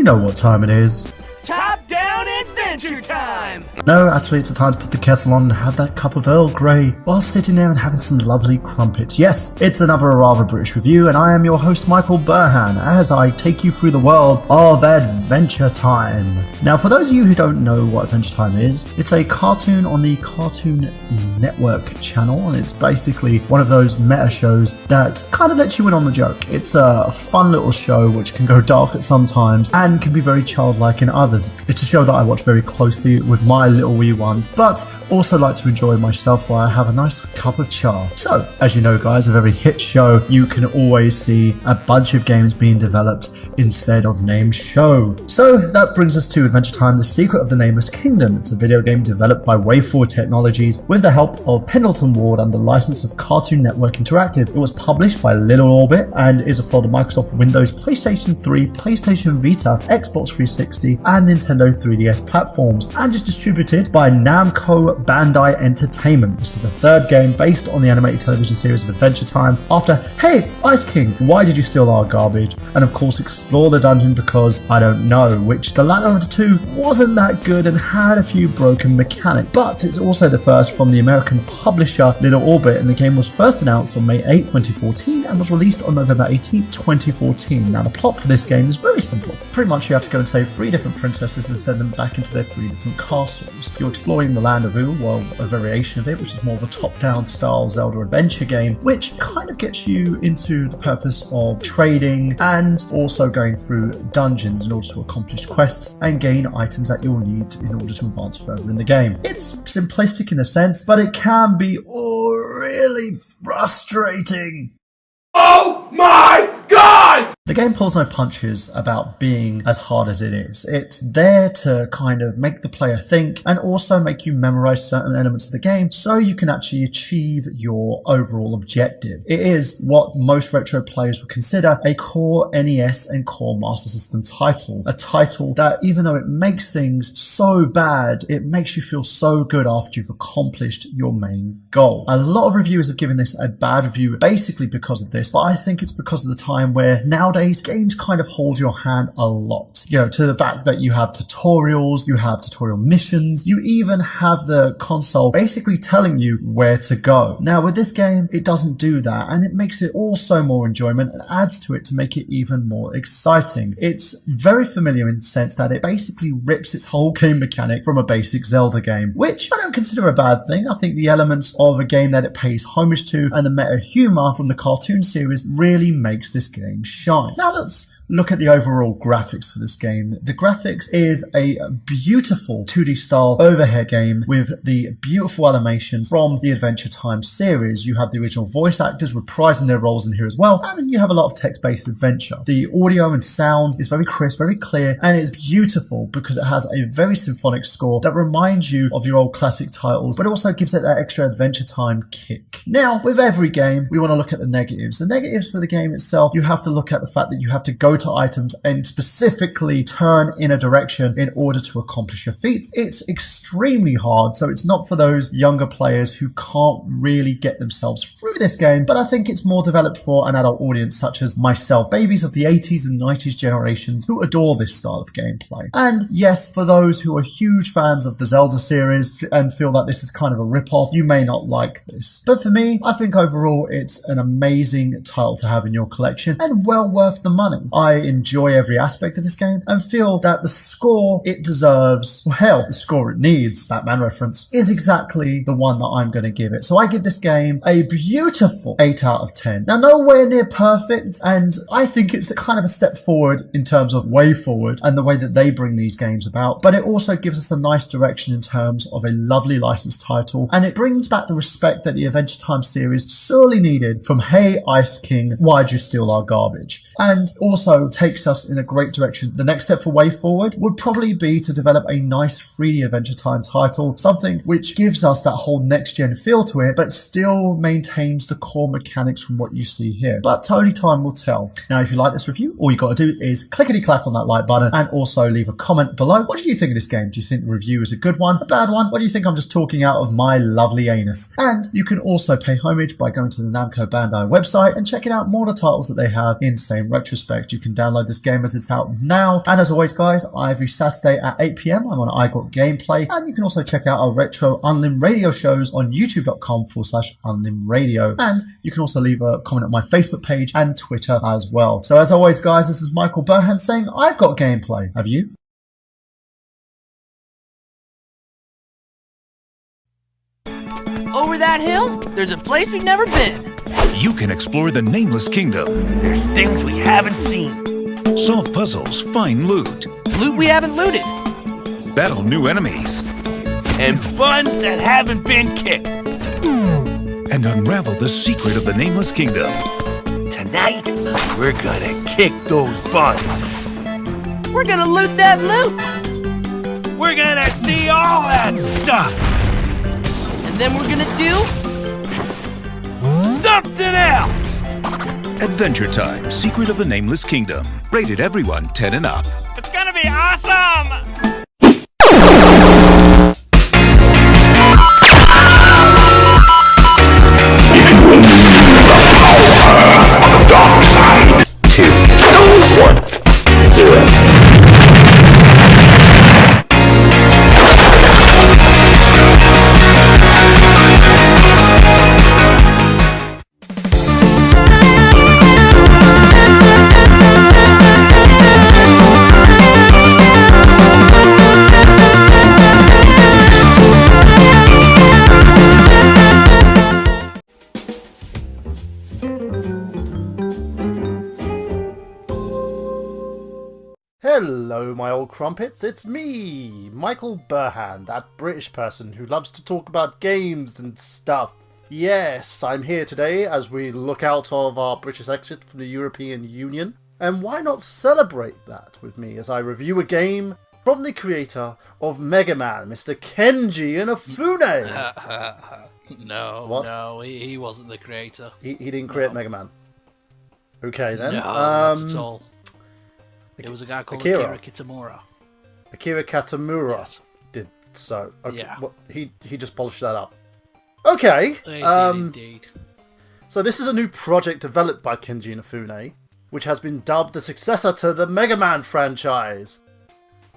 know what time it is. Top-down adventure time! No, actually it's time to put the kettle on and have that cup of Earl Grey while sitting there and having some lovely crumpets. Yes, it's another rather British review, and I am your host Michael Burhan as I take you through the world of Adventure Time. Now, for those of you who don't know what Adventure Time is, it's a cartoon on the Cartoon Network channel, and it's basically one of those meta shows that kind of lets you in on the joke. It's a fun little show which can go dark at some times and can be very childlike in others. It's a show that I watch very closely with my little wee ones, but also like to enjoy myself while I have a nice cup of char. So, as you know guys, with every hit show, you can always see a bunch of games being developed instead of named show. So that brings us to Adventure Time: The Secret of the Nameless Kingdom. It's a video game developed by WayForward Technologies with the help of Pendleton Ward and the license of Cartoon Network Interactive. It was published by Little Orbit and is for the Microsoft Windows, PlayStation 3, PlayStation Vita, Xbox 360 and Nintendo 3DS platforms, and is distributed by Namco Bandai Entertainment. This is the third game based on the animated television series of Adventure Time after Hey Ice King, Why Did You Steal Our Garbage? And of course Explore the Dungeon Because I Don't Know, which the latter of the two wasn't that good and had a few broken mechanics. But it's also the first from the American publisher Little Orbit, and the game was first announced on May 8, 2014 and was released on November 18, 2014. Now the plot for this game is very simple. Pretty much you have to go and save 3 different princesses and send them back into their 3 different castles. You're exploring the land of Ool, well, a variation of it, which is more of a top-down style Zelda adventure game, which kind of gets you into the purpose of trading and also going through dungeons in order to accomplish quests and gain items that you'll need in order to advance further in the game. It's simplistic in a sense, but it can be really frustrating. Oh my God! The game pulls no punches about being as hard as it is. It's there to kind of make the player think and also make you memorize certain elements of the game so you can actually achieve your overall objective. It is what most retro players would consider a core NES and core Master System title. A title that, even though it makes things so bad, it makes you feel so good after you've accomplished your main goal. A lot of reviewers have given this a bad review basically because of this, but I think it's because of the time where nowadays games kind of hold your hand a lot. You know, to the fact that you have tutorials, you have tutorial missions, you even have the console basically telling you where to go. Now with this game, it doesn't do that, and it makes it also more enjoyment and adds to it to make it even more exciting. It's very familiar in the sense that it basically rips its whole game mechanic from a basic Zelda game, which I don't consider a bad thing. I think the elements of a game that it pays homage to and the meta humor from the cartoon series really makes this game shine. Now let's look at the overall graphics for this game. The graphics is a beautiful 2D style overhead game with the beautiful animations from the Adventure Time series. You have the original voice actors reprising their roles in here as well, and you have a lot of text-based adventure. The audio and sound is very crisp, very clear, and it's beautiful because it has a very symphonic score that reminds you of your old classic titles, but also gives it that extra Adventure Time kick. Now, with every game, we want to look at the negatives. The negatives for the game itself, you have to look at the fact that you have to go to items and specifically turn in a direction in order to accomplish your feat. It's extremely hard, so it's not for those younger players who can't really get themselves through this game, but I think it's more developed for an adult audience such as myself, babies of the 80s and 90s generations who adore this style of gameplay. And yes, for those who are huge fans of the Zelda series and feel that this is kind of a rip-off, you may not like this. But for me, I think overall it's an amazing title to have in your collection and well worth the money. I enjoy every aspect of this game and feel that the score it deserves, well hell, the score it needs, Batman reference, is exactly the one that I'm going to give it. So I give this game a beautiful 8 out of 10. Now nowhere near perfect, and I think it's kind of a step forward in terms of WayForward and the way that they bring these games about, but it also gives us a nice direction in terms of a lovely licensed title, and it brings back the respect that the Adventure Time series sorely needed from Hey Ice King, Why'd You Steal Our Garbage? And also takes us in a great direction. The next step for WayForward would probably be to develop a nice 3D Adventure Time title, something which gives us that whole next-gen feel to it, but still maintains the core mechanics from what you see here. But only time will tell. Now, if you like this review, all you got to do is clickety-clack on that like button and also leave a comment below. What do you think of this game? Do you think the review is a good one, a bad one? What do you think I'm just talking out of my lovely anus? And you can also pay homage by going to the Namco Bandai website and checking out more of the titles that they have in same retrospect. You can can download this game as it's out now. And as always, guys, every Saturday at 8 PM, I'm on I Got Gameplay. And you can also check out our Retro Unlim Radio shows on youtube.com/Unlim Radio. And you can also leave a comment on my Facebook page and Twitter as well. So as always, guys, this is Michael Burhan saying I've got gameplay. Have you? Over that hill, there's a place we've never been. You can explore the Nameless Kingdom, There's things we haven't seen. solve puzzles, find loot, Loot we haven't looted. battle new enemies, And buns that haven't been kicked. and unravel the secret of the Nameless Kingdom. Tonight, we're gonna kick those buns. We're gonna loot that loot. We're gonna see all that stuff. And then we're gonna do something else. Adventure Time, Secret of the Nameless Kingdom. Rated everyone 10 and up. It's gonna be awesome. Hello, my old crumpets. It's me, Michael Burhan, that British person who loves to talk about games and stuff. Yes, I'm here today as we look out of our British exit from the European Union. And why not celebrate that with me as I review a game from the creator of Mega Man, Mr. Kenji Inafune. No, he wasn't the creator. He didn't create Mega Man. Okay then. No, not at all. It was a guy called Akira Kitamura. Akira Katamura Yes. did so. Okay, Yeah. well, he just polished that up. Okay. He did indeed. So this is a new project developed by Kenji Inafune, which has been dubbed the successor to the Mega Man franchise.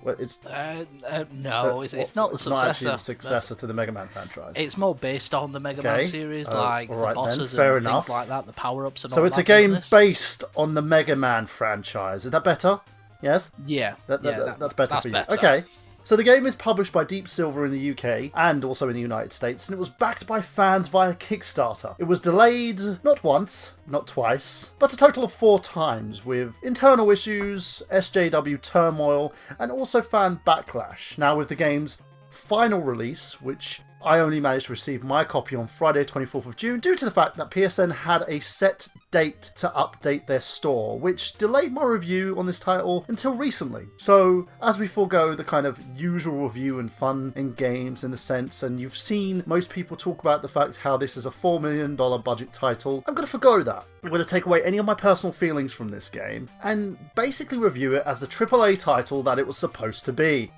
Well, it's No, it's not the It's not actually successor. the successor to the Mega Man franchise. It's more based on the Mega Man Okay. series, like Alright the bosses then, fair and enough. things like that, the power-ups and all So that it's a game business. based on the Mega Man franchise. Is that better? Yes? Yeah, That's better that's for you. better. Okay. So the game is published by Deep Silver in the UK and also in the United States, and it was backed by fans via Kickstarter. It was delayed not once, not twice, but a total of 4 times, with internal issues, SJW turmoil, and also fan backlash. Now with the game's final release, which I only managed to receive my copy on Friday 24th of June due to the fact that PSN had a set date to update their store, which delayed my review on this title until recently. So as we forego the kind of usual review and fun in games in a sense, and you've seen most people talk about the fact how this is a $4 million budget title, I'm going to forgo that. I'm going to take away any of my personal feelings from this game and basically review it as the AAA title that it was supposed to be.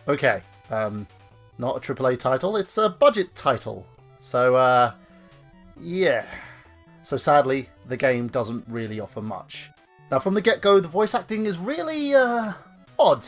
Okay, not a AAA title, it's a budget title. So, yeah. So sadly, the game doesn't really offer much. Now, from the get-go, the voice acting is really, odd.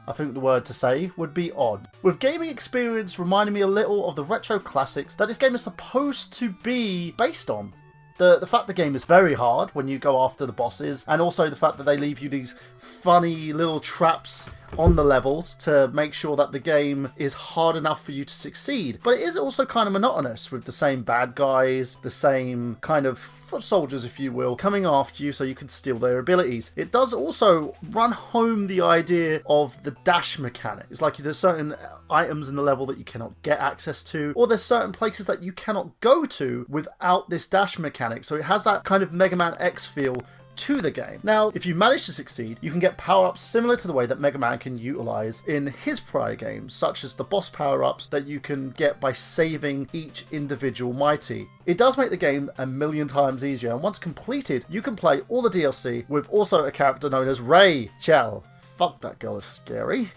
I think the word to say would be odd. With gaming experience reminding me a little of the retro classics that this game is supposed to be based on. The fact the game is very hard when you go after the bosses, and also the fact that they leave you these funny little traps on the levels to make sure that the game is hard enough for you to succeed. But it is also kind of monotonous with the same bad guys, the same kind of foot soldiers, if you will, coming after you so you can steal their abilities. It does also run home the idea of the dash mechanic. It's like there's certain items in the level that you cannot get access to, or there's certain places that you cannot go to without this dash mechanic. So it has that kind of Mega Man X feel to the game. Now, if you manage to succeed, you can get power-ups similar to the way that Mega Man can utilize in his prior games, such as the boss power-ups that you can get by saving each individual Mighty. It does make the game a million times easier, and once completed, you can play all the DLC with also a character known as Ray Chell. Fuck, that girl is scary.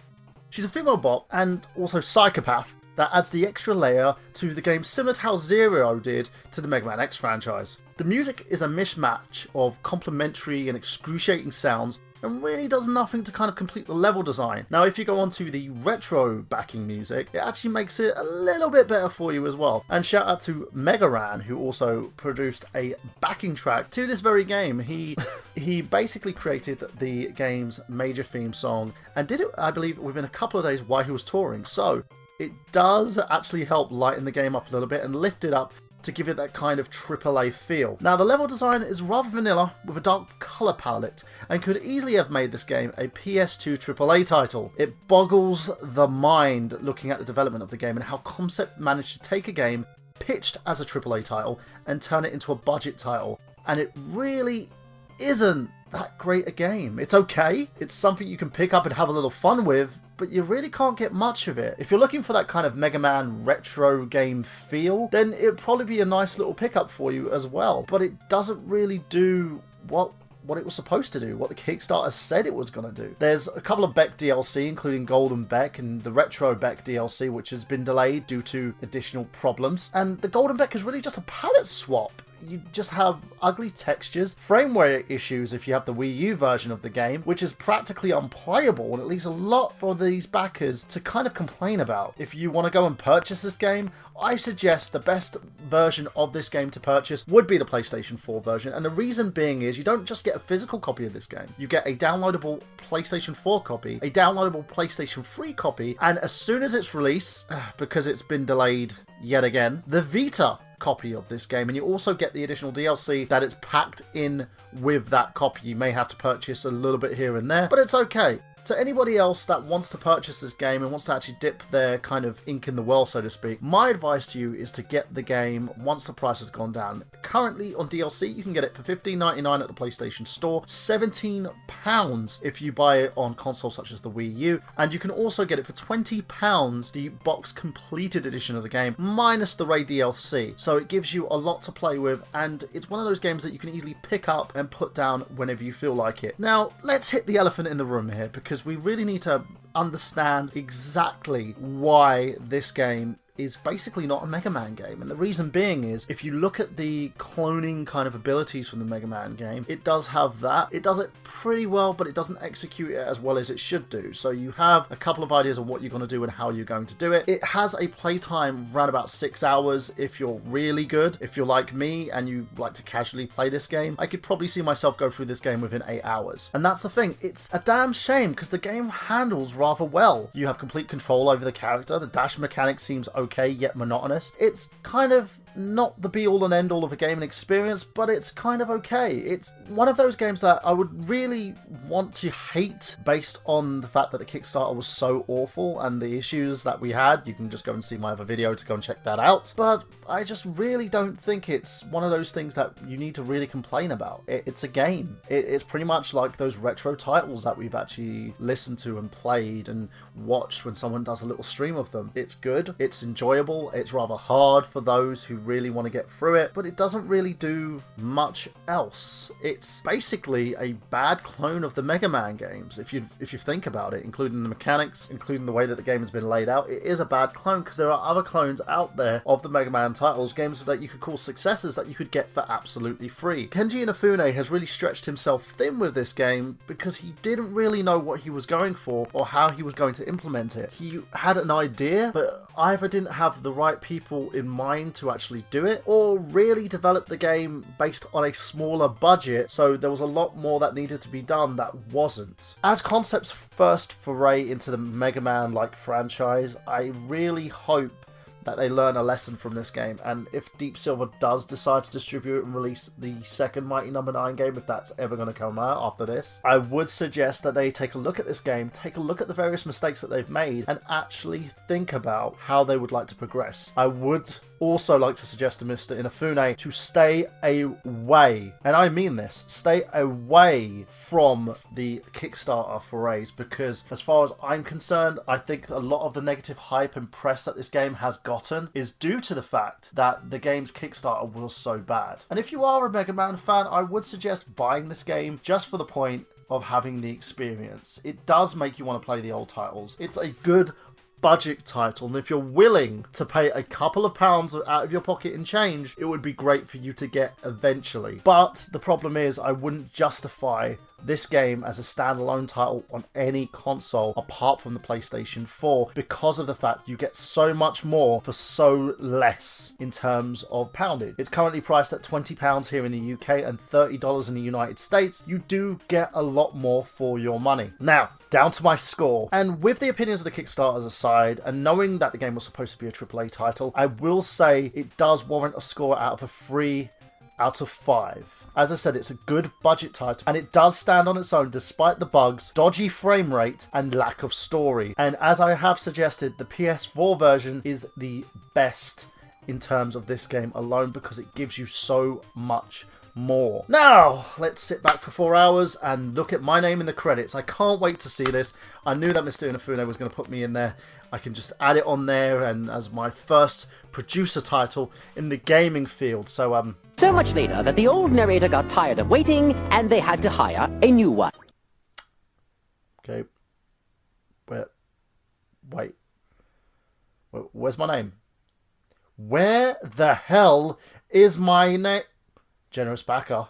She's a female bot and also psychopath that adds the extra layer to the game, similar to how Zero did to the Mega Man X franchise. The music is a mismatch of complementary and excruciating sounds and really does nothing to kind of complete the level design. Now, if you go onto the retro backing music, it actually makes it a little bit better for you as well. And shout out to Megaran, who also produced a backing track to this very game. He basically created the game's major theme song and did it, I believe, within a couple of days while he was touring. So it does actually help lighten the game up a little bit and lift it up to give it that kind of AAA feel. Now, the level design is rather vanilla with a dark colour palette and could easily have made this game a PS2 AAA title. It boggles the mind looking at the development of the game and how Concept managed to take a game pitched as a AAA title and turn it into a budget title. And it really isn't that great a game. It's okay, it's something you can pick up and have a little fun with, but you really can't get much of it. If you're looking for that kind of Mega Man retro game feel, then it'd probably be a nice little pickup for you as well. But it doesn't really do what it was supposed to do, what the Kickstarter said it was going to do. There's a couple of Beck DLC, including Golden Beck and the Retro Beck DLC, which has been delayed due to additional problems. And the Golden Beck is really just a palette swap. You just have ugly textures, frame rate issues if you have the Wii U version of the game, which is practically unplayable, and it leaves a lot for these backers to kind of complain about. If you want to go and purchase this game, I suggest the best version of this game to purchase would be the PlayStation 4 version, and the reason being is you don't just get a physical copy of this game, you get a downloadable PlayStation 4 copy, a downloadable PlayStation 3 copy, and as soon as it's released, because it's been delayed yet again, the Vita copy of this game, and you also get the additional DLC that it's packed in with that copy. You may have to purchase a little bit here and there, but it's okay. To anybody else that wants to purchase this game and wants to actually dip their kind of ink in the well, so to speak, my advice to you is to get the game once the price has gone down. Currently on DLC, you can get it for $15.99 at the PlayStation Store, £17 if you buy it on consoles such as the Wii U, and you can also get it for £20, the box completed edition of the game, minus the Ray DLC. So it gives you a lot to play with, and it's one of those games that you can easily pick up and put down whenever you feel like it. Now, let's hit the elephant in the room here, because we really need to understand exactly why this game is basically not a Mega Man game. And the reason being is, if you look at the cloning kind of abilities from the Mega Man game, it does have that. It does it pretty well, but it doesn't execute it as well as it should do. So you have a couple of ideas of what you're going to do and how you're going to do it. It has a playtime around about 6 hours if you're really good. If you're like me and you like to casually play this game, I could probably see myself go through this game within 8 hours. And that's the thing, it's a damn shame because the game handles rather well. You have complete control over the character, the dash mechanic seems okay yet monotonous. It's kind of not the be all and end all of a gaming experience, but it's kind of okay. It's one of those games that I would really want to hate based on the fact that the Kickstarter was so awful and the issues that we had. You can just go and see my other video to go and check that out. But I just really don't think it's one of those things that you need to really complain about. It's a game. It's pretty much like those retro titles that we've actually listened to and played and watched when someone does a little stream of them. It's good, it's enjoyable, it's rather hard for those who really want to get through it, but it doesn't really do much else. It's basically a bad clone of the Mega Man games, if you think about it, including the mechanics, including the way that the game has been laid out. It is a bad clone because there are other clones out there of the Mega Man titles, games that you could call successors that you could get for absolutely free. Kenji Inafune has really stretched himself thin with this game because he didn't really know what he was going for or how he was going to implement it. He had an idea, but either didn't have the right people in mind to actually do it, or really develop the game based on a smaller budget, so there was a lot more that needed to be done that wasn't. As Concept's first foray into the Mega Man-like franchise, I really hope that they learn a lesson from this game, and if Deep Silver does decide to distribute and release the second Mighty No. 9 game, if that's ever going to come out after this, I would suggest that they take a look at this game, take a look at the various mistakes that they've made, and actually think about how they would like to progress. I would also like to suggest to Mr. Inafune to stay away, and I mean this, stay away from the Kickstarter forays, because as far as I'm concerned, I think a lot of the negative hype and press that this game has gotten is due to the fact that the game's Kickstarter was so bad. And if you are a Mega Man fan, I would suggest buying this game just for the point of having the experience. It does make you want to play the old titles. It's a good budget title, and if you're willing to pay a couple of pounds out of your pocket in change, it would be great for you to get eventually. But the problem is, I wouldn't justify this game as a standalone title on any console apart from the PlayStation 4 because of the fact you get so much more for so less in terms of poundage. It's currently priced at £20 here in the UK and $30 in the United States. You do get a lot more for your money. Now, down to my score. And with the opinions of the Kickstarters aside, and knowing that the game was supposed to be a AAA title, I will say it does warrant a score out of a 3 out of 5. As I said, it's a good budget title, and it does stand on its own despite the bugs, dodgy frame rate, and lack of story. And as I have suggested, the PS4 version is the best in terms of this game alone because it gives you so much more. Now, let's sit back for 4 hours and look at my name in the credits. I can't wait to see this. I knew that Mr. Inafune was going to put me in there. I can just add it on there and as my first producer title in the gaming field. So much later that the old narrator got tired of waiting and they had to hire a new one. Okay. Where's my name? Where the hell is my name? Generous backer.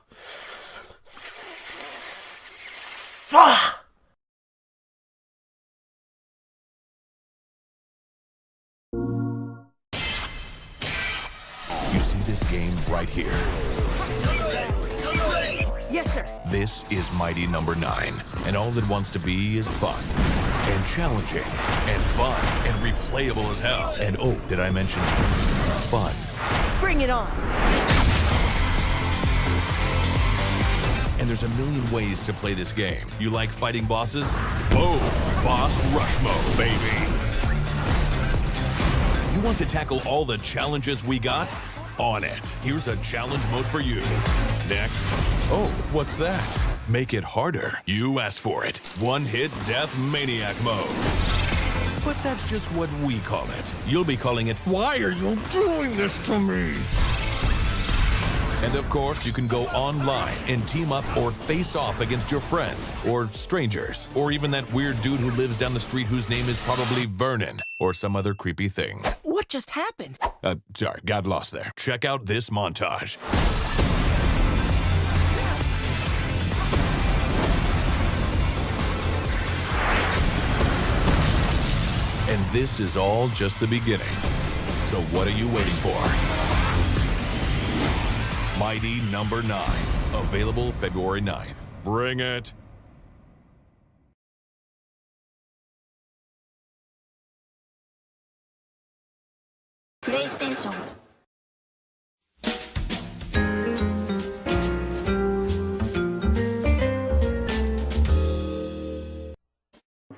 Fuck! You see this game right here? Yes, sir. This is Mighty Number 9, and all it wants to be is fun, and challenging, and fun, and replayable as hell. And oh, did I mention fun? Bring it on. And there's a million ways to play this game. You like fighting bosses? Boom! Boss Rush mode, baby! You want to tackle all the challenges we got? On it. Here's a challenge mode for you. Next. Oh, what's that? Make it harder. You asked for it. One-hit death maniac mode. But that's just what we call it. You'll be calling it, why are you doing this to me? And of course, you can go online and team up or face off against your friends, or strangers, or even that weird dude who lives down the street whose name is probably Vernon, or some other creepy thing. What just happened? Sorry, got lost there. Check out this montage. And this is all just the beginning. So what are you waiting for? Mighty Number 9. Available February 9th. Bring it! PlayStation.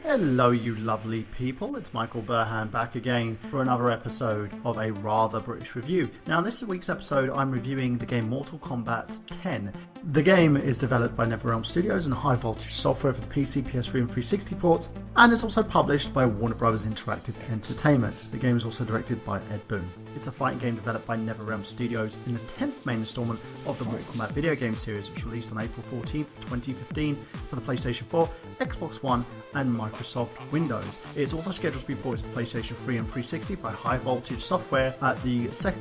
Hello you lovely people, it's Michael Burhan back again for another episode of a rather British review. Now in this week's episode I'm reviewing the game Mortal Kombat 10. The game is developed by NetherRealm Studios and High Voltage Software for the PC, PS3 and 360 ports, and it's also published by Warner Bros. Interactive Entertainment. The game is also directed by Ed Boon. It's a fighting game developed by NetherRealm Studios in the 10th main installment of the Mortal Kombat video game series, which was released on April 14th, 2015 for the PlayStation 4, Xbox One and Microsoft Windows. It's also scheduled to be ported to the PlayStation 3 and 360 by High Voltage Software at the third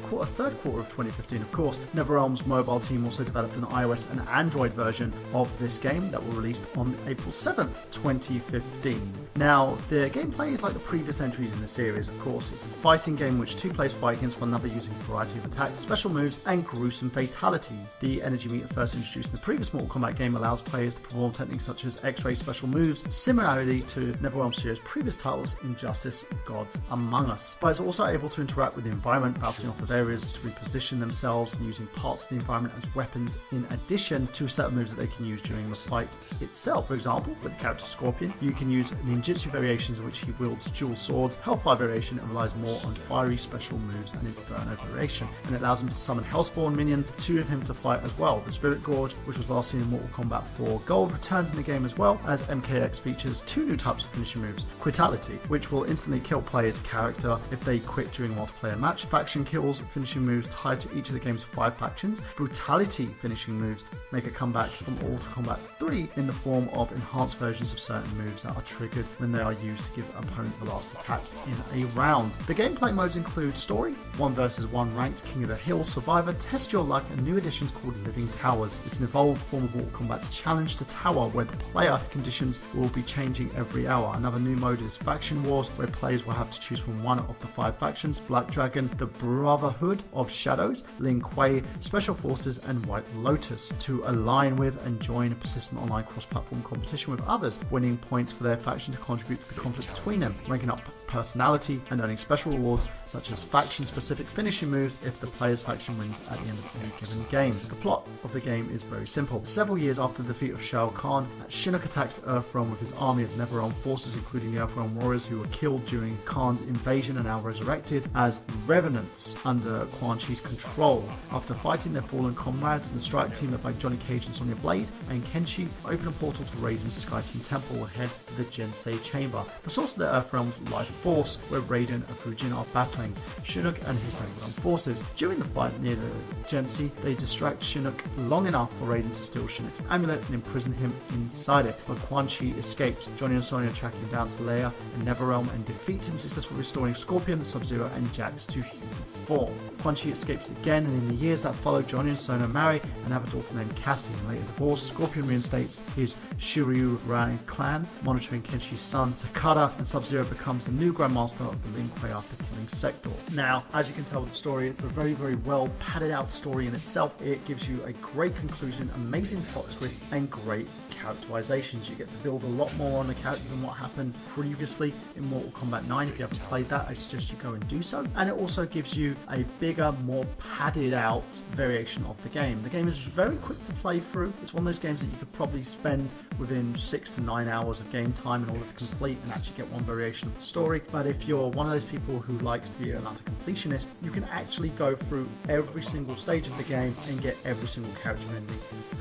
quarter of 2015 of course. NetherRealm's mobile team also developed an iOS and Android version of this game that were released on April 7th, 2015. Now, the gameplay is like the previous entries in the series, of course. It's a fighting game in which two players fight against one another using a variety of attacks, special moves, and gruesome fatalities. The energy meter first introduced in the previous Mortal Kombat game allows players to perform techniques such as X-ray special moves, similarly to NetherRealm Studios' previous titles, Injustice, Gods Among Us. Players are also able to interact with the environment, bouncing off of areas to reposition themselves and using parts of the environment as weapons in addition to a set of moves that they can use during the fight itself. For example, with the character Scorpion, you can use ninjutsu variations in which he wields dual swords, Hellfire variation, and relies more on fiery special moves moves and Inferno variation, and it allows him to summon Hellspawn minions, 2 of him to fight as well. The Spirit Gorge, which was last seen in Mortal Kombat 4 Gold, returns in the game as well, as MKX features 2 new types of finishing moves. Quitality, which will instantly kill players' character if they quit during a multiplayer match. Faction kills, finishing moves tied to each of the game's 5 factions. Brutality finishing moves make a comeback from Mortal Kombat 3 in the form of enhanced versions of certain moves that are triggered when they are used to give an opponent the last attack in a round. The gameplay modes include Story, 1 vs 1 ranked, King of the Hill, Survivor, Test Your Luck, and new additions called Living Towers. It's an evolved form of Mortal Kombat's Challenge to Tower, where the player conditions will be changing every hour. Another new mode is Faction Wars, where players will have to choose from one of the 5 factions: Black Dragon, the Brotherhood of Shadows, Lin Kuei, Special Forces, and White Lotus, to align with and join a persistent online cross-platform competition with others, winning points for their faction to contribute to the conflict between them, ranking up personality, and earning special rewards such as faction-specific finishing moves if the player's faction wins at the end of any given game. The plot of the game is very simple. Several years after the defeat of Shao Kahn, Shinnok attacks Earthrealm with his army of NetherRealm forces, including the Earthrealm warriors who were killed during Kahn's invasion and now resurrected as revenants under Quan Chi's control. After fighting their fallen comrades, the strike team led by Johnny Cage and Sonya Blade and Kenshi open a portal to Raiden's Sky Team Temple ahead of the Gensei Chamber, the source of the Earthrealm's life force, where Raiden and Fujin are battling Shinnok and his NetherRealm forces. During the fight near the Gensei, they distract Shinnok long enough for Raiden to steal Shinnok's amulet and imprison him inside it, but Quan Chi escapes. Johnny and Sonya track him down to Leia in NetherRealm and defeat him, successfully restoring Scorpion, Sub-Zero, and Jax to human form. Quan Chi escapes again, and in the years that follow, Johnny and Sonya marry and have a daughter named Cassie. And later divorced, Scorpion reinstates his Shiryu Rai clan, monitoring Kenshi's son Takada, and Sub-Zero becomes the new Grandmaster of the Lin Kuei after killing Sector. Now, as you can tell with the story, it's a very, very well padded out story in itself. It gives you a great conclusion, amazing plot twist, and great characterizations. You get to build a lot more on the characters than what happened previously in Mortal Kombat 9. If you haven't played that, I suggest you go and do so. And it also gives you a bigger, more padded out variation of the game. The game is very quick to play through. It's one of those games that you could probably spend within 6 to 9 hours of game time in order to complete and actually get one variation of the story. But if you're one of those people who likes to be an utter completionist, you can actually go through every single stage of the game and get every single character in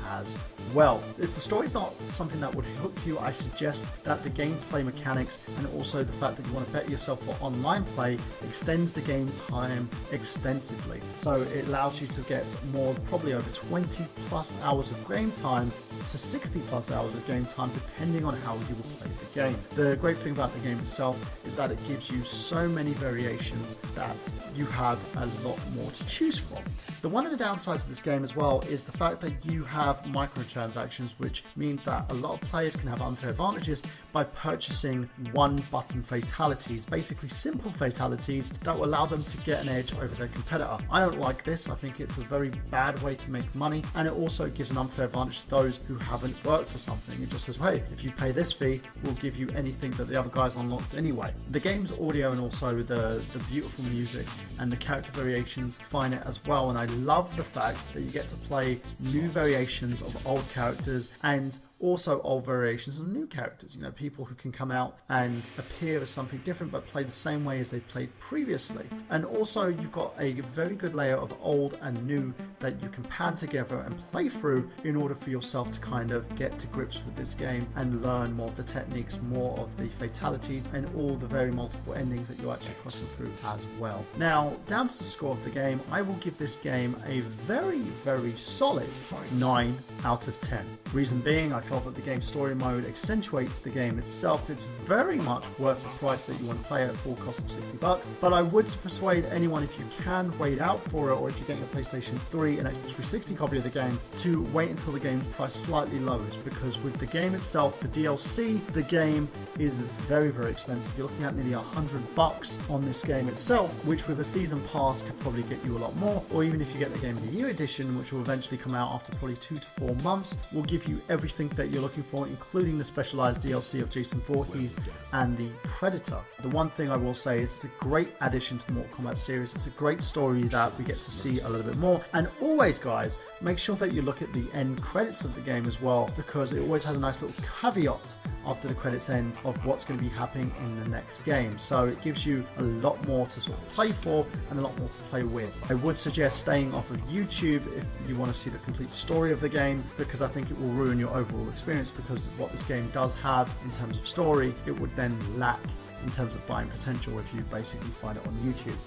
as well. If the story's not something that would hook you, I suggest that the gameplay mechanics and also the fact that you want to better yourself for online play extends the game time extensively. So it allows you to get more, probably over 20 plus hours of game time to 60 plus hours of game time, depending on how you will play the game. The great thing about the game itself is that it gives you so many variations that you have a lot more to choose from. One of the downsides of this game as well is the fact that you have microtransactions, which means that a lot of players can have unfair advantages by purchasing one button fatalities, basically simple fatalities that will allow them to get an edge over their competitor. I don't like this. I think it's a very bad way to make money, and it also gives an unfair advantage to those who haven't worked for something. It just says, hey, if you pay this fee, we'll give you anything that the other guys unlocked anyway. The game's audio and also the beautiful music and the character variations define it as well, and I love the fact that you get to play new variations of old characters and also old variations of new characters. You know, people who can come out and appear as something different but play the same way as they played previously. And also you've got a very good layer of old and new that you can pan together and play through in order for yourself to kind of get to grips with this game and learn more of the techniques, more of the fatalities, and all the very multiple endings that you're actually crossing through as well. Now, down to the score of the game, I will give this game a very, very solid 9 out of 10. Reason being, I felt that the game story mode accentuates the game itself. It's very much worth the price that you want to play at full cost of $60, but I would persuade anyone, if you can wait out for it, or if you're getting a PlayStation 3 and Xbox 360 copy of the game, to wait until the game's price slightly lowers, because with the game itself, the DLC, the game is very, very expensive. You're looking at nearly $100 on this game itself, which with a season pass could probably get you a lot more, or even if you get the Game of the Year edition, which will eventually come out after probably 2 to 4 months, will give you everything that you're looking for, including the specialized DLC of Jason Voorhees and the Predator. The one thing I will say is it's a great addition to the Mortal Kombat series. It's a great story that we get to see a little bit more. And always, guys, make sure that you look at the end credits of the game as well, because it always has a nice little caveat after the credits end of what's going to be happening in the next game. So it gives you a lot more to sort of play for and a lot more to play with. I would suggest staying off of YouTube if you want to see the complete story of the game, because I think it will ruin your overall experience, because what this game does have in terms of story, it would then lack in terms of buying potential if you basically find it on YouTube.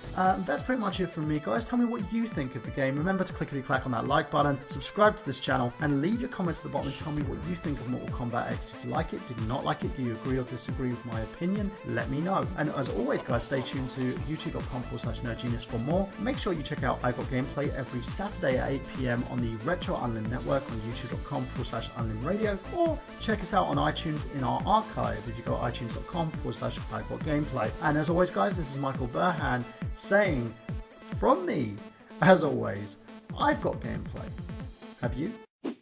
That's pretty much it from me, guys. Tell me what you think of the game. Remember to clickety-clack on that like button, subscribe to this channel, and leave your comments at the bottom and tell me what you think of Mortal Kombat X. Did you like it? Did you not like it? Do you agree or disagree with my opinion? Let me know. And as always, guys, stay tuned to youtube.com/nerdgenius for more. Make sure you check out I Got Gameplay every Saturday at 8 PM on the Retro Unlim Network on youtube.com/unlimradio, or check us out on iTunes in our archive if you go to itunes.com/I Got Gameplay. And as always, guys, this is Michael Burhan saying from me, as always, I've got gameplay. Have you? If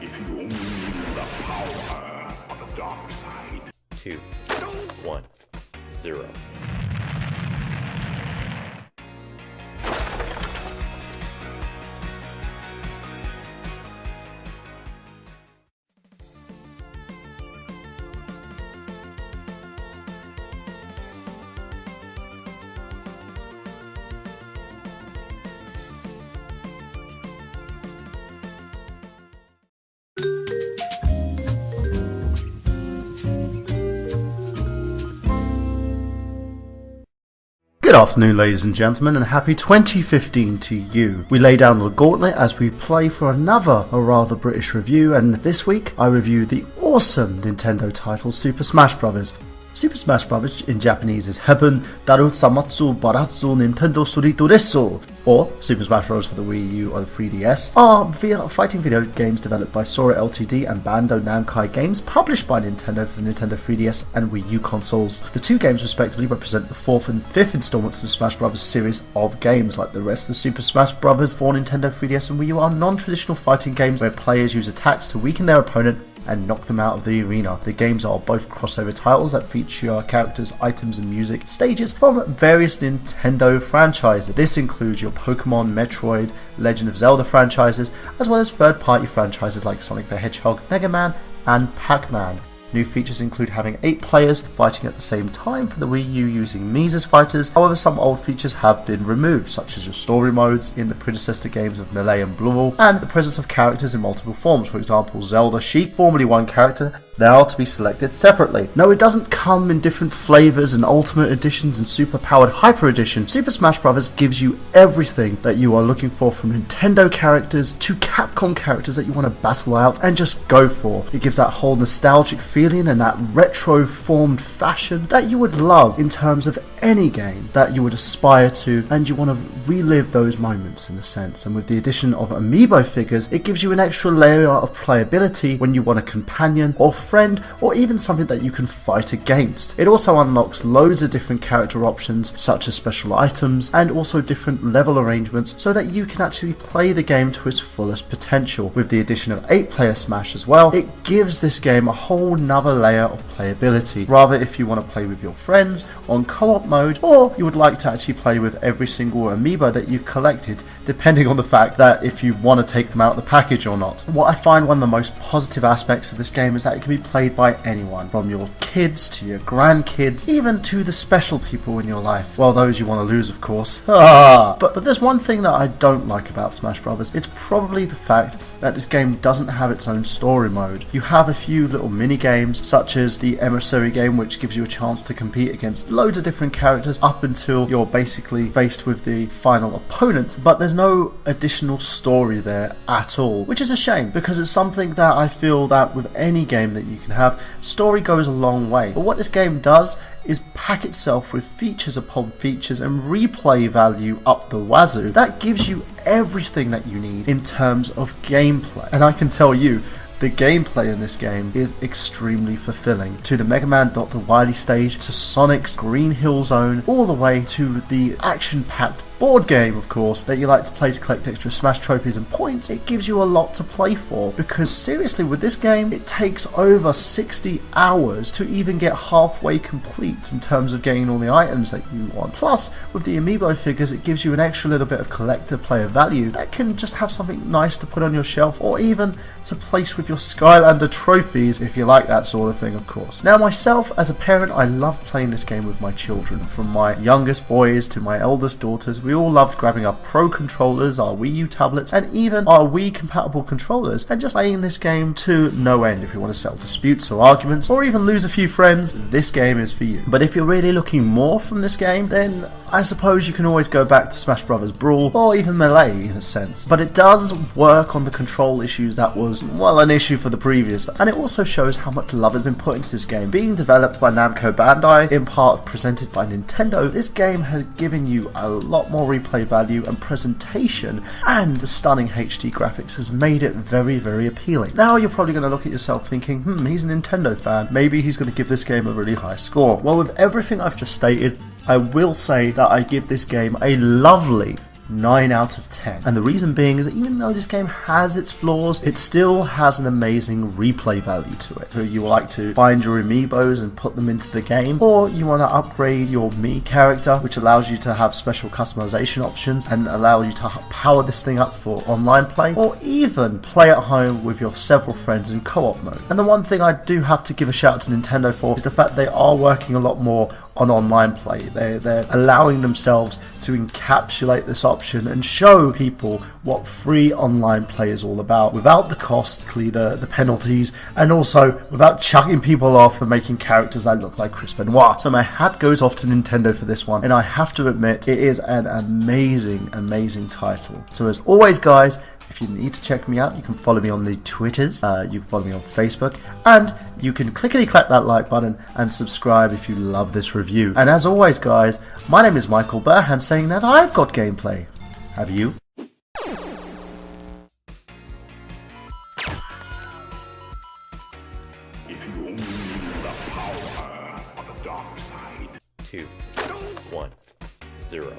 you only knew the power of the dark side. 2, 1, 0. Good afternoon, ladies and gentlemen, and happy 2015 to you. We lay down the gauntlet as we play for another rather British review, and this week I review the awesome Nintendo title Super Smash Bros. Super Smash Bros. In Japanese is Heben Daru Samatsu Baratsu Nintendo Surito Resso, or Super Smash Bros. For the Wii U or the 3DS, are fighting video games developed by Sora Ltd. And Bandai Namco Games, published by Nintendo for the Nintendo 3DS and Wii U consoles. The two games respectively represent the 4th and 5th installments of the Smash Bros. Series of games. Like the rest of Super Smash Bros. For Nintendo 3DS and Wii U are non-traditional fighting games where players use attacks to weaken their opponent and knock them out of the arena. The games are both crossover titles that feature characters, items and music stages from various Nintendo franchises. This includes your Pokemon, Metroid, Legend of Zelda franchises, as well as third-party franchises like Sonic the Hedgehog, Mega Man and Pac-Man. New features include having 8 players fighting at the same time for the Wii U using Mii's fighters. However, some old features have been removed, such as your story modes in the predecessor games of Melee and Blueball, and the presence of characters in multiple forms. For example, Zelda Sheik, formerly one character, now to be selected separately. No, it doesn't come in different flavors and Ultimate Editions and Super Powered Hyper Edition. Super Smash Bros. Gives you everything that you are looking for, from Nintendo characters to Capcom characters that you want to battle out and just go for. It gives that whole nostalgic feeling and that retro formed fashion that you would love in terms of any game that you would aspire to, and you want to relive those moments in a sense. And with the addition of amiibo figures, it gives you an extra layer of playability when you want a companion or friend, or even something that you can fight against. It also unlocks loads of different character options, such as special items and also different level arrangements, so that you can actually play the game to its fullest potential. With the addition of 8-player Smash as well, it gives this game a whole nother layer of playability. Rather, if you want to play with your friends on co-op mode, or you would like to actually play with every single amiibo that you've collected, depending on the fact that if you want to take them out of the package or not. What I find one of the most positive aspects of this game is that it can be played by anyone, from your kids to your grandkids, even to the special people in your life. Well, those you want to lose, of course. But there's one thing that I don't like about Smash Bros. It's probably the fact that this game doesn't have its own story mode. You have a few little mini games, such as the Emissary game, which gives you a chance to compete against loads of different characters up until you're basically faced with the final opponent, but there's no additional story there at all, which is a shame, because it's something that I feel that with any game that you can have, story goes a long way. But what this game does is pack itself with features upon features and replay value up the wazoo. That gives you everything that you need in terms of gameplay. And I can tell you, the gameplay in this game is extremely fulfilling. To the Mega Man Dr. Wily stage, to Sonic's Green Hill Zone, all the way to the action-packed board game, of course, that you like to play to collect extra Smash trophies and points, it gives you a lot to play for, because seriously, with this game, it takes over 60 hours to even get halfway complete in terms of getting all the items that you want. Plus, with the amiibo figures, it gives you an extra little bit of collector player value that can just have something nice to put on your shelf, or even to place with your Skylander trophies, if you like that sort of thing, of course. Now, myself, as a parent, I love playing this game with my children. From my youngest boys to my eldest daughters, we all loved grabbing our Pro controllers, our Wii U tablets, and even our Wii compatible controllers, and just playing this game to no end. If you want to settle disputes or arguments, or even lose a few friends, this game is for you. But if you're really looking more from this game, then I suppose you can always go back to Smash Bros. Brawl, or even Melee in a sense. But it does work on the control issues that was, well, an issue for the previous, and it also shows how much love has been put into this game. Being developed by Namco Bandai, in part presented by Nintendo, this game has given you a lot more replay value and presentation, and the stunning HD graphics has made it very, very appealing. Now you're probably going to look at yourself thinking, he's a Nintendo fan, maybe he's going to give this game a really high score. Well, with everything I've just stated, I will say that I give this game a lovely 9 out of 10. And the reason being is that even though this game has its flaws, it still has an amazing replay value to it. So you like to find your amiibos and put them into the game, or you want to upgrade your Mii character, which allows you to have special customization options and allow you to power this thing up for online play, or even play at home with your several friends in co-op mode. And the one thing I do have to give a shout out to Nintendo for is the fact they are working a lot more on online play. They're allowing themselves to encapsulate this option and show people what free online play is all about, without the costly, the penalties, and also without chucking people off and making characters that look like Chris Benoit. So my hat goes off to Nintendo for this one, and I have to admit, it is an amazing, amazing title. So as always, guys, if you need to check me out, you can follow me on the Twitters, you can follow me on Facebook, and you can clickety-clack that like button and subscribe if you love this review. And as always, guys, my name is Michael Burhan, saying that I've got gameplay. Have you? If you only knew the power of the dark side. 2, 1, 0.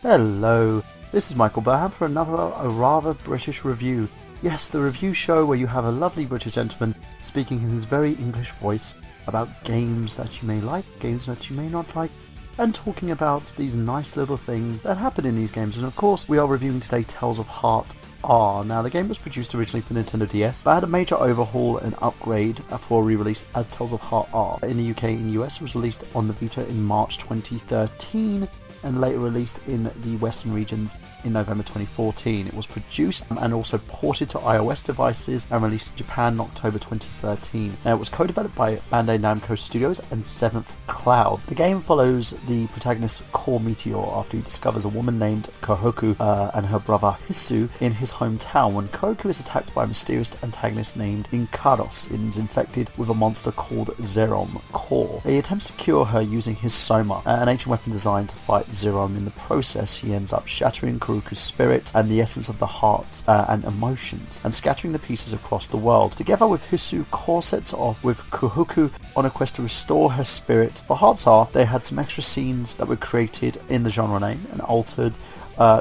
Hello, this is Michael Burhan for another rather British review. Yes, the review show where you have a lovely British gentleman speaking in his very English voice about games that you may like, games that you may not like, and talking about these nice little things that happen in these games. And of course, we are reviewing today Tales of Heart R. Now, the game was produced originally for Nintendo DS, but had a major overhaul and upgrade for re-release as Tales of Heart R. In the UK and US, it was released on the Vita in March 2013, and later released in the Western regions in November 2014. It was produced and also ported to iOS devices and released in Japan in October 2013. Now, it was co-developed by Bandai Namco Studios and Seventh Cloud. The game follows the protagonist Core Meteor after he discovers a woman named Kohoku and her brother Hisu in his hometown when Kohoku is attacked by a mysterious antagonist named Inkaros and is infected with a monster called Zerom Core. He attempts to cure her using his Soma, an ancient weapon designed to fight Zerom. In the process, he ends up shattering Kuruku's spirit and the essence of the heart and emotions, and scattering the pieces across the world. Together with Hisu, Core sets off with Kohoku on a quest to restore her spirit. For Hearts R, they had some extra scenes that were created in the genre name and altered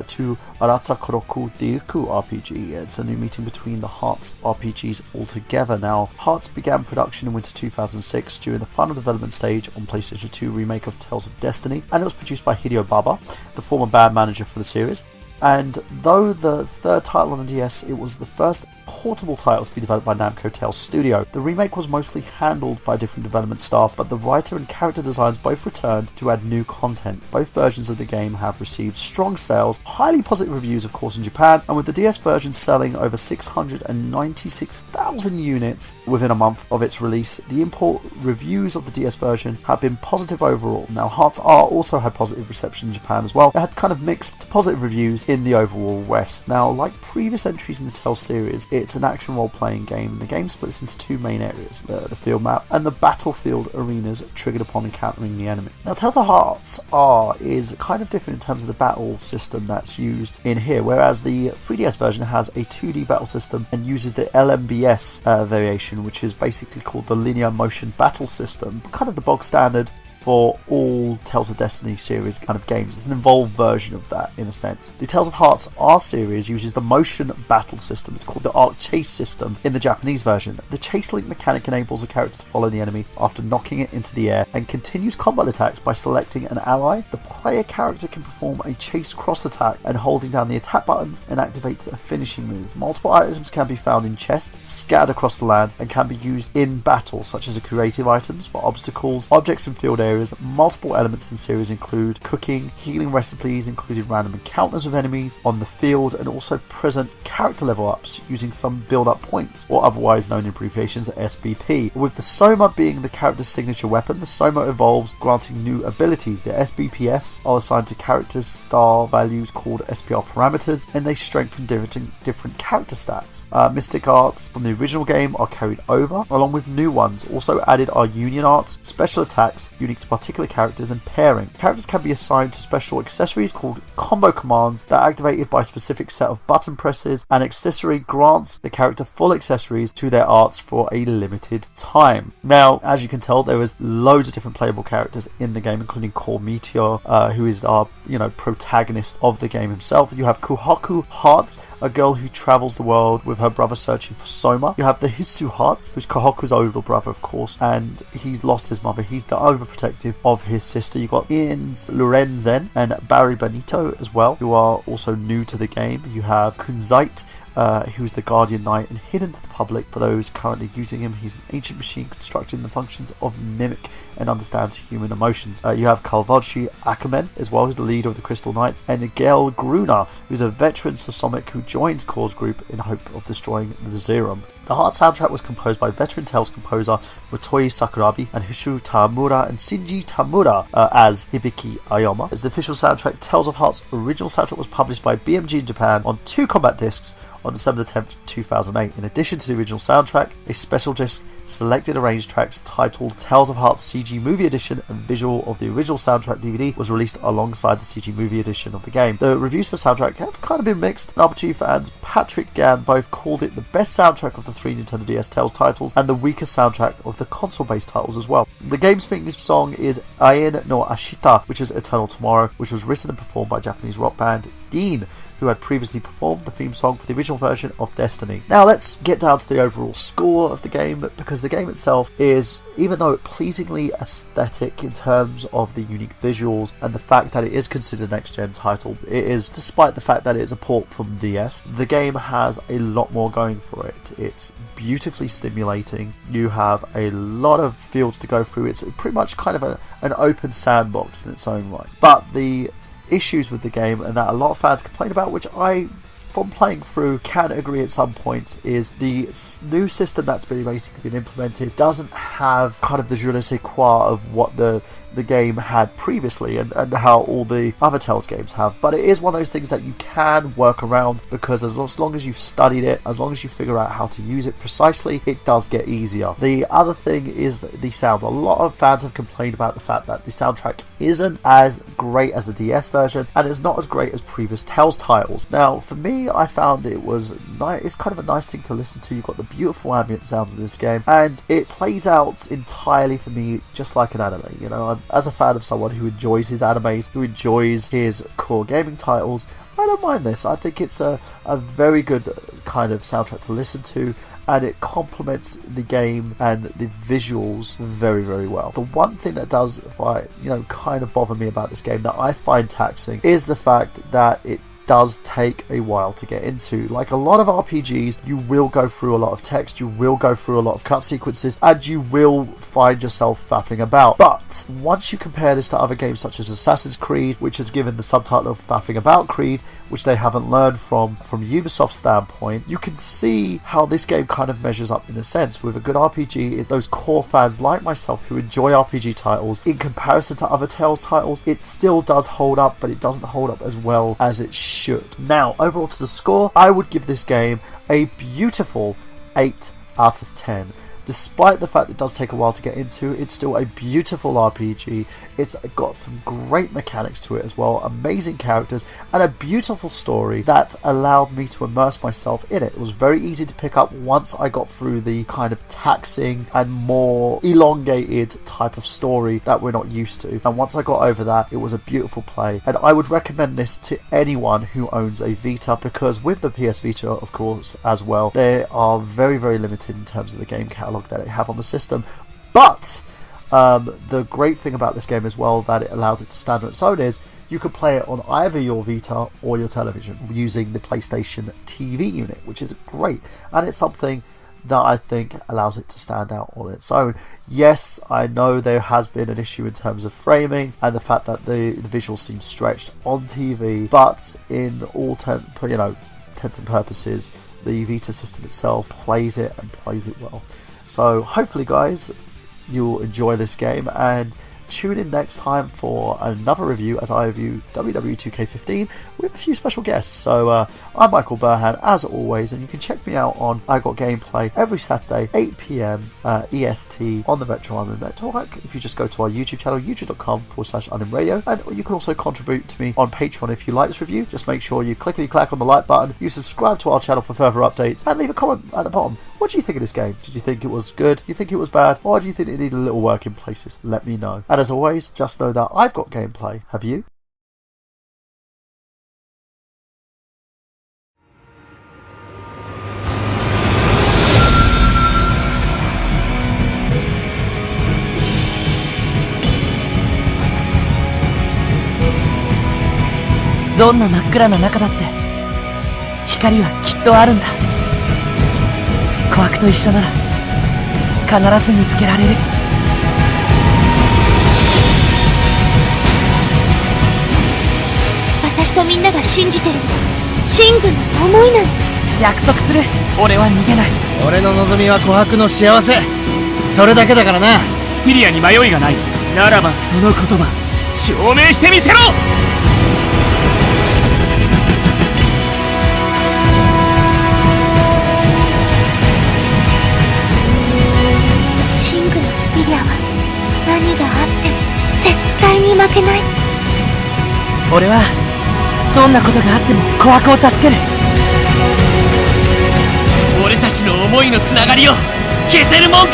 to Arata Koroku Deiku RPG. It's a new meeting between the Hearts RPGs altogether. Now, Hearts began production in winter 2006 during the final development stage on PlayStation 2 remake of Tales of Destiny, and it was produced by Hideo Baba, the former band manager for the series. And though the third title on the DS, it was the first portable title to be developed by Namco Tales Studio, the remake was mostly handled by different development staff, but the writer and character designs both returned to add new content. Both versions of the game have received strong sales, highly positive reviews of course in Japan, and with the DS version selling over 696,000 units within a month of its release, the import reviews of the DS version have been positive overall. Now Hearts R also had positive reception in Japan as well. It had kind of mixed to positive reviews in the overall West. Now, like previous entries in the Tales series, it's an action role-playing game, and the game splits into two main areas, the field map and the battlefield arenas triggered upon encountering the enemy. Now, Tales of Hearts R is kind of different in terms of the battle system that's used in here, whereas the 3DS version has a 2D battle system and uses the LMBS variation, which is basically called the Linear Motion Battle System, kind of the bog standard for all Tales of Destiny series kind of games. It's an evolved version of that in a sense. The Tales of Hearts R series uses the motion battle system. It's called the Arc Chase system in the Japanese version. The chase link mechanic enables the character to follow the enemy after knocking it into the air and continues combat attacks by selecting an ally. The player character can perform a chase cross attack and holding down the attack buttons and activates a finishing move. Multiple items can be found in chests scattered across the land and can be used in battle, such as creative items for obstacles, objects in field areas. Multiple elements in the series include cooking, healing recipes, including random encounters with enemies on the field, and also present character level ups using some build up points, or otherwise known in abbreviations as SBP. With the Soma being the character's signature weapon, the Soma evolves, granting new abilities. The SBPS are assigned to characters' star values called SPR parameters, and they strengthen different character stats. Mystic arts from the original game are carried over, along with new ones. Also added are union arts, special attacks unique to particular characters, and pairing. Characters can be assigned to special accessories called combo commands that are activated by a specific set of button presses. An accessory grants the character full accessories to their arts for a limited time. Now, as you can tell, there is loads of different playable characters in the game, including Core Meteor, who is our protagonist of the game himself. You have Kohaku Hearts, a girl who travels the world with her brother searching for Soma. You have the Hisu Hearts, who's Kohaku's older brother, of course, and he's lost his mother. He's the overprotective of his sister. You've got Ian's Lorenzen and Barry Benito as well, who are also new to the game. You have Kunzite, who's the Guardian Knight and hidden to the public for those currently using him. He's an ancient machine constructing the functions of mimic and understands human emotions. You have Kalvodshi Akamen as well, who's the leader of the Crystal Knights, and Gel Gruna, who's a veteran Sosomic who joins Core's group in hope of destroying the Zerum. The Heart soundtrack was composed by veteran Tales composer Motoi Sakurabi and Hishu Tamura and Shinji Tamura as Hibiki Ayoma. As the official soundtrack, Tales of Heart's original soundtrack was published by BMG in Japan on 2 combat discs on December 10th, 2008. In addition to the original soundtrack, a special disc selected arranged tracks titled Tales of Hearts CG Movie Edition and visual of the original soundtrack DVD was released alongside the CG Movie Edition of the game. The reviews for soundtrack have kind of been mixed. RPG fans Patrick Gann both called it the best soundtrack of the 3 Nintendo DS Tales titles and the weakest soundtrack of the console-based titles as well. The game's theme song is Aien no Ashita, which is Eternal Tomorrow, which was written and performed by Japanese rock band Dean, who had previously performed the theme song for the original version of Destiny. Now let's get down to the overall score of the game, because the game itself is, even though pleasingly aesthetic in terms of the unique visuals and the fact that it is considered a next-gen title, it is, despite the fact that it is a port from DS, the game has a lot more going for it. It's beautifully stimulating. You have a lot of fields to go through. It's pretty much kind of an open sandbox in its own right. But the issues with the game, and that a lot of fans complain about, which I, from playing through, can agree at some points, is the new system that's basically been implemented doesn't have kind of the je ne sais quoi of what the game had previously and how all the other Tales games have. But it is one of those things that you can work around, because as long as you've studied it, as long as you figure out how to use it precisely, it does get easier. The other thing is the sounds. A lot of fans have complained about the fact that the soundtrack isn't as great as the DS version and it's not as great as previous Tales titles. Now for me, I found it's kind of a nice thing to listen to. You've got the beautiful ambient sounds of this game, and it plays out entirely for me just like an anime. As a fan of someone who enjoys his animes, who enjoys his core gaming titles, I don't mind this. I think it's a very good kind of soundtrack to listen to, and it complements the game and the visuals very, very well. The one thing that does kind of bother me about this game that I find taxing is the fact that it does take a while to get into. Like a lot of RPGs, you will go through a lot of text, you will go through a lot of cut sequences, and you will find yourself faffing about. But once you compare this to other games such as Assassin's Creed, which is given the subtitle of Faffing About Creed, which they haven't learned from Ubisoft's standpoint, you can see how this game kind of measures up in a sense. With a good RPG, those core fans like myself who enjoy RPG titles, in comparison to other Tales titles, it still does hold up, but it doesn't hold up as well as it should. Now, overall to the score, I would give this game a beautiful 8 out of 10. Despite the fact it does take a while to get into, it's still a beautiful RPG. It's got some great mechanics to it as well, amazing characters, and a beautiful story that allowed me to immerse myself in it. It was very easy to pick up once I got through the kind of taxing and more elongated type of story that we're not used to. And once I got over that, it was a beautiful play. And I would recommend this to anyone who owns a Vita, because with the PS Vita, of course, as well, they are very, very limited in terms of the game catalogue that they have on the system. But the great thing about this game as well, that it allows it to stand on its own, is you could play it on either your Vita or your television using the PlayStation TV unit, which is great, and it's something that I think allows it to stand out on its own. Yes, I know there has been an issue in terms of framing and the fact that the visuals seem stretched on TV, but in all intents and purposes, the Vita system itself plays it and plays it well. So hopefully, guys, you'll enjoy this game, and tune in next time for another review as I review WWE 2K15 with a few special guests. So I'm Michael Burhan, as always, and you can check me out on I Got Gameplay every Saturday, 8 PM EST on the Retro Island Network. If you just go to our YouTube channel, youtube.com/UnimRadio, and you can also contribute to me on Patreon if you like this review. Just make sure you clickety-clack on the like button, you subscribe to our channel for further updates, and leave a comment at the bottom. What do you think of this game? Did you think it was good? Do you think it was bad? Or do you think it needed a little work in places? Let me know. And as always, just know that I've got gameplay. Have you? "どんな真っ暗な中だって光はきっとあるんだ。琥珀と一緒なら必ず見つけられる。私とみんなが信じてる真軍の思いなの。約束する。俺は逃げない。俺の望みは琥珀の幸せ。それだけだからな。スピリアに迷いがない。ならばその言葉証明してみせろ。真軍のスピリアは何があっても絶対に負けない。俺はどんなことがあっても琥珀を助ける。俺たちの思いのつながりを消せるもんか。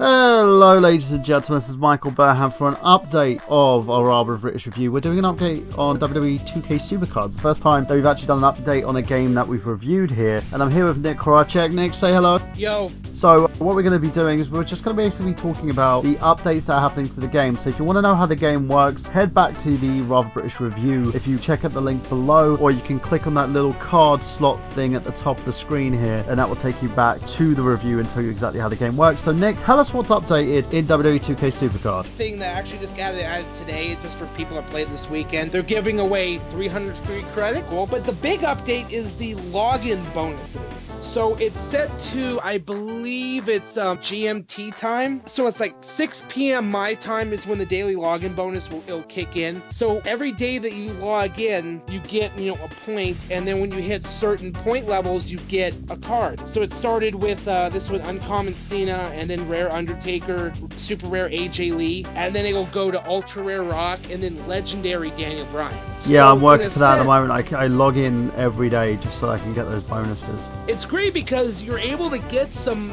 Hello ladies and gentlemen, this is Michael Burham for an update of our Arbor of British Review. We're doing an update on WWE 2K Supercards. It's the first time that we've actually done an update on a game that we've reviewed here. And I'm here with Nick Horacek. Nick, say hello. Yo. So what we're going to be doing is we're just going to basically talking about the updates that are happening to the game. So if you want to know how the game works, head back to the Rather British Review. If you check out the link below, or you can click on that little card slot thing at the top of the screen here, and that will take you back to the review and tell you exactly how the game works. So Nick, tell us what's updated in WWE 2K Supercard. Thing that actually just got added today, just for people that played this weekend. They're giving away 300 free credit. Cool. But the big update is the login bonuses. So it's set to, I believe it's GMT time. So it's like 6 p.m. my time is when the daily login bonus it'll kick in. So every day that you log in, you get, a point, and then when you hit certain point levels, you get a card. So it started with this one, Uncommon Cena, and then Rare Undertaker, Super Rare AJ Lee, and then it'll go to Ultra Rare Rock, and then Legendary Daniel Bryan. Yeah, so I'm working for that at the moment. I log in every day just so I can get those bonuses. It's great because you're able to get some,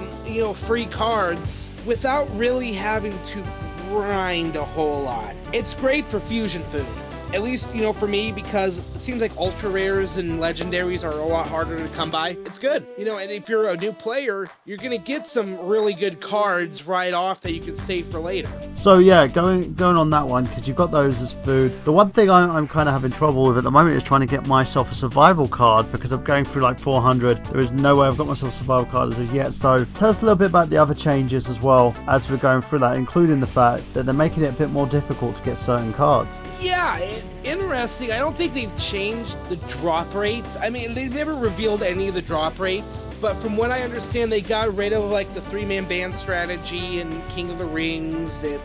free cards without really having to grind a whole lot. It's great for fusion food. At least, for me, because it seems like ultra rares and legendaries are a lot harder to come by. It's good, and if you're a new player, you're going to get some really good cards right off that you can save for later. So yeah, going on that one, because you've got those as food. The one thing I'm kind of having trouble with at the moment is trying to get myself a survival card, because I'm going through like 400. There is no way I've got myself a survival card as of yet. So tell us a little bit about the other changes as well as we're going through that, including the fact that they're making it a bit more difficult to get certain cards. Yeah, it's interesting. I don't think they've changed the drop rates. I mean, they've never revealed any of the drop rates, but from what I understand, they got rid of like the 3-man band strategy and King of the Rings. It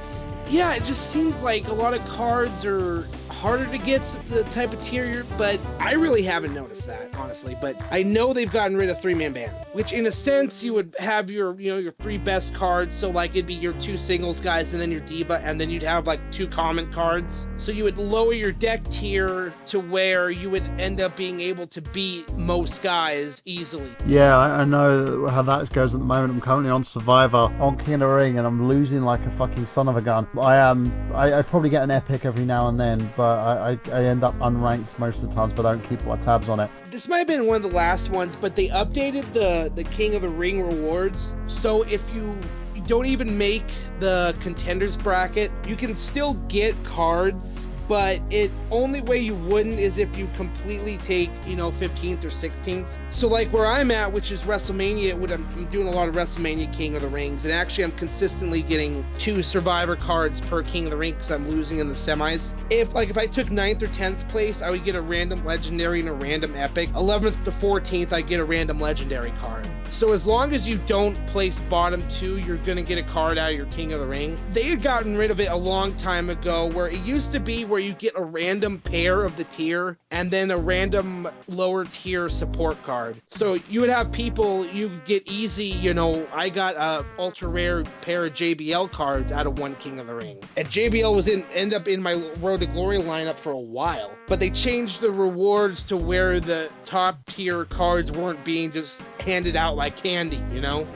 just seems like a lot of cards are harder to get the type of tier, but I really haven't noticed that, honestly. But I know they've gotten rid of 3-man band, which in a sense you would have your, your 3 best cards. So like it'd be your 2 singles guys and then your diva, and then you'd have like 2 common cards. So you would lower your deck tier to where you would end up being able to beat most guys easily. Yeah, I know how that goes at the moment. I'm currently on Survivor on King of the Ring, and I'm losing like a fucking son of a gun. I probably get an epic every now and then, but I end up unranked most of the times, but I don't keep my tabs on it. This might have been one of the last ones, but they updated the King of the Ring rewards. So if you don't even make the contenders bracket, you can still get cards, but only way you wouldn't is if you completely take 15th or 16th. So like where I'm at, which is WrestleMania, I'm doing a lot of WrestleMania King of the Rings, and actually I'm consistently getting 2 Survivor cards per King of the Ring because I'm losing in the semis. If I took 9th or 10th place, I would get a random legendary and a random epic. 11th to 14th, I get a random legendary card. So as long as you don't place bottom 2, you're gonna get a card out of your King of the Ring. They had gotten rid of it a long time ago, where it used to be where you get a random pair of the tier and then a random lower tier support card. So you would have people, you get easy, I got a ultra rare pair of JBL cards out of 1 King of the Ring. And JBL was end up in my Road to Glory lineup for a while. But they changed the rewards to where the top tier cards weren't being just handed out like candy,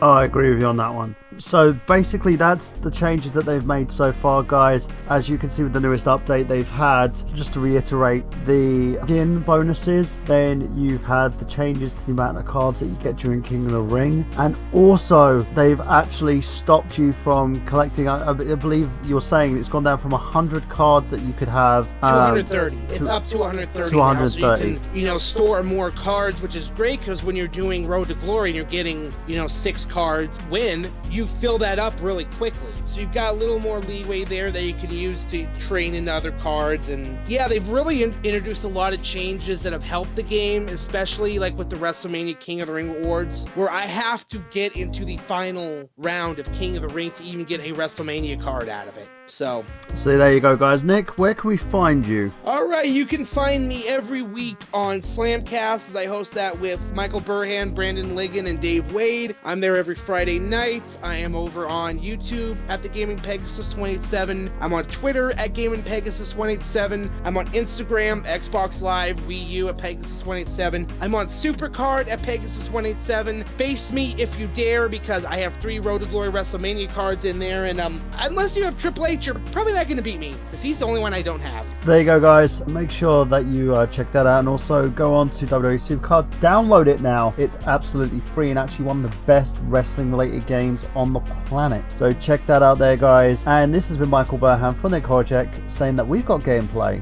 Oh, I agree with you on that one. So basically that's the changes that they've made so far, guys. As you can see with the newest update they've had, just to reiterate, the skin bonuses, then you've had the changes to the amount of cards that you get during King of the Ring, and also they've actually stopped you from collecting, I believe you're saying it's gone down from 100 cards that you could have to 130. It's up to 130 to 130 now, so you can store more cards, which is great because when you're doing Road to Glory and you're getting 6 cards win, you fill that up really quickly. So you've got a little more leeway there that you can use to train into other cards. And yeah, they've really introduced a lot of changes that have helped the game, especially like with the WrestleMania King of the Ring rewards, where I have to get into the final round of King of the Ring to even get a WrestleMania card out of it. So there you go, guys. Nick, where can we find you? Alright, you can find me every week on Slamcast, as I host that with Michael Burhan, Brandon Ligon, and Dave Wade. I'm there every Friday night. I am over on YouTube at the Gaming Pegasus 187. I'm on Twitter at Gaming Pegasus 187. I'm on Instagram, Xbox Live, Wii U at Pegasus 187. I'm on Supercard at Pegasus 187. Face me if you dare, because I have 3 Road to Glory WrestleMania cards in there, and unless you have Triple H, you're probably not going to beat me, because he's the only one I don't have. So there you go, guys. Make sure that you check that out, and also go on to WWE Supercard. Download it now. It's absolutely free and actually one of the best wrestling related games on the planet. So check that out there, guys. And this has been Michael Burhan for Nick Horacek saying that we've got gameplay.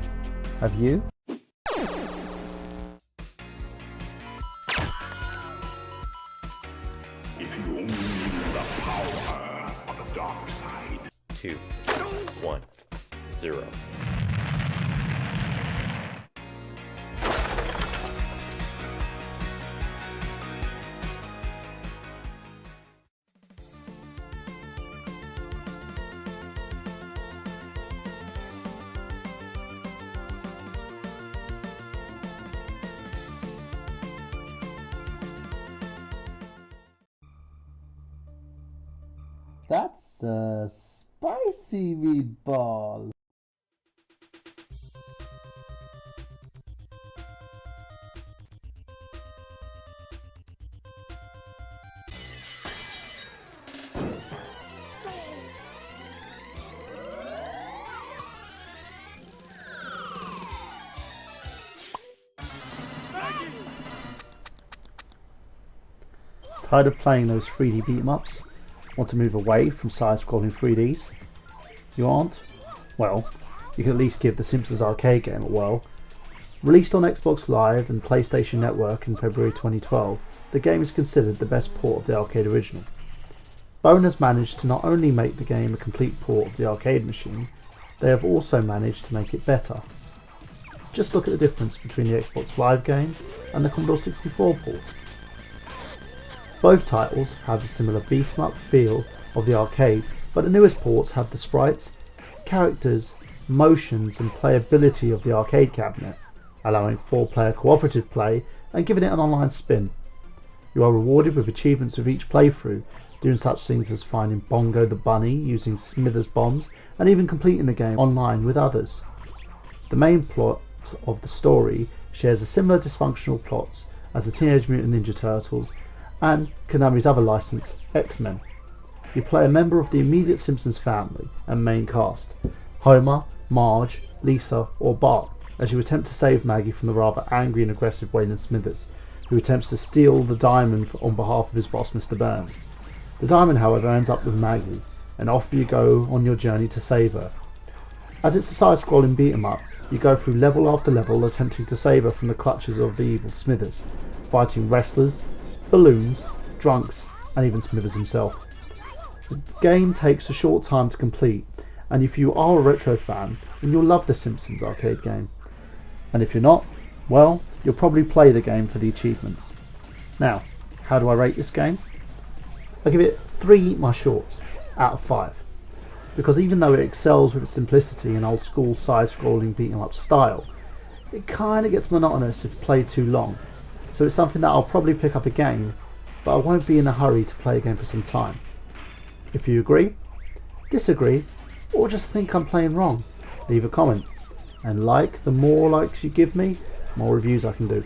Have you? If you only knew the power of the dark side. 2, 1, 0. That's a spicy meatball. Tired of playing those 3D beat-em-ups? Want to move away from side-scrolling 3Ds? You aren't? Well, you can at least give the Simpsons arcade game a whirl. Released on Xbox Live and PlayStation Network in February 2012, the game is considered the best port of the arcade original. Bone has managed to not only make the game a complete port of the arcade machine, they have also managed to make it better. Just look at the difference between the Xbox Live game and the Commodore 64 port. Both titles have a similar beat-em-up feel of the arcade, but the newest ports have the sprites, characters, motions and playability of the arcade cabinet, allowing 4-player cooperative play and giving it an online spin. You are rewarded with achievements with each playthrough, doing such things as finding Bongo the Bunny using Smithers bombs and even completing the game online with others. The main plot of the story shares a similar dysfunctional plots as the Teenage Mutant Ninja Turtles and Konami's other license, X-Men. You play a member of the immediate Simpsons family and main cast, Homer, Marge, Lisa or Bart, as you attempt to save Maggie from the rather angry and aggressive Waylon Smithers, who attempts to steal the diamond on behalf of his boss Mr. Burns. The diamond, however, ends up with Maggie, and off you go on your journey to save her. As it's a side-scrolling beat-em-up, you go through level after level attempting to save her from the clutches of the evil Smithers, fighting wrestlers, balloons, drunks, and even Smithers himself. The game takes a short time to complete, and if you are a retro fan, then you'll love the Simpsons arcade game. And if you're not, well, you'll probably play the game for the achievements. Now, how do I rate this game? I give it 3 Eat My Shorts out of 5, because even though it excels with its simplicity and old school side-scrolling beat-em-up style, it kinda gets monotonous if played too long. So it's something that I'll probably pick up again, but I won't be in a hurry to play again for some time. If you agree, disagree, or just think I'm playing wrong, leave a comment. And the more likes you give me, the more reviews I can do.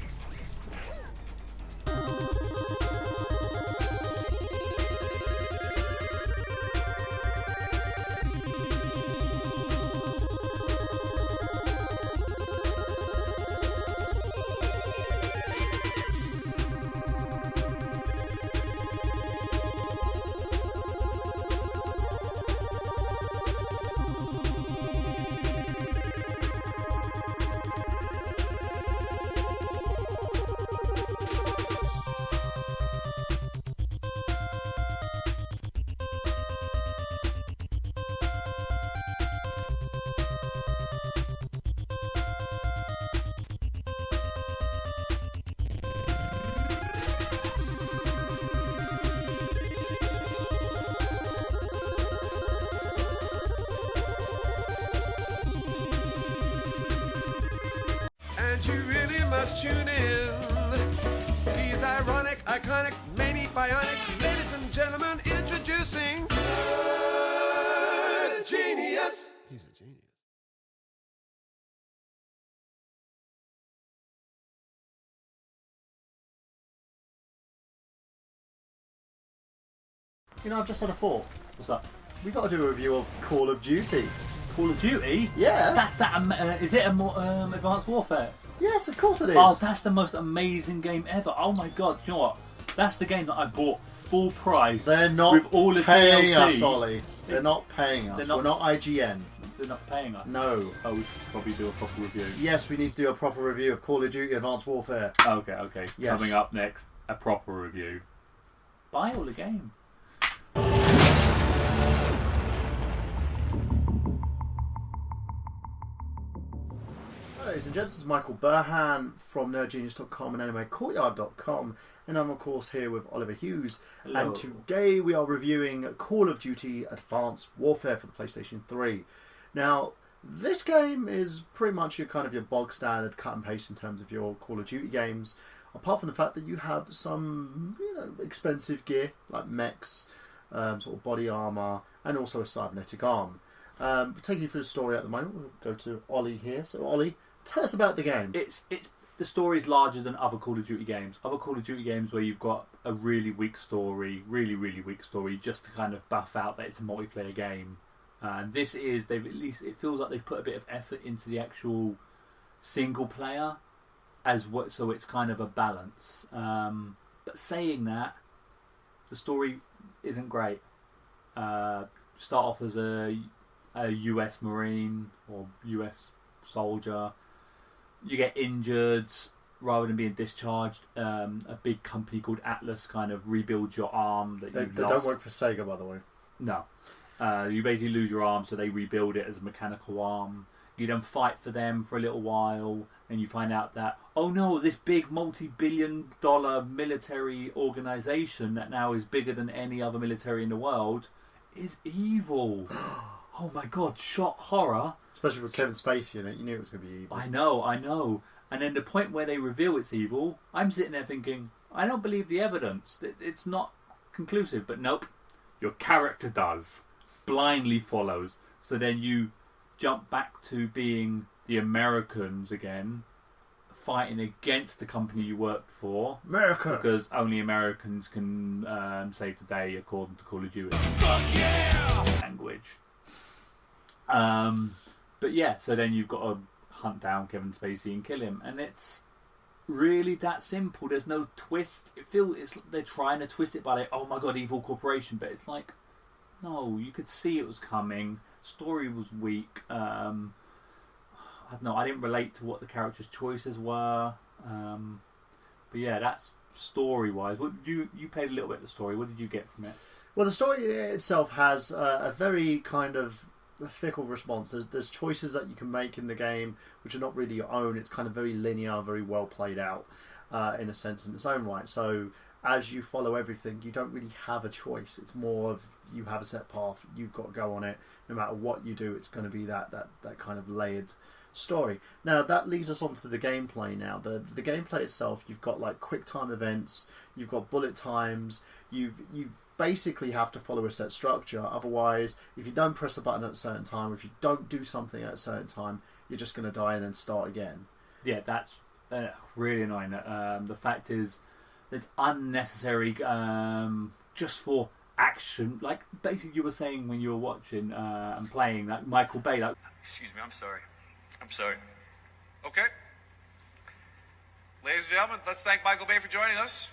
You really must tune in. He's ironic, iconic, maybe bionic. Ladies and gentlemen, introducing Genius. He's a genius. You know, I've just had a thought. What's that? We got to do a review of Call of Duty. Call of Duty? Yeah. That's that. Is it a more Advanced Warfare? Yes, of course it is. Oh, that's the most amazing game ever. Oh my god, do you know what? That's the game that I bought full price. They're not with all the paying DLC. us, Ollie. They're not paying us. We're not IGN. They're not paying us. No. Oh, we should probably do a proper review. Yes, we need to do a proper review of Call of Duty Advanced Warfare. Okay. Yes. Coming up next, a proper review. Buy all the game. Ladies and gents, this is Michael Burhan from NerdGenius.com and AnimeCourtyard.com, and I'm of course here with Oliver Hughes. Hello. And today we are reviewing Call of Duty Advanced Warfare for the PlayStation 3. Now, this game is pretty much your bog standard cut and paste in terms of your Call of Duty games, apart from the fact that you have some expensive gear like mechs, sort of body armour, and also a cybernetic arm. Taking you through the story at the moment, we'll go to Ollie here. So Ollie, tell us about the game. It's the story is larger than other Call of Duty games. Other Call of Duty games where you've got a really weak story, really weak story, just to kind of buff out that it's a multiplayer game. This is, it feels like they've put a bit of effort into the actual single player so it's kind of a balance. But saying that, the story isn't great. Start off as a US Marine or US soldier. You get injured rather than being discharged. A big company called Atlas kind of rebuilds your arm that you lost. They don't work for Sega, by the way. No. You basically lose your arm, so they rebuild it as a mechanical arm. You then fight for them for a little while, and you find out that, oh no, this big multi-billion-dollar military organisation that now is bigger than any other military in the world is evil. Oh my god, shock horror. Especially with Kevin Spacey in it, you knew it was going to be evil. I know. And then the point where they reveal it's evil, I'm sitting there thinking, I don't believe the evidence. It's not conclusive, but nope. Your character does. Blindly follows. So then you jump back to being the Americans again, fighting against the company you worked for. America! Because only Americans can save the day according to Call of Duty. Fuck yeah! Language. But yeah, so then you've got to hunt down Kevin Spacey and kill him, and it's really that simple. There's no twist. They're trying to twist it by like, oh my god, evil corporation, but it's like, no, you could see it was coming. Story was weak. I don't know. I didn't relate to what the characters' choices were. But yeah, that's story-wise. You played a little bit of the story. What did you get from it? Well, the story itself has a very kind of fickle response. There's choices that you can make in the game which are not really your own. It's kind of very linear, very well played out in a sense in its own right. So as you follow everything, you don't really have a choice. It's more of you have a set path, you've got to go on it. No matter what you do, it's going to be that kind of layered story. Now that leads us on to the gameplay now. The gameplay itself, you've got like quick time events, you've got bullet times, you've basically have to follow a set structure. Otherwise, if you don't press a button at a certain time, or if you don't do something at a certain time, you're just going to die and then start again. Yeah, that's really annoying. The fact is, it's unnecessary just for action. Like basically you were saying when you were watching and playing, like Michael Bay. Like, excuse me, I'm sorry. Okay. Ladies and gentlemen, let's thank Michael Bay for joining us.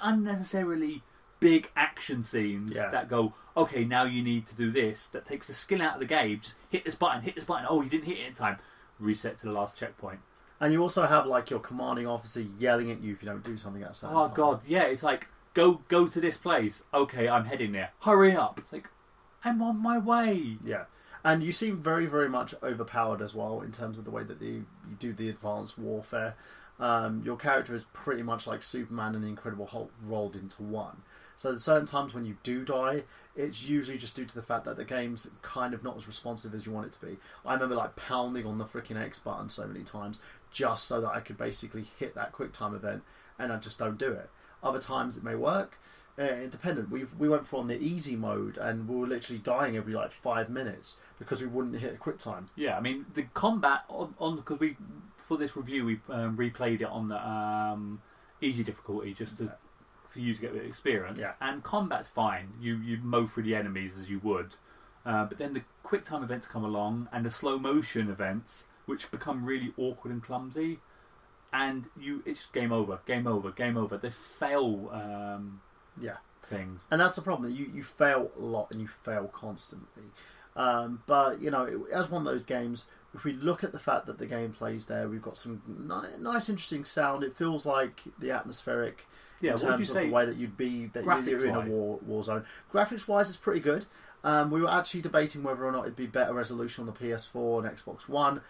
Unnecessarily big action scenes that go, okay, now you need to do this. That takes the skill out of the game. Just hit this button. Oh, you didn't hit it in time. Reset to the last checkpoint. And you also have like your commanding officer yelling at you if you don't do something at a certain time. Oh god, yeah, it's like go to this place. Okay, I'm heading there. Hurry up. It's like, I'm on my way. Yeah. And you seem very, very much overpowered as well in terms of the way that you do the advanced warfare. Your character is pretty much like Superman and the Incredible Hulk rolled into one. So there's certain times when you do die, it's usually just due to the fact that the game's kind of not as responsive as you want it to be. I remember like pounding on the freaking X button so many times just so that I could basically hit that quick time event, and I just don't do it. Other times it may work. Independent. We went for on the easy mode, and we were literally dying every like 5 minutes because we wouldn't hit a quick time. Yeah, I mean the combat on because for this review we replayed it on the easy difficulty just for you to get a bit of experience. Yeah. And combat's fine. You mow through the enemies as you would, but then the quick time events come along and the slow motion events, which become really awkward and clumsy, and it's game over. They fail. Things, and that's the problem. You fail a lot and you fail constantly. But you know, as one of those games, if we look at the fact that the gameplay's there, we've got some nice, interesting sound. It feels like the atmospheric in terms of the way that you're in a war zone. Graphics wise, it's pretty good. We were actually debating whether or not it'd be better resolution on the PS4 and Xbox One.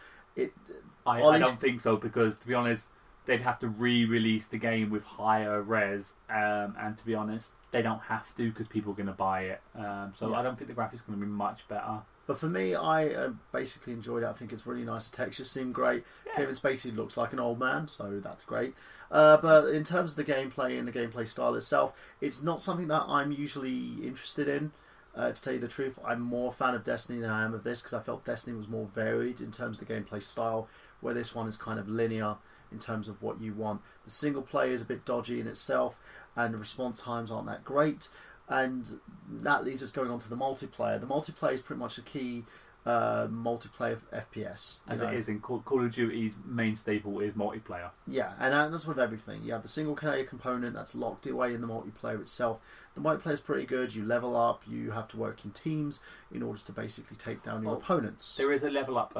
I don't think so, because to be honest, they'd have to re-release the game with higher res, and to be honest, they don't have to because people are going to buy it. I don't think the graphics are going to be much better. But for me, I basically enjoyed it. I think it's really nice. The textures seem great. Yeah. Kevin Spacey looks like an old man, so that's great. But in terms of the gameplay and the gameplay style itself, it's not something that I'm usually interested in. To tell you the truth, I'm more a fan of Destiny than I am of this, because I felt Destiny was more varied in terms of the gameplay style, where this one is kind of linear in terms of what you want. The single play is a bit dodgy in itself, and the response times aren't that great. And that leads us going on to the multiplayer. The multiplayer is pretty much the key multiplayer FPS. As it is in Call of Duty's main staple is multiplayer. Yeah, and that's with everything. You have the single player component that's locked away in the multiplayer itself. The multiplayer is pretty good. You level up. You have to work in teams in order to basically take down your opponents. There is a level up.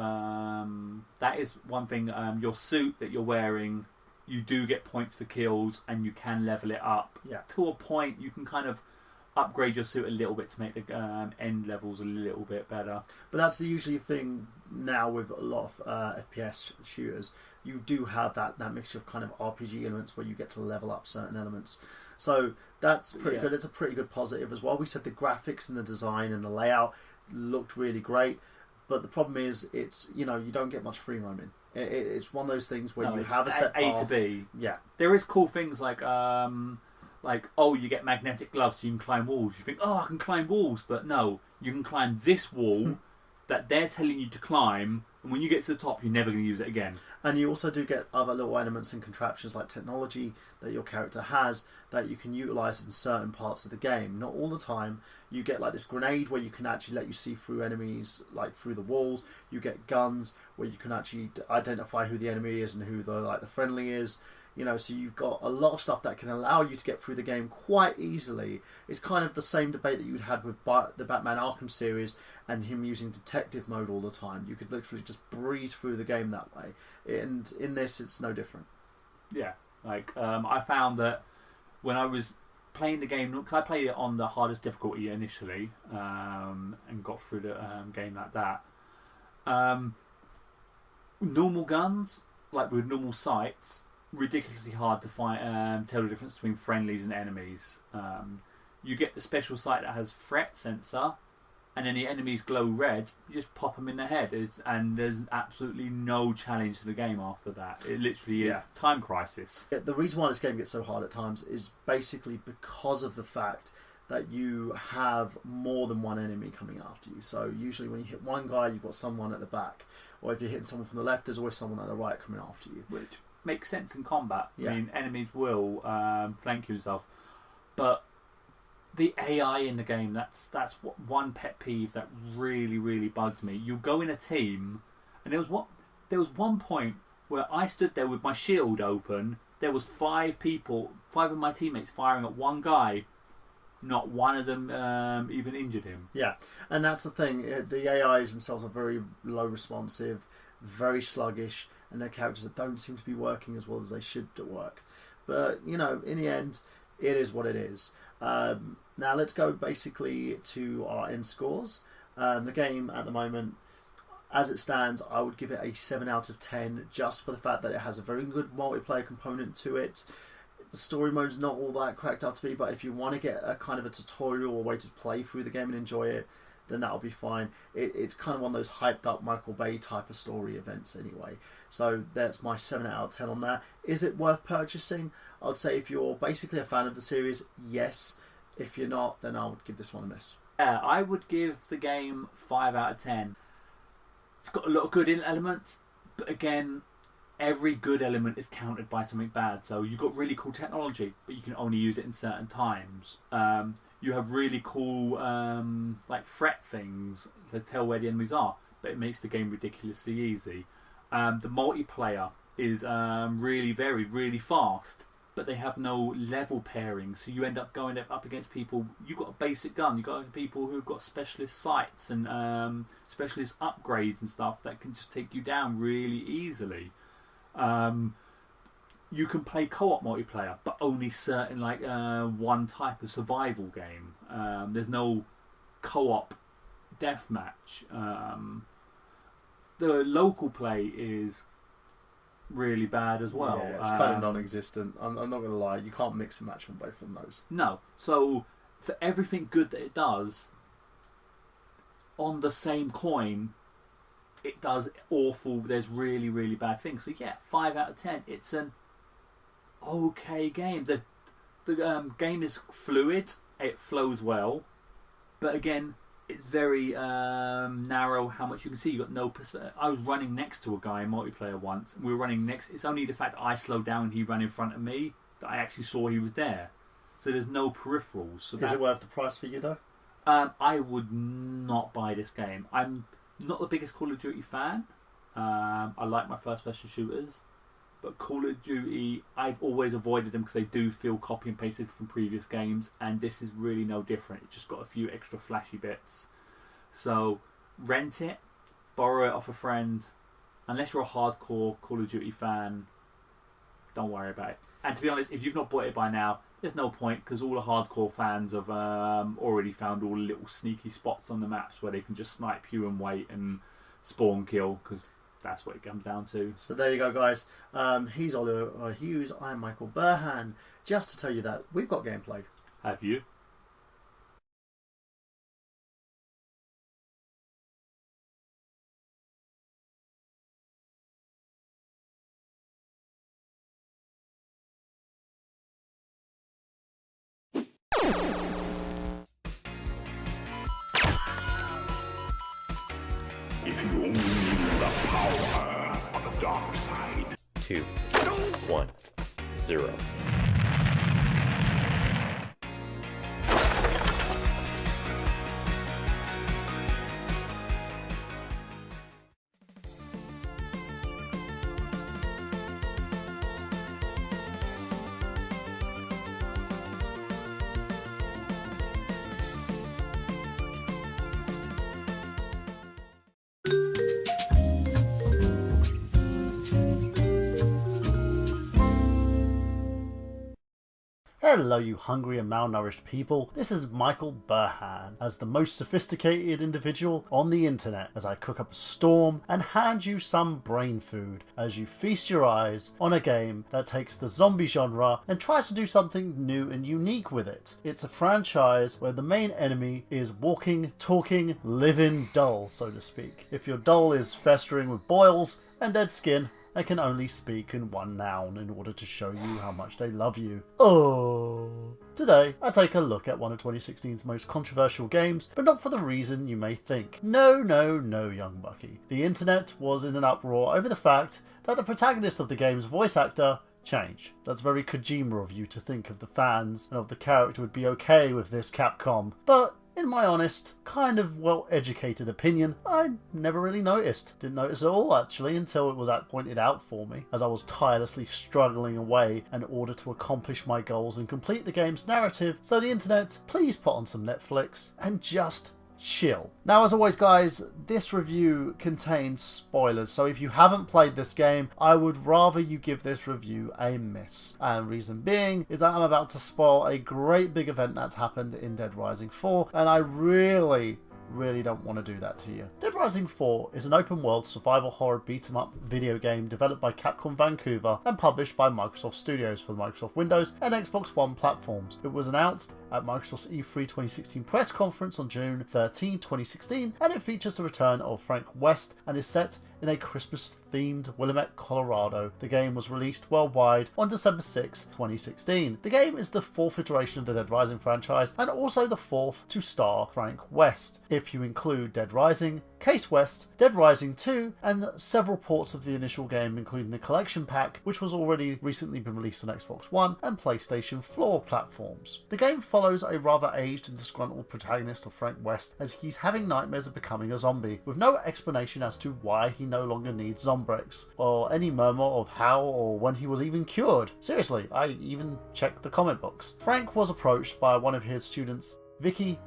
That is one thing. Your suit that you're wearing, you do get points for kills, and you can level it up. Yeah. To a point, you can kind of upgrade your suit a little bit to make the end levels a little bit better. But that's the usually thing now with a lot of FPS shooters. You do have that mixture of kind of RPG elements where you get to level up certain elements. So that's pretty good. It's a pretty good positive as well. We said the graphics and the design and the layout looked really great. But the problem is, it's, you don't get much free roaming. It's one of those things where you have a set A path. to B. Yeah. There is cool things like you get magnetic gloves so you can climb walls. You think, I can climb walls, but no, you can climb this wall that they're telling you to climb, and when you get to the top, you're never going to use it again. And you also do get other little elements and contraptions like technology that your character has that you can utilise in certain parts of the game. Not all the time. You get like this grenade where you can actually let you see through enemies, like through the walls. You get guns where you can actually identify who the enemy is and who the friendly is. So you've got a lot of stuff that can allow you to get through the game quite easily. It's kind of the same debate that you'd had with the Batman Arkham series and him using detective mode all the time. You could literally just breeze through the game that way. And in this, it's no different. Yeah, I found that when I was playing the game, because I played it on the hardest difficulty initially, and got through the game like that. Normal guns, like with normal sights, ridiculously hard to find, tell the difference between friendlies and enemies. You get the special sight that has threat sensor, and then the enemies glow red. You just pop them in the head, and there's absolutely no challenge to the game after that. It literally is time crisis. The reason why this game gets so hard at times is basically because of the fact that you have more than one enemy coming after you. So usually when you hit one guy, you've got someone at the back, or if you're hitting someone from the left, there's always someone at the right coming after you. Which makes sense in combat. Yeah. I mean, enemies will flank you and stuff, but the AI in the game, that's one pet peeve that really, really bugged me. You go in a team, and there was one point where I stood there with my shield open. There was 5 of my teammates firing at one guy. Not one of them even injured him. Yeah, and that's the thing. The AIs themselves are very low responsive, very sluggish, and they're characters that don't seem to be working as well as they should work. But, in the end, it is what it is. Now let's go basically to our end scores. The game at the moment, as it stands, I would give it a 7 out of 10 just for the fact that it has a very good multiplayer component to it. The story mode's not all that cracked up to be, but if you want to get a kind of a tutorial or way to play through the game and enjoy it, then that'll be fine. It's kind of one of those hyped up Michael Bay type of story events anyway. So that's my 7 out of 10 on that. Is it worth purchasing? I would say if you're basically a fan of the series, yes. If you're not, then I would give this one a miss. Yeah, I would give the game 5 out of 10. It's got a lot of good elements, but again, every good element is countered by something bad. So you've got really cool technology, but you can only use it in certain times. You have really cool threat things to tell where the enemies are, but it makes the game ridiculously easy. The multiplayer is really varied, really fast, but they have no level pairing, so you end up going up against people. You've got a basic gun, you've got people who've got specialist sights and specialist upgrades and stuff that can just take you down really easily. You can play co-op multiplayer, but only certain one type of survival game. There's no co-op deathmatch. The local play is really bad as well. Yeah, it's kind of non-existent. I'm not going to lie. You can't mix and match on both of those. No. So for everything good that it does, on the same coin, it does awful. There's really, really bad things. So yeah, 5 out of 10. It's an okay game. The game is fluid. It flows well, but again, it's very narrow how much you can see. You got no perspective. I was running next to a guy in multiplayer once. And we were running next. It's only the fact that I slowed down and he ran in front of me that I actually saw he was there. So there's no peripherals. So is it worth the price for you though? I would not buy this game. I'm not the biggest Call of Duty fan. I like my first-person shooters, but Call of Duty, I've always avoided them because they do feel copy and pasted from previous games, and this is really no different. It's just got a few extra flashy bits. So rent it, borrow it off a friend. Unless you're a hardcore Call of Duty fan, don't worry about it. And to be honest, if you've not bought it by now, there's no point, because all the hardcore fans have already found all the little sneaky spots on the maps where they can just snipe you and wait and spawn kill, because that's what it comes down to. So there you go, guys. He's Oliver Hughes. I'm Michael Burhan. Just to tell you that we've got gameplay. Have you? If you only knew the power of the dark side. 2, 1, 0. Hello, you hungry and malnourished people. This is Michael Burhan, as the most sophisticated individual on the internet, as I cook up a storm and hand you some brain food as you feast your eyes on a game that takes the zombie genre and tries to do something new and unique with it. It's a franchise where the main enemy is walking, talking, living dull, so to speak. If your dull is festering with boils and dead skin, and can only speak in one noun in order to show you how much they love you. Oh. Today, I take a look at one of 2016's most controversial games, but not for the reason you may think. No, no, no, young bucky. The internet was in an uproar over the fact that the protagonist of the game's voice actor changed. That's very Kojima of you to think of the fans and of the character would be okay with this, Capcom. But in my honest, kind of well-educated opinion, I never really noticed. Didn't notice at all, actually, until it was pointed out for me, as I was tirelessly struggling away in order to accomplish my goals and complete the game's narrative. So the internet, please put on some Netflix and just chill. Now, as always, guys, this review contains spoilers, so if you haven't played this game, I would rather you give this review a miss. And reason being is that I'm about to spoil a great big event that's happened in Dead Rising 4, and I really don't want to do that to you. Dead Rising 4 is an open world survival horror beat 'em up video game developed by Capcom Vancouver and published by Microsoft Studios for the Microsoft Windows and Xbox One platforms. It was announced at Microsoft's E3 2016 press conference on June 13, 2016, and it features the return of Frank West and is set in a Christmas-themed Willamette, Colorado. The game was released worldwide on December 6, 2016. The game is the fourth iteration of the Dead Rising franchise and also the fourth to star Frank West, if you include Dead Rising, Case West, Dead Rising 2, and several ports of the initial game, including the collection pack, which was already recently been released on Xbox One and PlayStation 4 platforms. The game follows a rather aged and disgruntled protagonist of Frank West as he's having nightmares of becoming a zombie, with no explanation as to why he no longer needs Zombrex, or any murmur of how or when he was even cured. Seriously, I even checked the comic books. Frank was approached by one of his students, Vic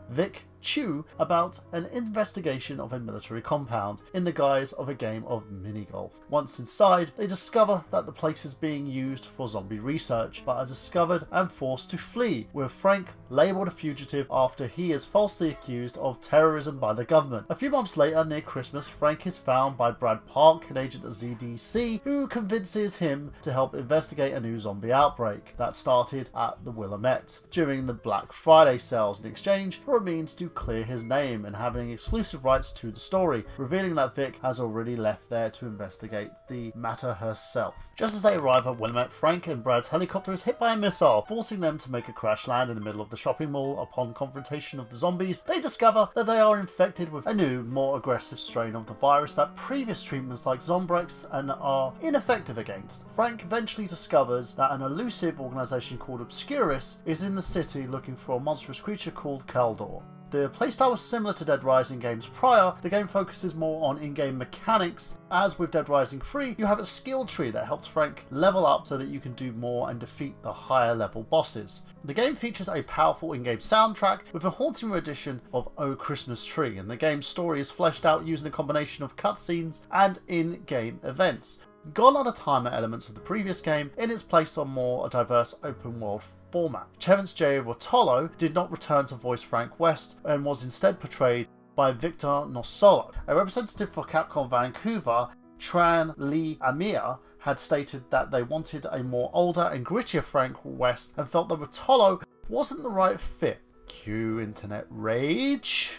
Chu, about an investigation of a military compound in the guise of a game of mini-golf. Once inside, they discover that the place is being used for zombie research, but are discovered and forced to flee, with Frank labelled a fugitive after he is falsely accused of terrorism by the government. A few months later, near Christmas, Frank is found by Brad Park, an agent of ZDC, who convinces him to help investigate a new zombie outbreak that started at the Willamette during the Black Friday sales in exchange for a means to clear his name and having exclusive rights to the story, revealing that Vic has already left there to investigate the matter herself. Just as they arrive at Willamette, Frank and Brad's helicopter is hit by a missile, forcing them to make a crash land in the middle of the shopping mall. Upon confrontation of the zombies, they discover that they are infected with a new, more aggressive strain of the virus that previous treatments like Zombrex and are ineffective against. Frank eventually discovers that an elusive organisation called Obscurus is in the city looking for a monstrous creature called Kaldor. The playstyle was similar to Dead Rising games prior. The game focuses more on in-game mechanics. As with Dead Rising 3, you have a skill tree that helps Frank level up so that you can do more and defeat the higher level bosses. The game features a powerful in-game soundtrack with a haunting rendition of Oh Christmas Tree, and the game's story is fleshed out using a combination of cutscenes and in-game events. Gone are the timer elements of the previous game, in its place on more a diverse open world format. Terence J. Rotolo did not return to voice Frank West and was instead portrayed by Victor Nosolo. A representative for Capcom Vancouver, Tran Lee Amir, had stated that they wanted a more older and grittier Frank West and felt that Rotolo wasn't the right fit. Cue internet rage.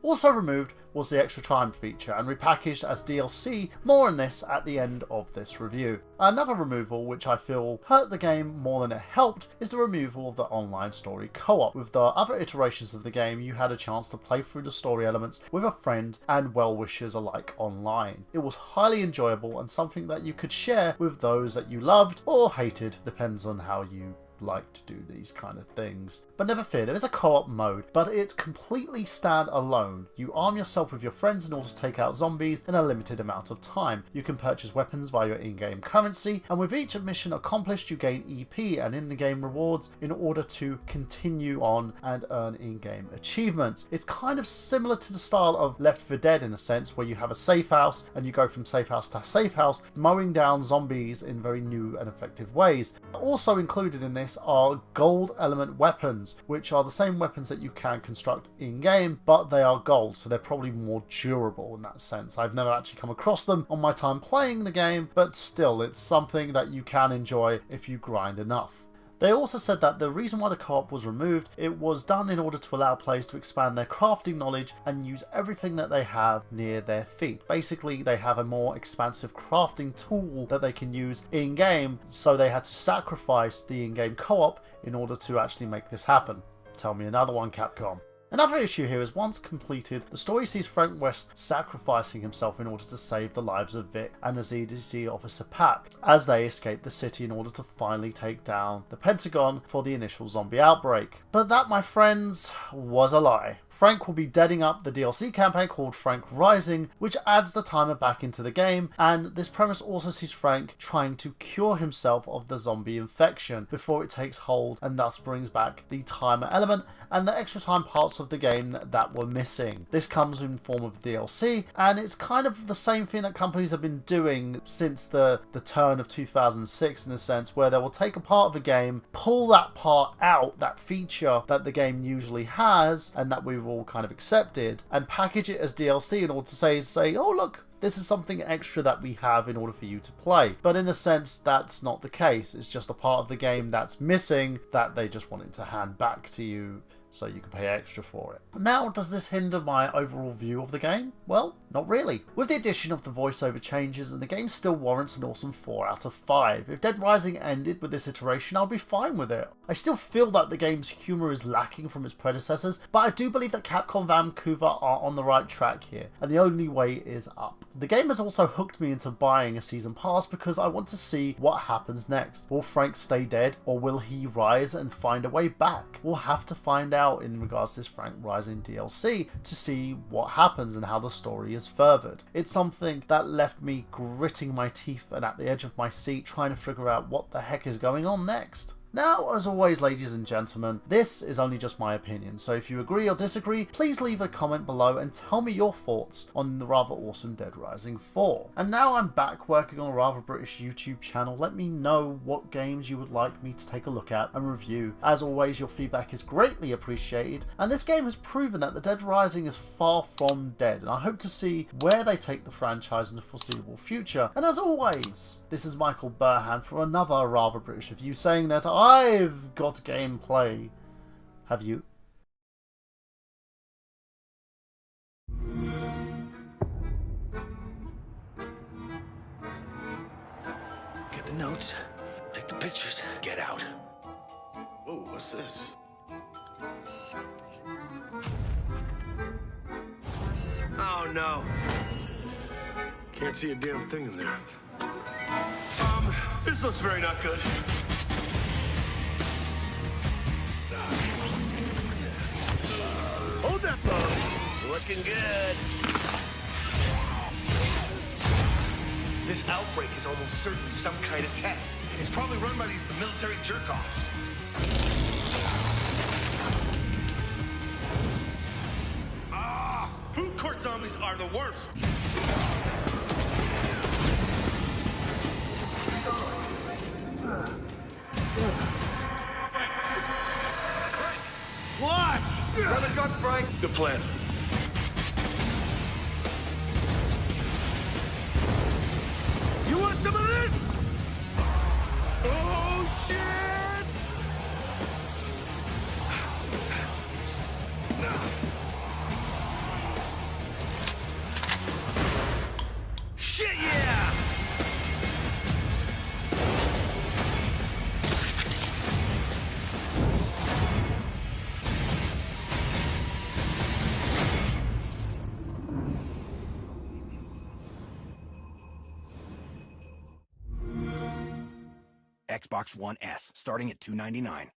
Also removed was the extra time feature and repackaged as DLC. More on this at the end of this review. Another removal which I feel hurt the game more than it helped is the removal of the online story co-op. With the other iterations of the game, you had a chance to play through the story elements with a friend and well-wishers alike online. It was highly enjoyable and something that you could share with those that you loved or hated, depends on how you like to do these kind of things. But never fear, there is a co-op mode, but it's completely stand-alone. You arm yourself with your friends in order to take out zombies in a limited amount of time. You can purchase weapons via your in-game currency, and with each mission accomplished you gain EP and in-the-game rewards in order to continue on and earn in-game achievements. It's kind of similar to the style of Left 4 Dead in a sense, where you have a safe house and you go from safe house to safe house, mowing down zombies in very new and effective ways. Also included in this are gold element weapons, which are the same weapons that you can construct in-game, but they are gold, so they're probably more durable in that sense. I've never actually come across them on my time playing the game, but still, it's something that you can enjoy if you grind enough. They also said that the reason why the co-op was removed, it was done in order to allow players to expand their crafting knowledge and use everything that they have near their feet. Basically, they have a more expansive crafting tool that they can use in-game, so they had to sacrifice the in-game co-op in order to actually make this happen. Tell me another one, Capcom. Another issue here is once completed, the story sees Frank West sacrificing himself in order to save the lives of Vic and the ZDC officer Pac as they escape the city in order to finally take down the Pentagon for the initial zombie outbreak. But that, my friends, was a lie. Frank will be deading up the DLC campaign called Frank Rising, which adds the timer back into the game, and this premise also sees Frank trying to cure himself of the zombie infection before it takes hold, and thus brings back the timer element and the extra time parts of the game that were missing. This comes in form of DLC, and it's kind of the same thing that companies have been doing since the turn of 2006 in a sense, where they will take a part of a game, pull that part out, that feature that the game usually has, and that we've all kind of accepted, and package it as DLC in order to say, oh look, this is something extra that we have in order for you to play. But in a sense, that's not the case. It's just a part of the game that's missing that they just wanted to hand back to you so you can pay extra for it. Now, does this hinder my overall view of the game? Well, not really. With the addition of the voiceover changes, and the game still warrants an awesome 4 out of 5. If Dead Rising ended with this iteration, I'll be fine with it. I still feel that the game's humour is lacking from its predecessors, but I do believe that Capcom Vancouver are on the right track here, and the only way is up. The game has also hooked me into buying a season pass because I want to see what happens next. Will Frank stay dead, or will he rise and find a way back? We'll have to find out in regards to this Frank Rising DLC to see what happens and how the story is furthered. It's something that left me gritting my teeth and at the edge of my seat trying to figure out what the heck is going on next. Now, as always, ladies and gentlemen, this is only just my opinion, so if you agree or disagree, please leave a comment below and tell me your thoughts on the rather awesome Dead Rising 4. And now I'm back working on a rather British YouTube channel. Let me know what games you would like me to take a look at and review. As always, your feedback is greatly appreciated, and this game has proven that the Dead Rising is far from dead, and I hope to see where they take the franchise in the foreseeable future. And as always, this is Michael Burhan for another rather British review, saying that I've got gameplay. Have you? What's this? Oh no. Can't see a damn thing in there. This looks very not good. Hold that phone. Looking good. This outbreak is almost certainly some kind of test. It's probably run by these military jerk-offs. Food court zombies are the worst. Frank, watch! Run a gun, Frank. Good plan. You want some of this? Oh, shit! Shit, yeah! Xbox One S, starting at $299.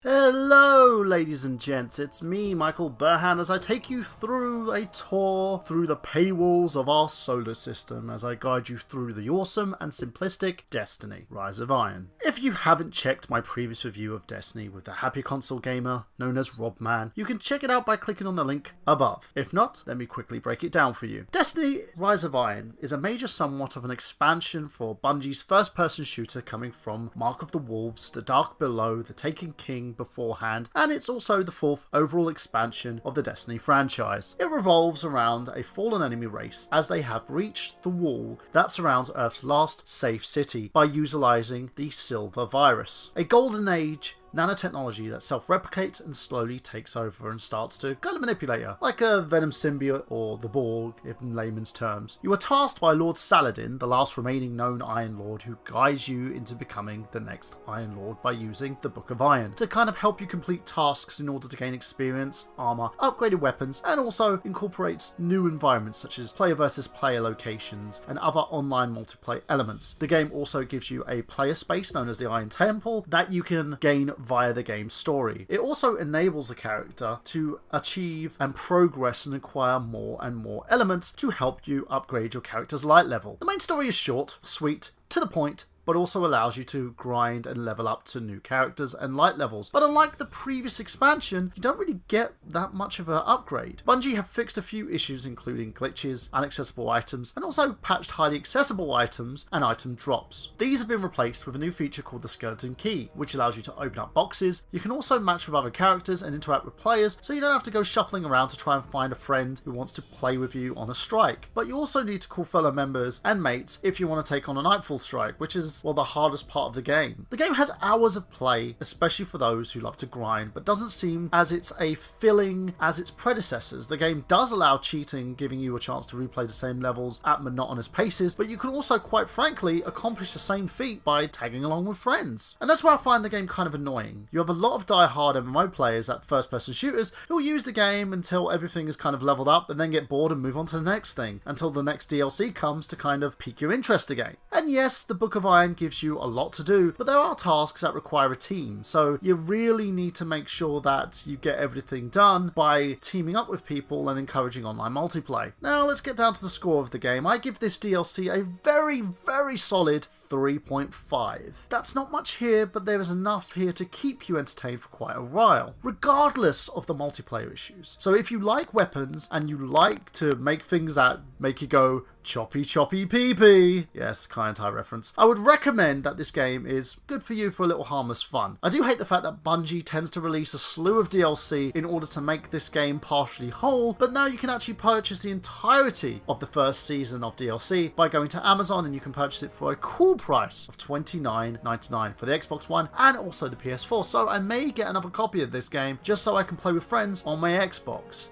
Hello, ladies and gents, it's me, Michael Burhan, as I take you through a tour through the paywalls of our solar system as I guide you through the awesome and simplistic Destiny: Rise of Iron. If you haven't checked my previous review of Destiny with the happy console gamer known as Robman, you can check it out by clicking on the link above. If not, let me quickly break it down for you. Destiny: Rise of Iron is a major somewhat of an expansion for Bungie's first-person shooter coming from Mark of the Wolves, The Dark Below, The Taken King beforehand, and it's also the fourth overall expansion of the Destiny franchise. It revolves around a fallen enemy race as they have breached the wall that surrounds Earth's last safe city by utilizing the Silver Virus, a golden age nanotechnology that self-replicates and slowly takes over and starts to kind of manipulate you, like a Venom symbiote or the Borg, if in layman's terms. You are tasked by Lord Saladin, the last remaining known Iron Lord, who guides you into becoming the next Iron Lord by using the Book of Iron to kind of help you complete tasks in order to gain experience, armor, upgraded weapons, and also incorporates new environments such as player versus player locations and other online multiplayer elements. The game also gives you a player space known as the Iron Temple that you can gain via the game's story. It also enables the character to achieve and progress and acquire more and more elements to help you upgrade your character's light level. The main story is short, sweet, to the point, but also allows you to grind and level up to new characters and light levels. But unlike the previous expansion, you don't really get that much of an upgrade. Bungie have fixed a few issues including glitches, inaccessible items, and also patched highly accessible items and item drops. These have been replaced with a new feature called the Skeleton Key, which allows you to open up boxes. You can also match with other characters and interact with players, so you don't have to go shuffling around to try and find a friend who wants to play with you on a strike. But you also need to call fellow members and mates if you want to take on a Nightfall strike, which is, well, the hardest part of the game. The game has hours of play, especially for those who love to grind, but doesn't seem as it's a filling as its predecessors. The game does allow cheating, giving you a chance to replay the same levels at monotonous paces, but you can also, quite frankly, accomplish the same feat by tagging along with friends. And that's where I find the game kind of annoying. You have a lot of die-hard MMO players, that first-person shooters, who will use the game until everything is kind of leveled up and then get bored and move on to the next thing, until the next DLC comes to kind of pique your interest again. And yes, the Book of Iron gives you a lot to do, but there are tasks that require a team, so you really need to make sure that you get everything done by teaming up with people and encouraging online multiplayer. Now let's get down to the score of the game. I give this DLC a very, very solid 3.5. That's not much here, but there is enough here to keep you entertained for quite a while, regardless of the multiplayer issues. So if you like weapons and you like to make things that make you go Choppy choppy pee pee. Yes, Kai and Tai reference. I would recommend that this game is good for you for a little harmless fun. I do hate the fact that Bungie tends to release a slew of DLC in order to make this game partially whole, but now you can actually purchase the entirety of the first season of DLC by going to Amazon, and you can purchase it for a cool price of $29.99 for the Xbox One and also the PS4. So I may get another copy of this game just so I can play with friends on my Xbox.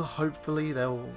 Hopefully they'll,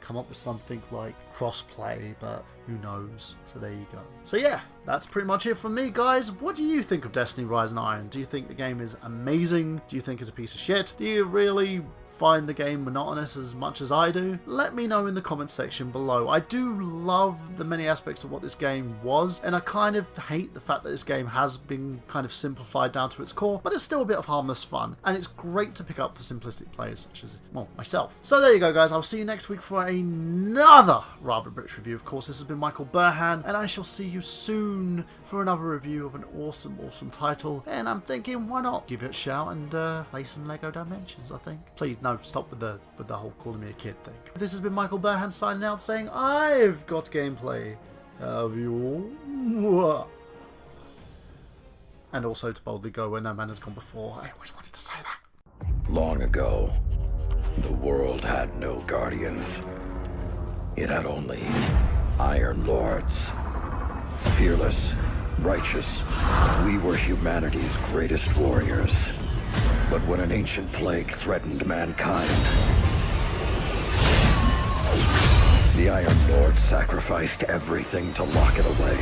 come up with something like cross-play, but who knows? So there you go. So yeah, that's pretty much it from me, guys. What do you think of Destiny Rise and Iron? Do you think the game is amazing? Do you think it's a piece of shit? Do you really find the game monotonous as much as I do? Let me know in the comments section below. I do love the many aspects of what this game was, and I kind of hate the fact that this game has been kind of simplified down to its core, but it's still a bit of harmless fun, and it's great to pick up for simplistic players such as, well, myself. So there you go, guys. I'll see you next week for another Rather British review. Of course, this has been Michael Burhan, and I shall see you soon for another review of an awesome title. And I'm thinking, why not give it a shout and play some Lego Dimensions, I think. Please, no, stop with the whole calling me a kid thing. This has been Michael Burhan signing out, saying I've got gameplay. Have you? Mwah. And also to boldly go where no man has gone before. I always wanted to say that. Long ago, the world had no guardians. It had only Iron Lords. Fearless, righteous, we were humanity's greatest warriors. But when an ancient plague threatened mankind, the Iron Lord sacrificed everything to lock it away.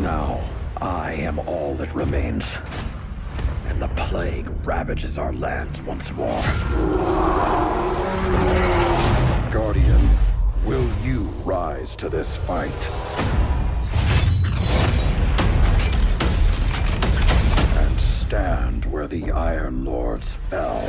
Now, I am all that remains, and the plague ravages our lands once more. Guardian, will you rise to this fight? And stand where the Iron Lords fell.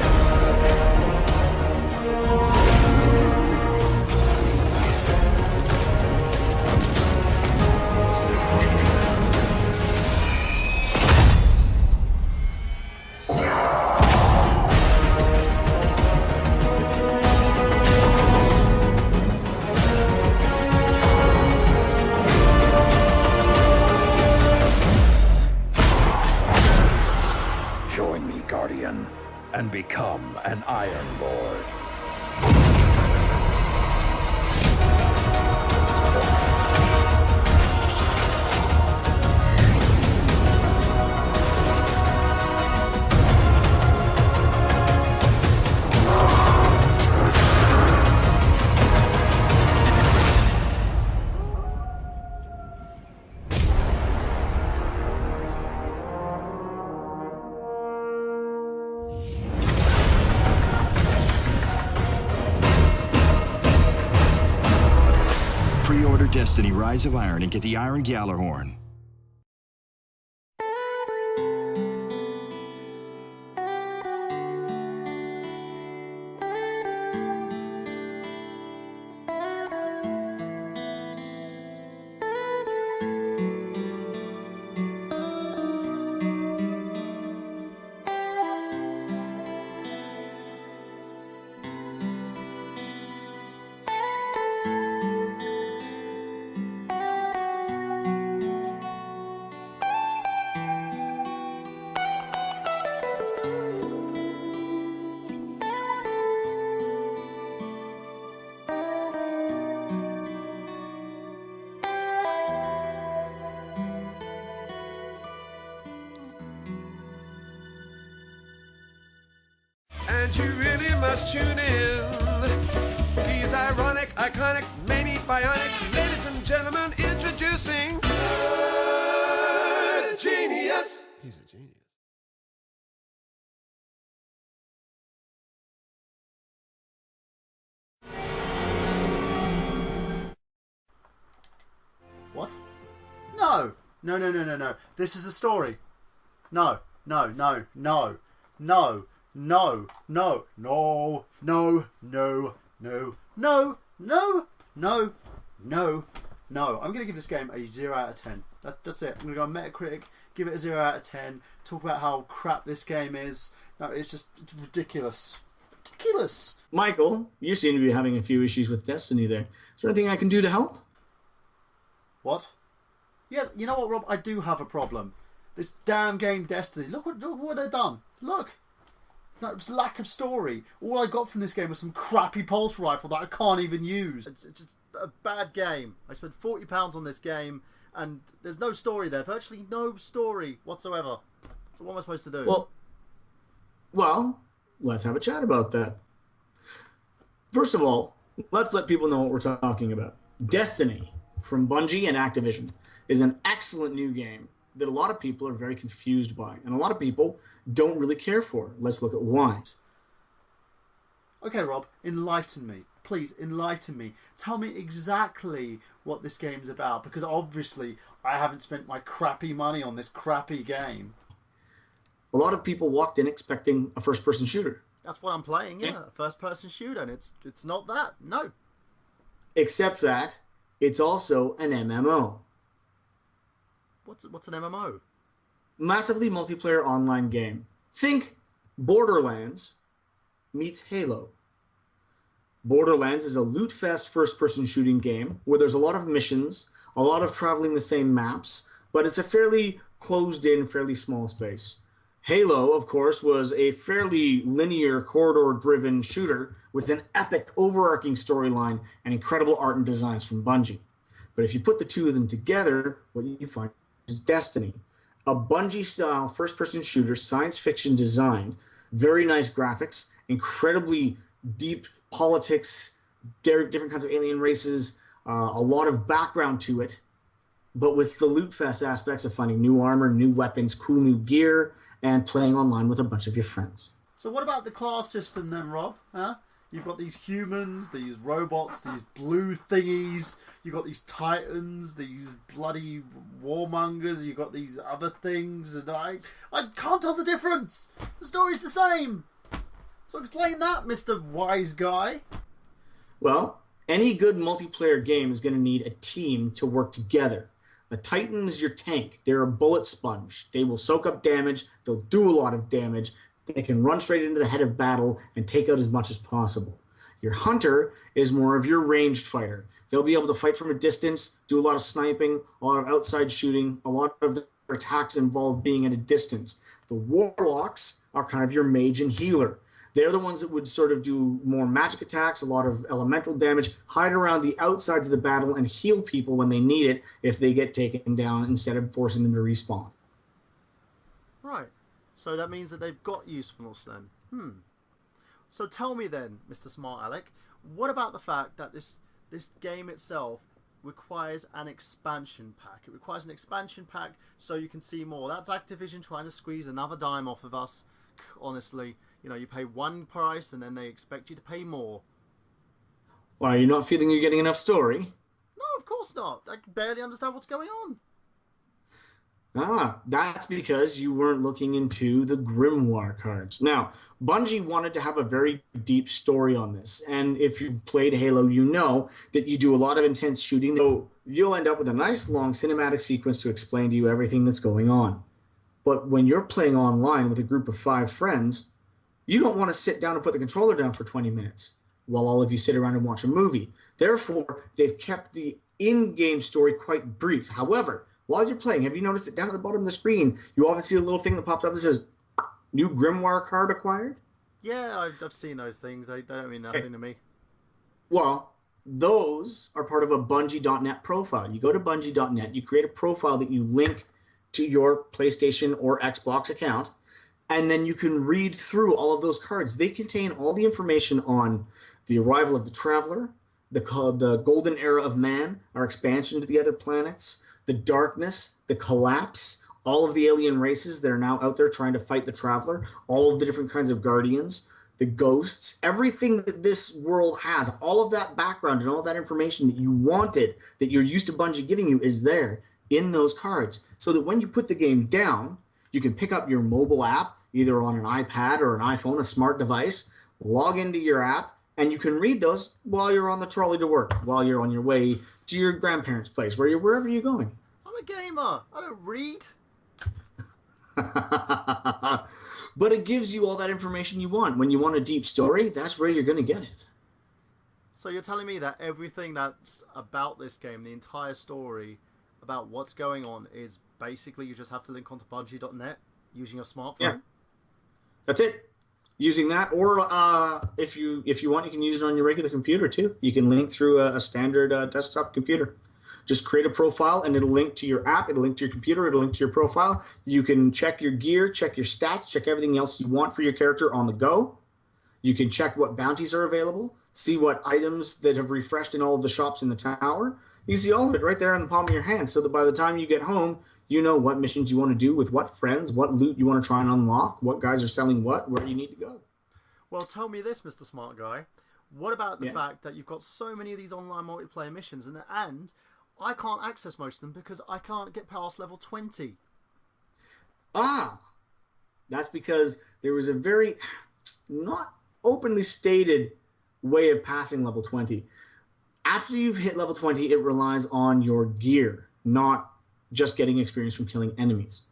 Join me, Guardian, and become an Iron Lord. Pre-order Destiny Rise of Iron and get the Iron Gjallarhorn. And you really must tune in. He's ironic, iconic, maybe bionic. Ladies and gentlemen, introducing Genius. He's a genius. What? No. No. This is a story. No. I'm going to give this game a 0 out of 10. That's it. I'm going to go on Metacritic, give it a 0 out of 10, talk about how crap this game is. No, it's ridiculous. ridiculous. Michael, you seem to be having a few issues with Destiny there. Is there anything I can do to help? What? Yeah, you know what, Rob? I do have a problem. This damn game Destiny. Look what they've done. Look. No, it's lack of story. All I got from this game was some crappy pulse rifle that I can't even use. It's just a bad game. I spent £40 on this game, and there's no story there. Virtually no story whatsoever. So what am I supposed to do? Well, let's have a chat about that. First of all, let's let people know what we're talking about. Destiny from Bungie and Activision is an excellent new game that a lot of people are very confused by, and a lot of people don't really care for. Let's look at why. Okay, Rob, enlighten me. Please, enlighten me. Tell me exactly what this game's about, because obviously I haven't spent my crappy money on this crappy game. A lot of people walked in expecting a first-person shooter. That's what I'm playing, yeah. A first-person shooter, and it's not that. No. Except that it's also an MMO. What's an MMO? Massively multiplayer online game. Think Borderlands meets Halo. Borderlands is a loot fest first-person shooting game where there's a lot of missions, a lot of traveling the same maps, but it's a fairly closed-in, fairly small space. Halo, of course, was a fairly linear, corridor-driven shooter with an epic, overarching storyline and incredible art and designs from Bungie. But if you put the two of them together, what you find is Destiny, a Bungie-style first-person shooter, science fiction designed, very nice graphics, incredibly deep politics, different kinds of alien races, a lot of background to it, but with the loot fest aspects of finding new armor, new weapons, cool new gear, and playing online with a bunch of your friends. So what about the class system then, Rob? Huh? You've got these humans, these robots, these blue thingies, you've got these titans, these bloody warmongers, you've got these other things, and I can't tell the difference. The story's the same. So explain that, Mr. Wise Guy. Well, any good multiplayer game is going to need a team to work together. The Titan is your tank. They're a bullet sponge. They will soak up damage. They'll do a lot of damage. They can run straight into the head of battle and take out as much as possible. Your Hunter is more of your ranged fighter. They'll be able to fight from a distance, do a lot of sniping, a lot of outside shooting, a lot of their attacks involve being at a distance. The Warlocks are kind of your mage and healer. They're the ones that would sort of do more magic attacks, a lot of elemental damage, hide around the outsides of the battle, and heal people when they need it if they get taken down instead of forcing them to respawn. Right. So that means that they've got usefulness then. So tell me then, Mr. Smart Alec, what about the fact that this game itself requires an expansion pack? It requires an expansion pack so you can see more. That's Activision trying to squeeze another dime off of us. Honestly, you know, you pay one price and then they expect you to pay more. Why, you're not feeling you're getting enough story? No, of course not. I barely understand what's going on. That's because you weren't looking into the Grimoire cards. Now, Bungie wanted to have a very deep story on this, and if you've played Halo, you know that you do a lot of intense shooting, so you'll end up with a nice long cinematic sequence to explain to you everything that's going on. But when you're playing online with a group of 5 friends, you don't want to sit down and put the controller down for 20 minutes while all of you sit around and watch a movie. Therefore, they've kept the in-game story quite brief. However, while you're playing, have you noticed that down at the bottom of the screen, you often see a little thing that pops up that says, new Grimoire card acquired? Yeah, I've seen those things. They don't mean nothing to me. Well, those are part of a Bungie.net profile. You go to Bungie.net, you create a profile that you link to your PlayStation or Xbox account, and then you can read through all of those cards. They contain all the information on the arrival of the Traveler, the Golden Era of Man, our expansion to the other planets, the Darkness, the Collapse, all of the alien races that are now out there trying to fight the Traveler, all of the different kinds of Guardians, the Ghosts, everything that this world has, all of that background and all that information that you wanted, that you're used to Bungie giving you, is there in those cards. So that when you put the game down, you can pick up your mobile app, either on an iPad or an iPhone, a smart device, log into your app, and you can read those while you're on the trolley to work, while you're on your way to your grandparents' place, wherever you're going. I'm a gamer. I don't read. But it gives you all that information you want. When you want a deep story, that's where you're going to get it. So you're telling me that everything that's about this game, the entire story about what's going on, is basically you just have to link onto Bungie.net using your smartphone? Yeah. That's it. Using that, or if you want, you can use it on your regular computer too. You can link through a standard desktop computer. Just create a profile, and it'll link to your app. It'll link to your computer. It'll link to your profile. You can check your gear, check your stats, check everything else you want for your character on the go. You can check what bounties are available, see what items that have refreshed in all of the shops in the tower. You see all of it right there in the palm of your hand, so that by the time you get home, you know what missions you want to do with what friends, what loot you want to try and unlock, what guys are selling what, where you need to go. Well, tell me this, Mr. Smart Guy. What about the fact that you've got so many of these online multiplayer missions, and I can't access most of them because I can't get past level 20? That's because there was a very not openly stated way of passing level 20. After you've hit level 20, it relies on your gear, not just getting experience from killing enemies.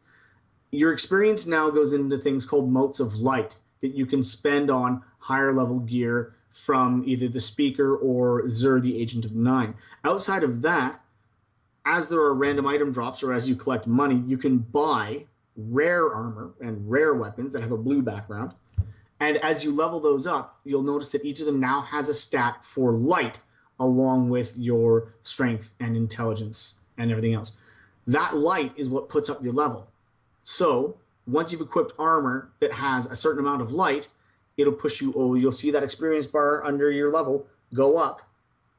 Your experience now goes into things called motes of light that you can spend on higher level gear from either the Speaker or Zur, the Agent of Nine. Outside of that, as there are random item drops or as you collect money, you can buy rare armor and rare weapons that have a blue background. And as you level those up, you'll notice that each of them now has a stat for light along with your strength and intelligence and everything else. That light is what puts up your level. So once you've equipped armor that has a certain amount of light, it'll push you over. You'll see that experience bar under your level go up,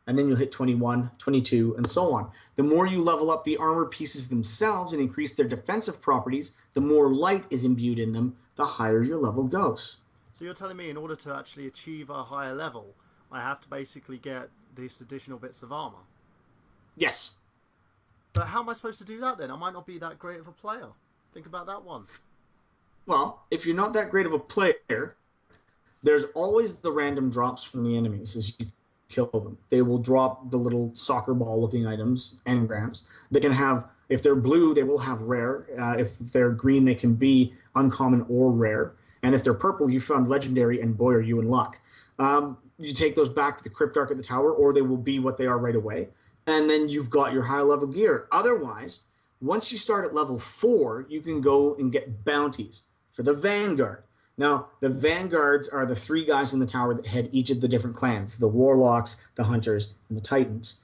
and then you'll hit 21, 22, and so on. The more you level up the armor pieces themselves and increase their defensive properties, the more light is imbued in them, the higher your level goes. So you're telling me in order to actually achieve a higher level, I have to basically get these additional bits of armor? Yes. But how am I supposed to do that then? I might not be that great of a player. Think about that one. Well, if you're not that great of a player, there's always the random drops from the enemies as you kill them. They will drop the little soccer ball looking items, engrams. They can have, if they're blue, they will have rare. If they're green, they can be uncommon or rare. And if they're purple, you found legendary, and boy, are you in luck. You take those back to the Cryptarch at the tower, or they will be what they are right away. And then you've got your high level gear. Otherwise, once you start at level 4, you can go and get bounties for the Vanguard. Now, the Vanguards are the 3 guys in the tower that head each of the different clans, the Warlocks, the Hunters, and the Titans.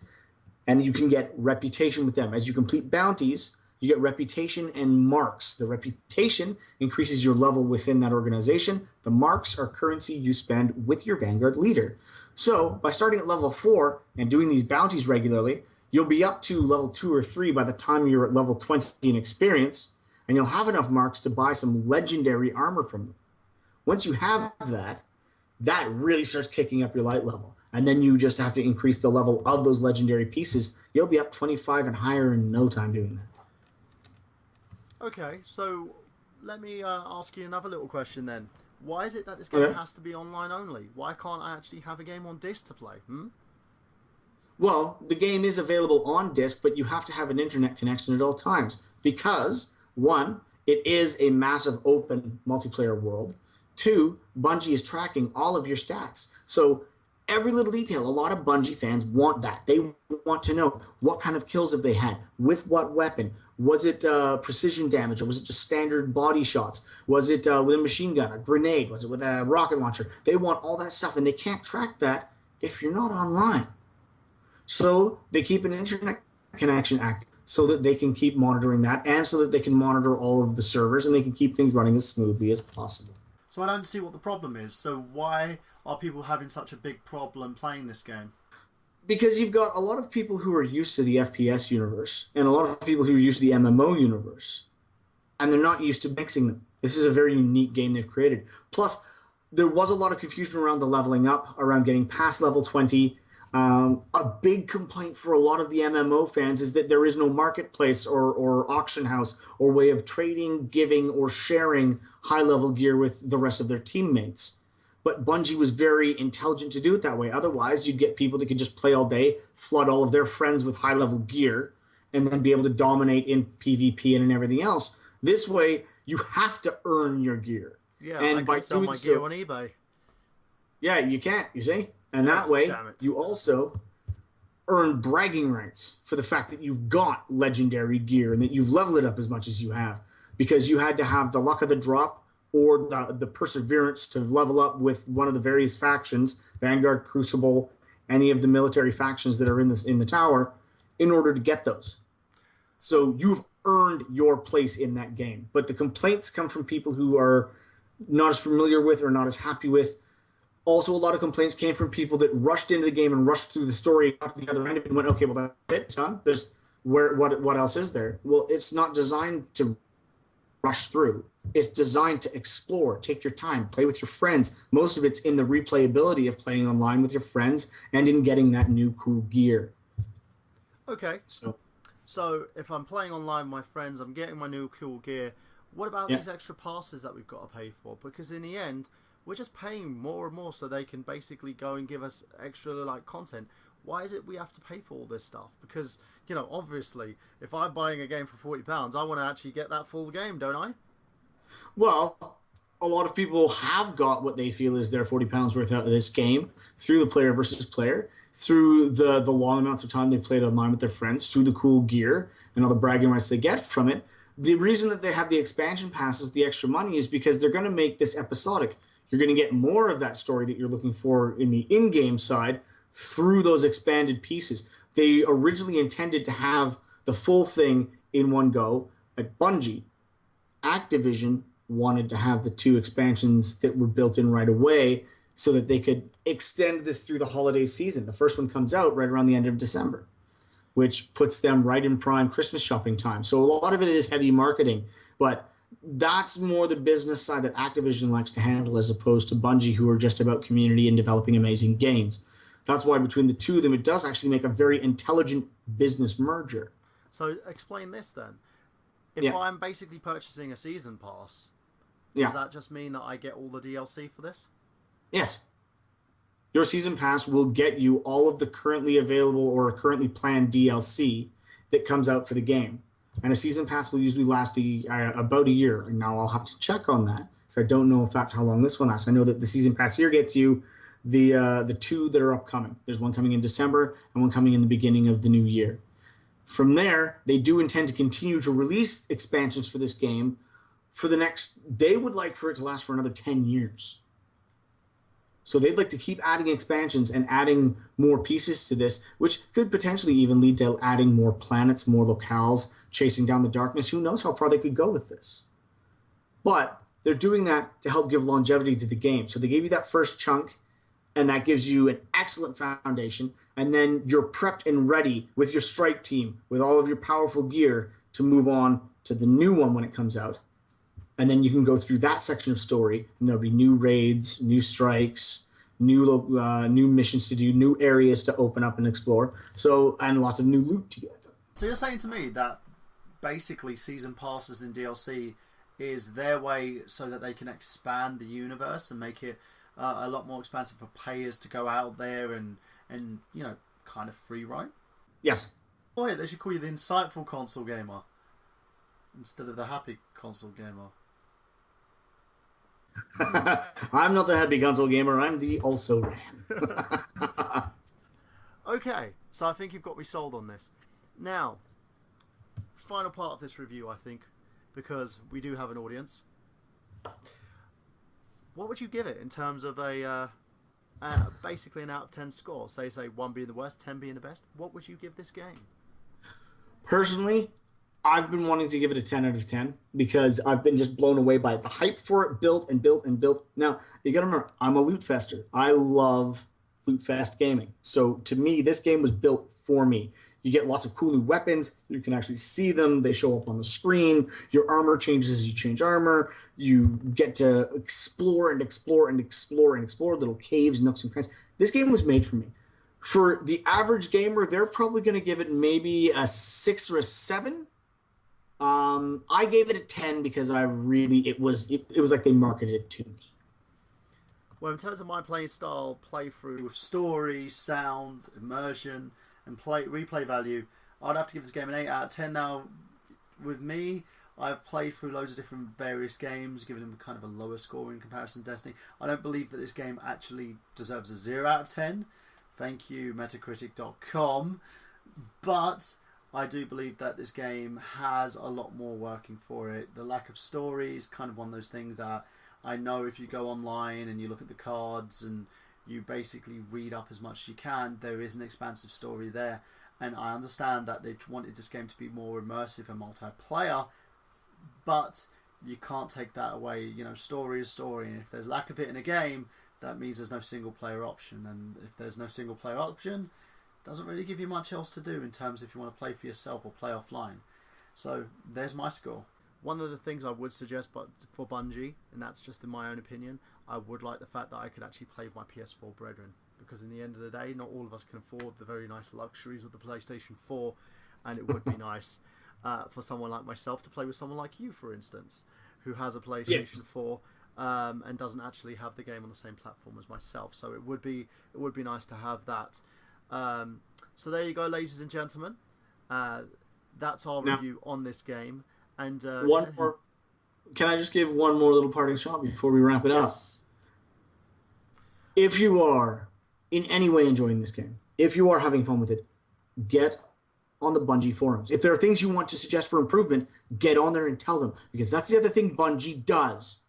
And you can get reputation with them. As you complete bounties, you get reputation and marks. The reputation increases your level within that organization. The marks are currency you spend with your Vanguard leader. So, by starting at level 4 and doing these bounties regularly, you'll be up to level 2 or 3 by the time you're at level 20 in experience, and you'll have enough marks to buy some legendary armor from them. Once you have that, that really starts kicking up your light level. And then you just have to increase the level of those legendary pieces. You'll be up 25 and higher in no time doing that. Okay, so let me ask you another little question then. Why is it that this game has to be online only? Why can't I actually have a game on disc to play? Well, the game is available on disc, but you have to have an internet connection at all times. Because, 1, it is a massive open multiplayer world. 2, Bungie is tracking all of your stats. So every little detail, a lot of Bungie fans want that. They want to know what kind of kills have they had, with what weapon. Was it precision damage, or was it just standard body shots? Was it with a machine gun, a grenade? Was it with a rocket launcher? They want all that stuff, and they can't track that if you're not online. So they keep an internet connection active so that they can keep monitoring that, and so that they can monitor all of the servers, and they can keep things running as smoothly as possible. So I don't see what the problem is. So why are people having such a big problem playing this game? Because you've got a lot of people who are used to the FPS universe, and a lot of people who are used to the MMO universe, and they're not used to mixing them. This is a very unique game they've created. Plus, there was a lot of confusion around the leveling up, around getting past level 20. A big complaint for a lot of the MMO fans is that there is no marketplace or auction house or way of trading, giving, or sharing high-level gear with the rest of their teammates. But Bungie was very intelligent to do it that way. Otherwise, you'd get people that could just play all day, flood all of their friends with high-level gear, and then be able to dominate in PvP and in everything else. This way, you have to earn your gear. Yeah, and I by can sell doing my so, gear on eBay. Yeah, you can't, you see? And that way, you also earn bragging rights for the fact that you've got legendary gear and that you've leveled it up as much as you have, because you had to have the luck of the drop or the perseverance to level up with one of the various factions, Vanguard, Crucible, any of the military factions that are in the tower, in order to get those. So you've earned your place in that game. But the complaints come from people who are not as familiar with or not as happy with. Also, a lot of complaints came from people that rushed into the game and rushed through the story up to the other end of it and went, okay, well, that's it, son. What else is there? Well, it's not designed to rush through. It's designed to explore, take your time, play with your friends. Most of it's in the replayability of playing online with your friends and in getting that new cool gear. Okay. So if I'm playing online with my friends, I'm getting my new cool gear. What about these extra passes that we've got to pay for? Because in the end, we're just paying more and more so they can basically go and give us extra content. Why is it we have to pay for all this stuff? Because, obviously, if I'm buying a game for £40, I want to actually get that full game, don't I? Well, a lot of people have got what they feel is their £40 worth out of this game through the player versus player, through the long amounts of time they've played online with their friends, through the cool gear and all the bragging rights they get from it. The reason that they have the expansion passes with the extra money is because they're going to make this episodic. You're going to get more of that story that you're looking for in the in-game side through those expanded pieces. They originally intended to have the full thing in one go at Bungie. Activision wanted to have the 2 expansions that were built in right away so that they could extend this through the holiday season. The first one comes out right around the end of December, which puts them right in prime Christmas shopping time. So a lot of it is heavy marketing, but that's more the business side that Activision likes to handle as opposed to Bungie, who are just about community and developing amazing games. That's why between the two of them, it does actually make a very intelligent business merger. So explain this then. If I'm basically purchasing a season pass, does that just mean that I get all the DLC for this? Yes. Your season pass will get you all of the currently available or currently planned DLC that comes out for the game. And a season pass will usually last about a year. And now I'll have to check on that. So I don't know if that's how long this one lasts. I know that the season pass here gets you the 2 that are upcoming. There's one coming in December and one coming in the beginning of the new year. From there, they do intend to continue to release expansions for this game for the next... They would like for it to last for another 10 years. So they'd like to keep adding expansions and adding more pieces to this, which could potentially even lead to adding more planets, more locales, chasing down the darkness. Who knows how far they could go with this. But they're doing that to help give longevity to the game. So they gave you that first chunk, and that gives you an excellent foundation. And then you're prepped and ready with your strike team, with all of your powerful gear to move on to the new one when it comes out. And then you can go through that section of story, and there'll be new raids, new strikes, new missions to do, new areas to open up and explore. So, and lots of new loot to get. So you're saying to me that basically season passes in DLC is their way so that they can expand the universe and make it a lot more expansive for players to go out there and kind of free roam? Yes. Oh, yeah, they should call you the insightful console gamer instead of the happy console gamer. I'm not the happy console gamer, I'm the also ran. Okay, so I think you've got me sold on this. Now, final part of this review, I think, because we do have an audience. What would you give it in terms of basically an out of 10 score? Say 1 being the worst, 10 being the best. What would you give this game? Personally, I've been wanting to give it a 10 out of 10 because I've been just blown away by it. The hype for it built and built and built. Now, you got to remember, I'm a loot fester. I love loot fest gaming. So to me, this game was built for me. You get lots of cool new weapons. You can actually see them. They show up on the screen. Your armor changes as you change armor. You get to explore and explore and explore and explore little caves, nooks, and crannies. This game was made for me. For the average gamer, they're probably going to give it maybe a 6 or a 7. I gave it a 10 because it was like they marketed it to me. Well, in terms of my playing style, playthrough with story, sound, immersion, and replay value, I'd have to give this game an 8 out of 10. Now, with me, I've played through loads of different various games, giving them kind of a lower score in comparison to Destiny. I don't believe that this game actually deserves a 0 out of 10. Thank you, Metacritic.com. But I do believe that this game has a lot more working for it. The lack of story is kind of one of those things that I know if you go online and you look at the cards and you basically read up as much as you can, there is an expansive story there. And I understand that they wanted this game to be more immersive and multiplayer, but you can't take that away. You know, story is story, and if there's lack of it in a game, that means there's no single player option. And if there's no single player option, it doesn't really give you much else to do in terms if you want to play for yourself or play offline. So there's my score. One of the things I would suggest for Bungie, and that's just in my own opinion, I would like the fact that I could actually play with my PS4 brethren. Because in the end of the day, not all of us can afford the very nice luxuries of the PlayStation 4, and it would be nice for someone like myself to play with someone like you, for instance, who has a PlayStation 4 and doesn't actually have the game on the same platform as myself. So it would be nice to have that. So there you go, ladies and gentlemen. That's our review on this game. And one more. Can I just give one more little parting shot before we wrap it up? If you are in any way enjoying this game, if you are having fun with it, get on the Bungie forums. If there are things you want to suggest for improvement, get on there and tell them, because that's the other thing Bungie does.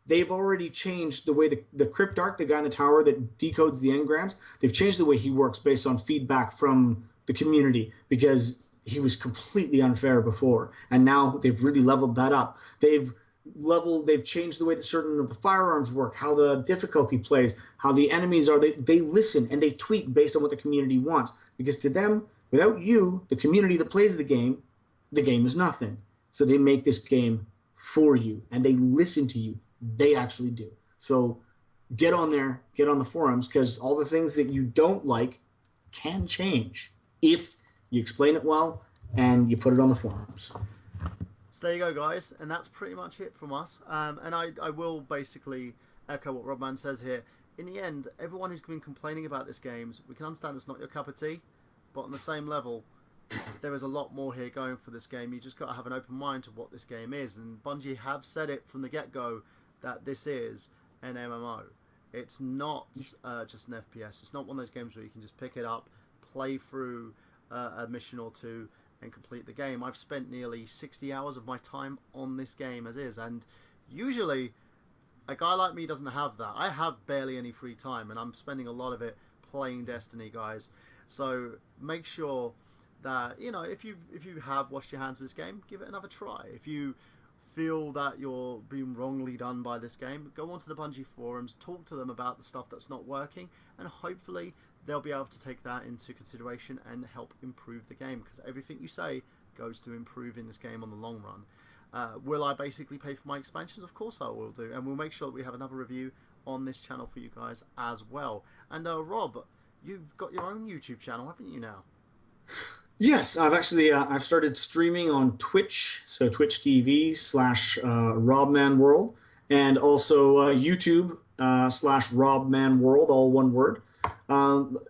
They've already changed the way the Cryptarch, the guy in the tower that decodes the engrams, they've changed the way he works based on feedback from the community, because he was completely unfair before, and now they've really leveled that up. They've changed the way that certain of the firearms work, how the difficulty plays, how the enemies are. They listen and they tweak based on what the community wants, because to them, without you, the community that plays the game is nothing. So they make this game for you, and they listen to you. They actually do. So get on there, get on the forums, because all the things that you don't like can change if you explain it well and you put it on the forums. So there you go, guys, and that's pretty much it from us. And I will basically echo what Robman says here. In the end, everyone who's been complaining about this game, we can understand it's not your cup of tea, but on the same level, there is a lot more here going for this game. You just got to have an open mind to what this game is, and Bungie have said it from the get-go that this is an MMO. It's not just an FPS. It's not one of those games where you can just pick it up, play through a mission or two, and complete the game. I've spent nearly 60 hours of my time on this game as is, and usually a guy like me doesn't have that. I have barely any free time, and I'm spending a lot of it playing Destiny, guys. So make sure that, you know, if you have washed your hands with this game, give it another try. If you feel that you're being wrongly done by this game, go onto the Bungie forums, talk to them about the stuff that's not working, and hopefully they'll be able to take that into consideration and help improve the game, because everything you say goes to improving this game on the long run. Will I basically pay for my expansions? Of course I will do, and we'll make sure that we have another review on this channel for you guys as well. And Rob, you've got your own YouTube channel, haven't you now? Yes, I've actually I've started streaming on Twitch, so Twitch TV/RobManWorld, and also YouTube /RobManWorld, all one word.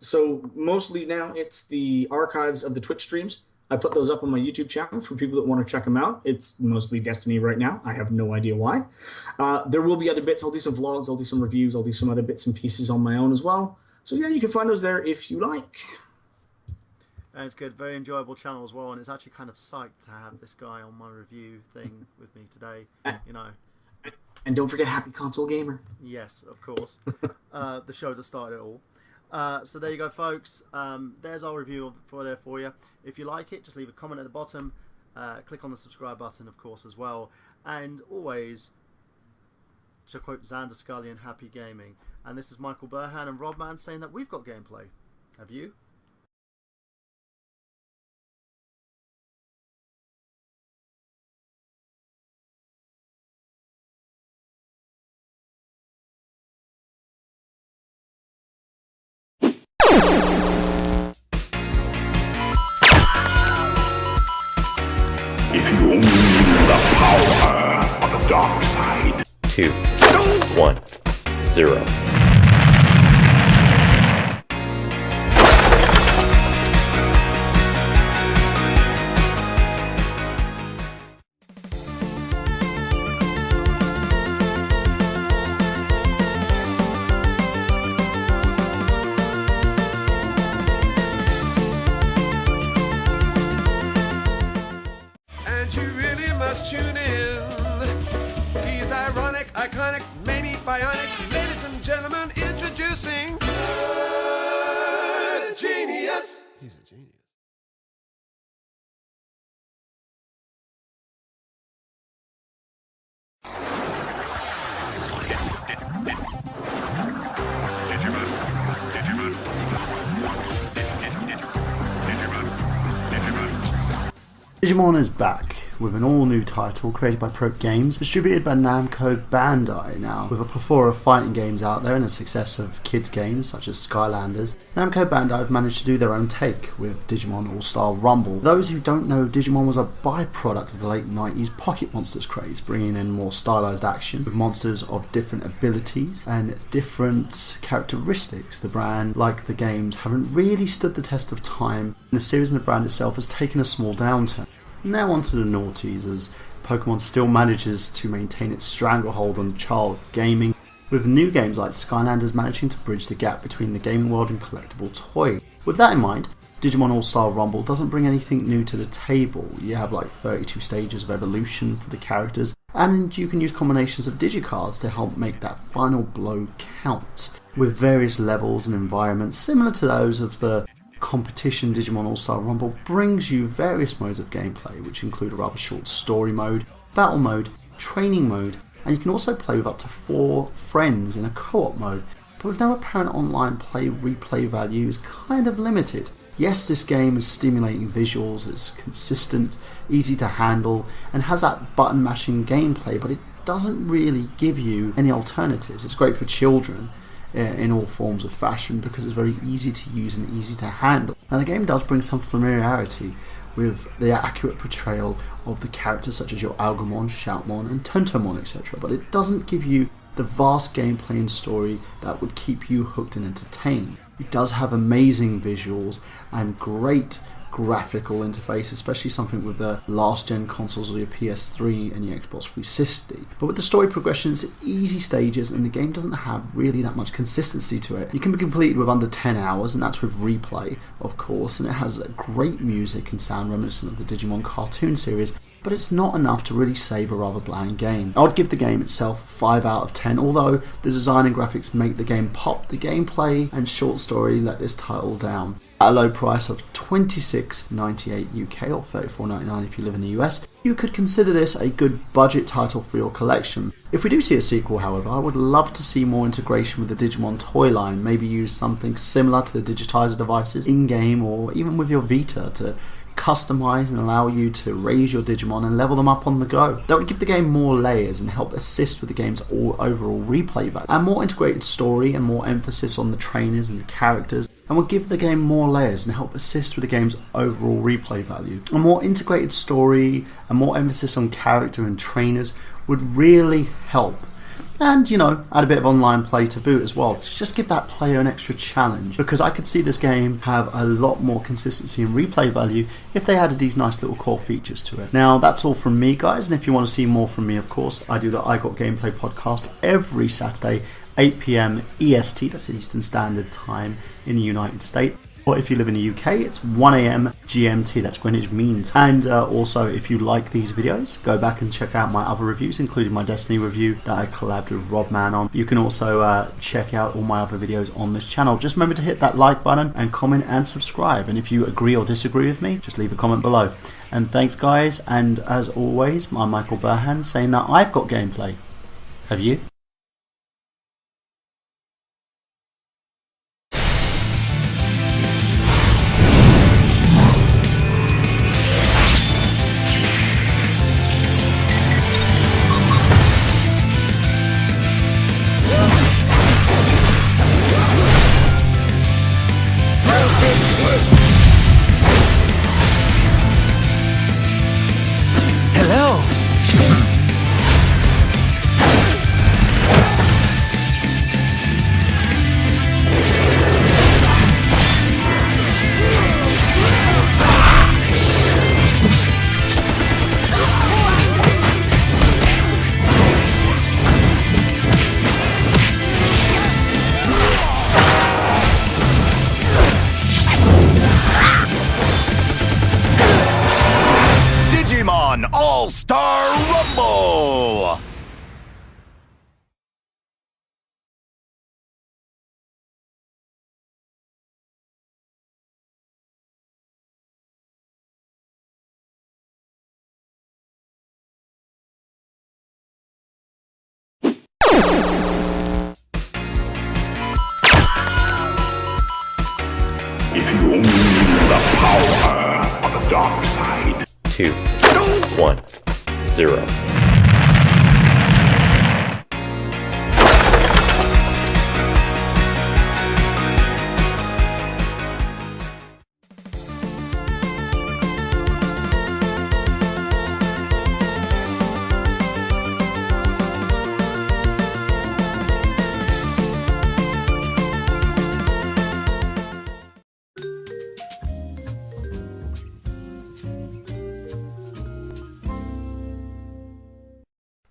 So mostly now it's the archives of the Twitch streams. I put those up on my YouTube channel for people that want to check them out. It's mostly Destiny right now. I have no idea why. There will be other bits. I'll do some vlogs. I'll do some reviews. I'll do some other bits and pieces on my own as well. So yeah, you can find those there if you like. And it's good. Very enjoyable channel as well. And it's actually kind of psyched to have this guy on my review thing with me today. You know. And don't forget Happy Console Gamer. Yes, of course. The show that started it all. So there you go, folks. There's our review for you. If you like it, just leave a comment at the bottom. Click on the subscribe button, of course, as well. And always, to quote Xander Scullion, happy gaming. And this is Michael Burhan and Robman saying that we've got gameplay. Have you? If you only knew the power of the dark side. 2, 1, 0. introducing Genius. He's a genius. Digimon is back with an all-new title created by Probe Games, distributed by Namco Bandai. Now, with a plethora of fighting games out there and the success of kids games such as Skylanders, Namco Bandai have managed to do their own take with Digimon All-Star Rumble. Those who don't know, Digimon was a byproduct of the late 90s Pocket Monsters craze, bringing in more stylized action with monsters of different abilities and different characteristics. The brand, like the games, haven't really stood the test of time, and the series and the brand itself has taken a small downturn. Now onto the noughties, as Pokemon still manages to maintain its stranglehold on child gaming, with new games like Skylanders managing to bridge the gap between the gaming world and collectible toys. With that in mind, Digimon All-Star Rumble doesn't bring anything new to the table. You have like 32 stages of evolution for the characters, and you can use combinations of digicards to help make that final blow count, with various levels and environments similar to those of the competition. Digimon All-Star Rumble brings you various modes of gameplay, which include a rather short story mode, battle mode, training mode, and you can also play with up to 4 friends in a co-op mode, but with no apparent online replay value is kind of limited. Yes, this game is stimulating visuals, it's consistent, easy to handle, and has that button mashing gameplay, but it doesn't really give you any alternatives. It's great for children in all forms of fashion because it's very easy to use and easy to handle. Now the game does bring some familiarity with the accurate portrayal of the characters such as your Agumon, Shoutmon and Tentomon, etc., but it doesn't give you the vast gameplay and story that would keep you hooked and entertained. It does have amazing visuals and great graphical interface, especially something with the last gen consoles of the PS3 and the Xbox 360. But with the story progression, it's easy stages and the game doesn't have really that much consistency to it. It can be completed with under 10 hours, and that's with replay, of course, and it has great music and sound reminiscent of the Digimon cartoon series, but it's not enough to really save a rather bland game. I would give the game itself 5 out of 10, although the design and graphics make the game pop, the gameplay and short story let this title down. At a low price of $26.98 UK or $34.99 if you live in the US, you could consider this a good budget title for your collection. If we do see a sequel, however, I would love to see more integration with the Digimon toy line, maybe use something similar to the digitizer devices in-game or even with your Vita to customize and allow you to raise your Digimon and level them up on the go. That would give the game more layers and help assist with the game's overall replay value, and more integrated story and more emphasis on the trainers and the characters, and would give the game more layers and help assist with the game's overall replay value. A more integrated story and more emphasis on character and trainers would really help. And, you know, add a bit of online play to boot as well, to just give that player an extra challenge, because I could see this game have a lot more consistency and replay value if they added these nice little core features to it. Now, that's all from me, guys, and if you want to see more from me, of course, I do the I Got Gameplay podcast every Saturday, 8 PM EST, that's Eastern Standard Time in the United States. Or if you live in the UK, it's 1 AM GMT, that's Greenwich Mean Time. And also, if you like these videos, go back and check out my other reviews, including my Destiny review that I collabed with Rodman on. You can also check out all my other videos on this channel. Just remember to hit that like button and comment and subscribe. And if you agree or disagree with me, just leave a comment below. And thanks, guys. And as always, I'm Michael Burhan saying that I've got gameplay. Have you? All-Star Rumble! dark side. 2, 1, 0.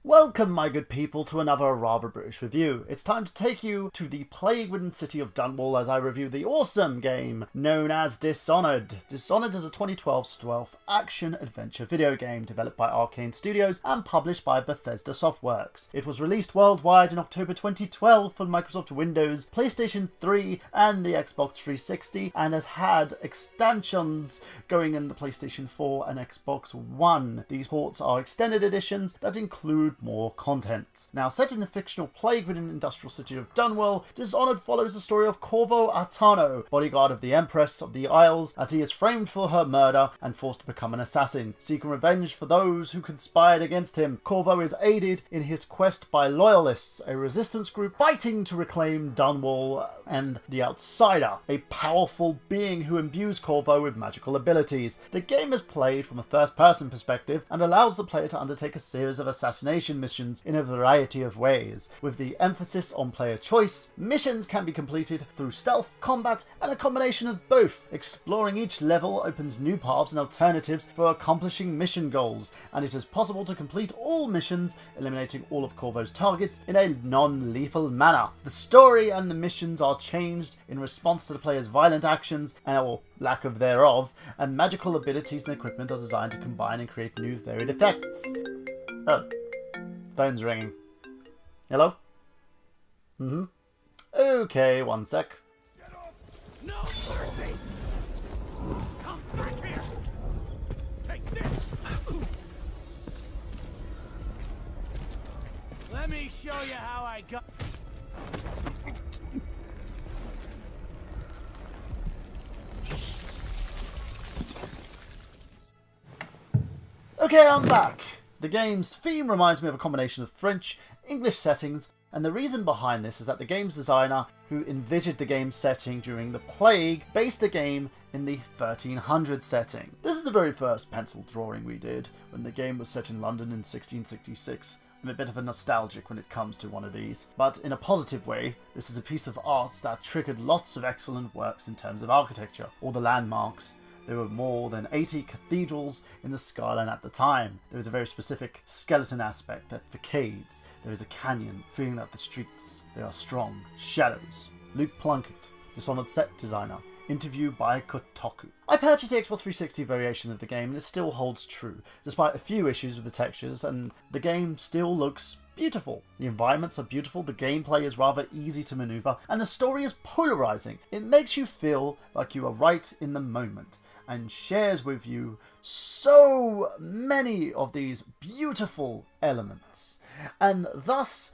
Welcome, my good people, to another rather British review. It's time to take you to the plague-ridden city of Dunwall as I review the awesome game known as Dishonored. Dishonored is a 2012 stealth action-adventure video game developed by Arcane Studios and published by Bethesda Softworks. It was released worldwide in October 2012 for Microsoft Windows, PlayStation 3 and the Xbox 360, and has had extensions going in the PlayStation 4 and Xbox One. These ports are extended editions that include more content. Now, set in the fictional plague-ridden industrial city of Dunwall, Dishonored follows the story of Corvo Artano, bodyguard of the Empress of the Isles, as he is framed for her murder and forced to become an assassin. Seeking revenge for those who conspired against him, Corvo is aided in his quest by Loyalists, a resistance group fighting to reclaim Dunwall and the Outsider, a powerful being who imbues Corvo with magical abilities. The game is played from a first-person perspective and allows the player to undertake a series of assassination missions in a variety of ways. With the emphasis on player choice, missions can be completed through stealth, combat, and a combination of both. Exploring each level opens new paths and alternatives for accomplishing mission goals, and it is possible to complete all missions, eliminating all of Corvo's targets in a non-lethal manner. The story and the missions are changed in response to the player's violent actions or lack of thereof, and magical abilities and equipment are designed to combine and create new varied effects. Oh. Phone's ringing. Hello? Okay, one sec. No mercy! Come back here! Take this! Let me show you how I got... Okay, I'm back. The game's theme reminds me of a combination of French, English settings, and the reason behind this is that the game's designer, who envisioned the game's setting during the Plague, based the game in the 1300 setting. This is the very first pencil drawing we did, when the game was set in London in 1666. I'm a bit of a nostalgic when it comes to one of these, but in a positive way, this is a piece of art that triggered lots of excellent works in terms of architecture, all the landmarks. There were more than 80 cathedrals in the skyline at the time. There was a very specific skeleton aspect that facades. There is a canyon filling up the streets. There are strong shadows. Luke Plunkett, Dishonored set designer, interview by Kotaku. I purchased the Xbox 360 variation of the game and it still holds true, despite a few issues with the textures, and the game still looks beautiful. The environments are beautiful, the gameplay is rather easy to maneuver, and the story is polarizing. It makes you feel like you are right in the moment, and shares with you so many of these beautiful elements. And thus,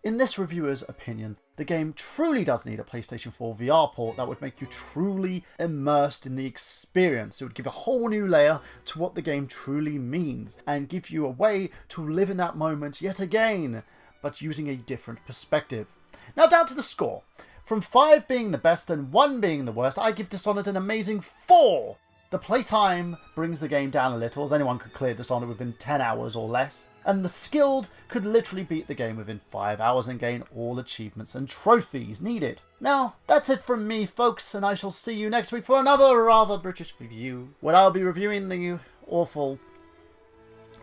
in this reviewer's opinion, the game truly does need a PlayStation 4 VR port that would make you truly immersed in the experience. It would give a whole new layer to what the game truly means, and give you a way to live in that moment yet again, but using a different perspective. Now down to the score. From 5 being the best and 1 being the worst, I give Dishonored an amazing 4! The playtime brings the game down a little, as anyone could clear Dishonored within 10 hours or less, and the skilled could literally beat the game within 5 hours and gain all achievements and trophies needed. Now, that's it from me, folks, and I shall see you next week for another rather British review, where I'll be reviewing the awful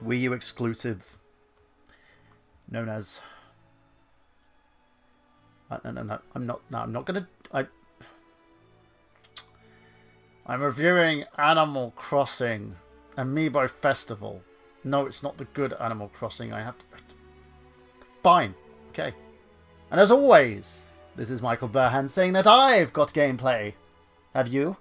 Wii U exclusive known as... No, I'm not gonna... I'm reviewing Animal Crossing Amiibo Festival. No, it's not the good Animal Crossing. I have to... Fine. Okay. And as always, this is Michael Burhan saying that I've got gameplay. Have you?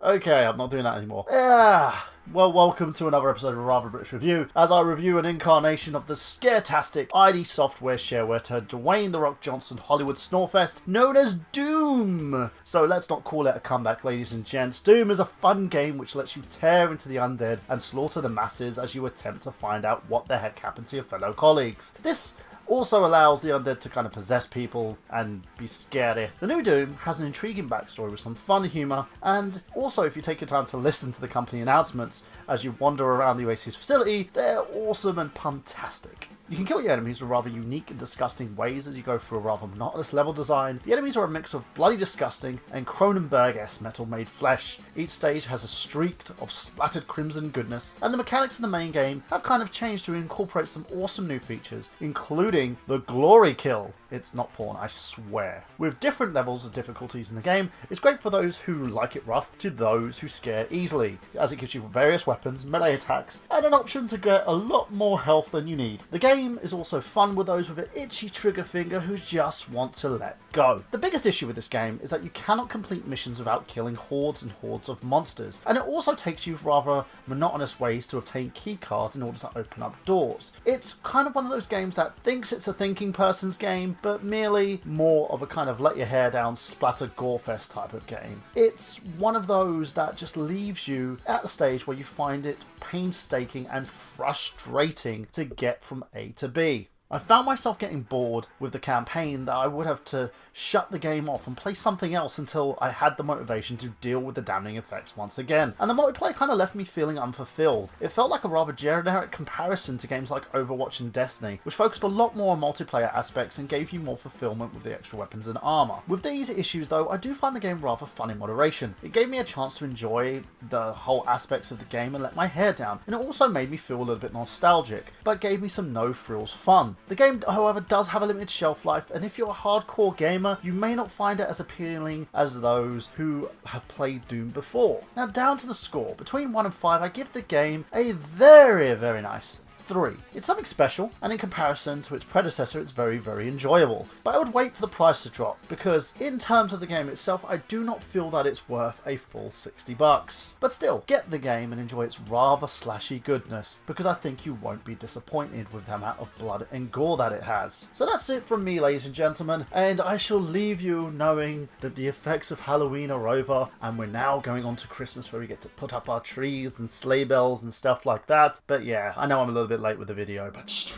Okay, I'm not doing that anymore. Well, welcome to another episode of Rather British Review, as I review an incarnation of the scaretastic ID Software shareware to Dwayne The Rock Johnson Hollywood Snorefest, known as Doom. So let's not call it a comeback, ladies and gents. Doom is a fun game which lets you tear into the undead and slaughter the masses as you attempt to find out what the heck happened to your fellow colleagues. This also allows the undead to kind of possess people and be scary. The new Doom has an intriguing backstory with some fun humour, and also if you take your time to listen to the company announcements as you wander around the Oasis facility, they're awesome and puntastic. You can kill your enemies with rather unique and disgusting ways as you go through a rather monotonous level design. The enemies are a mix of bloody disgusting and Cronenberg-esque metal-made flesh. Each stage has a streak of splattered crimson goodness, and the mechanics in the main game have kind of changed to incorporate some awesome new features, including the glory kill. It's not porn, I swear. With different levels of difficulties in the game, it's great for those who like it rough to those who scare easily, as it gives you various weapons, melee attacks, and an option to get a lot more health than you need. The game is also fun with those with an itchy trigger finger who just want to let go. The biggest issue with this game is that you cannot complete missions without killing hordes and hordes of monsters, and it also takes you rather monotonous ways to obtain key cards in order to open up doors. It's kind of one of those games that thinks it's a thinking person's game, but merely more of a kind of let your hair down, splatter gorefest type of game. It's one of those that just leaves you at the stage where you find it painstaking and frustrating to get from A to B. I found myself getting bored with the campaign that I would have to shut the game off and play something else until I had the motivation to deal with the damning effects once again. And the multiplayer kind of left me feeling unfulfilled. It felt like a rather generic comparison to games like Overwatch and Destiny, which focused a lot more on multiplayer aspects and gave you more fulfillment with the extra weapons and armor. With these issues though, I do find the game rather fun in moderation. It gave me a chance to enjoy the whole aspects of the game and let my hair down, and it also made me feel a little bit nostalgic, but gave me some no frills fun. The game, however, does have a limited shelf life, and if you're a hardcore gamer, you may not find it as appealing as those who have played Doom before. Now, down to the score. Between 1 and 5, I give the game a very, very nice 3. It's something special, and in comparison to its predecessor, it's very, very enjoyable. But I would wait for the price to drop, because in terms of the game itself, I do not feel that it's worth a full $60. But still, get the game and enjoy its rather slashy goodness, because I think you won't be disappointed with the amount of blood and gore that it has. So that's it from me, ladies and gentlemen, and I shall leave you knowing that the effects of Halloween are over, and we're now going on to Christmas, where we get to put up our trees and sleigh bells and stuff like that. But yeah, I know I'm a little bit late with the video, but still.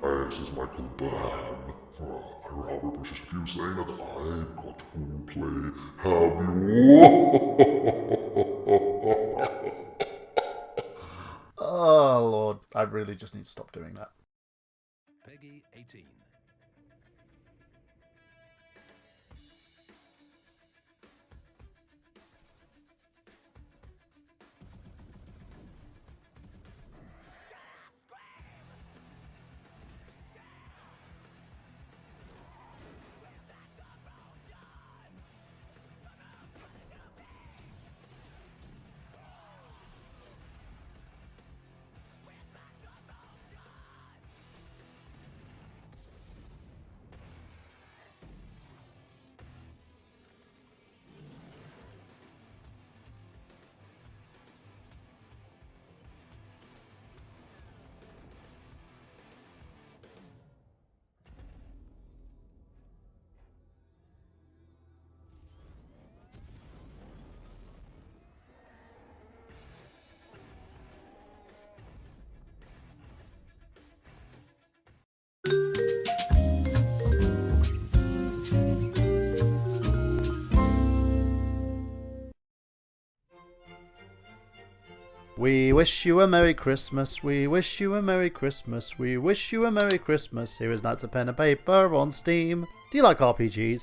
Hi, this is Michael Byrne for Rather British Review saying that I've got to play Have You? Oh Lord, I really just need to stop doing that. Peggy 18. We wish you a Merry Christmas, we wish you a Merry Christmas, we wish you a Merry Christmas. Here is Knights of Pen and Paper on Steam. Do you like RPGs?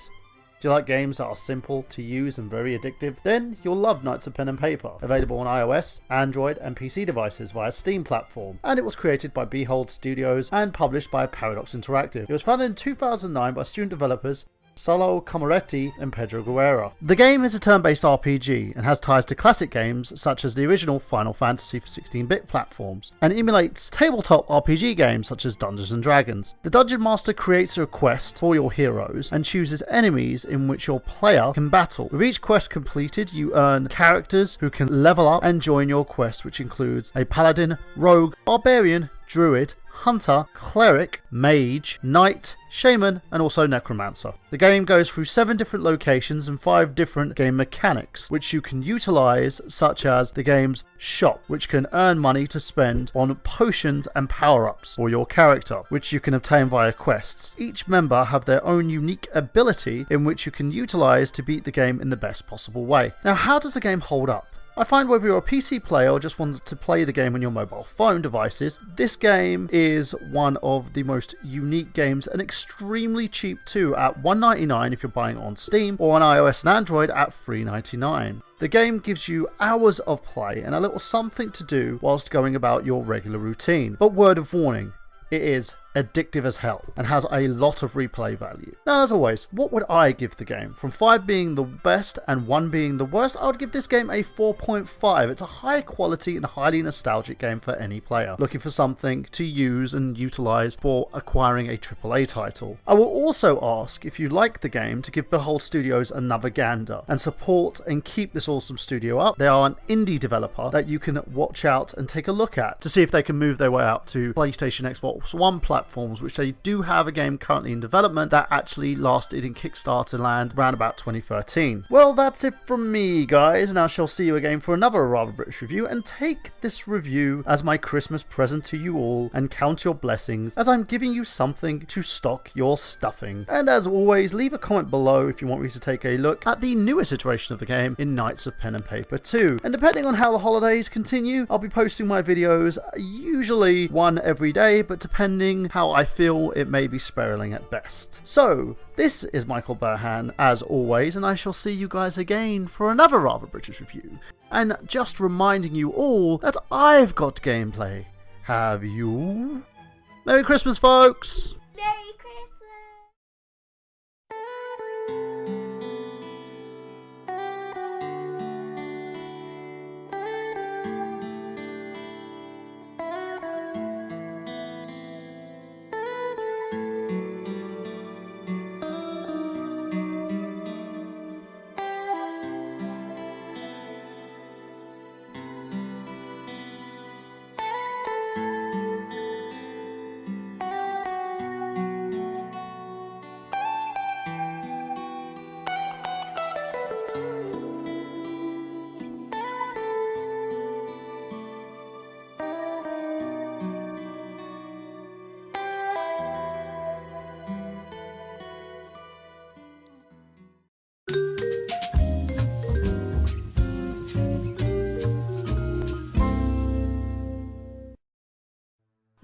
Do you like games that are simple to use and very addictive? Then you'll love Knights of Pen and Paper. Available on iOS, Android and PC devices via Steam platform. And it was created by Behold Studios and published by Paradox Interactive. It was founded in 2009 by student developers Salo Comoretti and Pedro Guerra. The game is a turn-based RPG and has ties to classic games such as the original Final Fantasy for 16-bit platforms, and emulates tabletop RPG games such as Dungeons & Dragons. The Dungeon Master creates a quest for your heroes and chooses enemies in which your player can battle. With each quest completed, you earn characters who can level up and join your quest, which includes a paladin, rogue, barbarian, druid, hunter, cleric, mage, knight, shaman, and also necromancer. The game goes through 7 different locations and 5 different game mechanics, which you can utilize, such as the game's shop, which can earn money to spend on potions and power-ups for your character, which you can obtain via quests. Each member have their own unique ability in which you can utilize to beat the game in the best possible way. Now, how does the game hold up? I find whether you're a PC player or just want to play the game on your mobile phone devices, this game is one of the most unique games and extremely cheap too, at $1.99 if you're buying it on Steam, or on iOS and Android at $3.99. The game gives you hours of play and a little something to do whilst going about your regular routine. But word of warning, it is addictive as hell and has a lot of replay value. Now, as always, what would I give the game? From 5 being the best and 1 being the worst, I would give this game a 4.5. It's a high quality and highly nostalgic game for any player looking for something to use and utilize for acquiring a AAA title. I will also ask if you like the game to give Behold Studios another gander and support and keep this awesome studio up. They are an indie developer that you can watch out and take a look at to see if they can move their way out to PlayStation, Xbox One platforms, which they do have a game currently in development that actually lasted in Kickstarter land around about 2013. Well, that's it from me, guys, and I shall see you again for another Rather British review, and take this review as my Christmas present to you all, and count your blessings as I'm giving you something to stock your stuffing. And as always, leave a comment below if you want me to take a look at the newest iteration of the game in Knights of Pen and Paper 2. And depending on how the holidays continue, I'll be posting my videos, usually one every day, but depending how I feel, it may be spiraling at best. So, this is Michael Burhan, as always, and I shall see you guys again for another Rather British review. And just reminding you all that I've got gameplay. Have you? Merry Christmas, folks! Merry Christmas!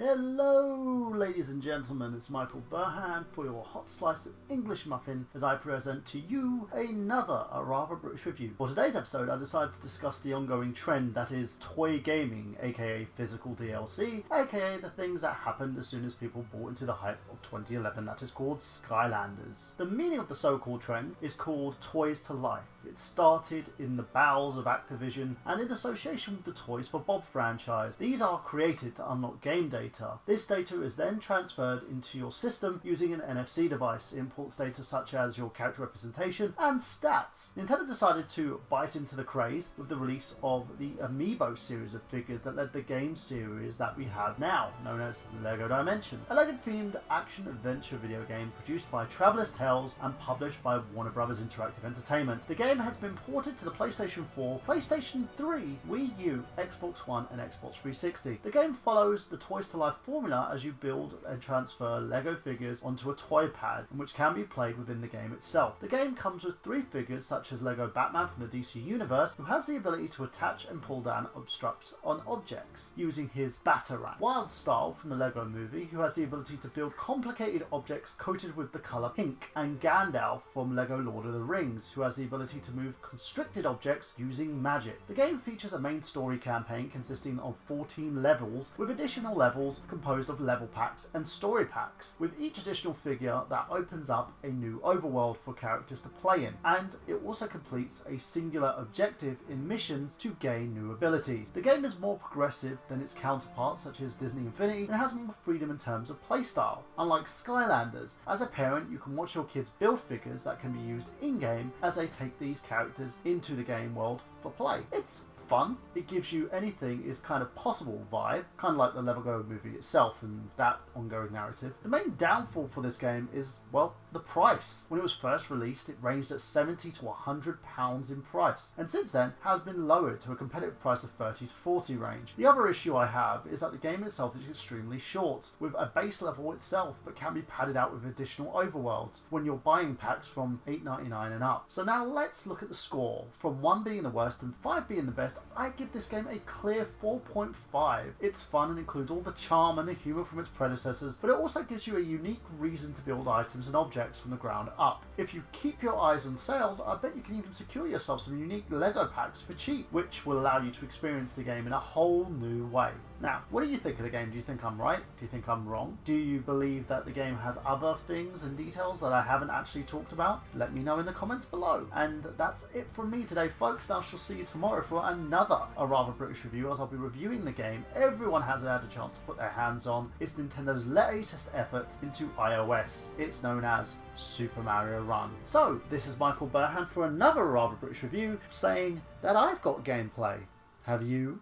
Hello, ladies and gentlemen, it's Michael Burhan for your hot slice of English muffin as I present to you another Rather British review. For today's episode, I decided to discuss the ongoing trend that is toy gaming, aka physical DLC, aka the things that happened as soon as people bought into the hype of 2011 that is called Skylanders. The meaning of the so-called trend is called Toys to Life. It started in the bowels of Activision and in association with the Toys for Bob franchise. These are created to unlock game data. This data is then transferred into your system using an NFC device. It imports data such as your character representation and stats. Nintendo decided to bite into the craze with the release of the Amiibo series of figures that led the game series that we have now, known as LEGO Dimension, a LEGO-themed action-adventure video game produced by Traveller's Tales and published by Warner Bros. Interactive Entertainment. The game has been ported to the PlayStation 4, PlayStation 3, Wii U, Xbox One, and Xbox 360. The game follows the Toys to Life formula as you build and transfer LEGO figures onto a toy pad, which can be played within the game itself. The game comes with 3 figures such as LEGO Batman from the DC Universe, who has the ability to attach and pull down obstructs on objects using his Batarang. Wildstar from the LEGO Movie, who has the ability to build complicated objects coated with the colour pink, and Gandalf from LEGO Lord of the Rings, who has the ability to move constricted objects using magic. The game features a main story campaign consisting of 14 levels, with additional levels composed of level packs and story packs, with each additional figure that opens up a new overworld for characters to play in, and it also completes a singular objective in missions to gain new abilities. The game is more progressive than its counterparts such as Disney Infinity and has more freedom in terms of playstyle. Unlike Skylanders, as a parent you can watch your kids build figures that can be used in-game as they take these characters into the game world for play. It's fun. It gives you anything is kind of possible vibe, kind of like the Lego movie itself and that ongoing narrative. The main downfall for this game is, well, the price. When it was first released, it ranged at £70 to £100 in price, and since then has been lowered to a competitive price of £30 to £40 range. The other issue I have is that the game itself is extremely short, with a base level itself, but can be padded out with additional overworlds when you're buying packs from $8.99 and up. So now let's look at the score. From 1 being the worst and 5 being the best, I give this game a clear 4.5. It's fun and includes all the charm and the humour from its predecessors, but it also gives you a unique reason to build items and objects from the ground up. If you keep your eyes on sales, I bet you can even secure yourself some unique Lego packs for cheap, which will allow you to experience the game in a whole new way. Now, what do you think of the game? Do you think I'm right? Do you think I'm wrong? Do you believe that the game has other things and details that I haven't actually talked about? Let me know in the comments below. And that's it from me today, folks. I shall see you tomorrow for another A Rather British review, as I'll be reviewing the game everyone hasn't had a chance to put their hands on. It's Nintendo's latest effort into iOS. It's known as Super Mario Run. So, this is Michael Burhan for another A Rather British review, saying that I've got gameplay. Have you?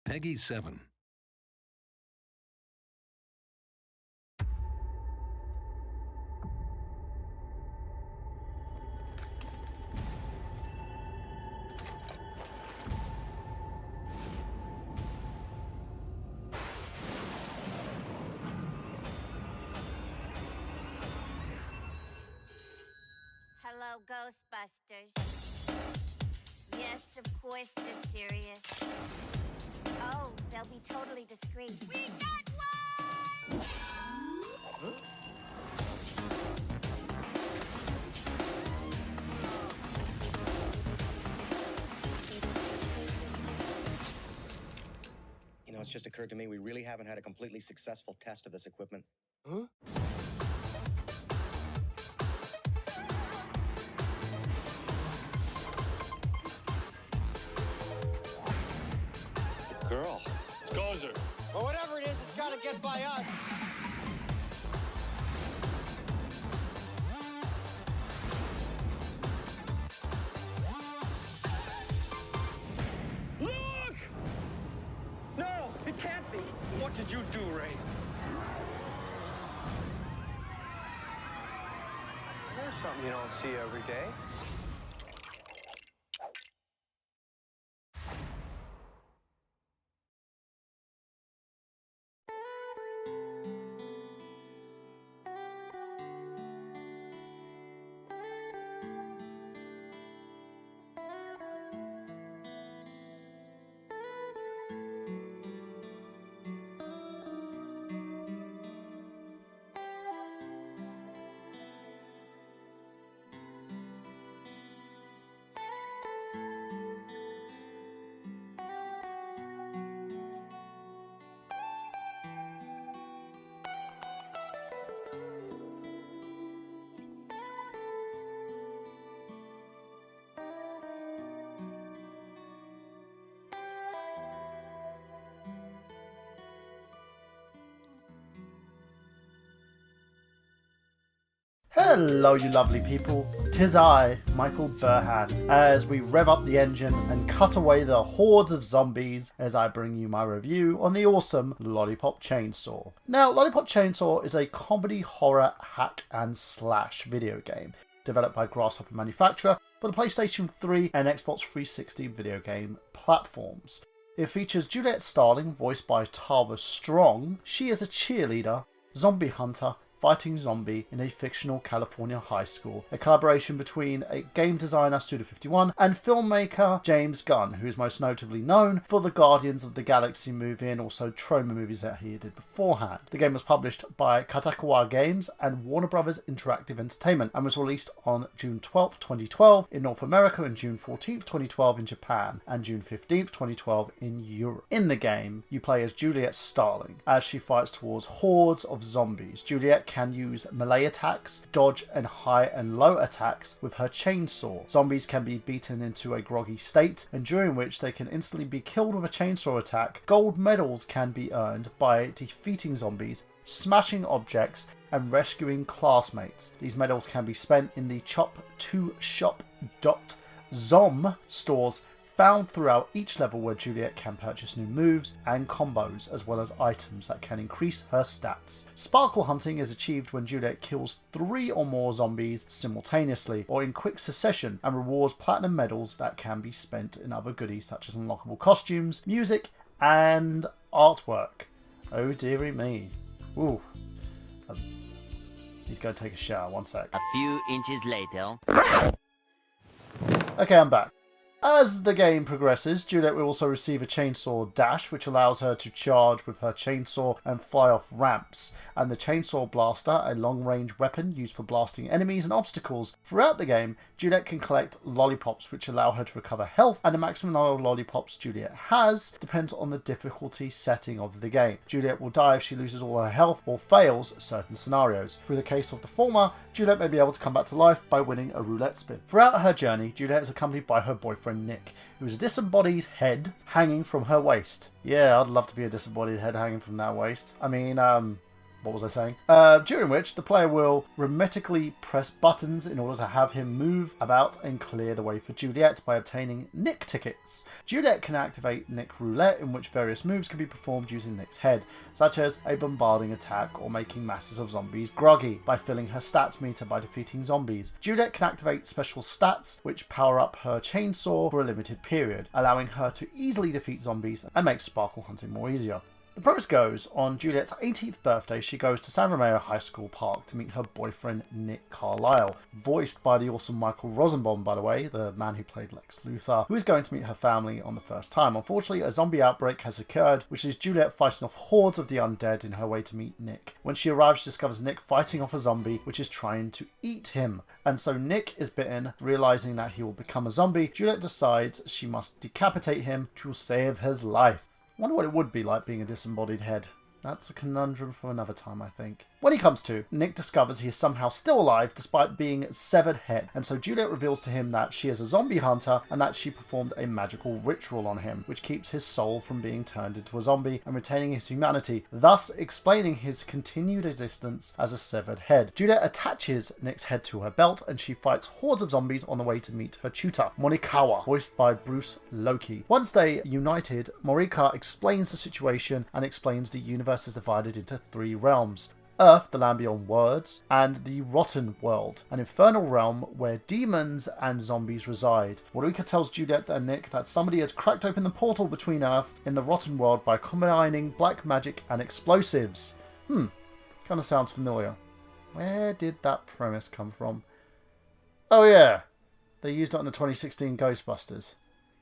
Peggy 7. Hello, Ghostbusters. Yes, of course they're serious. Oh, they'll be totally discreet. We got one! You know, it's just occurred to me we really haven't had a completely successful test of this equipment. Huh? Girl. It's Gozer. Well, whatever it is, it's got to get by us. Look! No, it can't be. What did you do, Ray? There's something you don't see every day. Hello you lovely people, 'tis I, Michael Burhan, as we rev up the engine and cut away the hordes of zombies as I bring you my review on the awesome Lollipop Chainsaw. Now, Lollipop Chainsaw is a comedy horror hack and slash video game developed by Grasshopper Manufacturer for the PlayStation 3 and Xbox 360 video game platforms. It features Juliet Starling, voiced by Tara Strong. She is a cheerleader, zombie hunter, fighting zombie in a fictional California high school, a collaboration between a game designer Studio 51 and filmmaker James Gunn, who is most notably known for the Guardians of the Galaxy movie and also Troma movies that he did beforehand. The game was published by Katakawa Games and Warner Brothers Interactive Entertainment and was released on June 12, 2012 in North America and June 14, 2012 in Japan and June 15, 2012 in Europe. In the game, you play as Juliet Starling as she fights towards hordes of zombies. Juliet can use melee attacks, dodge and high and low attacks with her chainsaw. Zombies can be beaten into a groggy state, and during which they can instantly be killed with a chainsaw attack. Gold medals can be earned by defeating zombies, smashing objects, and rescuing classmates. These medals can be spent in the chop2shop.zom stores found throughout each level, where Juliet can purchase new moves and combos, as well as items that can increase her stats. Sparkle hunting is achieved when Juliet kills 3 or more zombies simultaneously or in quick succession, and rewards platinum medals that can be spent in other goodies such as unlockable costumes, music, and artwork. Oh dearie me. Ooh. Need to go take a shower, one sec. A few inches later. Okay, I'm back. As the game progresses, Juliet will also receive a chainsaw dash, which allows her to charge with her chainsaw and fly off ramps, and the chainsaw blaster, a long-range weapon used for blasting enemies and obstacles. Throughout the game, Juliet can collect lollipops, which allow her to recover health, and the maximum number of lollipops Juliet has depends on the difficulty setting of the game. Juliet will die if she loses all her health or fails certain scenarios. Through the case of the former, Juliet may be able to come back to life by winning a roulette spin. Throughout her journey, Juliet is accompanied by her boyfriend Nick, who is a disembodied head hanging from her waist. Yeah, I'd love to be a disembodied head hanging from that waist. I mean, what was I saying? During which the player will rhythmically press buttons in order to have him move about and clear the way for Juliet by obtaining Nick tickets. Juliet can activate Nick Roulette, in which various moves can be performed using Nick's head, such as a bombarding attack or making masses of zombies groggy by filling her stats meter by defeating zombies. Juliet can activate special stats which power up her chainsaw for a limited period, allowing her to easily defeat zombies and make sparkle hunting more easier. The premise goes, on Juliet's 18th birthday, she goes to San Romeo High School Park to meet her boyfriend Nick Carlisle, voiced by the awesome Michael Rosenbaum, by the way, the man who played Lex Luthor, who is going to meet her family on the first time. Unfortunately, a zombie outbreak has occurred, which is Juliet fighting off hordes of the undead in her way to meet Nick. When she arrives, she discovers Nick fighting off a zombie, which is trying to eat him. And so Nick is bitten. Realizing that he will become a zombie, Juliet decides she must decapitate him to save his life. I wonder what it would be like being a disembodied head. That's a conundrum for another time, I think. When he comes to, Nick discovers he is somehow still alive despite being severed head, and so Juliet reveals to him that she is a zombie hunter and that she performed a magical ritual on him, which keeps his soul from being turned into a zombie and retaining his humanity, thus explaining his continued existence as a severed head. Juliet attaches Nick's head to her belt and she fights hordes of zombies on the way to meet her tutor, Morikawa, voiced by Bruce Loki. Once they united, Morika explains the situation and explains the universe is divided into 3 realms. Earth, the land beyond words, and the Rotten World, an infernal realm where demons and zombies reside. Morika tells Juliet and Nick that somebody has cracked open the portal between Earth and the Rotten World by combining black magic and explosives. Kind of sounds familiar. Where did that premise come from? Oh yeah, they used it in the 2016 Ghostbusters.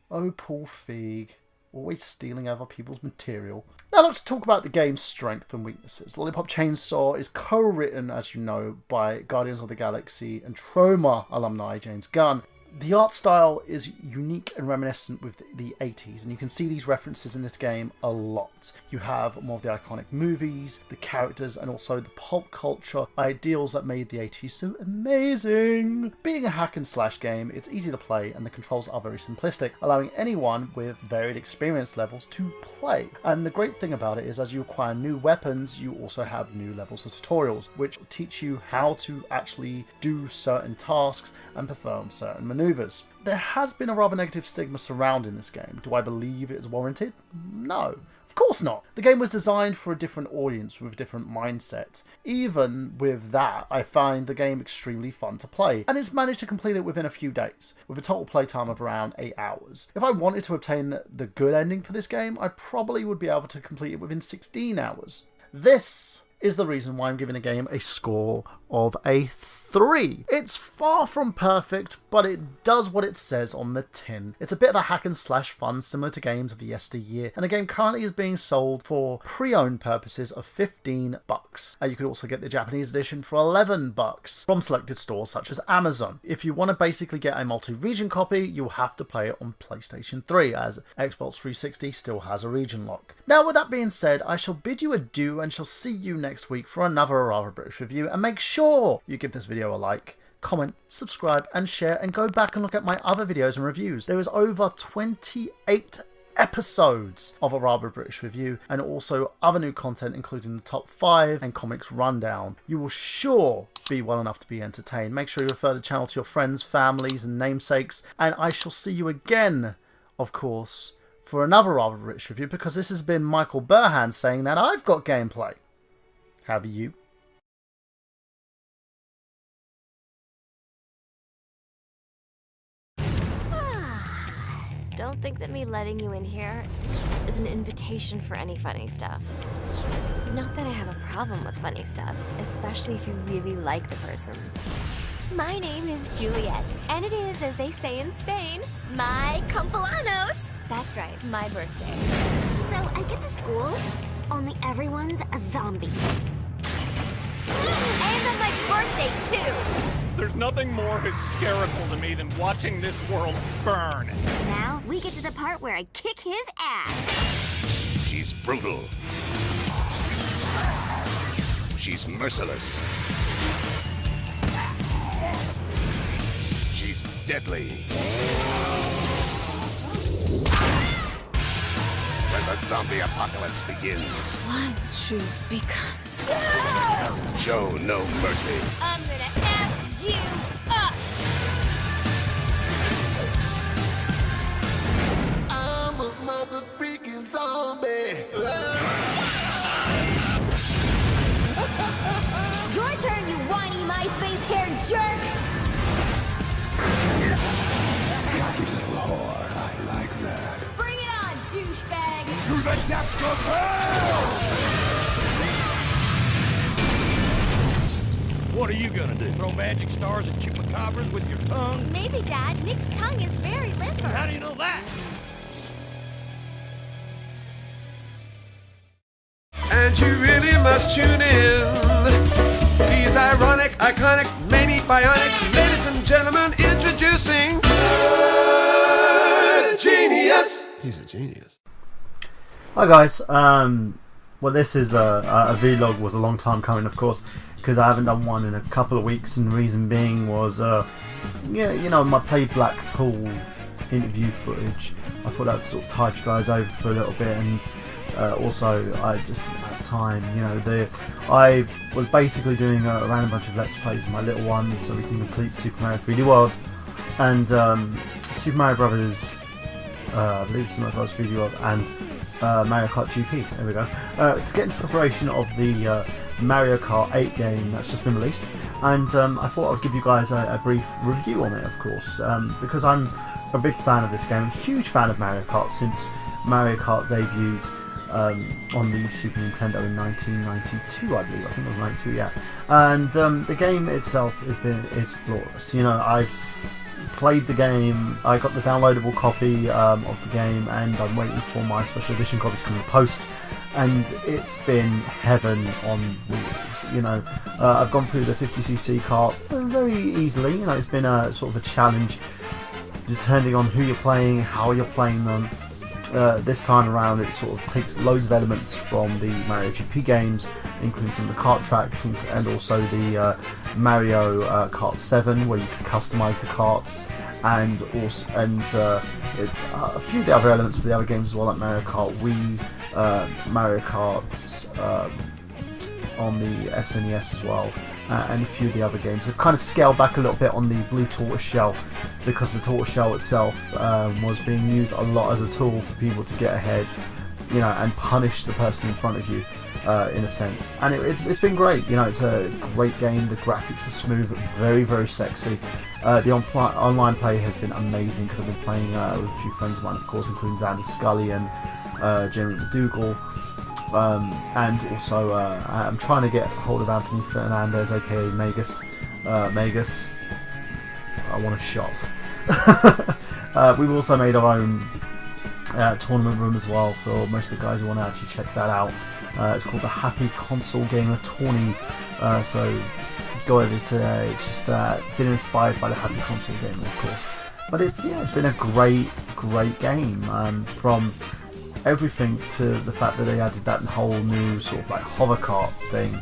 Oh, Paul Feig. Always stealing other people's material. Now let's talk about the game's strength and weaknesses. Lollipop Chainsaw is co-written, as you know, by Guardians of the Galaxy and Troma alumni James Gunn. The art style is unique and reminiscent with the 80s, and you can see these references in this game a lot. You have more of the iconic movies, the characters, and also the pulp culture ideals that made the 80s so amazing. Being a hack and slash game, it's easy to play and the controls are very simplistic, allowing anyone with varied experience levels to play. And the great thing about it is as you acquire new weapons, you also have new levels of tutorials, which teach you how to actually do certain tasks and perform certain maneuvers. There has been a rather negative stigma surrounding this game. Do I believe it is warranted? No. Of course not. The game was designed for a different audience with a different mindset. Even with that, I find the game extremely fun to play, and it's managed to complete it within a few days, with a total playtime of around 8 hours. If I wanted to obtain the good ending for this game, I probably would be able to complete it within 16 hours. This is the reason why I'm giving the game a score of a 3. It's far from perfect, but it does what it says on the tin. It's a bit of a hack and slash fun similar to games of yesteryear, and the game currently is being sold for pre-owned purposes of $15. You could also get the Japanese edition for $11 from selected stores such as Amazon. If you want to basically get a multi-region copy, you'll have to play it on PlayStation 3, as Xbox 360 still has a region lock. Now, with that being said, I shall bid you adieu and shall see you next week for another Rather British review, and make sure you give this video a like, comment, subscribe and share, and go back and look at my other videos and reviews. There is over 28 episodes of a Rather British review, and also other new content including the top 5 and comics rundown. You will sure be well enough to be entertained. Make sure you refer the channel to your friends, families and namesakes, and I shall see you again, of course, for another Rather British review, because this has been Michael Burhan saying that I've got gameplay. Have you? Don't think that me letting you in here is an invitation for any funny stuff. Not that I have a problem with funny stuff, especially if you really like the person. My name is Juliet, and it is, as they say in Spain, my cumpleaños. That's right, my birthday. So I get to school, only everyone's a zombie. And on my birthday, too! There's nothing more hysterical to me than watching this world burn. Now we get to the part where I kick his ass. She's brutal. She's merciless. She's deadly. When the zombie apocalypse begins, One truth becomes... show no mercy. I'm gonna F you up! I'm a mother freaking zombie. Your turn, you whiny MySpace-haired jerk! Cocky little whore, I like that. Bring it on, douchebag! To the depths of hell! What are you gonna do? Throw magic stars at chupacabras with your tongue? Maybe, Dad. Nick's tongue is very limber. How do you know that? And you really must tune in. He's ironic, iconic, maybe bionic. Ladies and gentlemen, introducing Genius. He's a genius. Hi guys, well this is a vlog, was a long time coming of course, because I haven't done one in a couple of weeks, and the reason being was, yeah, you know, my Play Blackpool interview footage. I thought I'd sort of tide you guys over for a little bit, and also I just didn't have time, you know. I was basically doing around a bunch of Let's Plays with my little ones so we can complete Super Mario 3D World, and Super Mario Brothers, I believe Super Mario Bros. 3D World, and Mario Kart GP, there we go, to get into preparation of the Mario Kart 8 game that's just been released, and I thought I'd give you guys a brief review on it, of course, because I'm a big fan of this game, a huge fan of Mario Kart since Mario Kart debuted on the Super Nintendo in 1992, I believe. I think it was 92, yeah. And the game itself is flawless. You know, I've played the game, I got the downloadable copy of the game, and I'm waiting for my special edition copy to come in the post. And it's been heaven on wheels. You know, I've gone through the 50cc kart very easily. You know, it's been a sort of a challenge, depending on who you're playing, how you're playing them. This time around it sort of takes loads of elements from the Mario GP games, including some of the kart tracks and also the Mario Kart 7, where you can customize the karts, and also a few of the other elements for the other games as well, like Mario Kart Wii, Mario Karts on the SNES as well, and a few of the other games. They've kind of scaled back a little bit on the Blue Tortoise Shell, because the Tortoise Shell itself was being used a lot as a tool for people to get ahead, you know, and punish the person in front of you, in a sense. And it's been great. You know, it's a great game. The graphics are smooth, very, very sexy. The online play has been amazing, because I've been playing with a few friends of mine, of course, including Xander Scully and Jeremy McDougall. And also, I'm trying to get hold of Anthony Fernandez, aka Magus. Magus, I want a shot. We've also made our own tournament room as well for most of the guys who want to actually check that out. It's called the Happy Console Gamer Tourney. So go over today. It's just been inspired by the Happy Console Gamer, of course. But it's been a great game. From everything to the fact that they added that whole new sort of like hover kart thing,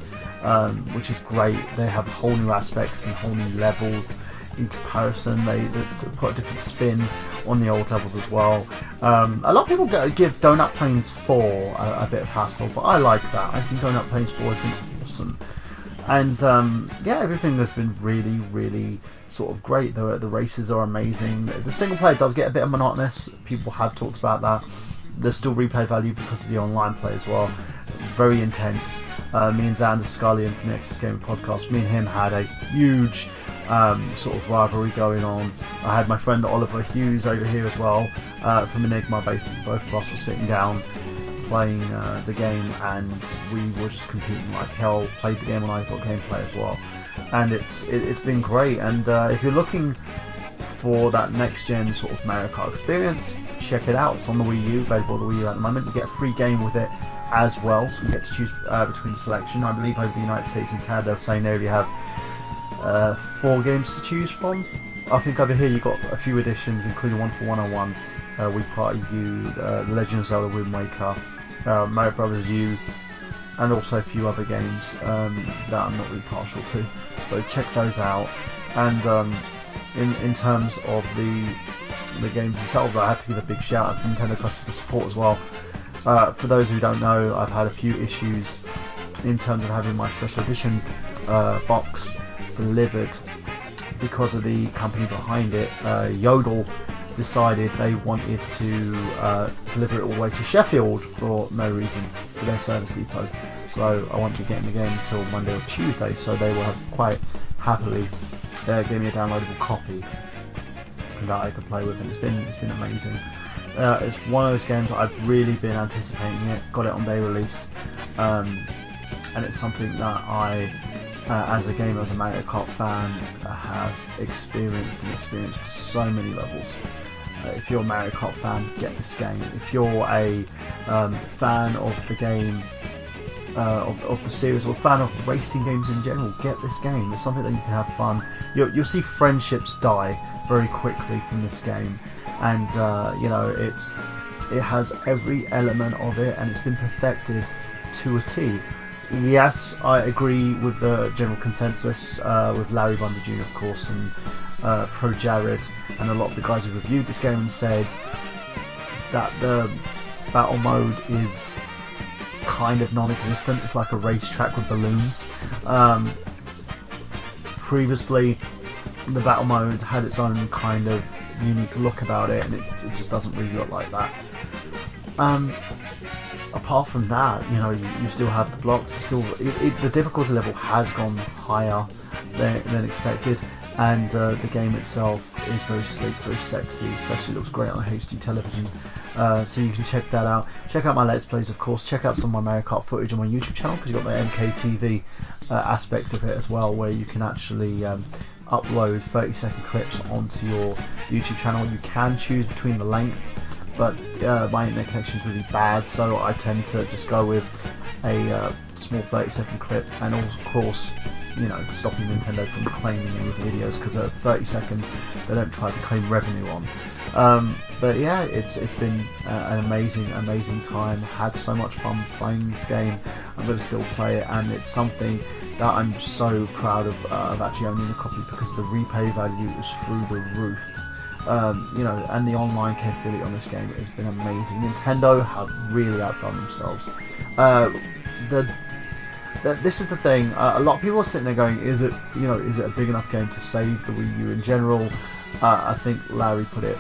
which is great. They have whole new aspects and whole new levels in comparison. They put a different spin on the old levels as well. A lot of people give Donut Plains 4 a bit of hassle, but I like that. I think Donut Plains 4 has been awesome. And everything has been really, really sort of great. The races are amazing. The single player does get a bit monotonous. People have talked about that. There's still replay value because of the online play as well. Very intense. Me and Xander Scullion from the Exodus Gaming Podcast, me and him had a huge sort of rivalry going on. I had my friend Oliver Hughes over here as well from Enigma. Basically, both of us were sitting down playing the game, and we were just competing like hell. Played the game on iPod Gameplay as well, and it's been great. And if you're looking for that next gen sort of Mario Kart experience, check it out. It's on the Wii U, available on the Wii U at the moment. You get a free game with it as well, so you get to choose between selection. I believe over the United States and Canada, saying they only have 4 games to choose from. I think over here you've got a few additions, including one for 101, Wii Party U, The Legend of Zelda Wind Waker, Mario Brothers U, and also a few other games that I'm not really partial to. So check those out. And in terms of the games themselves, I have to give a big shout out to Nintendo customer support as well. For those who don't know, I've had a few issues in terms of having my special edition box delivered because of the company behind it. Yodel decided they wanted to deliver it all the way to Sheffield for no reason, for their service depot. So I won't be getting the game until Monday or Tuesday, so they will have quite happily gave me a downloadable copy that I could play with, and it's been amazing. It's one of those games that I've really been anticipating it. Got it on day release, and it's something that I, as a gamer, as a Mario Kart fan, have experienced to so many levels. If you're a Mario Kart fan, get this game. If you're a fan of the game, of the series, or a fan of racing games in general, get this game. It's something that you can have fun. You'll see friendships die very quickly from this game, and it has every element of it, and it's been perfected to a T. Yes, I agree with the general consensus with Larry Bundy Jr., of course, and Pro Jared, and a lot of the guys who reviewed this game and said that the battle mode is kind of non-existent. It's like a racetrack with balloons. Previously, the battle mode had its own kind of unique look about it, and it just doesn't really look like that. Apart from that, you still have the blocks. The difficulty level has gone higher than expected, and the game itself is very sleek, very sexy, especially looks great on HD television. So you can check that out. Check out my Let's Plays, of course. Check out some of my Mario Kart footage on my YouTube channel, because you've got the MKTV aspect of it as well, where you can actually upload 30-second clips onto your YouTube channel. You can choose between the length, but my internet connection is really bad, so I tend to just go with a small 30-second clip, and of course, stopping Nintendo from claiming any of the videos, because at 30 seconds they don't try to claim revenue on. But yeah, it's been an amazing time. Had so much fun playing this game. I'm going to still play it, and it's something that I'm so proud of actually owning a copy, because the replay value is through the roof. And the online capability on this game has been amazing. Nintendo have really outdone themselves. This is the thing. A lot of people are sitting there going, "Is it a big enough game to save the Wii U in general?" I think Larry put it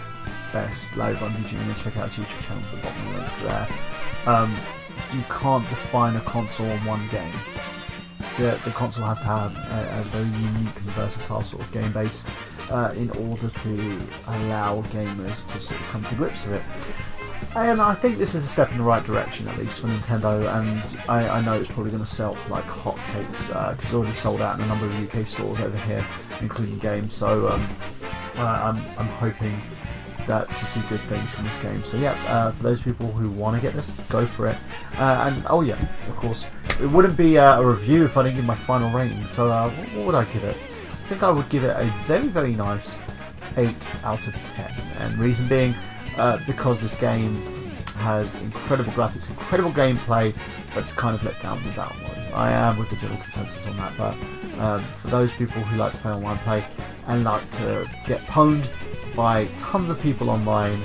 best. Larry Bundy Jr. Check out his YouTube channel, to the bottom link there. You can't define a console on one game. The console has to have a very unique and versatile sort of game base. in order to allow gamers to sort of come to grips with it. And I think this is a step in the right direction, at least for Nintendo, and I know it's probably going to sell like hotcakes, because it's already sold out in a number of UK stores over here, including games, so I'm hoping to see good things from this game. So yeah, for those people who want to get this, go for it. And oh yeah, of course, it wouldn't be a review if I didn't give my final rating, so what would I give it? I think I would give it a very, very nice 8 out of 10, and reason being, because this game has incredible graphics, incredible gameplay, but it's kind of let down with that one. I am with the general consensus on that, but for those people who like to play online play and like to get pwned by tons of people online,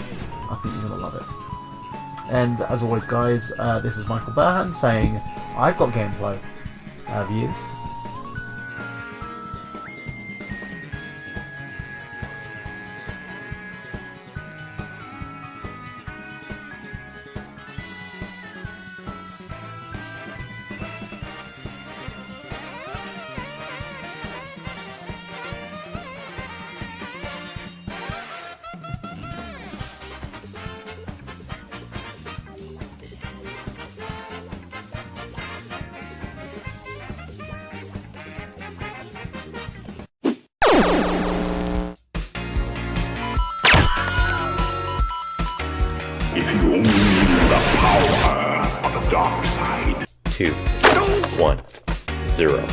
I think you're going to love it. And as always guys, this is Michael Burhan saying, I've got gameplay. Have you? If you only knew the power of the dark side. 2, 1, 0.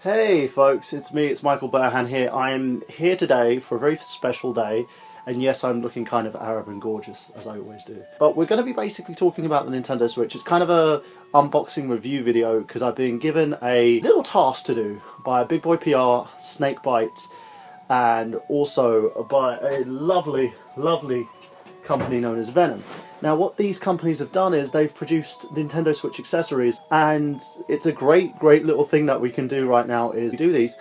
Hey folks, it's me, it's Michael Burhan here. I'm here today for a very special day, and yes, I'm looking kind of Arab and gorgeous, as I always do. But we're going to be basically talking about the Nintendo Switch. It's kind of a unboxing review video, because I've been given a little task to do by Big Boy PR, Snakebite, and also by a lovely, lovely company known as Venom. Now what these companies have done is they've produced Nintendo Switch accessories, and it's a great little thing that we can do right now is do these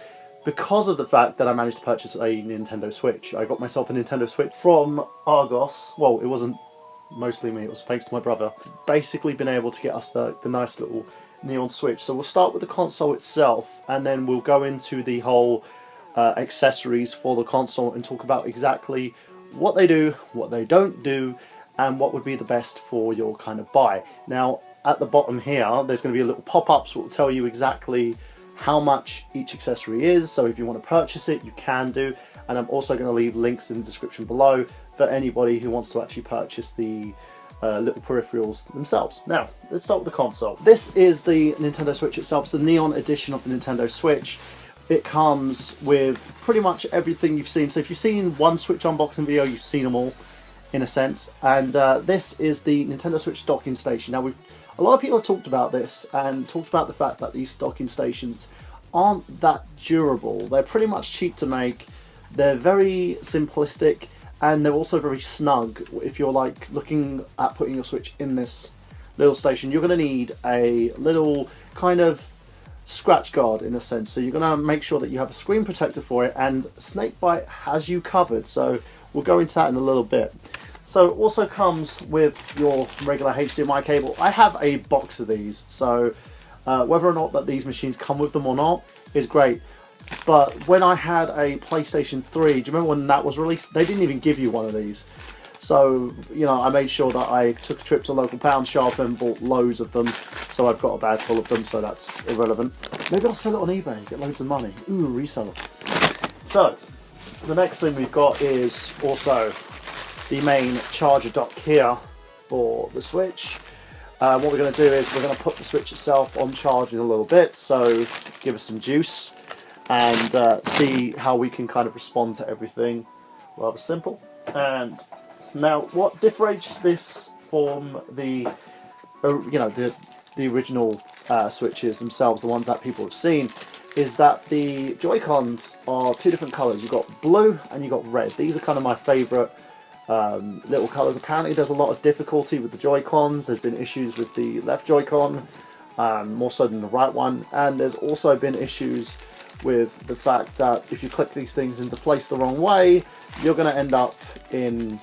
because of the fact that I managed to purchase a Nintendo Switch. I got myself a Nintendo Switch from Argos. Well, it wasn't mostly me, it was thanks to my brother. Basically been able to get us the nice little neon Switch. So we'll start with the console itself, and then we'll go into the whole accessories for the console and talk about exactly what they do, what they don't do, and what would be the best for your kind of buy. Now at the bottom here there's going to be a little pop-up that will tell you exactly how much each accessory is, so if you want to purchase it you can do, and I'm also going to leave links in the description below for anybody who wants to actually purchase the little peripherals themselves. Now let's start with the console. This is the Nintendo Switch itself. It's the Neon edition of the Nintendo Switch. It comes with pretty much everything you've seen. So if you've seen one Switch unboxing video, you've seen them all, in a sense. And this is the Nintendo Switch docking station. Now, a lot of people have talked about this and talked about the fact that these docking stations aren't that durable. They're pretty much cheap to make. They're very simplistic, and they're also very snug. If you're like looking at putting your Switch in this little station, you're going to need a little kind of scratch guard in a sense. So you're going to make sure that you have a screen protector for it, and Snakebite has you covered. So we'll go into that in a little bit. So it also comes with your regular HDMI cable. I have a box of these, so whether or not that these machines come with them or not is great. But when I had a PlayStation 3, do you remember when that was released? They didn't even give you one of these. So, you know, I made sure that I took a trip to a local pound shop and bought loads of them. So I've got a bag full of them, so that's irrelevant. Maybe I'll sell it on eBay, get loads of money. Ooh, resell it. So, the next thing we've got is also the main charger dock here for the Switch. What we're going to do is we're going to put the Switch itself on charge in a little bit, so give us some juice and see how we can kind of respond to everything. Rather simple. And now, what differentiates this from the, you know, the original Switches themselves, the ones that people have seen, is that the Joy-Cons are two different colours. You've got blue and you've got red. These are kind of my favourite little colours. Apparently there's a lot of difficulty with the Joy-Cons. There's been issues with the left Joy-Con, more so than the right one. And there's also been issues with the fact that if you click these things into place the wrong way, you're going to end up in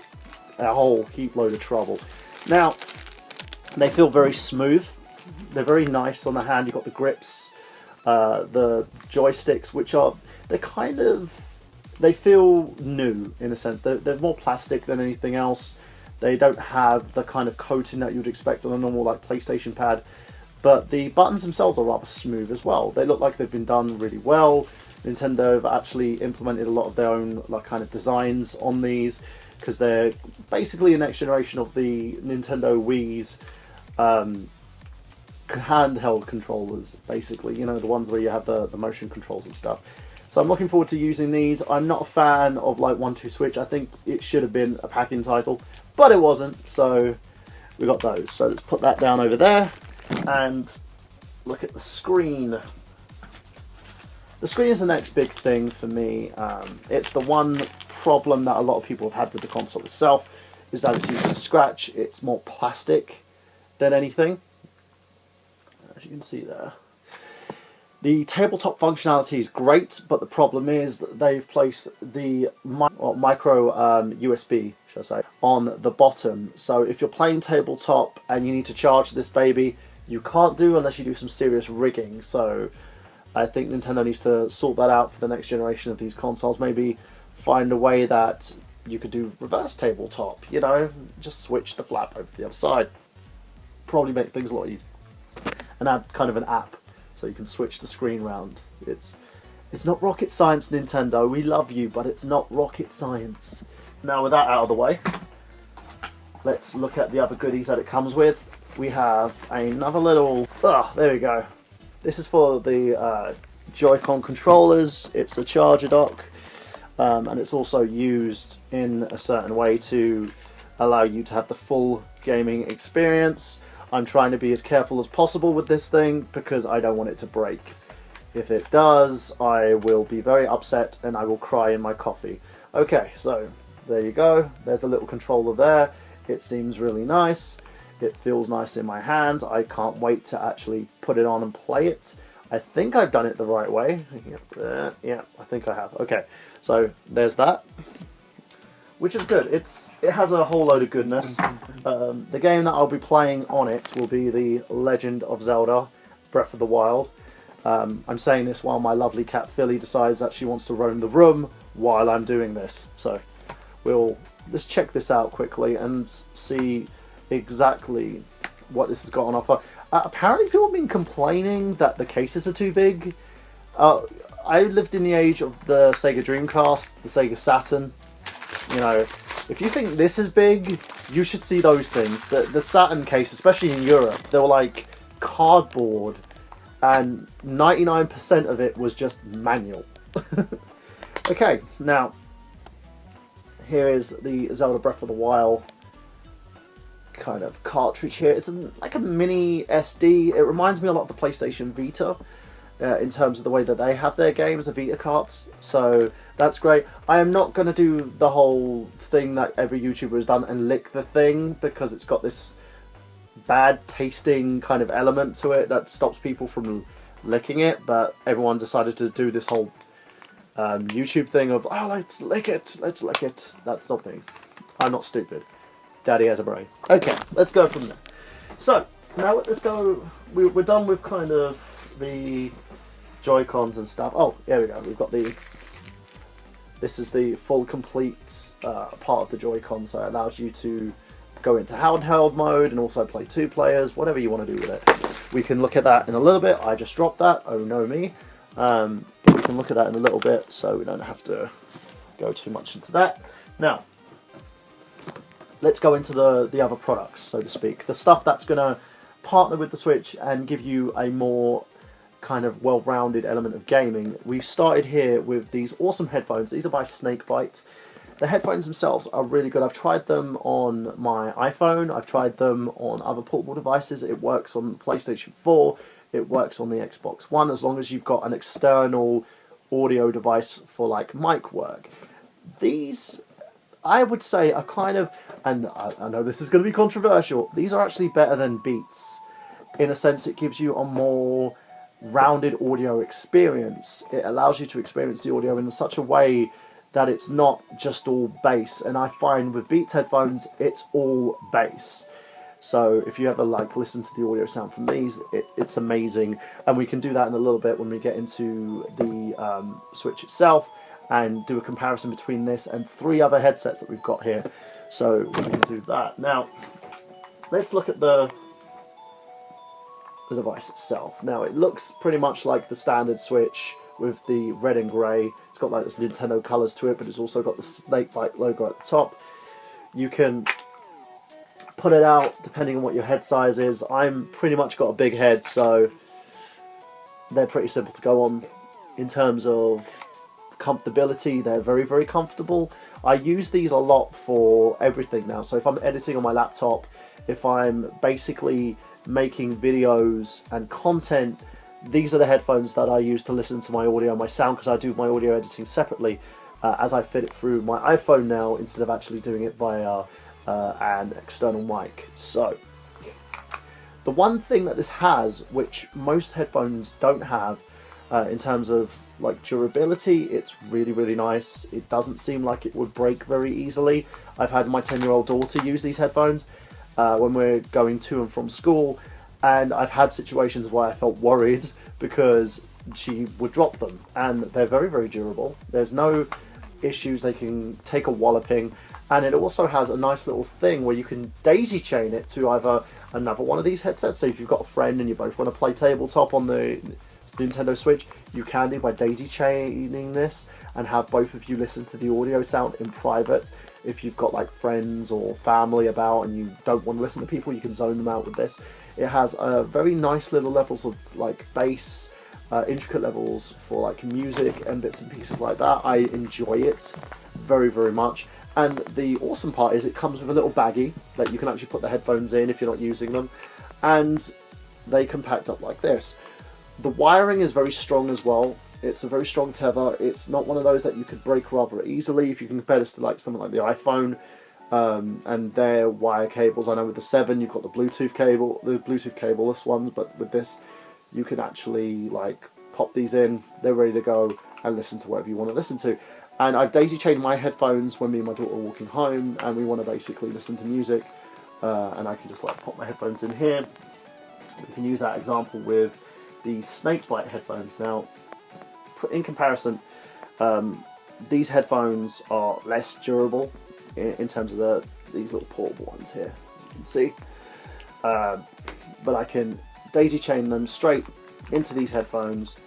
a whole heap load of trouble. Now, they feel very smooth. They're very nice on the hand. You've got the grips, the joysticks, which are, they feel new in a sense. They're more plastic than anything else. They don't have the kind of coating that you'd expect on a normal like PlayStation pad. But the buttons themselves are rather smooth as well. They look like they've been done really well. Nintendo have actually implemented a lot of their own like kind of designs on these, because they're basically a next generation of the Nintendo Wii's handheld controllers, basically. You know, the ones where you have the motion controls and stuff. So I'm looking forward to using these. I'm not a fan of like 1-2 Switch. I think it should have been a packing title, but it wasn't. So we got those. So let's put that down over there. And look at the screen. The screen is the next big thing for me. It's the one problem that a lot of people have had with the console itself, is that it's easy to scratch. It's more plastic than anything, as you can see there. The tabletop functionality is great, but the problem is that they've placed the micro USB, should I say, on the bottom. So if you're playing tabletop and you need to charge this baby, you can't do unless you do some serious rigging. So I think Nintendo needs to sort that out for the next generation of these consoles. Maybe find a way that you could do reverse tabletop, you know, just switch the flap over to the other side. Probably make things a lot easier. And add kind of an app so you can switch the screen round. It's not rocket science, Nintendo. We love you, but it's not rocket science. Now with that out of the way, let's look at the other goodies that it comes with. We have another little, there we go. This is for the Joy-Con controllers. It's a charger dock, and it's also used in a certain way to allow you to have the full gaming experience. I'm trying to be as careful as possible with this thing because I don't want it to break. If it does, I will be very upset and I will cry in my coffee. Okay, so there you go. There's the little controller there. It seems really nice. It feels nice in my hands. I can't wait to actually put it on and play it. I think I've done it the right way. Yeah, I think I have. Okay, so there's that, which is good. It has a whole load of goodness. The game that I'll be playing on it will be The Legend of Zelda Breath of the Wild. I'm saying this while my lovely cat Philly decides that she wants to roam the room while I'm doing this. So let's check this out quickly and see exactly what this has got on offer. Apparently people have been complaining that the cases are too big. I lived in the age of the Sega Dreamcast, the Sega Saturn. You know, if you think this is big, you should see those things. The Saturn case, especially in Europe, they were like cardboard, and 99% of it was just manual. Okay, now here is the Zelda Breath of the Wild kind of cartridge here. It's like a mini SD. It reminds me a lot of the PlayStation Vita in terms of the way that they have their games, the Vita carts. So that's great. I am not going to do the whole thing that every YouTuber has done and lick the thing, because it's got this bad tasting kind of element to it that stops people from licking it. But everyone decided to do this whole YouTube thing of, oh, let's lick it. That's not me. I'm not stupid. Daddy has a brain. Okay, let's go from there. So, now let's go, we're done with kind of the Joy-Cons and stuff. Oh, here we go. We've got this is the full complete part of the Joy-Con, so it allows you to go into handheld mode and also play 2 players, whatever you want to do with it. We can look at that in a little bit. I just dropped that. Oh, no me. But we can look at that in a little bit, so we don't have to go too much into that. Now, let's go into the other products, so to speak. The stuff that's going to partner with the Switch and give you a more kind of well-rounded element of gaming. We've started here with these awesome headphones. These are by Snakebite. The headphones themselves are really good. I've tried them on my iPhone. I've tried them on other portable devices. It works on PlayStation 4. it works on the Xbox One as long as you've got an external audio device for like mic work. These, I would say, are kind of, and I know this is going to be controversial, these are actually better than Beats. In a sense, it gives you a more rounded audio experience. It allows you to experience the audio in such a way that it's not just all bass. And I find with Beats headphones, it's all bass. So if you ever like listen to the audio sound from these, it's amazing. And we can do that in a little bit when we get into the Switch itself and do a comparison between this and 3 other headsets that we've got here. So we can do that. Now, let's look at the device itself. Now, it looks pretty much like the standard Switch with the red and grey. It's got like this Nintendo colours to it, but it's also got the Snakebite logo at the top. You can put it out depending on what your head size is. I'm pretty much got a big head, so they're pretty simple to go on. In terms of comfortability, they're very, very comfortable. I use these a lot for everything now. So if I'm editing on my laptop, if I'm basically making videos and content, these are the headphones that I use to listen to my audio and my sound, because I do my audio editing separately as I fit it through my iPhone now instead of actually doing it via an external mic. So the one thing that this has, which most headphones don't have, in terms of like durability, it's really, really nice. It doesn't seem like it would break very easily. I've had my 10-year-old daughter use these headphones when we're going to and from school, and I've had situations where I felt worried because she would drop them, and they're very, very durable. There's no issues. They can take a walloping, and it also has a nice little thing where you can daisy chain it to either another one of these headsets. So if you've got a friend and you both want to play tabletop on the Nintendo Switch, you can do by daisy chaining this and have both of you listen to the audio sound in private. If you've got like friends or family about and you don't want to listen to people, you can zone them out with this. It has very nice little levels of like bass, intricate levels for like music and bits and pieces like that. I enjoy it very, very much. And the awesome part is it comes with a little baggie that you can actually put the headphones in if you're not using them, and they compact up like this. The wiring is very strong as well. It's a very strong tether. It's not one of those that you could break rather easily. If you can compare this to like something like the iPhone and their wire cables. I know with the 7 you've got the Bluetooth cableless ones, but with this you can actually like pop these in. They're ready to go and listen to whatever you want to listen to. And I've daisy chained my headphones when me and my daughter are walking home and we want to basically listen to music, and I can just like pop my headphones in here. We can use that example with the Snakebite headphones. Now, in comparison, these headphones are less durable in terms of these little portable ones here, as you can see. But I can daisy chain them straight into these headphones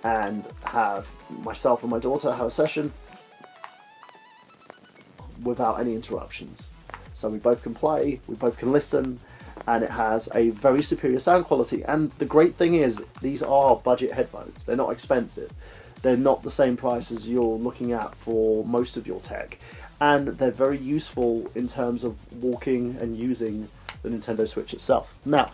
and have myself and my daughter have a session without any interruptions. So we both can play, we both can listen, and it has a very superior sound quality. And the great thing is, these are budget headphones. They're not expensive. They're not the same price as you're looking at for most of your tech. And they're very useful in terms of walking and using the Nintendo Switch itself. Now,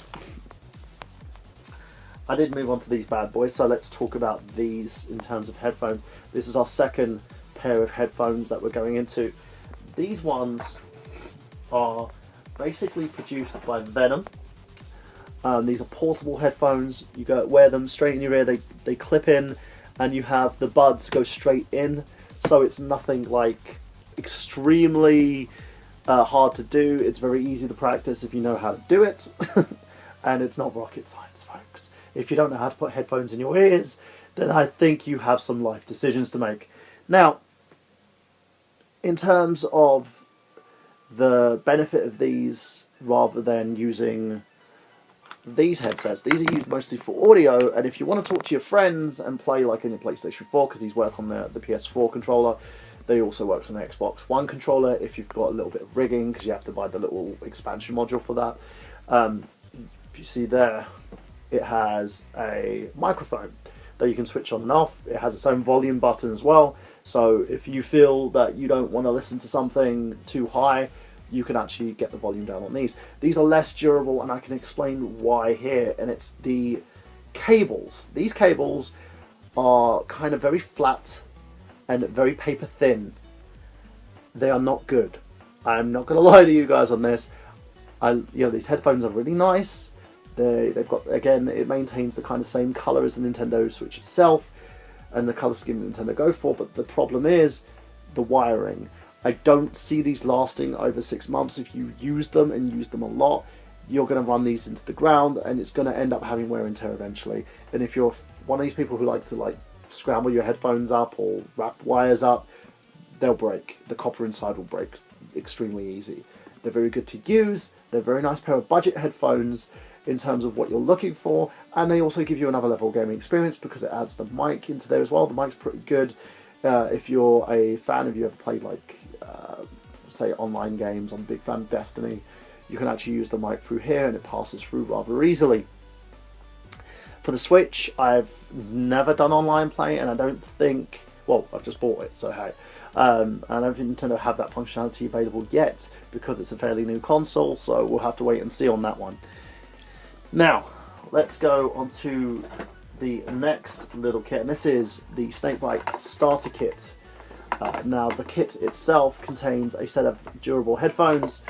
I did move on to these bad boys, so let's talk about these in terms of headphones. This is our second pair of headphones that we're going into. These ones are basically produced by Venom. These are portable headphones. You go wear them straight in your ear. They clip in, and you have the buds go straight in. So it's nothing like extremely hard to do. It's very easy to practice if you know how to do it, and it's not rocket science, folks. If you don't know how to put headphones in your ears, then I think you have some life decisions to make. Now, in terms of the benefit of these, rather than using these headsets, these are used mostly for audio, and if you want to talk to your friends and play like on your PlayStation 4, because these work on the PS4 controller, they also work on the Xbox One controller if you've got a little bit of rigging, because you have to buy the little expansion module for that. If you see there, it has a microphone that you can switch on and off. It has its own volume button as well, so if you feel that you don't want to listen to something too high, you can actually get the volume down on these. These are less durable, and I can explain why here, and it's the cables. These cables are kind of very flat and very paper thin. They are not good. I'm not going to lie to you guys on this. These headphones are really nice. They've got, again, it maintains the kind of same color as the Nintendo Switch itself and the color scheme that Nintendo go for, but the problem is the wiring. I don't see these lasting over 6 months. If you use them and use them a lot, you're going to run these into the ground and it's going to end up having wear and tear eventually. And if you're one of these people who like to scramble your headphones up or wrap wires up, they'll break. The copper inside will break extremely easy. They're very good to use. They're a very nice pair of budget headphones in terms of what you're looking for, and they also give you another level of gaming experience because it adds the mic into there as well. The mic's pretty good. If you're a fan, if you ever played say online games, I'm a big fan of Destiny, you can actually use the mic through here and it passes through rather easily. For the Switch, I've never done online play, and I don't think, well, I've just bought it, so hey. I don't think Nintendo have that functionality available yet because it's a fairly new console, so we'll have to wait and see on that one. Now, let's go on to the next little kit, and this is the Snakebite Starter Kit. Now, the kit itself contains a set of durable headphones,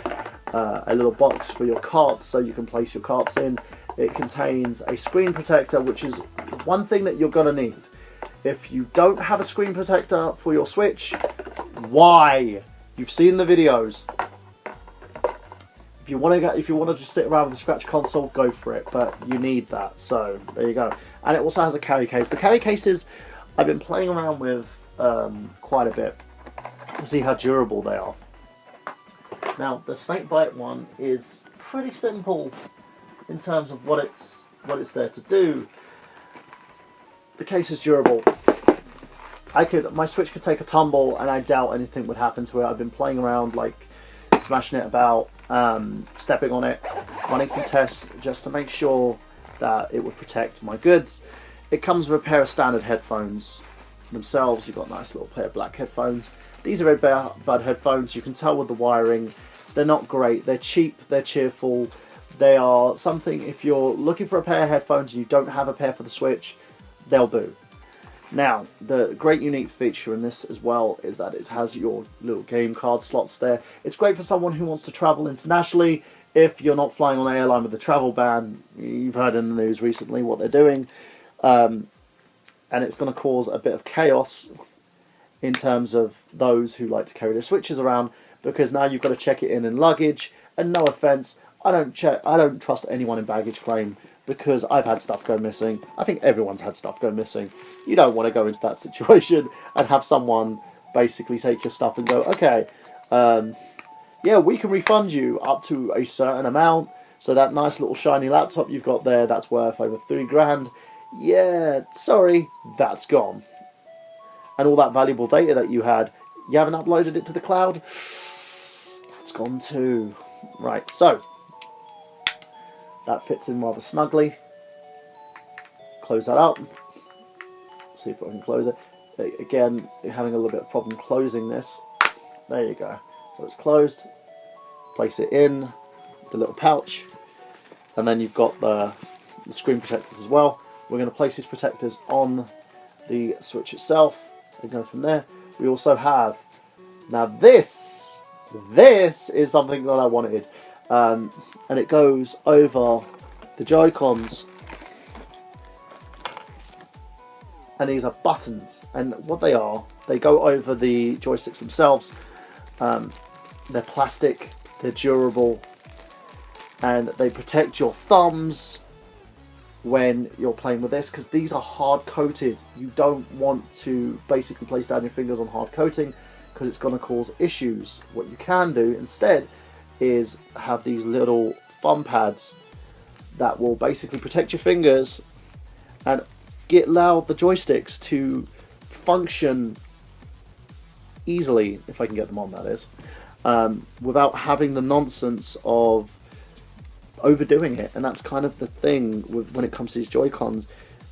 a little box for your carts so you can place your carts in. It contains a screen protector, which is one thing that you're going to need. If you don't have a screen protector for your Switch, why? You've seen the videos. If you want to just sit around with a scratch console, go for it. But you need that. So there you go. And it also has a carry case. The carry cases I've been playing around with quite a bit to see how durable they are. Now the Snakebite one is pretty simple in terms of what it's there to do. The case is durable. My Switch could take a tumble and I doubt anything would happen to it. I've been playing around, smashing it about, stepping on it, running some tests just to make sure that it would protect my goods. It comes with a pair of standard headphones themselves. You've got a nice little pair of black headphones. These are Red Bud headphones. You can tell with the wiring, they're not great. They're cheap, they're cheerful. They are something, if you're looking for a pair of headphones and you don't have a pair for the Switch, they'll do. Now, the great unique feature in this as well is that it has your little game card slots there. It's great for someone who wants to travel internationally. If you're not flying on an airline with a travel ban, you've heard in the news recently what they're doing. And it's going to cause a bit of chaos in terms of those who like to carry their Switches around, because now you've got to check it in luggage. And no offense, I don't trust anyone in baggage claim, because I've had stuff go missing. I think everyone's had stuff go missing. You don't want to go into that situation and have someone basically take your stuff and go, okay, yeah, we can refund you up to a certain amount. So that nice little shiny laptop you've got there, that's worth over $3,000. Yeah, sorry, that's gone. And all that valuable data that you had, you haven't uploaded it to the cloud? That's gone too. Right, so that fits in rather snugly. Close that up. See if I can close it. Again, you're having a little bit of problem closing this. There you go. So it's closed. Place it in the little pouch. And then you've got the screen protectors as well. We're going to place these protectors on the Switch itself and go from there. We also have, now this is something that I wanted. And it goes over the Joy-Cons, and these are buttons, and what they are, they go over the joysticks themselves. They're plastic, they're durable, and they protect your thumbs when you're playing with this, because these are hard coated. You don't want to basically place down your fingers on hard coating because it's going to cause issues. What you can do instead is have these little thumb pads that will basically protect your fingers and allow the joysticks to function easily, if I can get them on, that is, without having the nonsense of overdoing it. And that's kind of the thing when it comes to these Joy-Cons.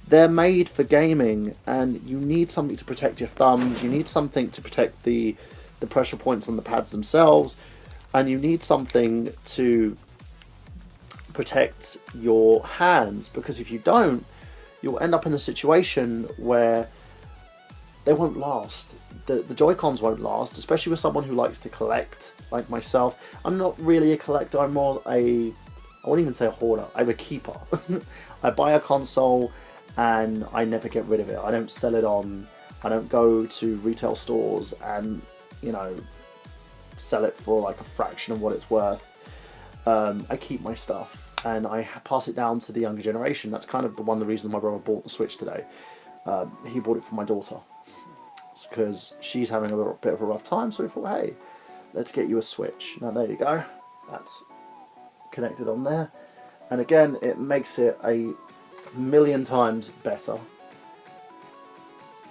They're made for gaming, and you need something to protect your thumbs, you need something to protect the pressure points on the pads themselves, and you need something to protect your hands, because if you don't, you'll end up in a situation where they won't last. The Joy-Cons won't last, especially with someone who likes to collect, like myself. I'm not really a collector, I'm more I wouldn't even say a hoarder, I'm a keeper. I buy a console and I never get rid of it. I don't sell it on, I don't go to retail stores and, you know, sell it for like a fraction of what it's worth. I keep my stuff and I pass it down to the younger generation. That's kind of one of the reasons my brother bought the Switch today. He bought it for my daughter because she's having a little bit of a rough time, so we thought, hey, let's get you a Switch. Now there you go, that's connected on there, and again it makes it a million times better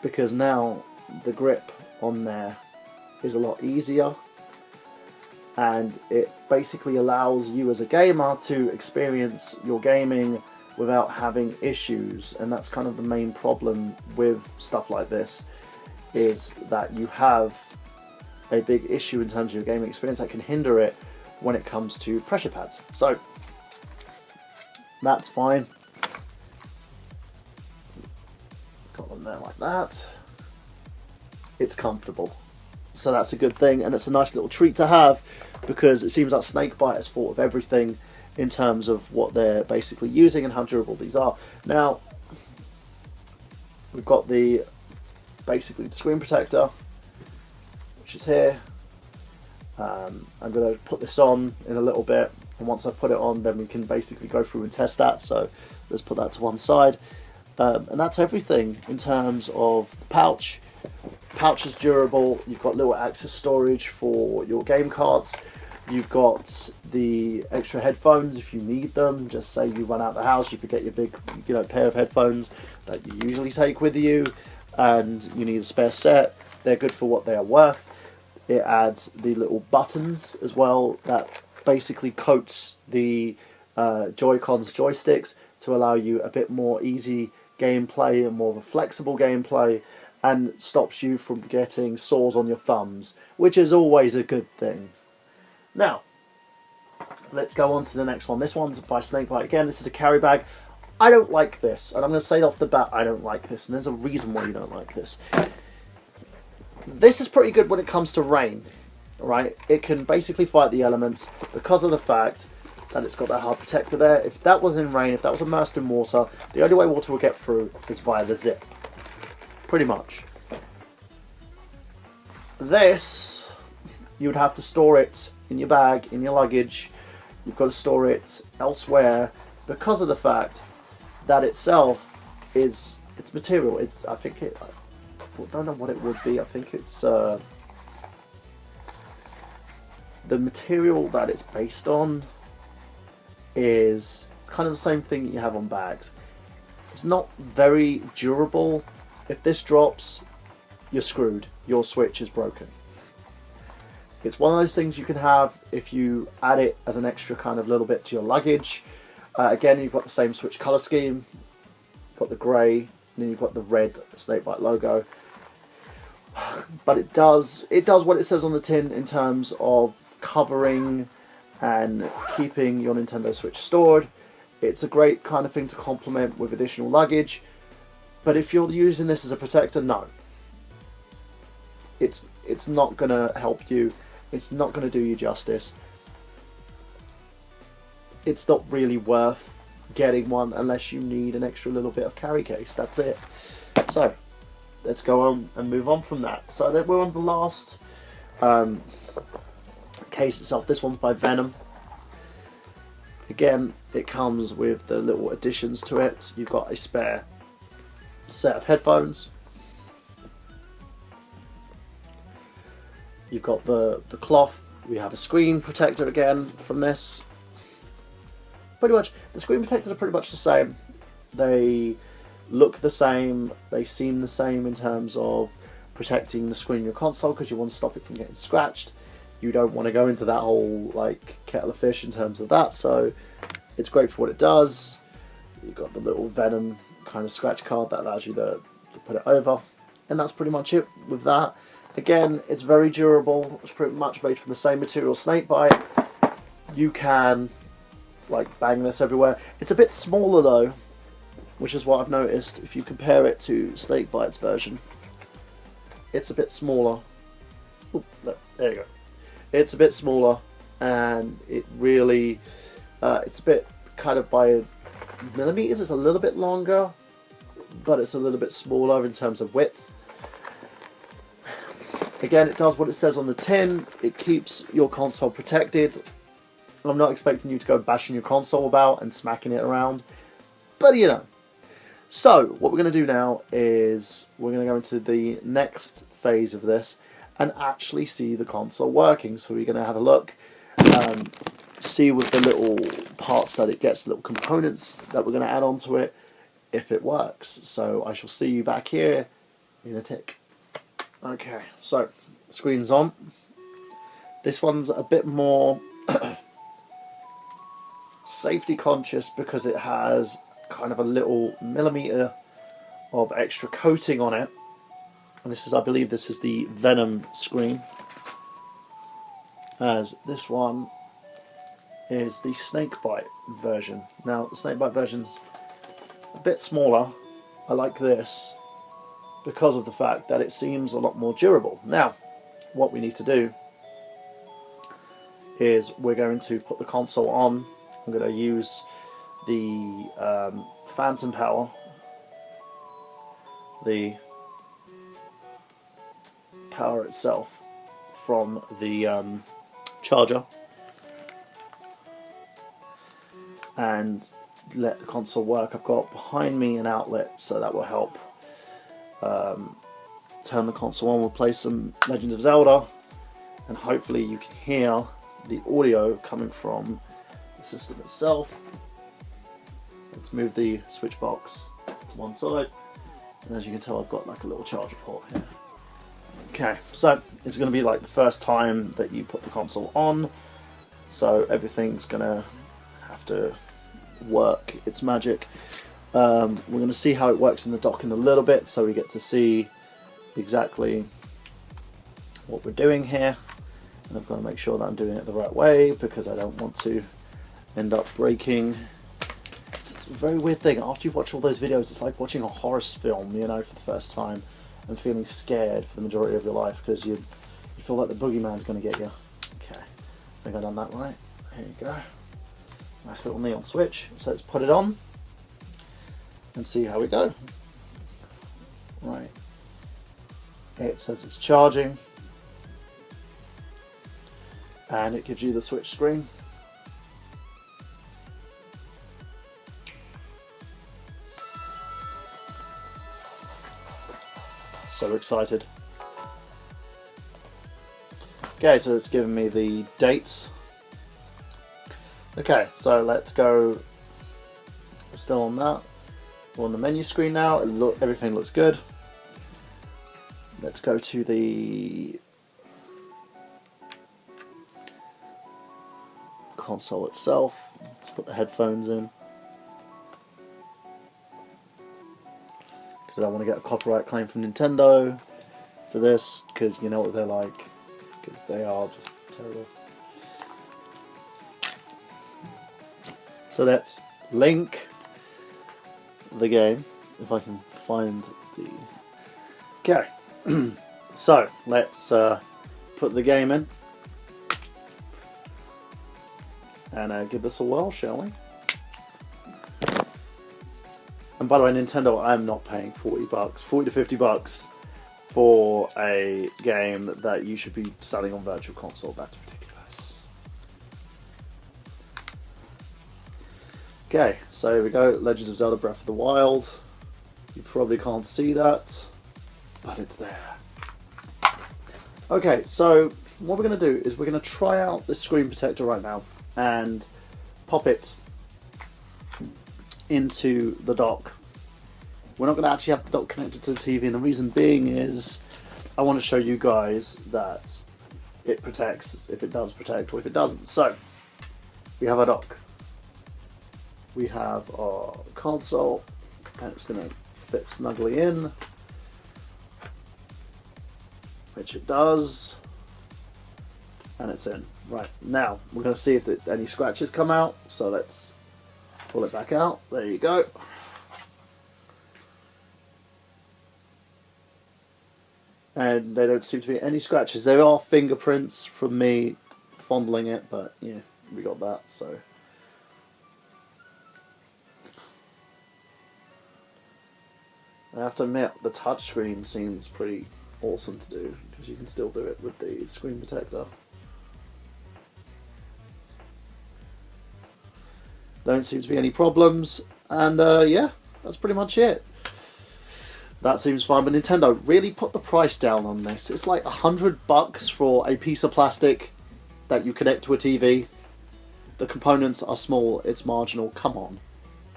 because now the grip on there is a lot easier, and it basically allows you as a gamer to experience your gaming without having issues. And that's kind of the main problem with stuff like this, is that you have a big issue in terms of your gaming experience that can hinder it when it comes to pressure pads. So that's fine. Got them there like that. It's comfortable, so that's a good thing, and it's a nice little treat to have because it seems like Snakebite has thought of everything in terms of what they're basically using and how durable these are. Now we've got basically the screen protector, which is here. I'm going to put this on in a little bit, and once I put it on then we can basically go through and test that, so let's put that to one side. And that's everything in terms of the pouch. Pouch is durable, you've got little access storage for your game cards, you've got the extra headphones if you need them. Just say you run out the house, you forget your big, you know, pair of headphones that you usually take with you, and you need a spare set. They're good for what they are worth. It adds the little buttons as well that basically coats the Joy-Cons joysticks to allow you a bit more easy gameplay and more of a flexible gameplay, and stops you from getting sores on your thumbs, which is always a good thing. Now, let's go on to the next one. This one's by Snakebite again. This is a carry bag. I don't like this, and I'm going to say off the bat, I don't like this, and there's a reason why you don't like this. This is pretty good when it comes to rain, right? It can basically fight the elements because of the fact that it's got that hard protector there. If that was in rain, if that was immersed in water, the only way water will get through is via the zip. Pretty much. This, you would have to store it in your bag, in your luggage. You've got to store it elsewhere because of the fact that itself is, its material, I don't know what it would be. I think it's the material that it's based on is kind of the same thing that you have on bags. It's not very durable. If this drops, you're screwed. Your Switch is broken. It's one of those things you can have if you add it as an extra kind of little bit to your luggage. Again, you've got the same Switch color scheme. You've got the grey, and then you've got the red Snakebite logo. But it does what it says on the tin in terms of covering and keeping your Nintendo Switch stored. It's a great kind of thing to complement with additional luggage. But if you're using this as a protector, no. It's not going to help you. It's not going to do you justice. It's not really worth getting one unless you need an extra little bit of carry case. That's it. So, let's go on and move on from that. So we're on the last case itself. This one's by Venom. Again, it comes with the little additions to it. You've got a spare set of headphones. You've got the cloth. We have a screen protector again from this. Pretty much, the screen protectors are pretty much the same. They look the same. They seem the same in terms of protecting the screen of your console because you want to stop it from getting scratched. You don't want to go into that whole like kettle of fish in terms of that. So it's great for what it does. You've got the little Venom kind of scratch card that allows you to put it over, and that's pretty much it with that. Again, it's very durable. It's pretty much made from the same material Snakebite. You can like bang this everywhere. It's a bit smaller though which is what I've noticed. If you compare it to Snakebite's version, it's a bit smaller. Ooh, look, there you go. It's a bit smaller, and it really, it's a bit kind of by millimeters. It's a little bit longer, but it's a little bit smaller in terms of width. Again, it does what it says on the tin. It keeps your console protected. I'm not expecting you to go bashing your console about and smacking it around, but you know. So what we're going to do now is we're going to go into the next phase of this and actually see the console working. So we're going to have a look, see with the little parts that it gets, little components that we're going to add onto it, if it works. So I shall see you back here in a tick. Okay, so screen's on. This one's a bit more safety conscious because it has kind of a little millimeter of extra coating on it. And this is, I believe this is the Venom screen, as this one is the Snakebite version. Now the Snakebite version's a bit smaller. I like this because of the fact that it seems a lot more durable. Now what we need to do is we're going to put the console on. I'm going to use the phantom power, the power itself from the charger, and let the console work. I've got behind me an outlet, so that will help turn the console on. We'll play some Legend of Zelda, and hopefully you can hear the audio coming from the system itself. Let's move the switch box to one side, and as you can tell, I've got like a little charger port here. Okay, so it's going to be like the first time that you put the console on, so everything's going to have to work its magic. We're going to see how it works in the dock in a little bit, so we get to see exactly what we're doing here. And I've got to make sure that I'm doing it the right way because I don't want to end up breaking. It's a very weird thing. After you watch all those videos, it's like watching a horror film, you know, for the first time, and feeling scared for the majority of your life because you feel like the boogeyman's going to get you. Okay, I think I've done that right. There you go. Nice little neon switch. So let's put it on and see how we go. Right. It says it's charging, and it gives you the switch screen. So excited. Okay, so it's giving me the dates. Okay, so let's go. We're still on that. We're on the menu screen now. Everything looks good. Let's go to the console itself. Let's put the headphones in, because I want to get a copyright claim from Nintendo for this, because you know what they're like, because they are just terrible. So let's link the game, if I can find the... Okay, so let's put the game in and give this a whirl, shall we? And by the way, Nintendo, I'm not paying $40, 40 to 50 bucks for a game that you should be selling on Virtual Console. That's ridiculous. Okay, so here we go. Legend of Zelda Breath of the Wild. You probably can't see that, but it's there. Okay, so what we're going to do is we're going to try out this screen protector right now and pop it into the dock. We're not going to actually have the dock connected to the TV, and the reason being is I want to show you guys that it protects, if it does protect or if it doesn't. So we have our dock, we have our console, and it's going to fit snugly in, which it does, and it's in. Right, now we're going to see if any scratches come out, so let's pull it back out. There you go. and they don't seem to be any scratches. There are fingerprints from me fondling it, but yeah, we got that, so. I have to admit, the touchscreen seems pretty awesome to do, because you can still do it with the screen protector. Don't seem to be any problems, and yeah, that's pretty much it. That seems fine, but Nintendo really put the price down on this. It's like $100 for a piece of plastic that you connect to a TV. The components are small, it's marginal, come on.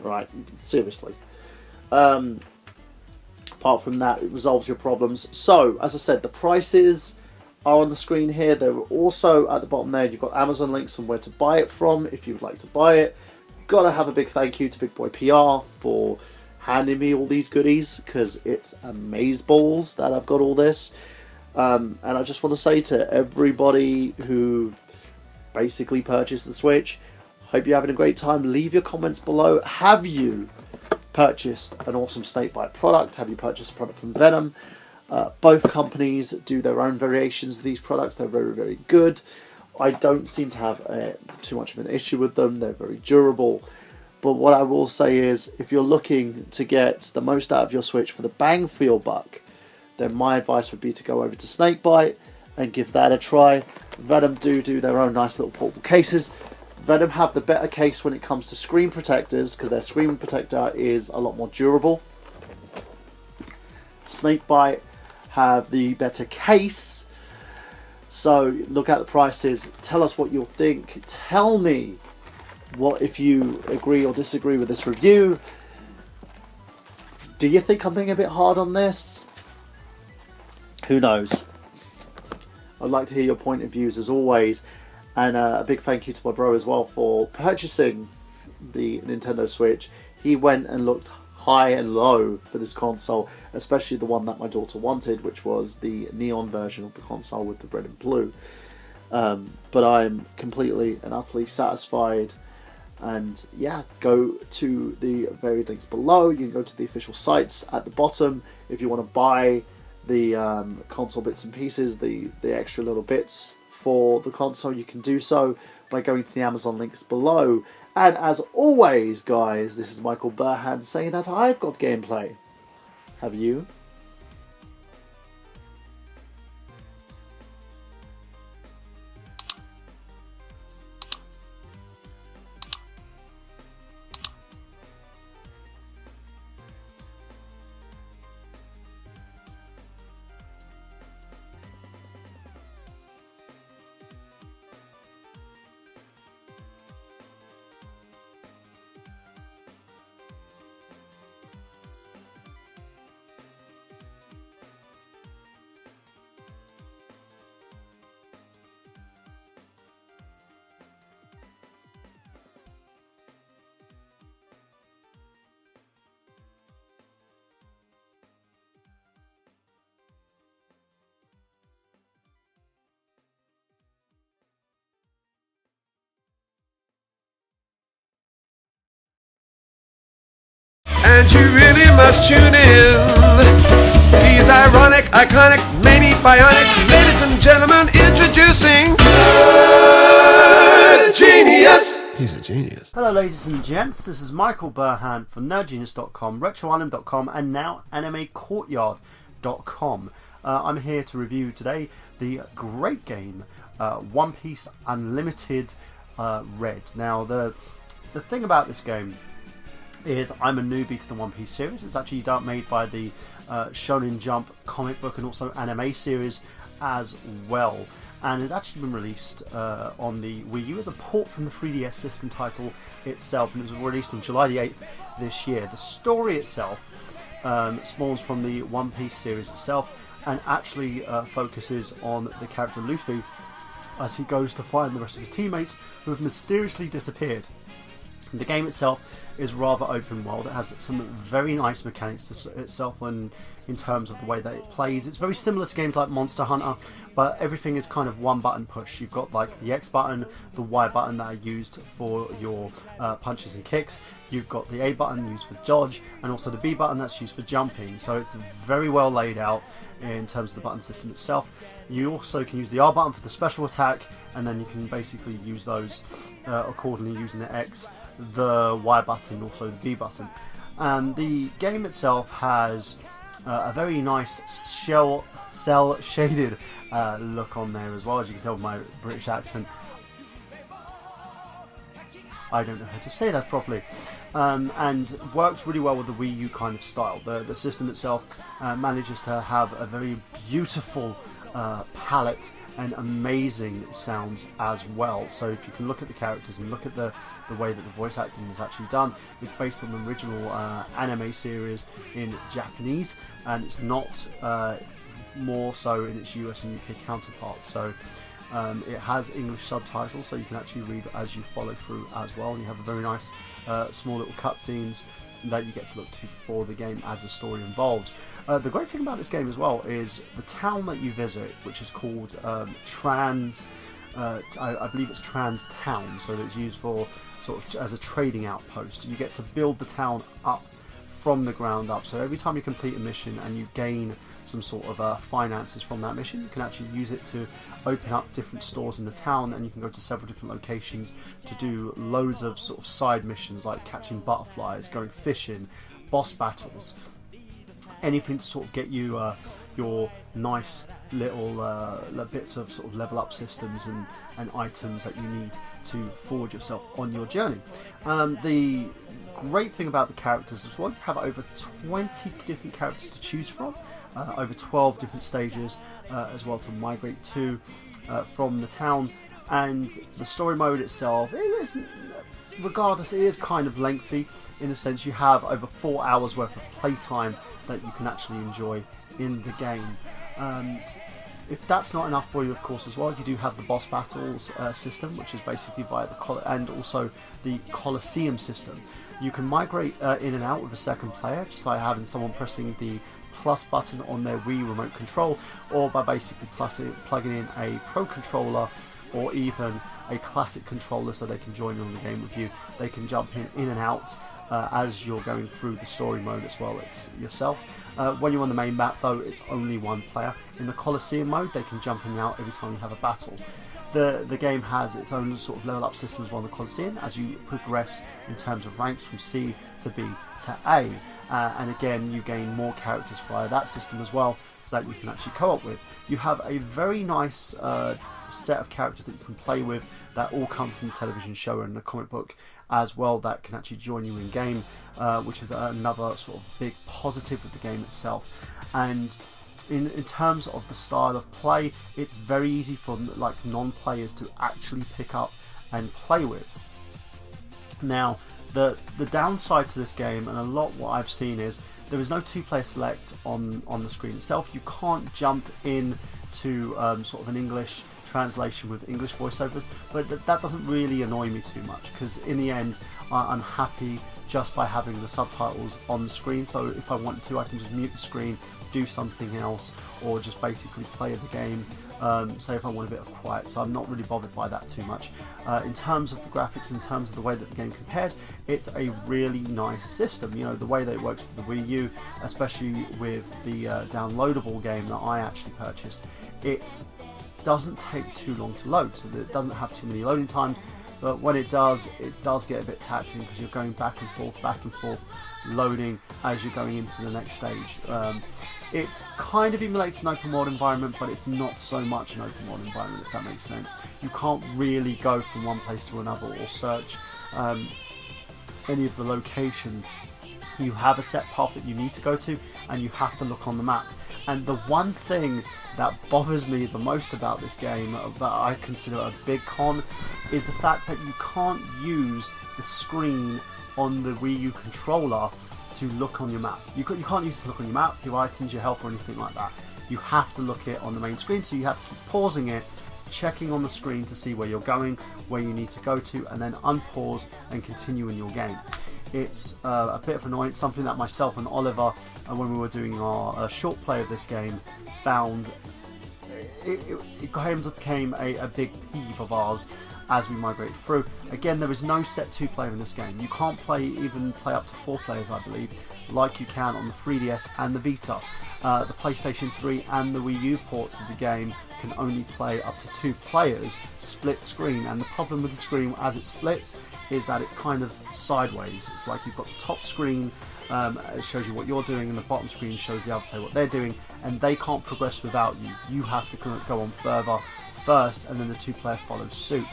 Right, seriously. Apart from that, it resolves your problems. So, as I said, the prices are on the screen here. They're also at the bottom there. You've got Amazon links and where to buy it from if you would like to buy it. Gotta have a big thank you to Big Boy PR for handing me all these goodies, because it's amazeballs that I've got all this. And I just want to say to everybody who basically purchased the Switch, hope you're having a great time. Leave your comments below. Have you purchased an awesome Snakebite product? Have you purchased a product from Venom? Both companies do their own variations of these products. They're very, very good. I don't seem to have too much of an issue with them. They're very durable. But what I will say is, if you're looking to get the most out of your Switch for the bang for your buck, then my advice would be to go over to Snakebite and give that a try. Venom do their own nice little portable cases. Venom have the better case when it comes to screen protectors, because their screen protector is a lot more durable. Snakebite have the better case. So look at the prices, tell us what you'll think, tell me what if you agree or disagree with this review. Do you think I'm being a bit hard on this? Who knows? I'd like to hear your point of views as always. And a big thank you to my bro as well for purchasing the Nintendo Switch. He went and looked high and low for this console, especially the one that my daughter wanted, which was the neon version of the console with the red and blue. But I'm completely and utterly satisfied. And yeah, go to the varied links below. You can go to the official sites at the bottom if you want to buy the console bits and pieces, the extra little bits for the console. You can do so by going to the Amazon links below. And as always, guys, this is Michael Burhan saying that I've got gameplay. Have you? And you really must tune in. He's ironic, iconic, maybe bionic. Ladies and gentlemen, introducing Nerd Genius. He's a genius. Hello ladies and gents, this is Michael Burhan from NerdGenius.com, RetroAnime.com and now AnimeCourtyard.com. I'm here to review today the great game One Piece Unlimited Red. Now the thing about this game is I'm a newbie to the One Piece series. It's actually made by the Shonen Jump comic book and also anime series as well, and it's actually been released on the Wii U as a port from the 3DS system title itself, and it was released on July the 8th this year. The story itself spawns from the One Piece series itself and actually focuses on the character Luffy as he goes to find the rest of his teammates who have mysteriously disappeared. The game itself is rather open world. It has some very nice mechanics to itself, and in terms of the way that it plays, it's very similar to games like Monster Hunter, but everything is kind of one button push. You've got like the X button, the Y button that are used for your punches and kicks. You've got the A button used for dodge, and also the B button that's used for jumping. So it's very well laid out in terms of the button system itself. You also can use the R button for the special attack, and then you can basically use those accordingly using the X, the Y button, also the B button. The game itself has a very nice cell shaded look on there as well, as you can tell with my British accent. I don't know how to say that properly. And works really well with the Wii U kind of style. The system itself manages to have a very beautiful palette and amazing sounds as well. So if you can look at the characters and look at the way that the voice acting is actually done, it's based on the original anime series in Japanese, and it's not more so in its US and UK counterparts. So it has English subtitles, so you can actually read as you follow through as well, and you have a very nice small little cutscenes that you get to look to for the game as the story evolves. The great thing about this game as well is the town that you visit, which is called Trans, I believe it's Trans Town, so it's used for sort of as a trading outpost. You get to build the town up from the ground up, so every time you complete a mission and you gain some sort of finances from that mission, you can actually use it to open up different stores in the town, and you can go to several different locations to do loads of sort of side missions like catching butterflies, going fishing, boss battles, anything to sort of get you your nice little bits of sort of level up systems and items that you need to forward yourself on your journey. The great thing about the characters as well, you have over 20 different characters to choose from, over 12 different stages as well to migrate to from the town, and the story mode itself, regardless, it is kind of lengthy in a sense. You have over 4 hours worth of playtime that you can actually enjoy in the game. If that's not enough for you, of course, as well, you do have the boss battles system, which is basically via the and also the Colosseum system. You can migrate in and out with a second player, just like having someone pressing the plus button on their Wii remote control, or by basically plugging in a Pro controller or even a classic controller so they can join you on the game with you. They can jump in and out as you're going through the story mode as well. It's yourself. When you're on the main map though, it's only one player. In the Colosseum mode, they can jump in and out every time you have a battle. The game has its own sort of level up system as well in the Colosseum as you progress in terms of ranks from C to B to A. And again, you gain more characters via that system as well, so that you can actually co-op with. You have a very nice set of characters that you can play with that all come from the television show and the comic book as well, that can actually join you in game, which is another sort of big positive of the game itself. And in terms of the style of play, it's very easy for like non-players to actually pick up and play with. Now, the downside to this game, and a lot what I've seen, is there is no two-player select on the screen itself. You can't jump in to sort of an English translation with English voiceovers, but that doesn't really annoy me too much, because in the end I'm happy just by having the subtitles on the screen. So if I want to, I can just mute the screen, do something else, or just basically play the game, say if I want a bit of quiet. So I'm not really bothered by that too much. In terms of the graphics, in terms of the way that the game compares, it's a really nice system. You know, the way that it works for the Wii U, especially with the downloadable game that I actually purchased, it doesn't take too long to load, so that it doesn't have too many loading times. But when it does get a bit taxing, because you're going back and forth loading as you're going into the next stage. It kind of emulates an open world environment, but it's not so much an open world environment, if that makes sense. You can't really go from one place to another or search any of the locations. You have a set path that you need to go to, and you have to look on the map. And the one thing that bothers me the most about this game, that I consider a big con, is the fact that you can't use the screen on the Wii U controller to look on your map. You can't use it to look on your map, your items, your health, or anything like that. You have to look it on the main screen, so you have to keep pausing it checking on the screen to see where you're going, where you need to go to, and then unpause and continue in your game. It's a bit of annoyance, something that myself and Oliver, when we were doing our short play of this game, found it became a big peeve of ours as we migrate through. Again, there is no set 2-player in this game. You can't even play up to 4 players, I believe, like you can on the 3DS and the Vita. The PlayStation 3 and the Wii U ports of the game can only play up to 2 players, split screen, and the problem with the screen as it splits is that it's kind of sideways. It's like you've got the top screen, it shows you what you're doing, and the bottom screen shows the other player what they're doing, and they can't progress without you. You have to go on further first, and then the 2-player follows suit.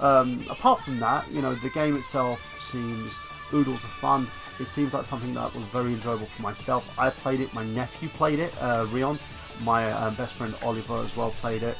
Apart from that, you know, the game itself seems oodles of fun. It seems like something that was very enjoyable for myself. I played it, my nephew played it, Rion, my best friend Oliver as well played it,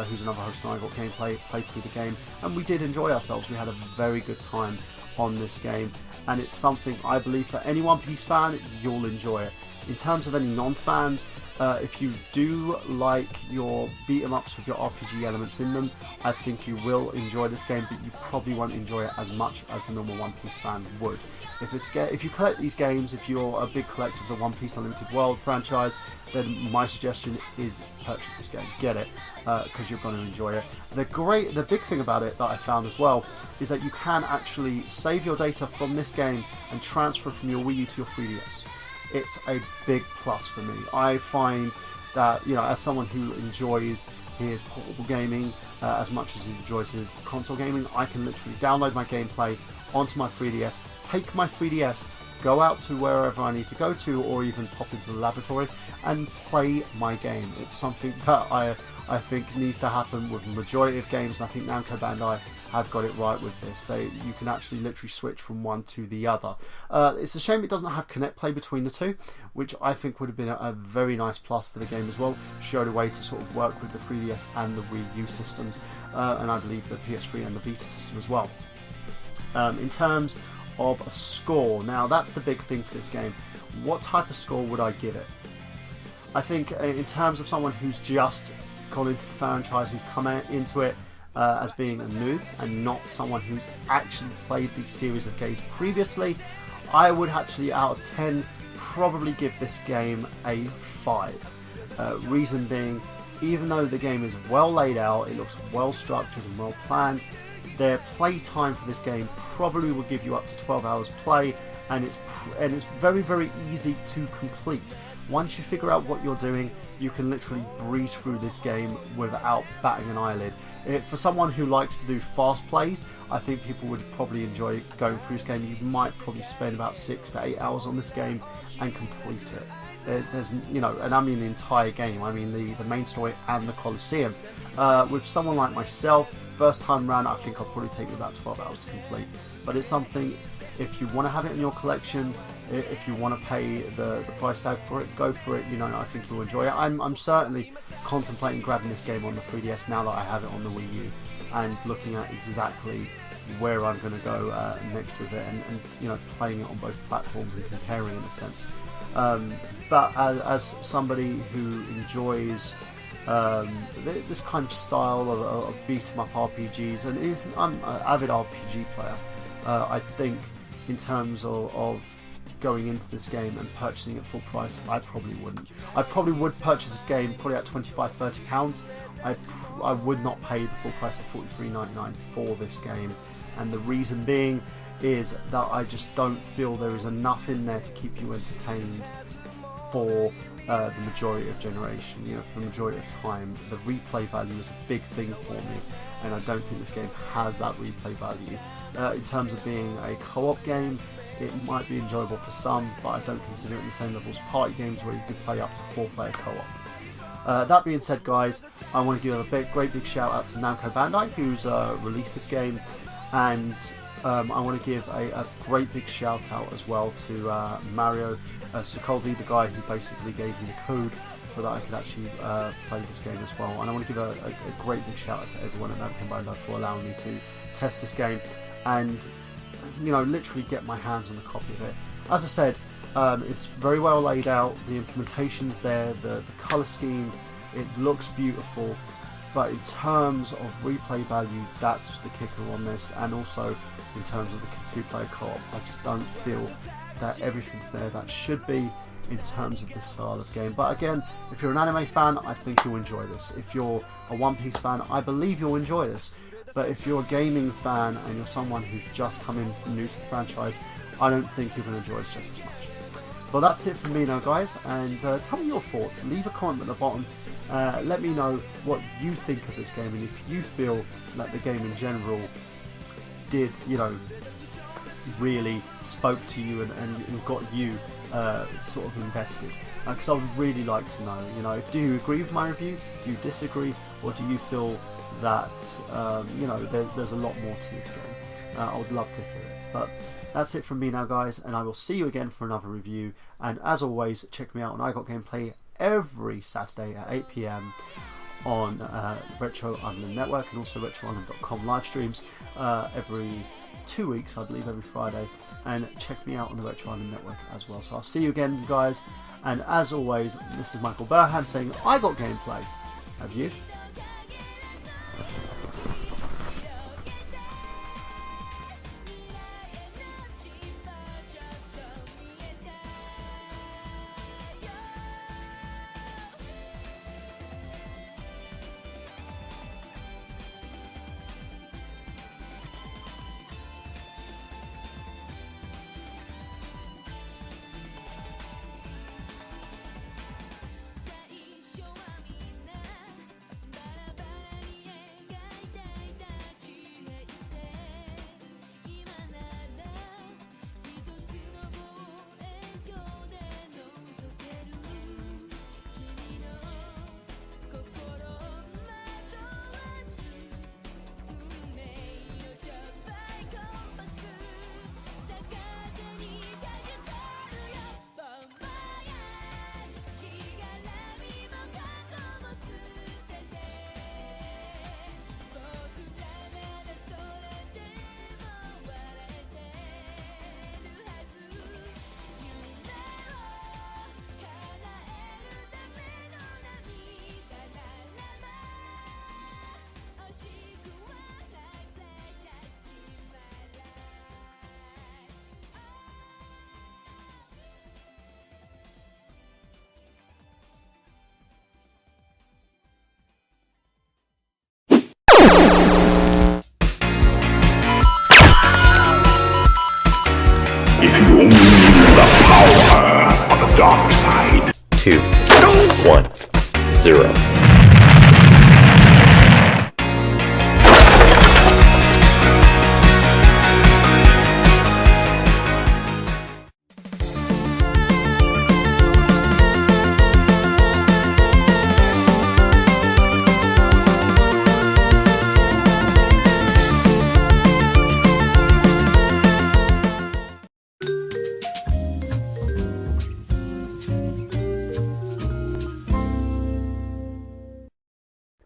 who's another host on I Got Gameplay, played through the game, and we did enjoy ourselves. We had a very good time on this game, and it's something I believe for any One Piece fan, you'll enjoy it. In terms of any non-fans, if you do like your beat-em-ups with your RPG elements in them, I think you will enjoy this game, but you probably won't enjoy it as much as the normal One Piece fan would. If you collect these games, if you're a big collector of the One Piece Unlimited World franchise, then my suggestion is purchase this game. Get it, because you're going to enjoy it. The big thing about it that I found as well is that you can actually save your data from this game and transfer from your Wii U to your 3DS. It's a big plus for me. I find that, you know, as someone who enjoys his portable gaming as much as he enjoys his console gaming, I can literally download my gameplay onto my 3DS, take my 3DS, go out to wherever I need to go to, or even pop into the laboratory and play my game. It's something that I think needs to happen with the majority of games, and I think Namco Bandai have got it right with this. You can actually literally switch from one to the other. It's a shame it doesn't have Connect Play between the two, which I think would have been a very nice plus to the game as well. Showed a way to sort of work with the 3DS and the Wii U systems, and I believe the PS3 and the Vita system as well. In terms of a score, now that's the big thing for this game. What type of score would I give it? I think in terms of someone who's just gone into the franchise, who's come into it as being a noob and not someone who's actually played the series of games previously, I would actually, out of 10, probably give this game a 5. Reason being, even though the game is well laid out, it looks well structured and well planned, their play time for this game probably will give you up to 12 hours play, and it's very, very easy to complete. Once you figure out what you're doing, you can literally breeze through this game without batting an eyelid. For someone who likes to do fast plays, I think people would probably enjoy going through this game. You might probably spend about 6 to 8 hours on this game and complete it. There's, you know, and I mean the entire game. I mean the main story and the Colosseum. With someone like myself, first time round, I think I'll probably take me about 12 hours to complete. But it's something, if you want to have it in your collection, if you want to pay the price tag for it, go for it. You know, I think you'll enjoy it. I'm certainly contemplating grabbing this game on the 3DS now that I have it on the Wii U, and looking at exactly where I'm going to go next with it, and you know, playing it on both platforms and comparing in a sense. But as somebody who enjoys this kind of style of beat 'em up RPGs, and I'm an avid RPG player, I think in terms of going into this game and purchasing it full price, I probably wouldn't. I probably would purchase this game probably at £25–30. I would not pay the full price of £43.99 for this game, and the reason being is that I just don't feel there is enough in there to keep you entertained for the majority of generation. You know, for the majority of time, the replay value is a big thing for me, and I don't think this game has that replay value. In terms of being a co-op game, it might be enjoyable for some, but I don't consider it on the same level as party games where you can play up to 4-player co-op. That being said, guys, I want to give a great big shout out to Namco Bandai, who's released this game, and I want to give a great big shout out as well to Mario Sicoldi, the guy who basically gave me the code so that I could actually play this game as well. And I want to give a great big shout out to everyone at Namco Bandai for allowing me to test this game and, you know, literally get my hands on a copy of it. As I said, it's very well laid out, the implementation's there, the colour scheme, it looks beautiful. but in terms of replay value, that's the kicker on this, and also in terms of the two-player co-op, I just don't feel that everything's there that should be in terms of this style of game. But again, if you're an anime fan, I think you'll enjoy this. If you're a One Piece fan, I believe you'll enjoy this. But if you're a gaming fan and you're someone who's just come in new to the franchise, I don't think you're going to enjoy this just as much. Well, that's it from me now, guys, and tell me your thoughts. Leave a comment at the bottom. Let me know what you think of this game, and if you feel that the game in general did, you know, really spoke to you and got you sort of invested. Because I would really like to know, you know, do you agree with my review? Do you disagree? Or do you feel that, you know, there's a lot more to this game? I would love to hear it. But that's it from me now, guys, and I will see you again for another review. And as always, check me out on iGotGameplay every Saturday at 8 PM on Retro Island Network, and also RetroIsland.com live streams every 2 weeks, I believe, every Friday. And check me out on the Retro Island Network as well. So I'll see you again, guys. And as always, this is Michael Burhan saying, I got gameplay. Have you? Dark side. 2, 1, 0.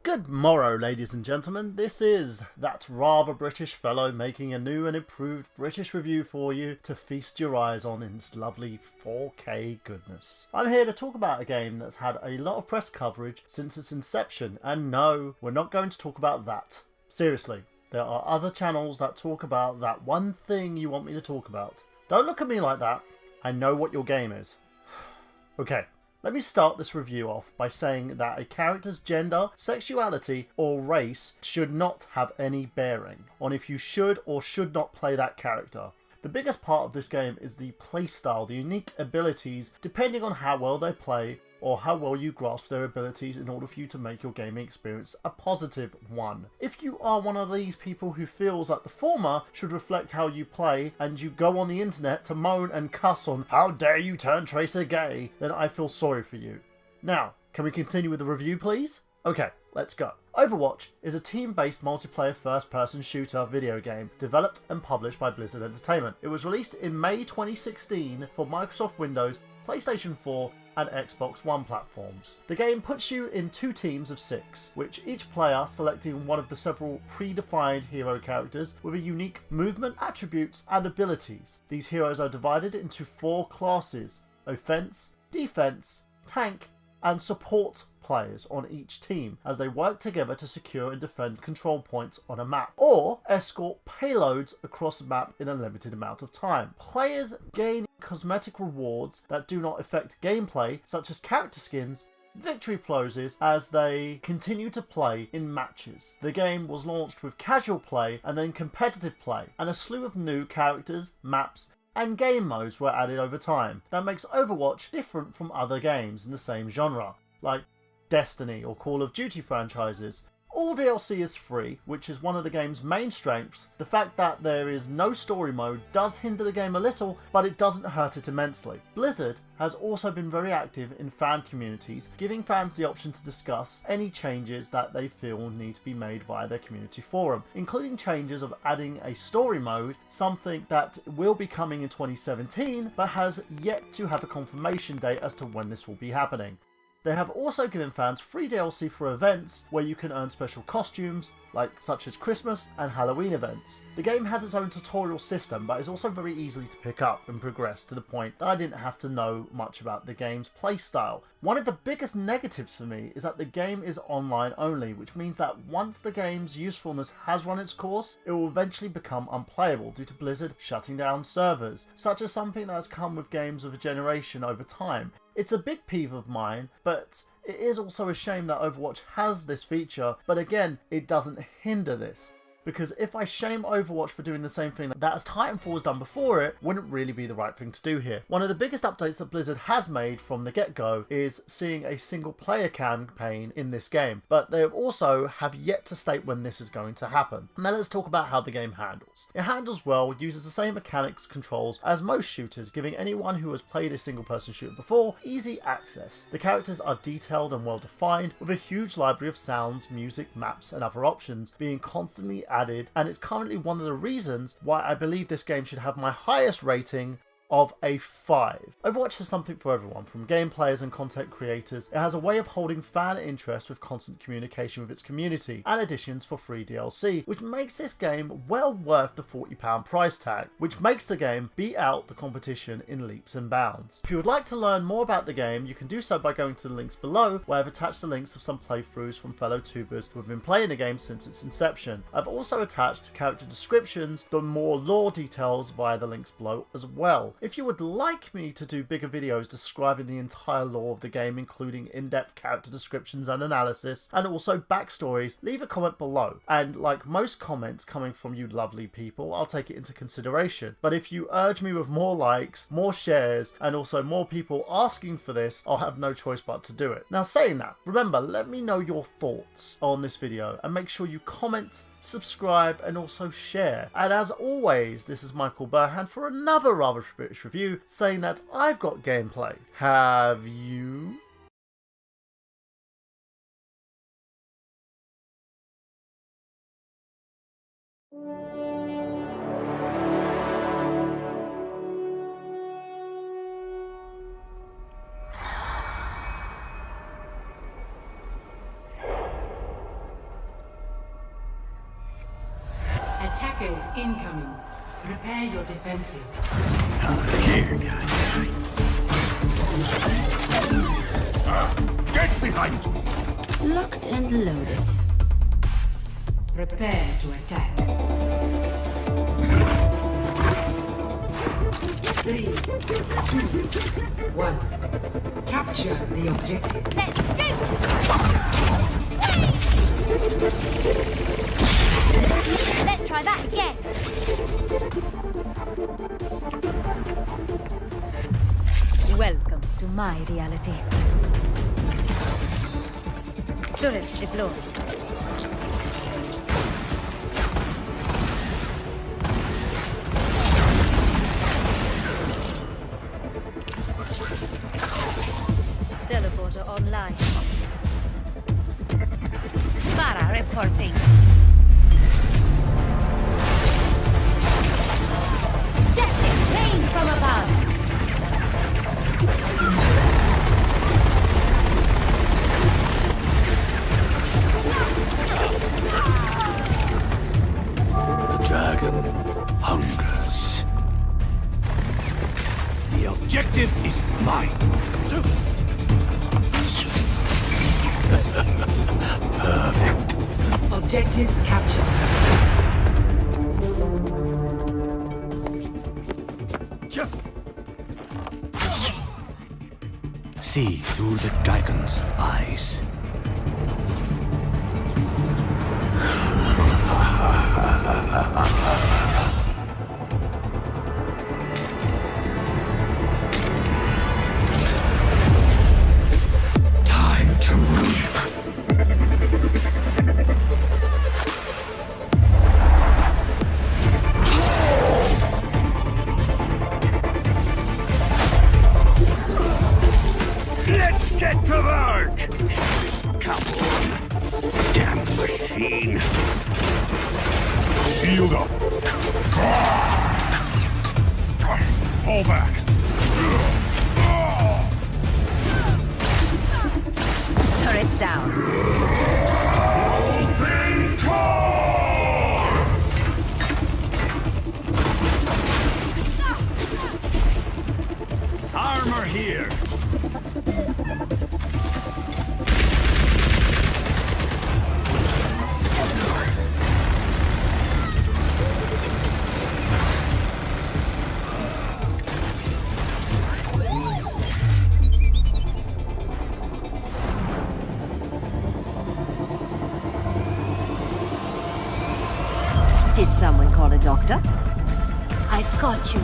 Good morrow, ladies and gentlemen. This is that rather British fellow making a new and improved British review for you to feast your eyes on in this lovely 4K goodness. I'm here to talk about a game that's had a lot of press coverage since its inception, and no, we're not going to talk about that. Seriously, there are other channels that talk about that one thing you want me to talk about. Don't look at me like that. I know what your game is. Okay. Let me start this review off by saying that a character's gender, sexuality or race should not have any bearing on if you should or should not play that character. The biggest part of this game is the playstyle, the unique abilities depending on how well they play or how well you grasp their abilities in order for you to make your gaming experience a positive one. If you are one of these people who feels that the former should reflect how you play and you go on the internet to moan and cuss on how dare you turn Tracer gay, then I feel sorry for you. Now, can we continue with the review please? Okay, let's go. Overwatch is a team-based multiplayer first-person shooter video game developed and published by Blizzard Entertainment. It was released in May 2016 for Microsoft Windows, PlayStation 4 and Xbox One platforms. The game puts you in 2 teams of 6, which each player selecting one of the several predefined hero characters with a unique movement, attributes and abilities. These heroes are divided into 4 classes: offense, defense, tank and support players on each team as they work together to secure and defend control points on a map, or escort payloads across the map in a limited amount of time. Players gain cosmetic rewards that do not affect gameplay, such as character skins, victory poses, as they continue to play in matches. The game was launched with casual play and then competitive play, and a slew of new characters, maps, and game modes were added over time. That makes Overwatch different from other games in the same genre, like Destiny or Call of Duty franchises. All DLC is free, which is one of the game's main strengths. The fact that there is no story mode does hinder the game a little, but it doesn't hurt it immensely. Blizzard has also been very active in fan communities, giving fans the option to discuss any changes that they feel need to be made via their community forum, including changes of adding a story mode, something that will be coming in 2017, but has yet to have a confirmation date as to when this will be happening. They have also given fans free DLC for events where you can earn special costumes, such as Christmas and Halloween events. The game has its own tutorial system, but is also very easy to pick up and progress to the point that I didn't have to know much about the game's playstyle. One of the biggest negatives for me is that the game is online only, which means that once the game's usefulness has run its course, it will eventually become unplayable due to Blizzard shutting down servers, such as something that has come with games of a generation over time. It's a big peeve of mine, but it is also a shame that Overwatch has this feature, but again, it doesn't hinder this. Because if I shame Overwatch for doing the same thing that as Titanfall has done before it, wouldn't really be the right thing to do here. One of the biggest updates that Blizzard has made from the get-go is seeing a single player campaign in this game, but they also have yet to state when this is going to happen. Now let's talk about how the game handles. It handles well, uses the same mechanics controls as most shooters, giving anyone who has played a single person shooter before easy access. The characters are detailed and well defined, with a huge library of sounds, music, maps and other options being constantly added, and it's currently one of the reasons why I believe this game should have my highest rating of a 5. Overwatch has something for everyone, from game players and content creators. It has a way of holding fan interest with constant communication with its community, and additions for free DLC, which makes this game well worth the £40 price tag, which makes the game beat out the competition in leaps and bounds. If you would like to learn more about the game, you can do so by going to the links below, where I've attached the links of some playthroughs from fellow tubers who have been playing the game since its inception. I've also attached character descriptions, the more lore details via the links below as well. If you would like me to do bigger videos describing the entire lore of the game, including in-depth character descriptions and analysis, and also backstories, leave a comment below. And like most comments coming from you lovely people, I'll take it into consideration. But if you urge me with more likes, more shares, and also more people asking for this, I'll have no choice but to do it. Now saying that, remember, let me know your thoughts on this video, and make sure you comment, subscribe and also share. And as always, this is Michael Burhan for another Rather British review, saying that I've got gameplay. Have you? Attackers incoming. Prepare your defenses. Get behind! Locked and loaded. Prepare to attack. 3, 2, 1. Capture the objective. Let's do it! Let's try that again. Welcome to my reality. Turret deployed. Teleporter online. Para reporting. Justice reigns from above. The dragon hungers. The objective is mine. Perfect. Objective captured. See through the dragon's eyes. Time to reap. Let's get to work! Come on, damn machine. Shield up. Fall back. Turret down. Open core! Armor here. Did someone call a doctor? I've got you.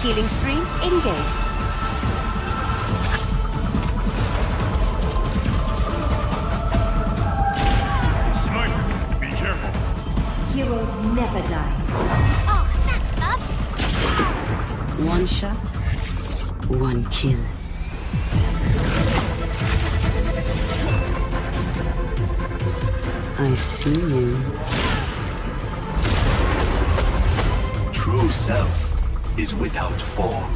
Healing stream engaged. Sniper, be careful. Heroes never die. Oh, that's up. One shot, one kill. I see you. True self is without form.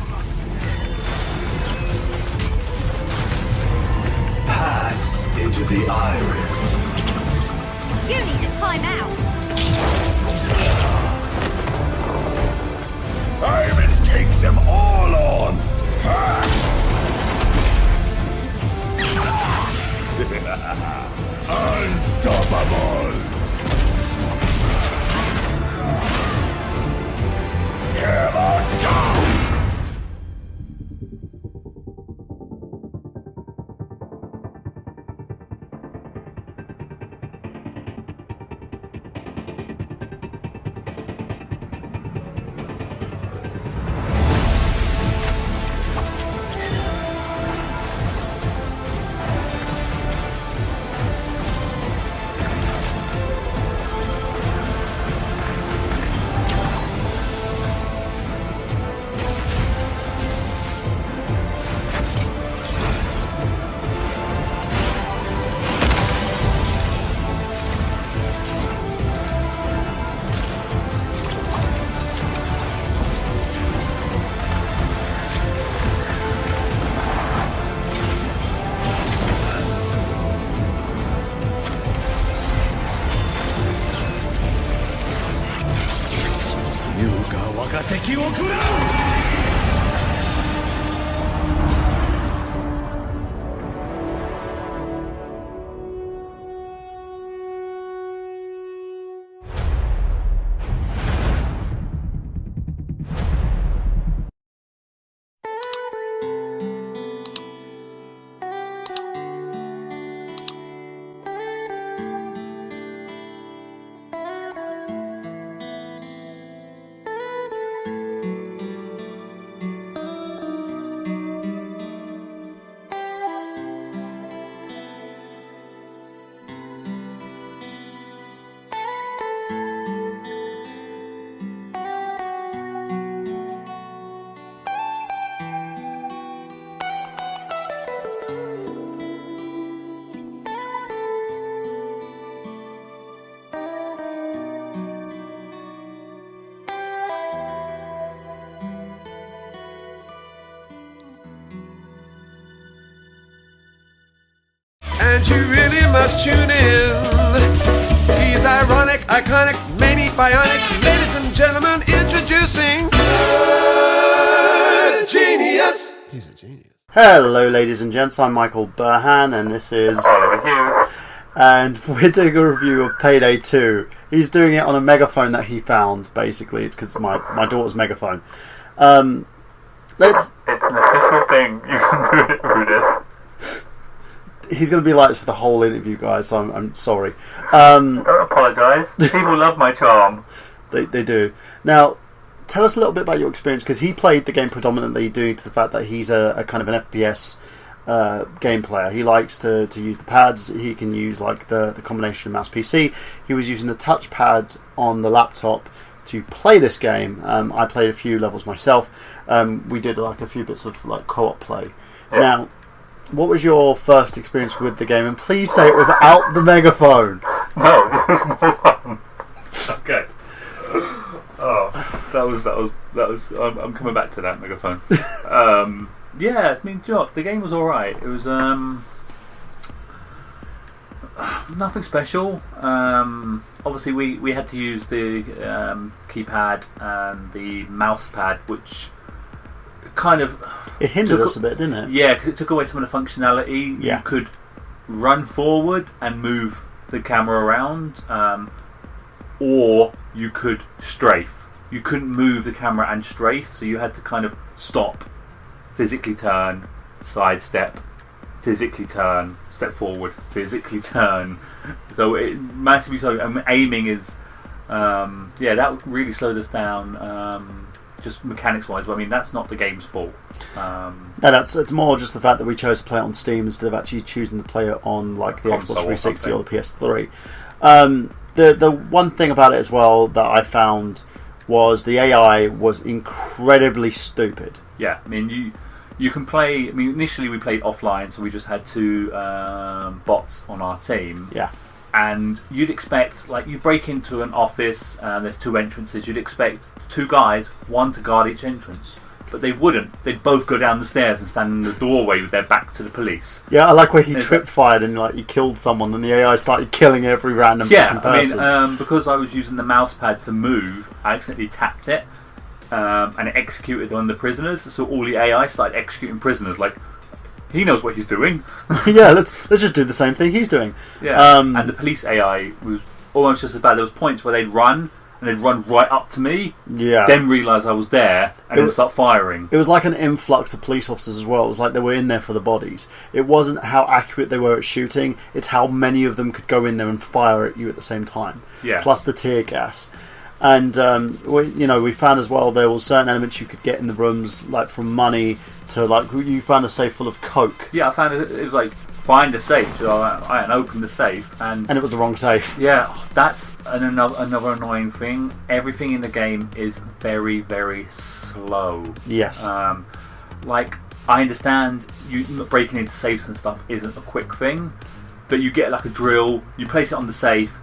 Pass into the iris. You need a timeout. Ivan takes them all on! Unstoppable! Hammer down! And you really must tune in. He's ironic, iconic, maybe bionic. Ladies and gentlemen, introducing Genius. He's a genius. Hello, ladies and gents. I'm Michael Burhan, and this is. And we're doing a review of Payday 2. He's doing it on a megaphone that he found. Basically, it's because my daughter's megaphone. It's an official thing. You can do it through this. He's going to be like this for the whole interview, guys. So I'm sorry. Don't apologise. People love my charm. They do. Now, tell us a little bit about your experience, because he played the game predominantly due to the fact that he's a kind of an FPS game player. He likes to use the pads. He can use like the combination of mouse PC. He was using the touchpad on the laptop to play this game. I played a few levels myself. We did like a few bits of like co-op play. Yeah. Now, what was your first experience with the game? And please say it without the megaphone. No, this was more fun. Okay. Oh, that was. I'm coming back to that megaphone. Yeah, I mean, the game was all right. It was nothing special. Obviously, we had to use the keypad and the mouse pad, which kind of it hindered us a bit, didn't it? Yeah, because it took away some of the functionality. Yeah. You could run forward and move the camera around, or you could strafe. You couldn't move the camera and strafe, so you had to kind of stop, physically turn, sidestep, physically turn, step forward, physically turn. So it massively slowed. Aiming is, that really slowed us down, just mechanics-wise. But I mean, that's not the game's fault. No, it's more just the fact that we chose to play it on Steam instead of actually choosing to play it on like the Xbox 360 or the PS3. The one thing about it as well that I found was the AI was incredibly stupid. Yeah, I mean you can play. I mean, initially we played offline, so we just had two bots on our team. Yeah. And you'd expect, like, you break into an office and there's two entrances. You'd expect two guys, one to guard each entrance, but they wouldn't. They'd both go down the stairs and stand in the doorway with their back to the police. Yeah, I like where he trip-fired and like he killed someone, and the AI started killing every random fucking person. I mean, because I was using the mouse pad to move, I accidentally tapped it, and it executed on the prisoners. So all the AI started executing prisoners. Like, he knows what he's doing. Yeah, let's just do the same thing he's doing. Yeah, and the police AI was almost just as bad. There was points where they'd run. And they'd run right up to me, then realise I was there, and then start firing. It was like an influx of police officers as well. It was like they were in there for the bodies. It wasn't how accurate they were at shooting, it's how many of them could go in there and fire at you at the same time. Yeah. Plus the tear gas. And we found as well there were certain elements you could get in the rooms, like from money to like you found a safe full of coke. Yeah, I found it was like find a safe. So I opened the safe and it was the wrong safe. Yeah, that's another annoying thing. Everything in the game is very, very slow. Yes. Like, I understand you breaking into safes and stuff isn't a quick thing, but you get like a drill, you place it on the safe.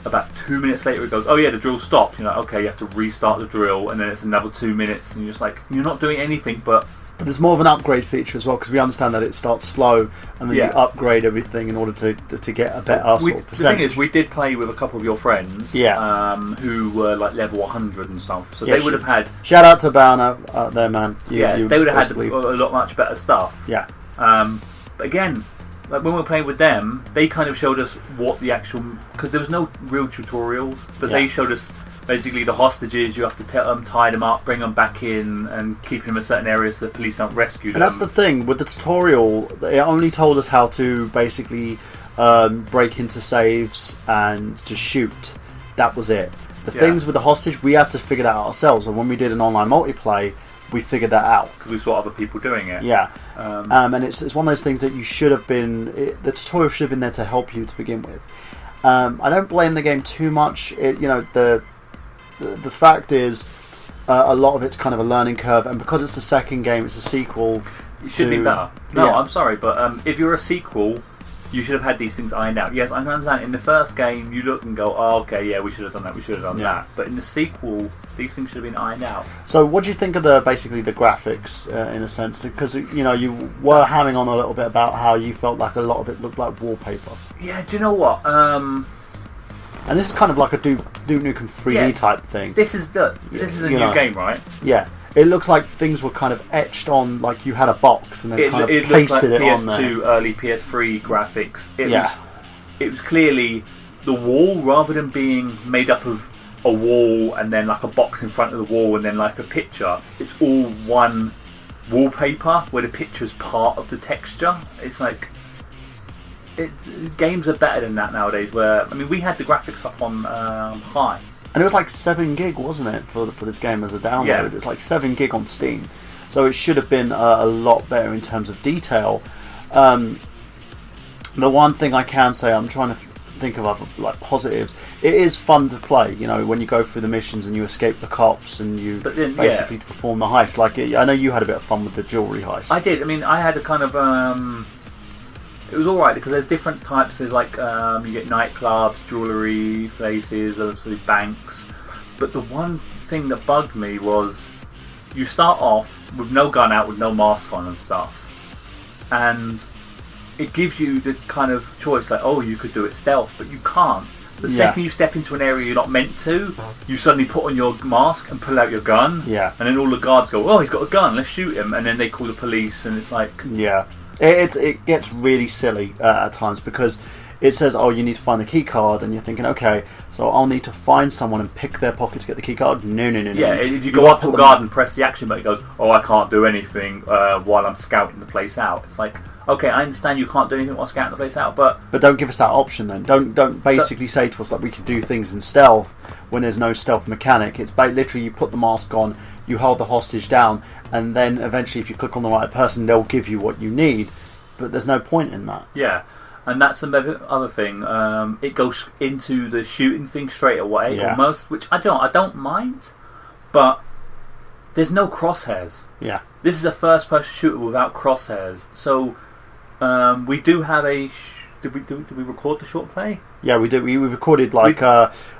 About 2 minutes later, it goes, "Oh yeah, the drill stopped." You're like, "Okay, you have to restart the drill," and then it's another 2 minutes, and you're just like, you're not doing anything but. But there's more of an upgrade feature as well, because we understand that it starts slow and then you upgrade everything in order to get a better sort of percentage. The thing is, we did play with a couple of your friends who were like level 100 and stuff, so they would have had... Shout out to Bowner out there, man. They would have had a lot much better stuff. Yeah. But again, like when we were playing with them, they kind of showed us what the actual... Because there was no real tutorials, but they showed us... Basically, the hostages, you have to tie them up, bring them back in, and keep them in certain areas so the police don't rescue them. And that's the thing, with the tutorial, it only told us how to basically break into saves and to shoot. That was it. The things with the hostage, we had to figure that out ourselves, and when we did an online multiplayer, we figured that out. Because we saw other people doing it. Yeah. And it's one of those things that you should have been... the tutorial should have been there to help you to begin with. I don't blame the game too much. The fact is, a lot of it's kind of a learning curve, and because it's the second game, it's a sequel. It should be better. No, I'm sorry, but if you're a sequel, you should have had these things ironed out. Yes, I understand. In the first game, you look and go, "Oh, okay, yeah, we should have done that. We should have done that." But in the sequel, these things should have been ironed out. So, what do you think of the graphics in a sense? Because you were hammering on a little bit about how you felt like a lot of it looked like wallpaper. Yeah. Do you know what? And this is kind of like a Duke Nukem 3D type thing. This is a new game, right? Yeah. it looks like things were kind of etched on, like you had a box and then It kind of looked pasted like it on there. PS2, early PS3 graphics. It was clearly the wall, rather than being made up of a wall and then like a box in front of the wall and then like a picture. It's all one wallpaper where the picture's part of the texture. It's like games are better than that nowadays. Where we had the graphics up on high, and it was like 7 gig, wasn't it, for this game as a download? Yeah. It was like 7 gig on Steam, so it should have been a lot better in terms of detail. The one thing I can say, I'm trying to think of other like positives. It is fun to play, when you go through the missions and you escape the cops and you basically perform the heist. Like I know you had a bit of fun with the jewelry heist. I did. I had a kind of it was alright because there's different types. There's like you get nightclubs, jewelry places, obviously banks. But the one thing that bugged me was you start off with no gun out, with no mask on and stuff, and it gives you the kind of choice like, oh, you could do it stealth, but you can't. The second you step into an area you're not meant to, you suddenly put on your mask and pull out your gun. Yeah. And then all the guards go, oh, he's got a gun, let's shoot him. And then they call the police, and it's like... Yeah. It gets really silly at times because it says, oh, you need to find the key card, and you're thinking, okay, so I'll need to find someone and pick their pocket to get the key card. No. Yeah, if you go up to a guard and press the action button, it goes, oh, I can't do anything while I'm scouting the place out. It's like... Okay, I understand you can't do anything while scouting the place out, but don't give us that option then. Don't basically say to us that we can do things in stealth when there's no stealth mechanic. It's literally you put the mask on, you hold the hostage down, and then eventually if you click on the right person, they'll give you what you need. But there's no point in that. Yeah, and that's another other thing. It goes into the shooting thing straight away, almost, which I don't mind, but there's no crosshairs. Yeah. This is a first-person shooter without crosshairs, so... we do have a... Did we record the short play? Yeah, we did. We recorded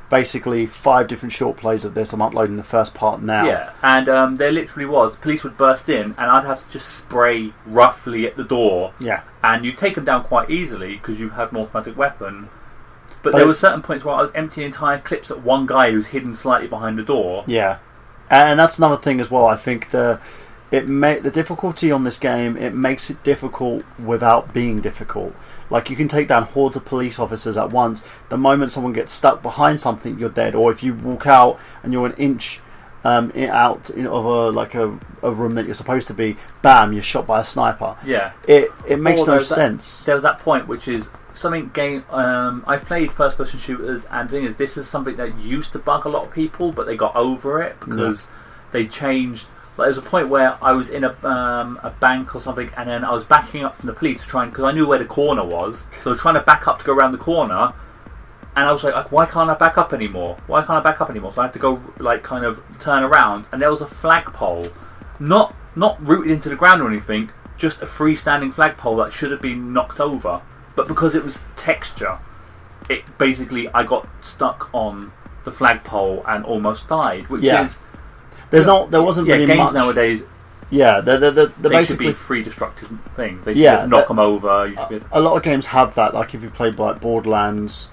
basically 5 different short plays of this. I'm uploading the first part now. Yeah, and there literally was. The police would burst in, and I'd have to just spray roughly at the door. Yeah. And you take them down quite easily because you have an automatic weapon. But there were certain points where I was emptying entire clips at one guy who's hidden slightly behind the door. Yeah, and that's another thing as well. I think the difficulty on this game, it makes it difficult without being difficult. Like you can take down hordes of police officers at once. The moment someone gets stuck behind something, you're dead. Or if you walk out and you're an inch out of a room that you're supposed to be, bam, you're shot by a sniper. Yeah, it makes no sense. There was that point which is something I've played first person shooters, and the thing is, this is something that used to bug a lot of people, but they got over it because they changed. Like, there was a point where I was in a bank or something, and then I was backing up from the police to try, because I knew where the corner was, so I was trying to back up to go around the corner, and I was like, why can't I back up anymore? Why can't I back up anymore? So I had to go, kind of turn around, and there was a flagpole, not rooted into the ground or anything, just a freestanding flagpole that should have been knocked over, but because it was texture, I got stuck on the flagpole and almost died, which is... There wasn't really games much nowadays. Yeah, they basically should be free destructive things. They should knock them over. A lot of games have that. Like if you played like Borderlands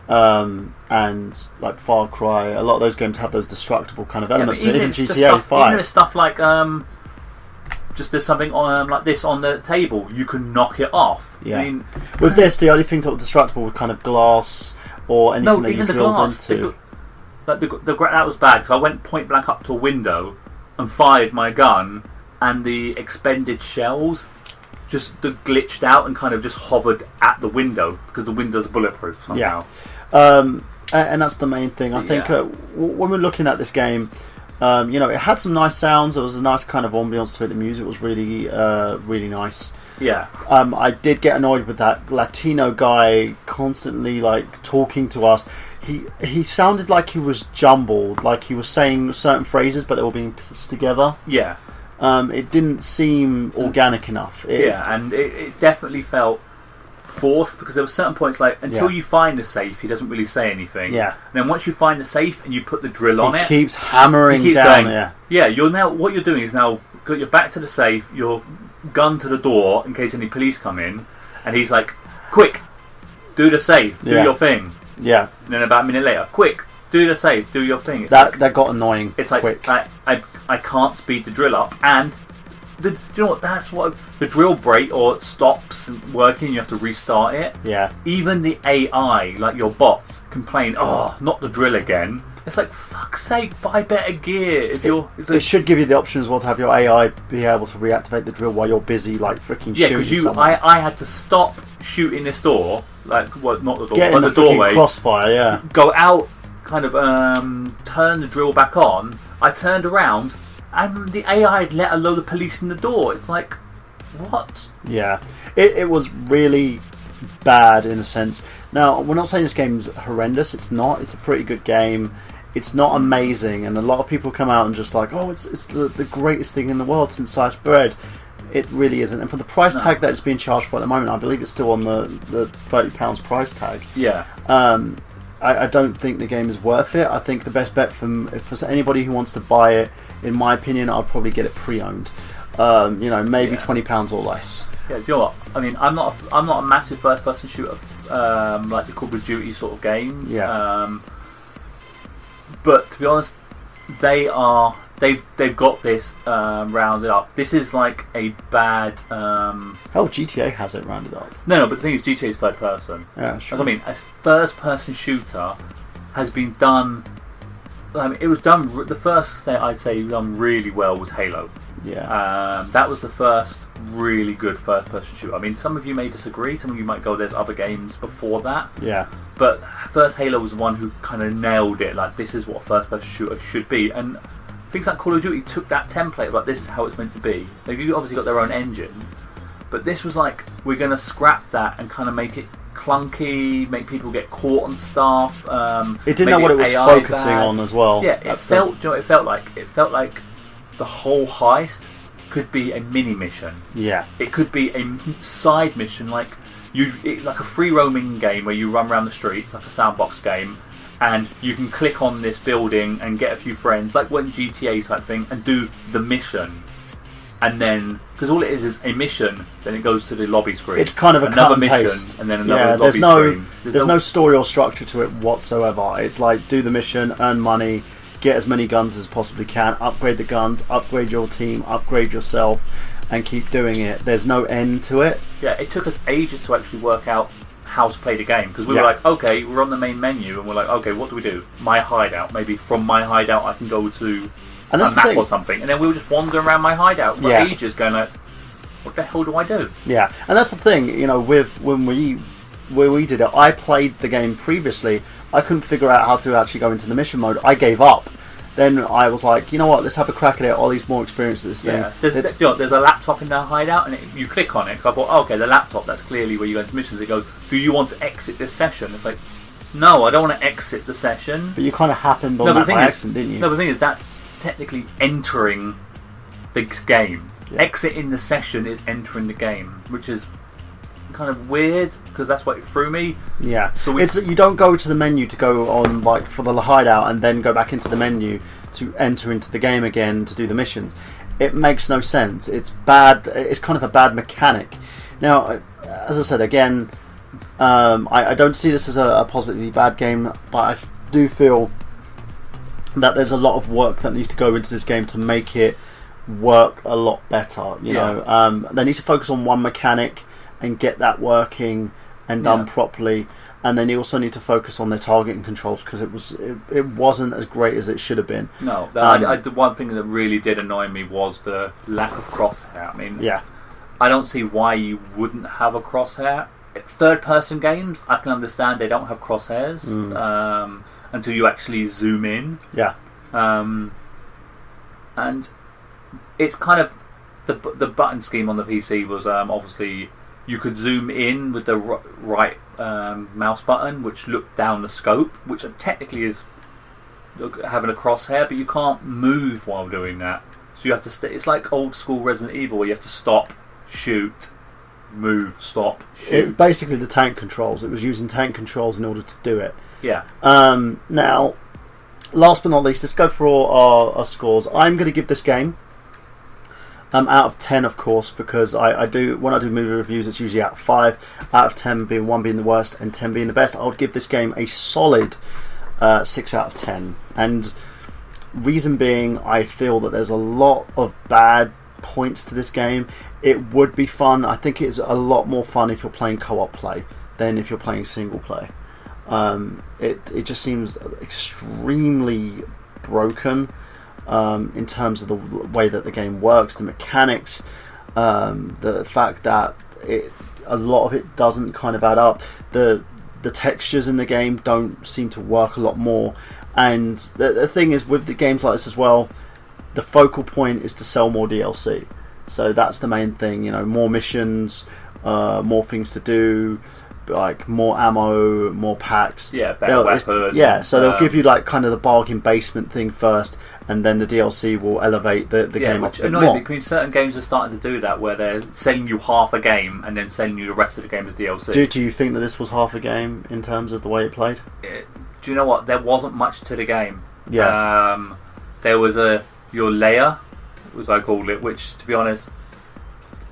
and like Far Cry, a lot of those games have those destructible kind of elements. Even GTA 5. Even if stuff like just there's something like this on the table, you can knock it off. Yeah. With this, the only things that were destructible were kind of glass or anything that you drilled into. That was bad because I went point blank up to a window and fired my gun, and the expended shells just glitched out and kind of just hovered at the window because the window's bulletproof somehow. Yeah, and that's the main thing. I think when we're looking at this game, it had some nice sounds. There was a nice kind of ambience to it. The music was really, really nice. Yeah. I did get annoyed with that Latino guy constantly talking to us. He sounded like he was jumbled, like he was saying certain phrases, but they were being pieced together. Yeah. It didn't seem organic enough. And it definitely felt forced because there were certain points until you find the safe, he doesn't really say anything. Yeah. And then once you find the safe and you put the drill on it, he keeps hammering down. What you're doing is now got your back to the safe, your gun to the door in case any police come in, and he's like, quick, do the safe, do your thing. Yeah. And then about a minute later, quick, do the safe, do your thing. That got annoying. It's like quick. I I can't speed the drill up, and do you know what? That's what the drill break or stops working. You have to restart it. Yeah. Even the AI, like your bots, complain. Oh, not the drill again. It's like, fuck's sake, buy better gear. If it should give you the option as well to have your AI be able to reactivate the drill while you're busy, like freaking shooting. Yeah, because someone. I had to stop shooting this door, like well, not the door, Get but in the the doorway. crossfire, yeah. Go out, kind of turn the drill back on. I turned around, and the AI had let a load of police in the door. It's like, what? Yeah, it was really bad in a sense. Now, we're not saying this game's horrendous. It's not. It's a pretty good game. It's not amazing, and a lot of people come out and just like, oh, it's the greatest thing in the world since sliced bread. It really isn't. And for the price tag that it's being charged for at the moment, I believe it's still on the £30 price tag. Yeah. I don't think the game is worth it. I think the best bet for anybody who wants to buy it, in my opinion, I'd probably get it pre-owned. Maybe £20 or less. Yeah, do you know what? I mean, I'm not a massive first-person shooter like the Call of Duty sort of games. Yeah. But to be honest, they've got this rounded up. This is like a bad. GTA has it rounded up. No, but the thing is, GTA is third person. Yeah, sure. I mean, a first-person shooter has been done. I mean, it was done. The first thing I'd say done really well was Halo. Yeah. That was the first really good first-person shooter. I mean, some of you may disagree. Some of you might go, "There's other games before that." Yeah. But first Halo was the one who kind of nailed it. Like, this is what a first-person shooter should be. And things like Call of Duty took that template. Like, this is how it's meant to be. They've obviously got their own engine, but this was like, we're going to scrap that and kind of make it clunky, make people get caught on stuff. It didn't know what it was AI focusing bad. on as well. Yeah, it felt like the whole heist could be a mini mission. Yeah. It could be a side mission, like like a free roaming game where you run around the streets, like a sandbox game, and you can click on this building and get a few friends, like when GTA type thing, and do the mission. And then, because all it is a mission, then it goes to the lobby screen. It's kind of a another cut and mission, paste. and then another lobby screen. There's no story or structure to it whatsoever. It's like, do the mission, earn money, get as many guns as possibly can, upgrade the guns, upgrade your team, upgrade yourself, and keep doing it. There's no end to it. Yeah, it took us ages to actually work out how to play the game, because we were like, okay, we're on the main menu, and we're like, okay, what do we do? My hideout. Maybe from my hideout I can go to a map or something. And then we were just wandering around my hideout for ages, going like, what the hell do I do? Yeah, and that's the thing, when we did it, I played the game previously. I couldn't figure out how to actually go into the mission mode. I gave up. Then I was like, you know what, let's have a crack at it. Ollie's more experienced at this thing. There's a laptop in the hideout, and you click on it. I thought, okay, the laptop, that's clearly where you go into missions. It goes, do you want to exit this session? It's like, no, I don't want to exit the session. But you kind of happened on that by accident, didn't you? No, but the thing is, that's technically entering the game. Yeah. Exiting the session is entering the game, which is kind of weird, because that's what it threw me. Yeah, so you don't go to the menu to go on, like, for the hideout and then go back into the menu to enter into the game again to do the missions. It makes no sense. It's bad. It's kind of a bad mechanic. Now, as I said again, I don't see this as a positively bad game, but I do feel that there's a lot of work that needs to go into this game to make it work a lot better. You know, they need to focus on one mechanic and get that working and done properly, and then you also need to focus on their targeting controls, because it wasn't as great as it should have been. No, the one thing that really did annoy me was the lack of crosshair. I mean, I don't see why you wouldn't have a crosshair. Third-person games, I can understand they don't have crosshairs until you actually zoom in. Yeah, and it's kind of the button scheme on the PC was obviously. You could zoom in with the right mouse button, which looked down the scope, which technically is having a crosshair, but you can't move while doing that. So you have to stay. It's like old school Resident Evil, where you have to stop, shoot, move, stop, shoot. It, basically, the tank controls. It was using tank controls in order to do it. Yeah. Now, last but not least, let's go for all our scores. I'm going to give this game out of 10, of course, because I do, when I do movie reviews, it's usually out of 5, out of 10 being 1 being the worst and 10 being the best. I would give this game a solid 6 out of 10. And Reason being, I feel that there's a lot of bad points to this game. It would be fun. I think it's a lot more fun if you're playing co-op play than if you're playing single play. It just seems extremely broken in terms of the way that the game works, the mechanics, the fact that a lot of it doesn't kind of add up. The textures in the game don't seem to work a lot more. And the thing is, with the games like this as well, the focal point is to sell more DLC. So that's the main thing, more missions, more things to do, like more ammo, more packs. Yeah, better weapons. Yeah, so they'll give you like kind of the bargain basement thing first, and then the DLC will elevate the game up a bit more. Because certain games are starting to do that, where they're selling you half a game and then selling you the rest of the game as DLC. Do you think that this was half a game in terms of the way it played? Do you know what? There wasn't much to the game. Yeah. There was your layer, as I called it, which, to be honest,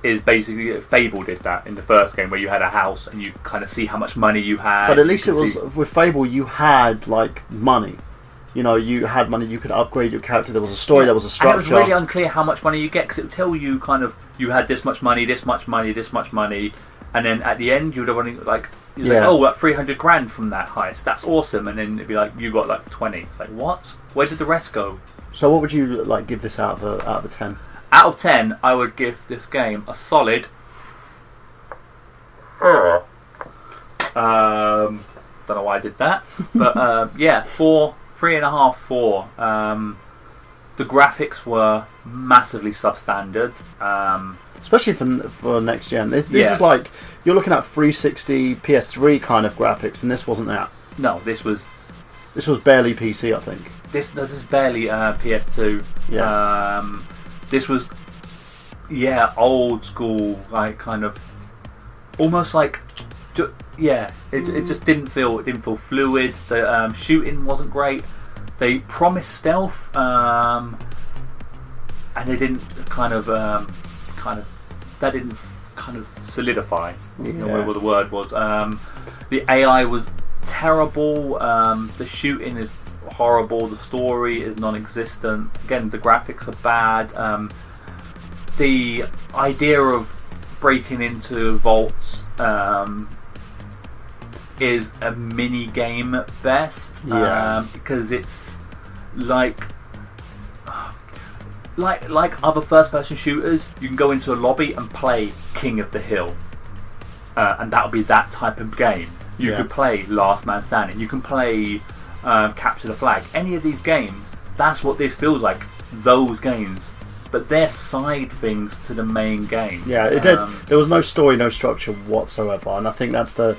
is basically Fable did that in the first game, where you had a house and you kind of see how much money you had. But at least it was with Fable, you had like money. You had money. You could upgrade your character. There was a story. There was a structure. And it was really unclear how much money you get, because it would tell you kind of you had this much money, this much money, this much money, and then at the end you'd have only like. Like 300 grand from that heist. That's awesome. And then it'd be like, you got like 20. It's like, what? Where did the rest go? So what would you like give this out of 10? Out of 10, I would give this game a solid 4. Don't know why I did that, but 4, 3.5, 4. The graphics were massively substandard. Especially for next gen. This is like, you're looking at 360 PS3 kind of graphics, and this wasn't that. No, this was barely PC, I think. This is barely PS2. Yeah. This was old school, like kind of almost like it just didn't feel fluid. The shooting wasn't great. They promised stealth, and they didn't that didn't kind of solidify. Whatever the word was. The AI was terrible. The shooting is horrible. The story is non-existent. Again, the graphics are bad. The idea of breaking into vaults is a mini game at best. Because it's like other first-person shooters, you can go into a lobby and play King of the Hill, and that'll be that type of game. You could play Last Man Standing. You can play Capture the Flag. Any of these games, that's what this feels like. Those games, but they're side things to the main game. Yeah, it did. There was no story, no structure whatsoever, and I think that's the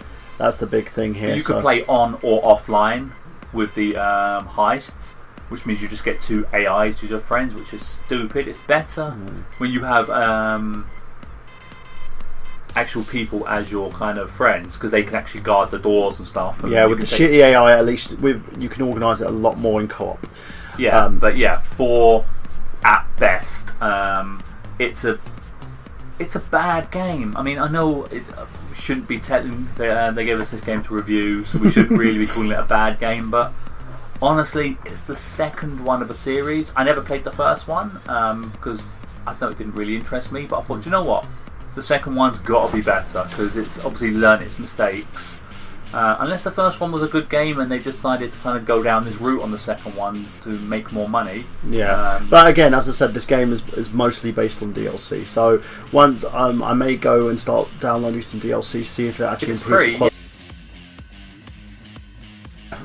big thing here. You could play on or offline with the heists, which means you just get 2 AIs as your friends, which is stupid. It's better when you have actual people as your kind of friends, because they can actually guard the doors and stuff. And with the shitty AI, at least you can organise it a lot more in co-op. Yeah, but 4 at best. It's a bad game. I mean, I know we shouldn't be telling. They gave us this game to review, so we shouldn't really be calling it a bad game, but honestly, it's the second one of a series. I never played the first one because I know it didn't really interest me, but I thought, do you know what? The second one's got to be better, because it's obviously learned its mistakes. Unless the first one was a good game and they just decided to kind of go down this route on the second one to make more money. But again, as I said, this game is mostly based on DLC. So once I may go and start downloading some DLC, see if it actually improves the quality.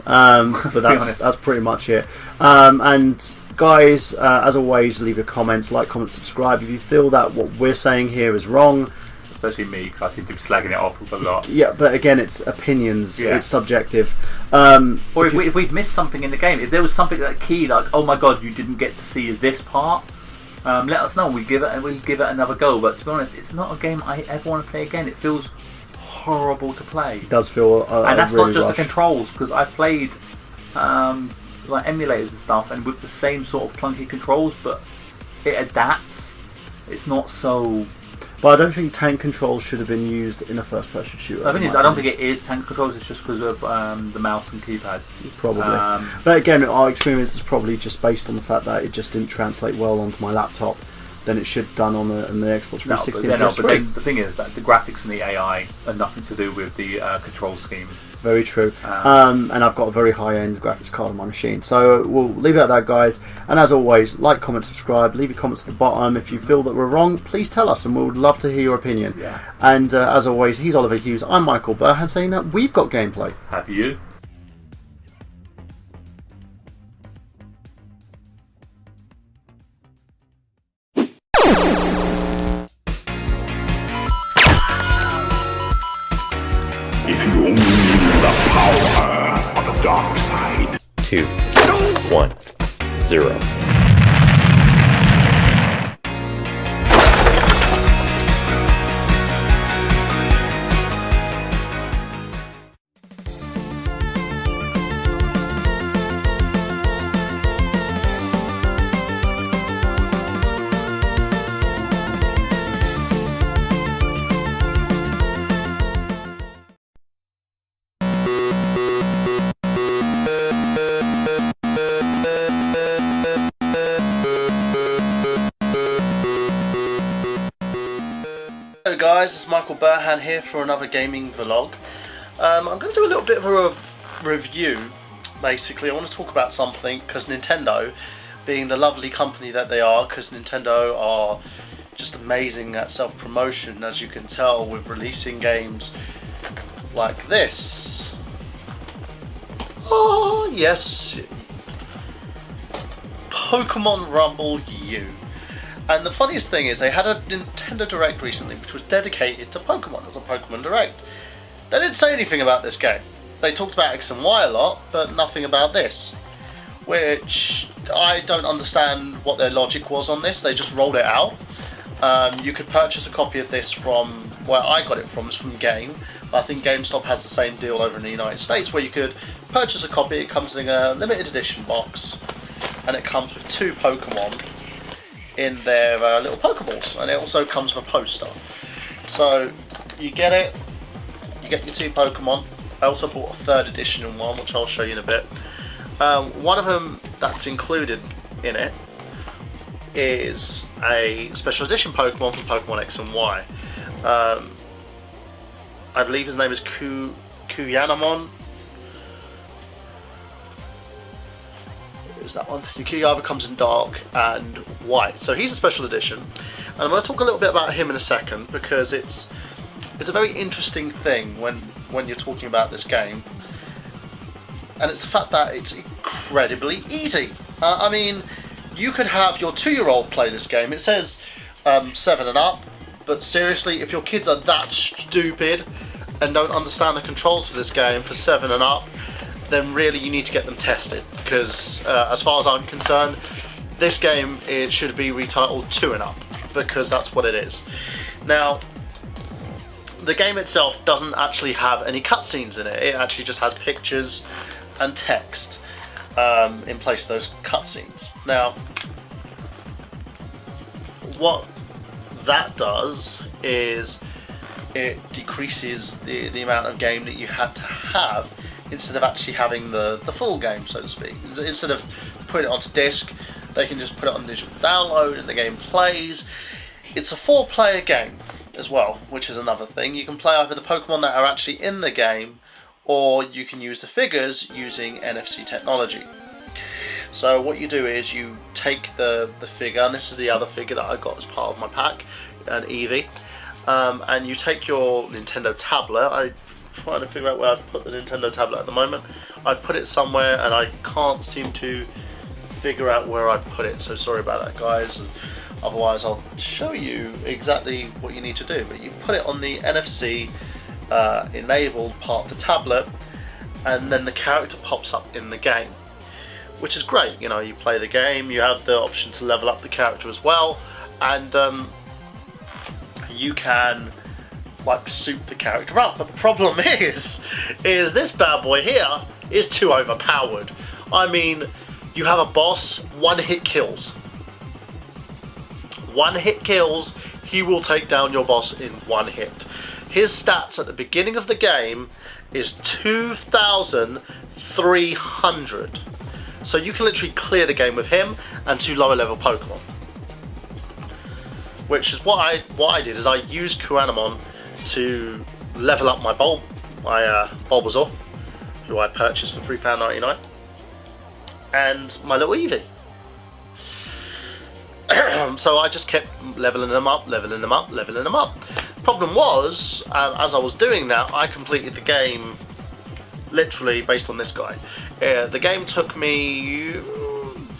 But that's pretty much it. And guys, as always, leave your comments, like, comment, subscribe if you feel that what we're saying here is wrong. Especially me, because I seem to be slagging it off a lot. Yeah, but again, it's opinions. It's subjective. Or if we've missed something in the game, if there was something like key, like, oh my god, you didn't get to see this part, let us know. We'll give it another go. But to be honest, it's not a game I ever want to play again. It feels horrible to play. It does feel and that's really not just rushed. the controls, because I've played like emulators and stuff, and with the same sort of clunky controls, but it adapts. It's not so But I don't think tank controls should have been used in a first-person shooter. I don't think it is tank controls. It's just because of the mouse and keypad. Probably. But again, our experience is probably just based on the fact that it just didn't translate well onto my laptop than it should have done on the Xbox 360 and PS3. But then the thing is that the graphics and the AI are nothing to do with the control scheme. Very true. And I've got a very high-end graphics card on my machine. So we'll leave it at that, guys. And as always, like, comment, subscribe, leave your comments at the bottom. If you feel that we're wrong, please tell us, and we would love to hear your opinion. Yeah. And as always, he's Oliver Hughes, I'm Michael Burhan, saying that we've got gameplay. Have you? Dark side. 2, 1, 0. Hello guys, it's Michael Burhan here for another gaming vlog. I'm going to do a little bit of a review. Basically, I want to talk about something because Nintendo, being the lovely company that they are, because Nintendo are just amazing at self-promotion, as you can tell with releasing games like this. Oh yes, Pokemon Rumble U. And the funniest thing is they had a Nintendo Direct recently which was dedicated to Pokemon. It was a Pokemon Direct. They didn't say anything about this game. They talked about X and Y a lot, but nothing about this. Which I don't understand what their logic was on this. They just rolled it out. You could purchase a copy of this from where I got it from. It's from Game. I think GameStop has the same deal over in the United States where you could purchase a copy. It comes in a limited edition box and it comes with 2 Pokemon in their little Pokeballs, and it also comes with a poster. So you get it, you get your 2 Pokemon. I also bought a 3rd edition one, which I'll show you in a bit. One of them that's included in it is a special edition Pokemon from Pokemon X and Y. I believe his name is Kuyanamon. Is that one? Yukiyaba comes in dark and white, so he's a special edition, and I'm going to talk a little bit about him in a second because it's a very interesting thing when you're talking about this game, and it's the fact that it's incredibly easy. I mean, you could have your 2-year-old play this game. It says 7 and up, but seriously, if your kids are that stupid and don't understand the controls for this game for 7 and up, then really you need to get them tested, because as far as I'm concerned, this game, it should be retitled 2 and up, because that's what it is. Now, the game itself doesn't actually have any cutscenes in it. It actually just has pictures and text in place of those cutscenes. Now, what that does is it decreases the amount of game that you had to have instead of actually having the full game, so to speak. Instead of putting it onto disc, they can just put it on digital download and the game plays. It's a 4-player game as well, which is another thing. You can play either the Pokemon that are actually in the game, or you can use the figures using NFC technology. So what you do is you take the figure, and this is the other figure that I got as part of my pack, an Eevee, and you take your Nintendo tablet. I'm trying to figure out where I've put the Nintendo tablet at the moment. I've put it somewhere and I can't seem to figure out where I've put it, so sorry about that, guys. Otherwise I'll show you exactly what you need to do. But you put it on the NFC enabled part of the tablet, and then the character pops up in the game, which is great. You know, you play the game, you have the option to level up the character as well, and you can like suit the character up. But the problem is this bad boy here is too overpowered. I mean, you have a boss, 1-hit kills. 1-hit kills, he will take down your boss in one hit. His stats at the beginning of the game is 2,300. So you can literally clear the game with him and 2 lower level Pokemon. Which is what I did, is I used Kuanimon to level up my Bulbasaur, who I purchased for £3.99, and my little Eevee. So I just kept leveling them up. Problem was, as I was doing that, I completed the game literally based on this guy. The game took me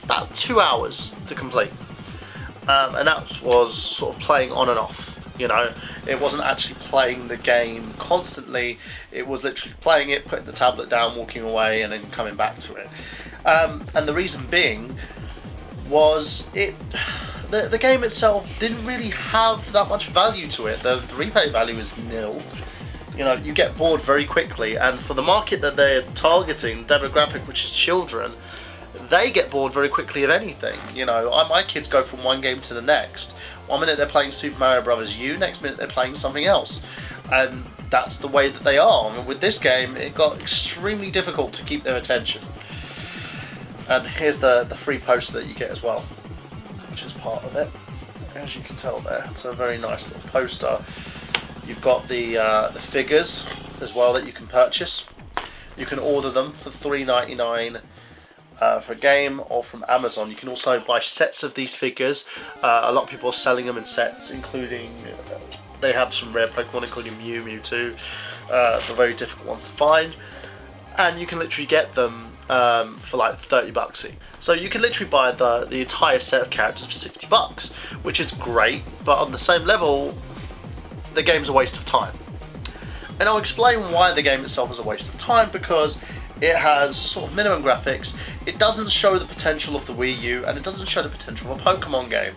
about 2 hours to complete, and that was sort of playing on and off. You know, it wasn't actually playing the game constantly. It was literally playing it, putting the tablet down, walking away, and then coming back to it. And the reason being was the game itself didn't really have that much value to it. The replay value is nil. You know, you get bored very quickly, and for the market that they're targeting, demographic, which is children, they get bored very quickly of anything. You know, my kids go from one game to the next. 1 minute they're playing Super Mario Bros. U, next minute they're playing something else. And that's the way that they are. And with this game, it got extremely difficult to keep their attention. And here's the free poster that you get as well, which is part of it. As you can tell there, it's a very nice little poster. You've got the figures as well that you can purchase. You can order them for $3.99 for a game, or from Amazon. You can also buy sets of these figures. A lot of people are selling them in sets, including they have some rare Pokemon, including Mew, Mewtwo. They're very difficult ones to find, and you can literally get them for like $30 each. So you can literally buy the entire set of characters for $60, which is great, but on the same level, the game's a waste of time. And I'll explain why the game itself is a waste of time, because it has sort of minimum graphics, it doesn't show the potential of the Wii U, and it doesn't show the potential of a Pokemon game.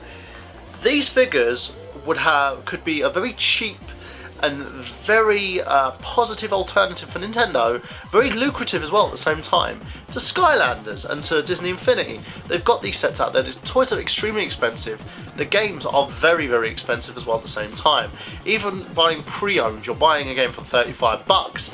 These figures could be a very cheap and very positive alternative for Nintendo, very lucrative as well at the same time, to Skylanders and to Disney Infinity. They've got these sets out there. The toys are extremely expensive. The games are very, very expensive as well at the same time. Even buying pre-owned, you're buying a game for $35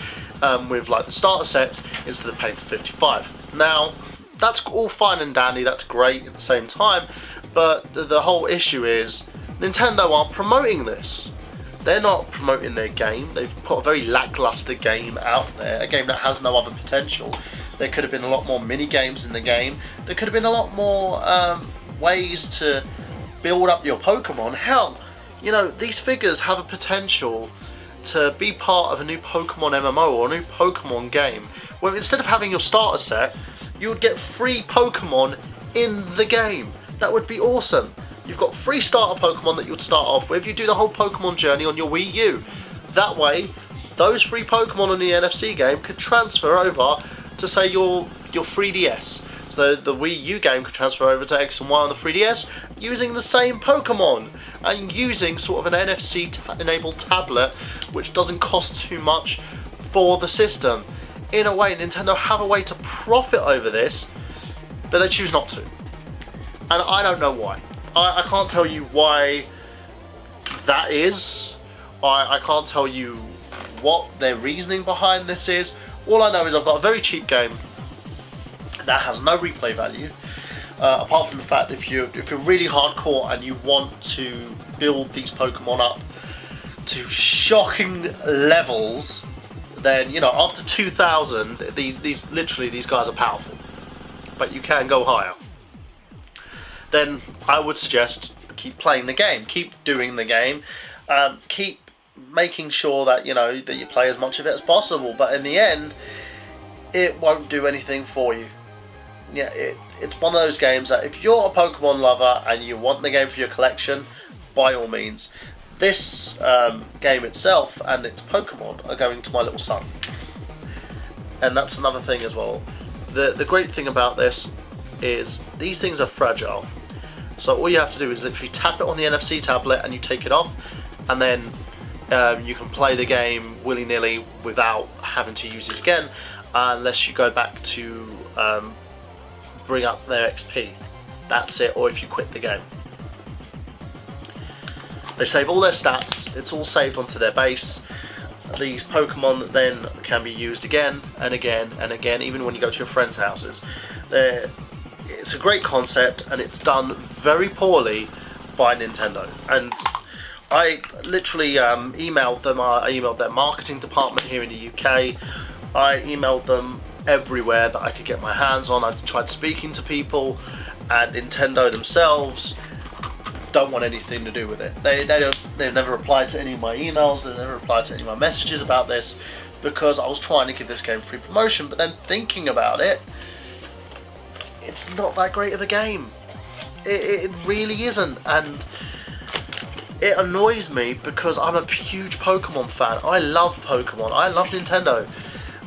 with like the starter sets instead of paying for $55. Now, that's all fine and dandy, that's great at the same time, but the whole issue is Nintendo aren't promoting this. They're not promoting their game. They've put a very lackluster game out there, a game that has no other potential. There could have been a lot more mini games in the game. There could have been a lot more ways to build up your Pokemon. Hell, you know, these figures have a potential to be part of a new Pokemon MMO or a new Pokemon game, where instead of having your starter set, you would get free Pokemon in the game. That would be awesome. You've got free starter Pokemon that you would start off with. You do the whole Pokemon journey on your Wii U. That way, those free Pokemon in the NFC game could transfer over to, say, your 3DS. So the Wii U game could transfer over to X and Y on the 3DS using the same Pokemon and using sort of an NFC-enabled tablet, which doesn't cost too much for the system. In a way, Nintendo have a way to profit over this, but they choose not to. And I don't know why. I can't tell you why that is. I can't tell you what their reasoning behind this is. All I know is I've got a very cheap game that has no replay value. Apart from the fact if you're really hardcore and you want to build these Pokemon up to shocking levels, then you know after 2000 these guys are powerful. But you can go higher. Then I would suggest keep playing the game, keep doing the game, keep making sure that you know that you play as much of it as possible. But in the end, it won't do anything for you. Yeah, it's one of those games that if you're a Pokemon lover and you want the game for your collection, by all means. This game itself and its Pokemon are going to my little son, and that's another thing as well. The great thing about this is these things are fragile, so all you have to do is literally tap it on the NFC tablet and you take it off, and then you can play the game willy-nilly without having to use it again, unless you go back to bring up their XP. That's it, or if you quit the game. They save all their stats, it's all saved onto their base. These Pokemon then can be used again and again and again, even when you go to your friends' houses. It's a great concept, and it's done very poorly by Nintendo. And I literally emailed them. I emailed their marketing department here in the UK. I emailed them everywhere that I could get my hands on. I tried speaking to people, and Nintendo themselves don't want anything to do with it. They've never replied to any of my emails. They've never replied to any of my messages about this, because I was trying to give this game free promotion. But then thinking about it, it's not that great of a game. It really isn't, and it annoys me because I'm a huge Pokemon fan. I love Pokemon. I love Nintendo,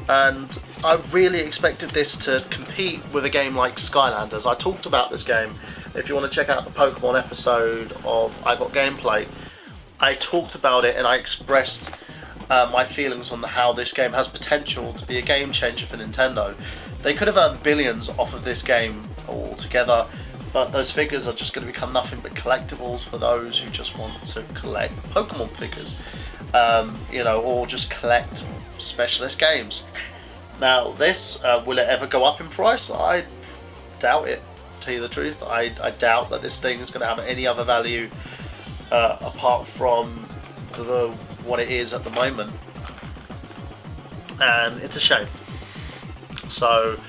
and I really expected this to compete with a game like Skylanders. I talked about this game. If you want to check out the Pokemon episode of I Got Gameplay, I talked about it and I expressed my feelings on how this game has potential to be a game changer for Nintendo. They could have earned billions off of this game altogether, but those figures are just going to become nothing but collectibles for those who just want to collect Pokemon figures, or just collect specialist games. Now this, will it ever go up in price? I doubt it, to tell you the truth. I doubt that this thing is going to have any other value apart from what it is at the moment, and it's a shame. So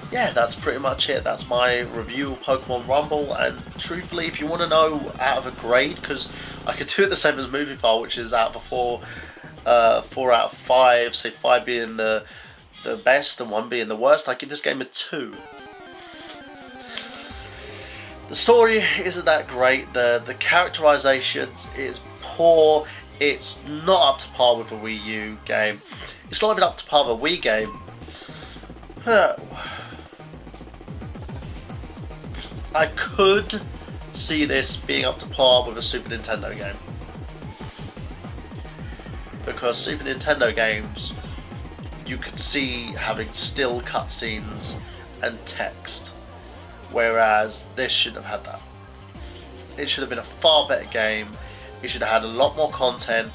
yeah, that's pretty much it. That's my review of Pokemon Rumble, and truthfully, if you want to know out of a grade, because I could do it the same as Movie File, which is out of a 4 out of 5, say 5 being the best and 1 being the worst, I give this game a 2. The story isn't that great, the characterization is poor, it's not up to par with a Wii U game, it's not even up to par with a Wii game. I could see this being up to par with a Super Nintendo game, because Super Nintendo games you could see having still cutscenes and text, whereas this shouldn't have had that. It should have been a far better game. It should have had a lot more content.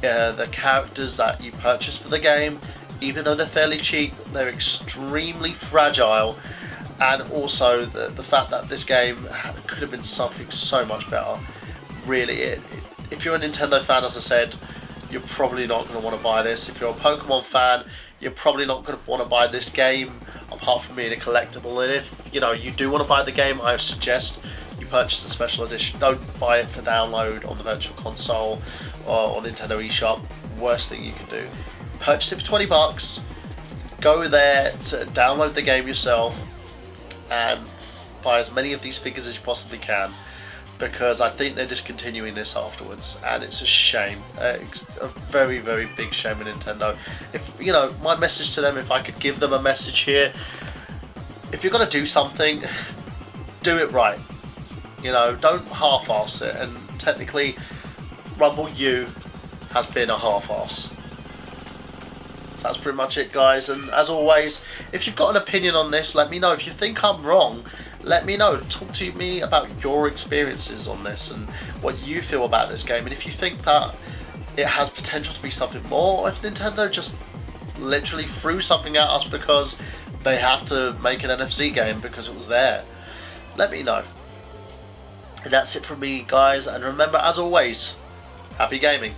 The characters that you purchase for the game, even though they're fairly cheap, they're extremely fragile, and also the fact that this game could have been something so much better. Really, if you're a Nintendo fan, as I said, you're probably not going to want to buy this. If you're a Pokemon fan, you're probably not going to want to buy this game, apart from being a collectible. And if you do want to buy the game, I suggest you purchase the special edition. Don't buy it for download on the Virtual Console or on Nintendo eShop. Worst thing you can do. Purchase it for $20. Go there to download the game yourself and buy as many of these figures as you possibly can, because I think they're discontinuing this afterwards, and it's a shame. It's a very, very big shame with Nintendo. If my message to them, if I could give them a message here, if you're gonna do something, do it right. Don't half-ass it. And technically, Rumble U has been a half-ass. That's pretty much it, guys, and as always, if you've got an opinion on this, let me know. If you think I'm wrong, let me know. Talk to me about your experiences on this and what you feel about this game, and if you think that it has potential to be something more, or if Nintendo just literally threw something at us because they had to make an NFC game because it was there, let me know. And that's it from me, guys, and remember, as always, happy gaming.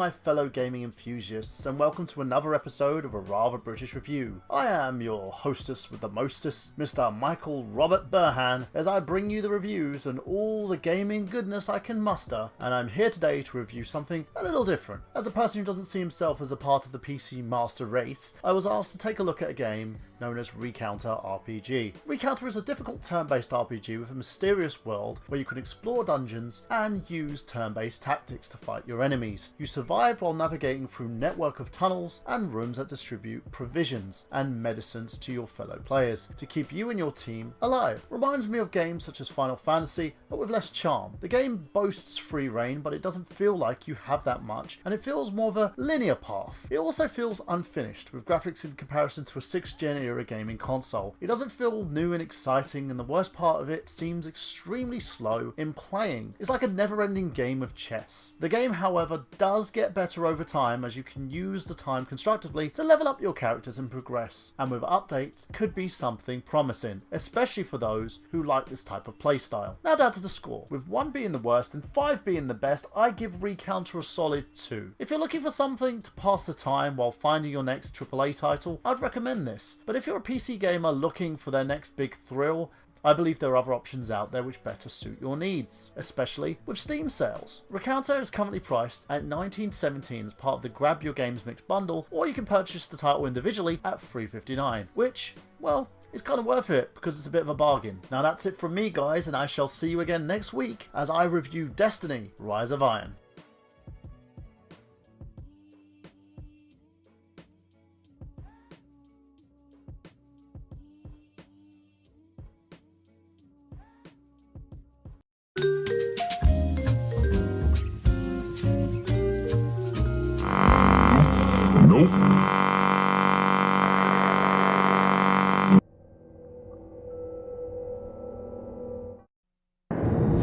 my fellow gaming enthusiasts, and welcome to another episode of A Rather British Review. I am your hostess with the mostest, Mr. Michael Robert Burhan, as I bring you the reviews and all the gaming goodness I can muster, and I'm here today to review something a little different. As a person who doesn't see himself as a part of the PC master race, I was asked to take a look at a game known as Recounter RPG. Recounter is a difficult turn-based RPG with a mysterious world where you can explore dungeons and use turn-based tactics to fight your enemies. You survive while navigating through a network of tunnels and rooms that distribute provisions and medicines to your fellow players to keep you and your team alive. Reminds me of games such as Final Fantasy, but with less charm. The game boasts free reign, but it doesn't feel like you have that much, and it feels more of a linear path. It also feels unfinished, with graphics in comparison to a 6th gen era gaming console. It doesn't feel new and exciting, and the worst part of it seems extremely slow in playing. It's like a never-ending game of chess. The game, however, does get better over time as you can use the time constructively to level up your characters and progress, and with updates could be something promising, especially for those who like this type of playstyle. Now down to the score. With 1 being the worst and 5 being the best, I give Recounter a solid 2. If you're looking for something to pass the time while finding your next AAA title, I'd recommend this. But if you're a PC gamer looking for their next big thrill, I believe there are other options out there which better suit your needs, especially with Steam sales. Recounter is currently priced at $19.17 as part of the Grab Your Games Mix bundle, or you can purchase the title individually at $3.59, which, well, it's kind of worth it because it's a bit of a bargain. Now that's it from me, guys, and I shall see you again next week as I review Destiny: Rise of Iron.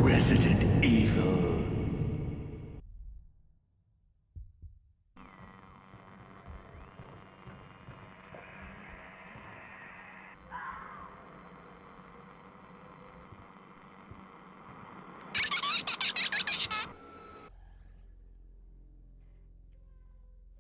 Resident Evil.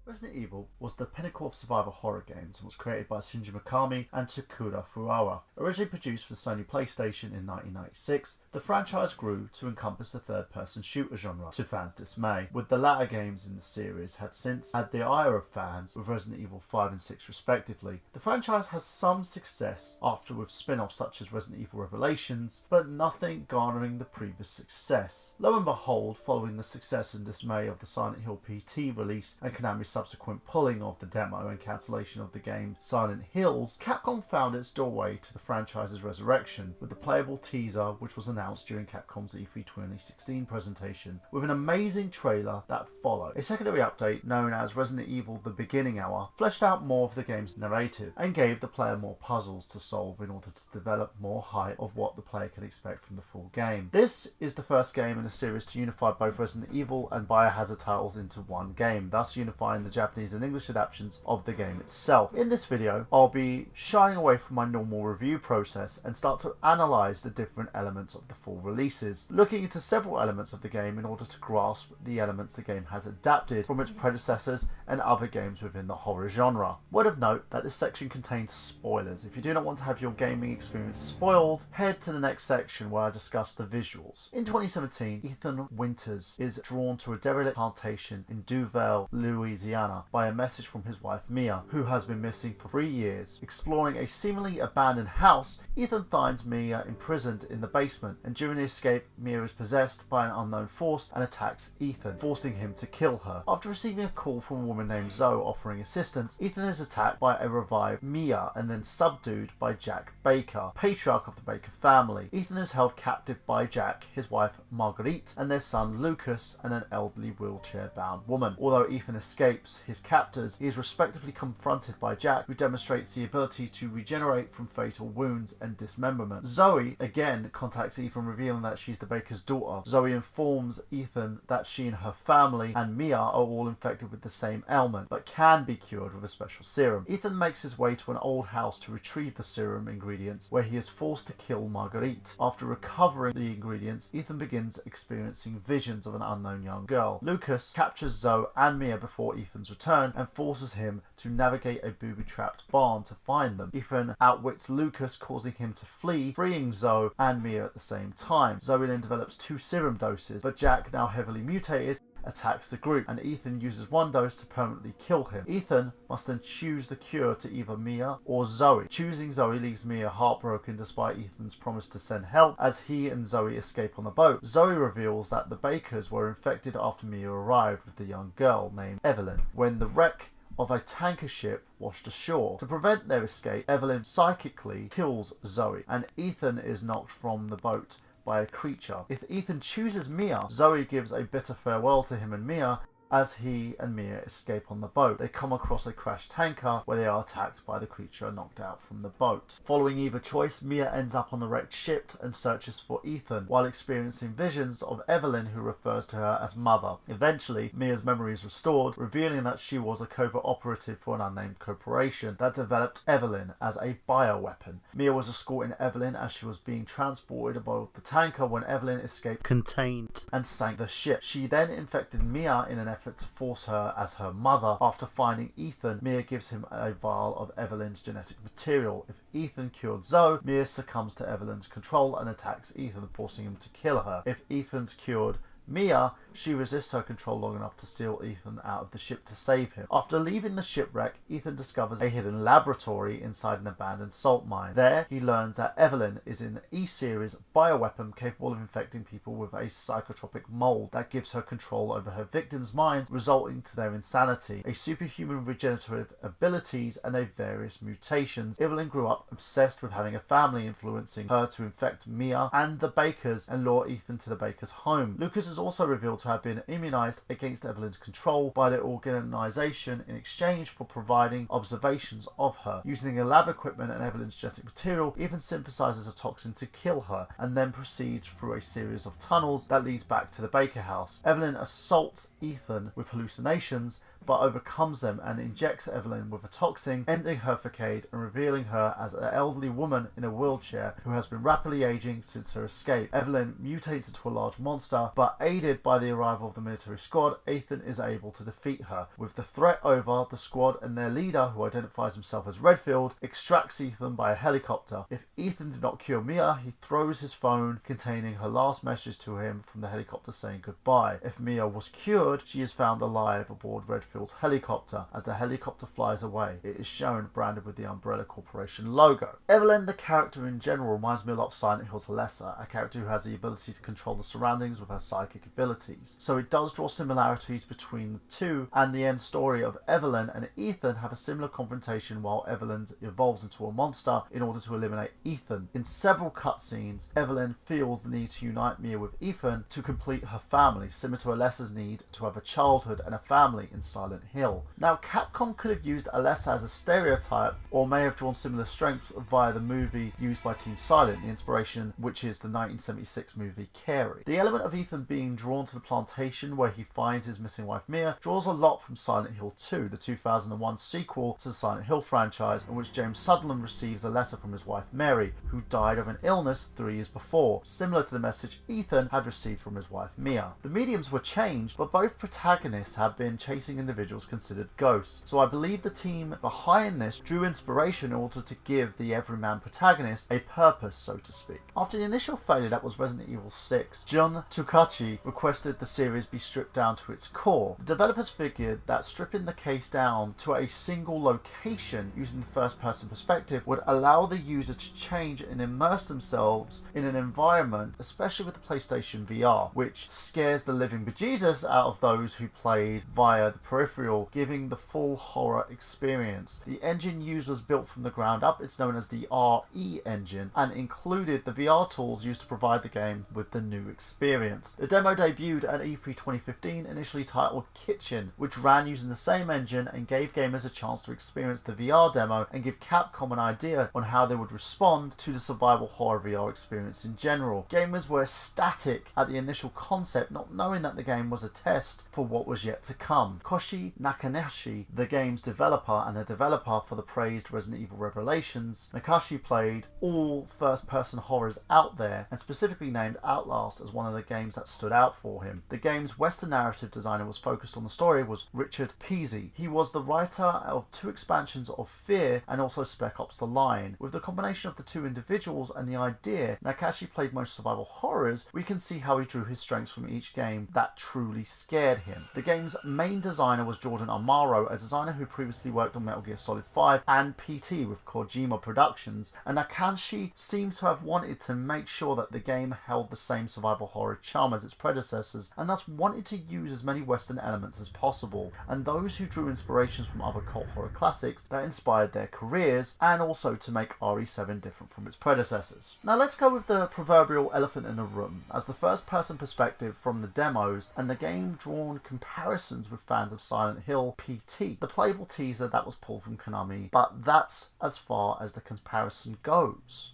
Resident Evil was the pinnacle of survival horror games and was created by Shinji Mikami and Takura Furukawa. Originally produced for the Sony PlayStation in 1996, the franchise grew to encompass the third-person shooter genre, to fans' dismay, with the latter games in the series had since had the ire of fans with Resident Evil 5 and 6 respectively. The franchise has some success after with spin-offs such as Resident Evil Revelations, but nothing garnering the previous success. Lo and behold, following the success and dismay of the Silent Hill PT release and Konami's subsequent pulling of the demo and cancellation of the game Silent Hills, Capcom found its doorway to the franchise's resurrection with the playable teaser which was announced during Capcom's E3 2016 presentation, with an amazing trailer that followed. A secondary update known as Resident Evil The Beginning Hour fleshed out more of the game's narrative and gave the player more puzzles to solve in order to develop more height of what the player can expect from the full game. This is the first game in the series to unify both Resident Evil and Biohazard titles into one game, thus unifying the Japanese and English adaptations of the game itself. In this video, I'll be shying away from my normal review process and start to analyse the different elements of the full releases, looking into several elements of the game in order to grasp the elements the game has adapted from its predecessors and other games within the horror genre. Word of note that this section contains spoilers. If you do not want to have your gaming experience spoiled, head to the next section where I discuss the visuals. In 2017, Ethan Winters is drawn to a derelict plantation in Duval, Louisiana by a message from his wife Mia, who has been missing for 3 years. Exploring a seemingly abandoned house, Ethan finds Mia imprisoned in the basement, and during the escape, Mia is possessed by an unknown force and attacks Ethan, forcing him to kill her. After receiving a call from a woman named Zoe offering assistance, Ethan is attacked by a revived Mia and then subdued by Jack Baker, patriarch of the Baker family. Ethan is held captive by Jack, his wife Marguerite, and their son Lucas, and an elderly wheelchair-bound woman. Although Ethan escapes escapes his captors, he is respectively confronted by Jack, who demonstrates the ability to regenerate from fatal wounds and dismemberment. Zoe again contacts Ethan, revealing that she's the baker's daughter. Zoe informs Ethan that she and her family and Mia are all infected with the same ailment, but can be cured with a special serum. Ethan makes his way to an old house to retrieve the serum ingredients, where he is forced to kill Marguerite. After recovering the ingredients, Ethan begins experiencing visions of an unknown young girl. Lucas captures Zoe and Mia before Ethan's return and forces him to navigate a booby-trapped barn to find them. Ethan outwits Lucas, causing him to flee, freeing Zoe and Mia at the same time. Zoe then develops 2 serum doses, but Jack, now heavily mutated, attacks the group, and Ethan uses 1 dose to permanently kill him. Ethan must then choose the cure to either Mia or Zoe. Choosing Zoe leaves Mia heartbroken despite Ethan's promise to send help as he and Zoe escape on the boat. Zoe reveals that the Bakers were infected after Mia arrived with the young girl named Evelyn, when the wreck of a tanker ship washed ashore. To prevent their escape, Evelyn psychically kills Zoe, and Ethan is knocked from the boat by a creature. If Ethan chooses Mia, Zoe gives a bitter farewell to him and Mia as he and Mia escape on the boat. They come across a crashed tanker where they are attacked by the creature knocked out from the boat. Following either choice, Mia ends up on the wrecked ship and searches for Ethan, while experiencing visions of Evelyn, who refers to her as Mother. Eventually, Mia's memory is restored, revealing that she was a covert operative for an unnamed corporation that developed Evelyn as a bioweapon. Mia was escorting Evelyn as she was being transported aboard the tanker when Evelyn escaped contained and sank the ship. She then infected Mia in an effort to force her as her mother. After finding Ethan, Mia gives him a vial of Evelyn's genetic material. If Ethan cured Zoe, Mia succumbs to Evelyn's control and attacks Ethan, forcing him to kill her. If Ethan's cured Mia, she resists her control long enough to steal Ethan out of the ship to save him. After leaving the shipwreck, Ethan discovers a hidden laboratory inside an abandoned salt mine. There, he learns that Evelyn is an E-series bioweapon capable of infecting people with a psychotropic mold that gives her control over her victims' minds, resulting to their insanity, a superhuman regenerative abilities, and a various mutations. Evelyn grew up obsessed with having a family, influencing her to infect Mia and the Bakers and lure Ethan to the Bakers' home. Lucas is also revealed to have been immunized against Evelyn's control by the organization in exchange for providing observations of her. Using the lab equipment and Evelyn's genetic material, Ethan synthesizes a toxin to kill her and then proceeds through a series of tunnels that leads back to the Baker house. Evelyn assaults Ethan with hallucinations, but overcomes them and injects Evelyn with a toxin, ending her facade and revealing her as an elderly woman in a wheelchair who has been rapidly aging since her escape. Evelyn mutates into a large monster, but aided by the arrival of the military squad, Ethan is able to defeat her. With the threat over, the squad and their leader, who identifies himself as Redfield, extracts Ethan by a helicopter. If Ethan did not kill Mia, he throws his phone containing her last message to him from the helicopter saying goodbye. If Mia was cured, she is found alive aboard Redfield's helicopter. As the helicopter flies away, it is shown branded with the Umbrella Corporation logo. Evelyn, the character in general, reminds me a lot of Silent Hill's Alessa, a character who has the ability to control the surroundings with her psychic abilities. So it does draw similarities between the two, and the end story of Evelyn and Ethan have a similar confrontation while Evelyn evolves into a monster in order to eliminate Ethan. In several cutscenes, Evelyn feels the need to unite Mia with Ethan to complete her family, similar to Alessa's need to have a childhood and a family in Silent Hill. Now, Capcom could have used Alessa as a stereotype, or may have drawn similar strengths via the movie used by Team Silent, the inspiration which is the 1976 movie Carrie. The element of Ethan being drawn to the plantation where he finds his missing wife Mia draws a lot from Silent Hill 2, the 2001 sequel to the Silent Hill franchise, in which James Sutherland receives a letter from his wife Mary, who died of an illness 3 years before, similar to the message Ethan had received from his wife Mia. The mediums were changed, but both protagonists have been chasing individuals considered ghosts, so I believe the team behind this drew inspiration in order to give the everyman protagonist a purpose, so to speak. After the initial failure that was Resident Evil 6, Jun Tokachi requested the series be stripped down to its core. The developers figured that stripping the case down to a single location using the first person perspective would allow the user to change and immerse themselves in an environment, especially with the PlayStation VR, which scares the living bejesus out of those who played via the peripheral, giving the full horror experience. The engine used was built from the ground up. It's known as the RE engine and included the VR tools used to provide the game with the new experience. The demo debuted at E3 2015, initially titled Kitchen, which ran using the same engine and gave gamers a chance to experience the VR demo and give Capcom an idea on how they would respond to the survival horror VR experience in general. Gamers were ecstatic at the initial concept, not knowing that the game was a test for what was yet to come. Koshi Nakanishi, the game's developer and the developer for the praised Resident Evil Revelations, Nakashi played all first-person horrors out there and specifically named Outlast as one of the games that stood out for him. The game's Western narrative designer was focused on the story was Richard Peasy. He was the writer of 2 expansions of Fear and also Spec Ops: The Line. With the combination of the 2 individuals and the idea Nakashi played most survival horrors, we can see how he drew his strengths from each game that truly scared him. The game's main designer was Jordan Amaro, a designer who previously worked on Metal Gear Solid 5 and PT with Kojima Productions, and Nakashi seems to have wanted to make sure that the game held the same survival horror charm as its predecessors, and thus wanted to use as many Western elements as possible, and those who drew inspirations from other cult horror classics that inspired their careers, and also to make RE7 different from its predecessors. Now let's go with the proverbial elephant in the room, as the first person perspective from the demos and the game drawn comparisons with fans of Silent Hill PT, the playable teaser that was pulled from Konami, but that's as far as the comparison goes.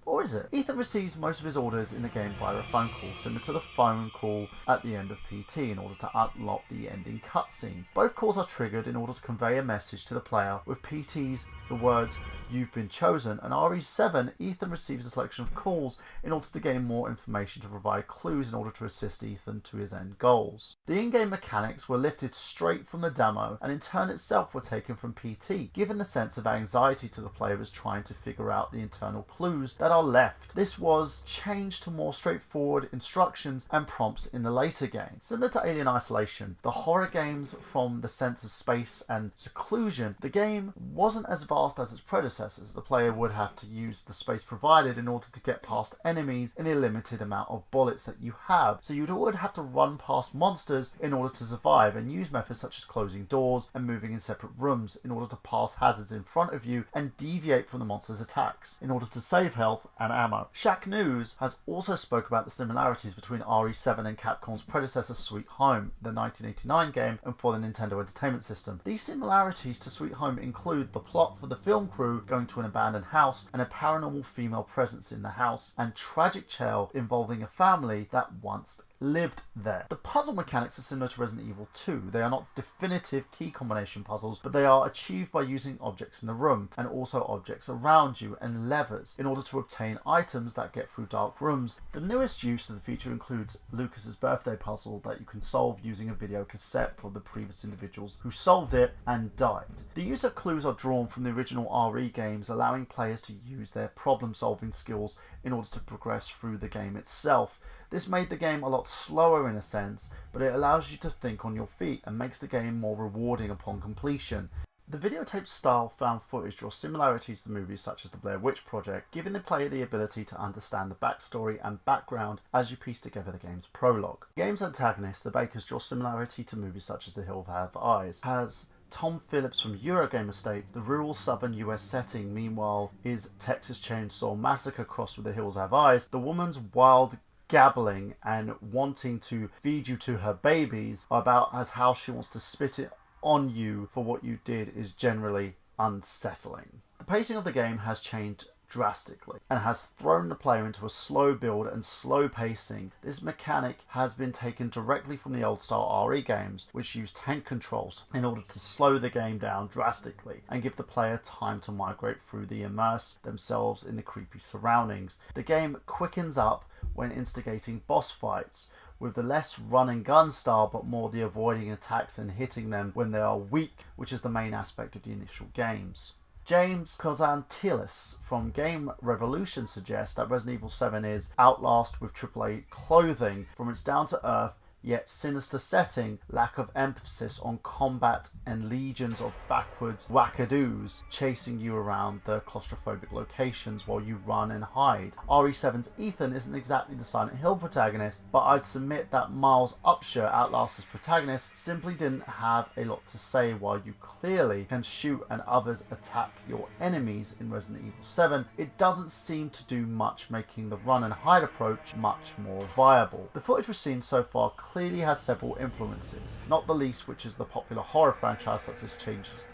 Or is it? Ethan receives most of his orders in the game via a phone call, similar to the phone call at the end of PT in order to unlock the ending cutscenes. Both calls are triggered in order to convey a message to the player, with PT's the words, "You've been chosen," and RE7, Ethan receives a selection of calls in order to gain more information to provide clues in order to assist Ethan to his end goals. The in-game mechanics were lifted straight from the demo and in turn itself were taken from PT, giving the sense of anxiety to the player as trying to figure out the internal clues that are left. This was changed to more straightforward instructions and prompts in the later games. Similar to Alien Isolation, the horror games from the sense of space and seclusion, the game wasn't as vast as its predecessors. The player would have to use the space provided in order to get past enemies in a limited amount of bullets that you have, so you would have to run past monsters in order to survive and use methods such as closing doors and moving in separate rooms in order to pass hazards in front of you and deviate from the monster's attacks in order to save health and ammo. Shacknews has also spoke about the similarities between RE7 and Capcom's predecessor Sweet Home, the 1989 game, and for the Nintendo Entertainment System. These similarities to Sweet Home include the plot for the film crew going to an abandoned house and a paranormal female presence in the house, and tragic tale involving a family that once lived there. The puzzle mechanics are similar to Resident Evil 2. They are not definitive key combination puzzles, but they are achieved by using objects in the room and also objects around you and levers in order to obtain items that get through dark rooms. The newest use of the feature includes Lucas's birthday puzzle that you can solve using a video cassette for the previous individuals who solved it and died. The use of clues are drawn from the original RE games, allowing players to use their problem-solving skills in order to progress through the game itself. This made the game a lot slower in a sense, but it allows you to think on your feet and makes the game more rewarding upon completion. The videotape style found footage draws similarities to movies such as the Blair Witch Project, giving the player the ability to understand the backstory and background as you piece together the game's prologue. The game's antagonist, the Bakers, draws similarity to movies such as The Hills Have Eyes. Has Tom Phillips from Eurogamer states, the rural southern US setting, meanwhile, is Texas Chainsaw Massacre crossed with The Hills Have Eyes. The woman's wild gabbling and wanting to feed you to her babies are about as how she wants to spit it on you for what you did is generally unsettling. The pacing of the game has changed drastically and has thrown the player into a slow build and slow pacing. This mechanic has been taken directly from the old style RE games, which use tank controls in order to slow the game down drastically and give the player time to migrate through the immerse themselves in the creepy surroundings. The game quickens up when instigating boss fights, with the less run and gun style but more the avoiding attacks and hitting them when they are weak, which is the main aspect of the initial games. James Kozantilis from Game Revolution suggests that Resident Evil 7 is Outlast with AAA clothing from its down-to-earth yet sinister setting, lack of emphasis on combat, and legions of backwards wackadoos chasing you around the claustrophobic locations while you run and hide. RE7's Ethan isn't exactly the Silent Hill protagonist, but I'd submit that Miles Upshur, Outlast's protagonist, simply didn't have a lot to say while you clearly can shoot and others attack your enemies in Resident Evil 7. It doesn't seem to do much, making the run and hide approach much more viable. The footage we've seen so far clearly has several influences, not the least which is the popular horror franchise such as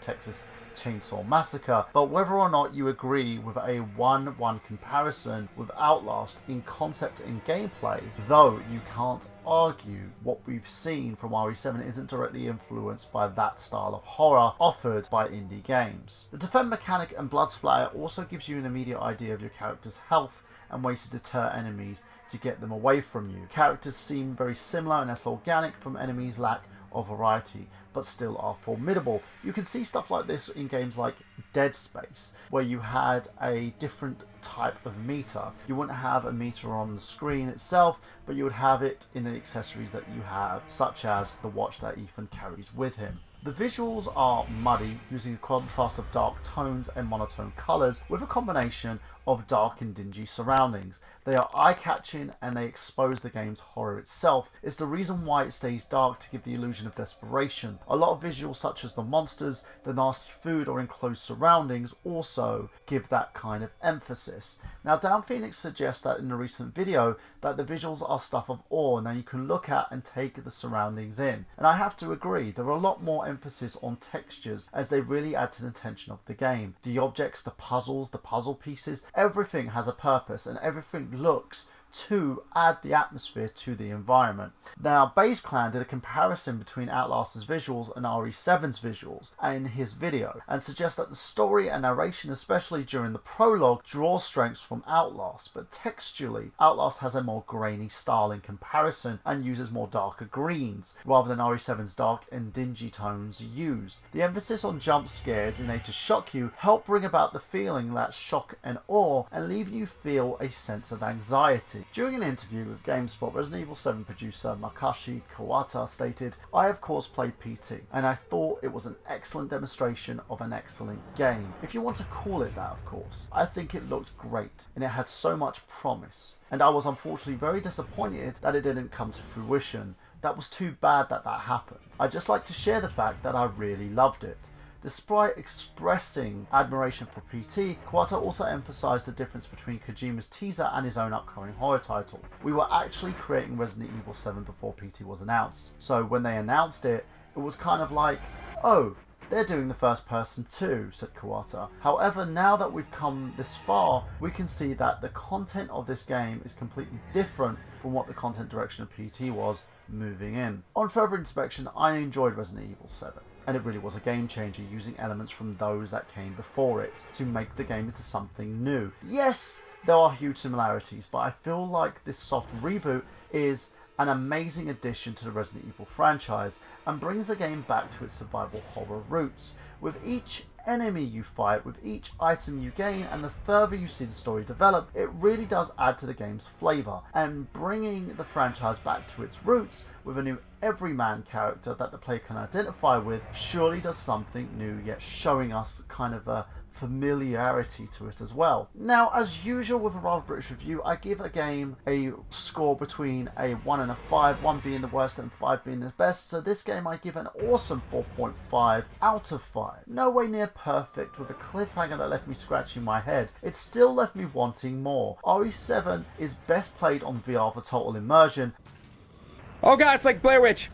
Texas Chainsaw Massacre, but whether or not you agree with a 1-1 comparison with Outlast in concept and gameplay, though you can't argue what we've seen from RE7 isn't directly influenced by that style of horror offered by indie games. The defend mechanic and blood splatter also gives you an immediate idea of your character's health and ways to deter enemies to get them away from you. Characters seem very similar and less organic from enemies' lack of variety, but still are formidable. You can see stuff like this in games like Dead Space, where you had a different type of meter. You wouldn't have a meter on the screen itself, but you would have it in the accessories that you have, such as the watch that Ethan carries with him. The visuals are muddy, using a contrast of dark tones and monotone colours with a combination of dark and dingy surroundings. They are eye-catching and they expose the game's horror itself. It's the reason why it stays dark, to give the illusion of desperation. A lot of visuals such as the monsters, the nasty food or enclosed surroundings also give that kind of emphasis. Now Down Phoenix suggests that in a recent video that the visuals are stuff of awe and that you can look at and take the surroundings in. And I have to agree, there are a lot more emphasis on textures as they really add to the tension of the game. The objects, the puzzles, the puzzle pieces, everything has a purpose and everything looks to add the atmosphere to the environment. Now, BaseClan did a comparison between Outlast's visuals and RE7's visuals in his video, and suggests that the story and narration, especially during the prologue, draws strengths from Outlast, but texturally, Outlast has a more grainy style in comparison and uses more darker greens, rather than RE7's dark and dingy tones used. The emphasis on jump scares in Aid to Shock You help bring about the feeling that shock and awe and leave you feel a sense of anxiety. During an interview with GameSpot, Resident Evil 7 producer Masashi Kawata stated, "I of course played PT, and I thought it was an excellent demonstration of an excellent game. If you want to call it that, of course. I think it looked great, and it had so much promise. And I was unfortunately very disappointed that it didn't come to fruition. That was too bad that happened. I'd just like to share the fact that I really loved it." Despite expressing admiration for PT, Kawata also emphasised the difference between Kojima's teaser and his own upcoming horror title. "We were actually creating Resident Evil 7 before PT was announced, so when they announced it, it was kind of like, oh, they're doing the first person too," said Kawata. "However, now that we've come this far, we can see that the content of this game is completely different from what the content direction of PT was moving in." On further inspection, I enjoyed Resident Evil 7. And it really was a game changer, using elements from those that came before it to make the game into something new. Yes, there are huge similarities, but I feel like this soft reboot is an amazing addition to the Resident Evil franchise and brings the game back to its survival horror roots. With each enemy you fight, with each item you gain, and the further you see the story develop, it really does add to the game's flavour, and bringing the franchise back to its roots with a new everyman character that the player can identify with surely does something new, yet showing us kind of a familiarity to it as well. Now, as usual with a rather British review, I give a game a score between a 1 and a 5, 1 being the worst and 5 being the best. So this game I give an awesome 4.5 out of 5. No way near perfect, with a cliffhanger that left me scratching my head. It still left me wanting more. RE7 is best played on VR for total immersion. Oh god, it's like Blair Witch!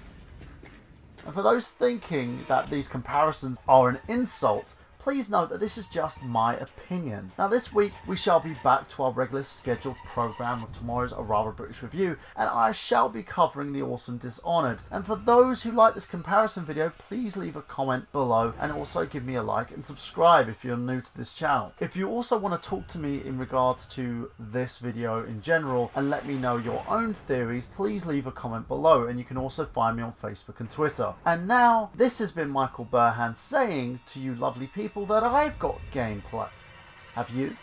And for those thinking that these comparisons are an insult, please note that this is just my opinion. Now this week we shall be back to our regular scheduled programme of tomorrow's A Rather British Review, and I shall be covering The Awesome Dishonored. And for those who like this comparison video, please leave a comment below and also give me a like and subscribe if you're new to this channel. If you also want to talk to me in regards to this video in general and let me know your own theories, please leave a comment below, and you can also find me on Facebook and Twitter. And now, this has been Michael Burhan saying to you lovely people that I've got gameplay. Have you?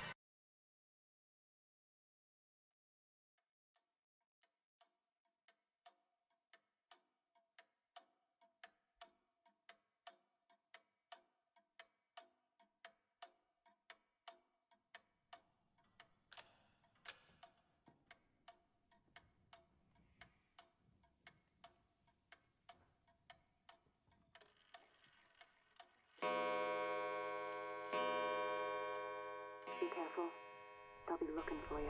I'll be looking for you.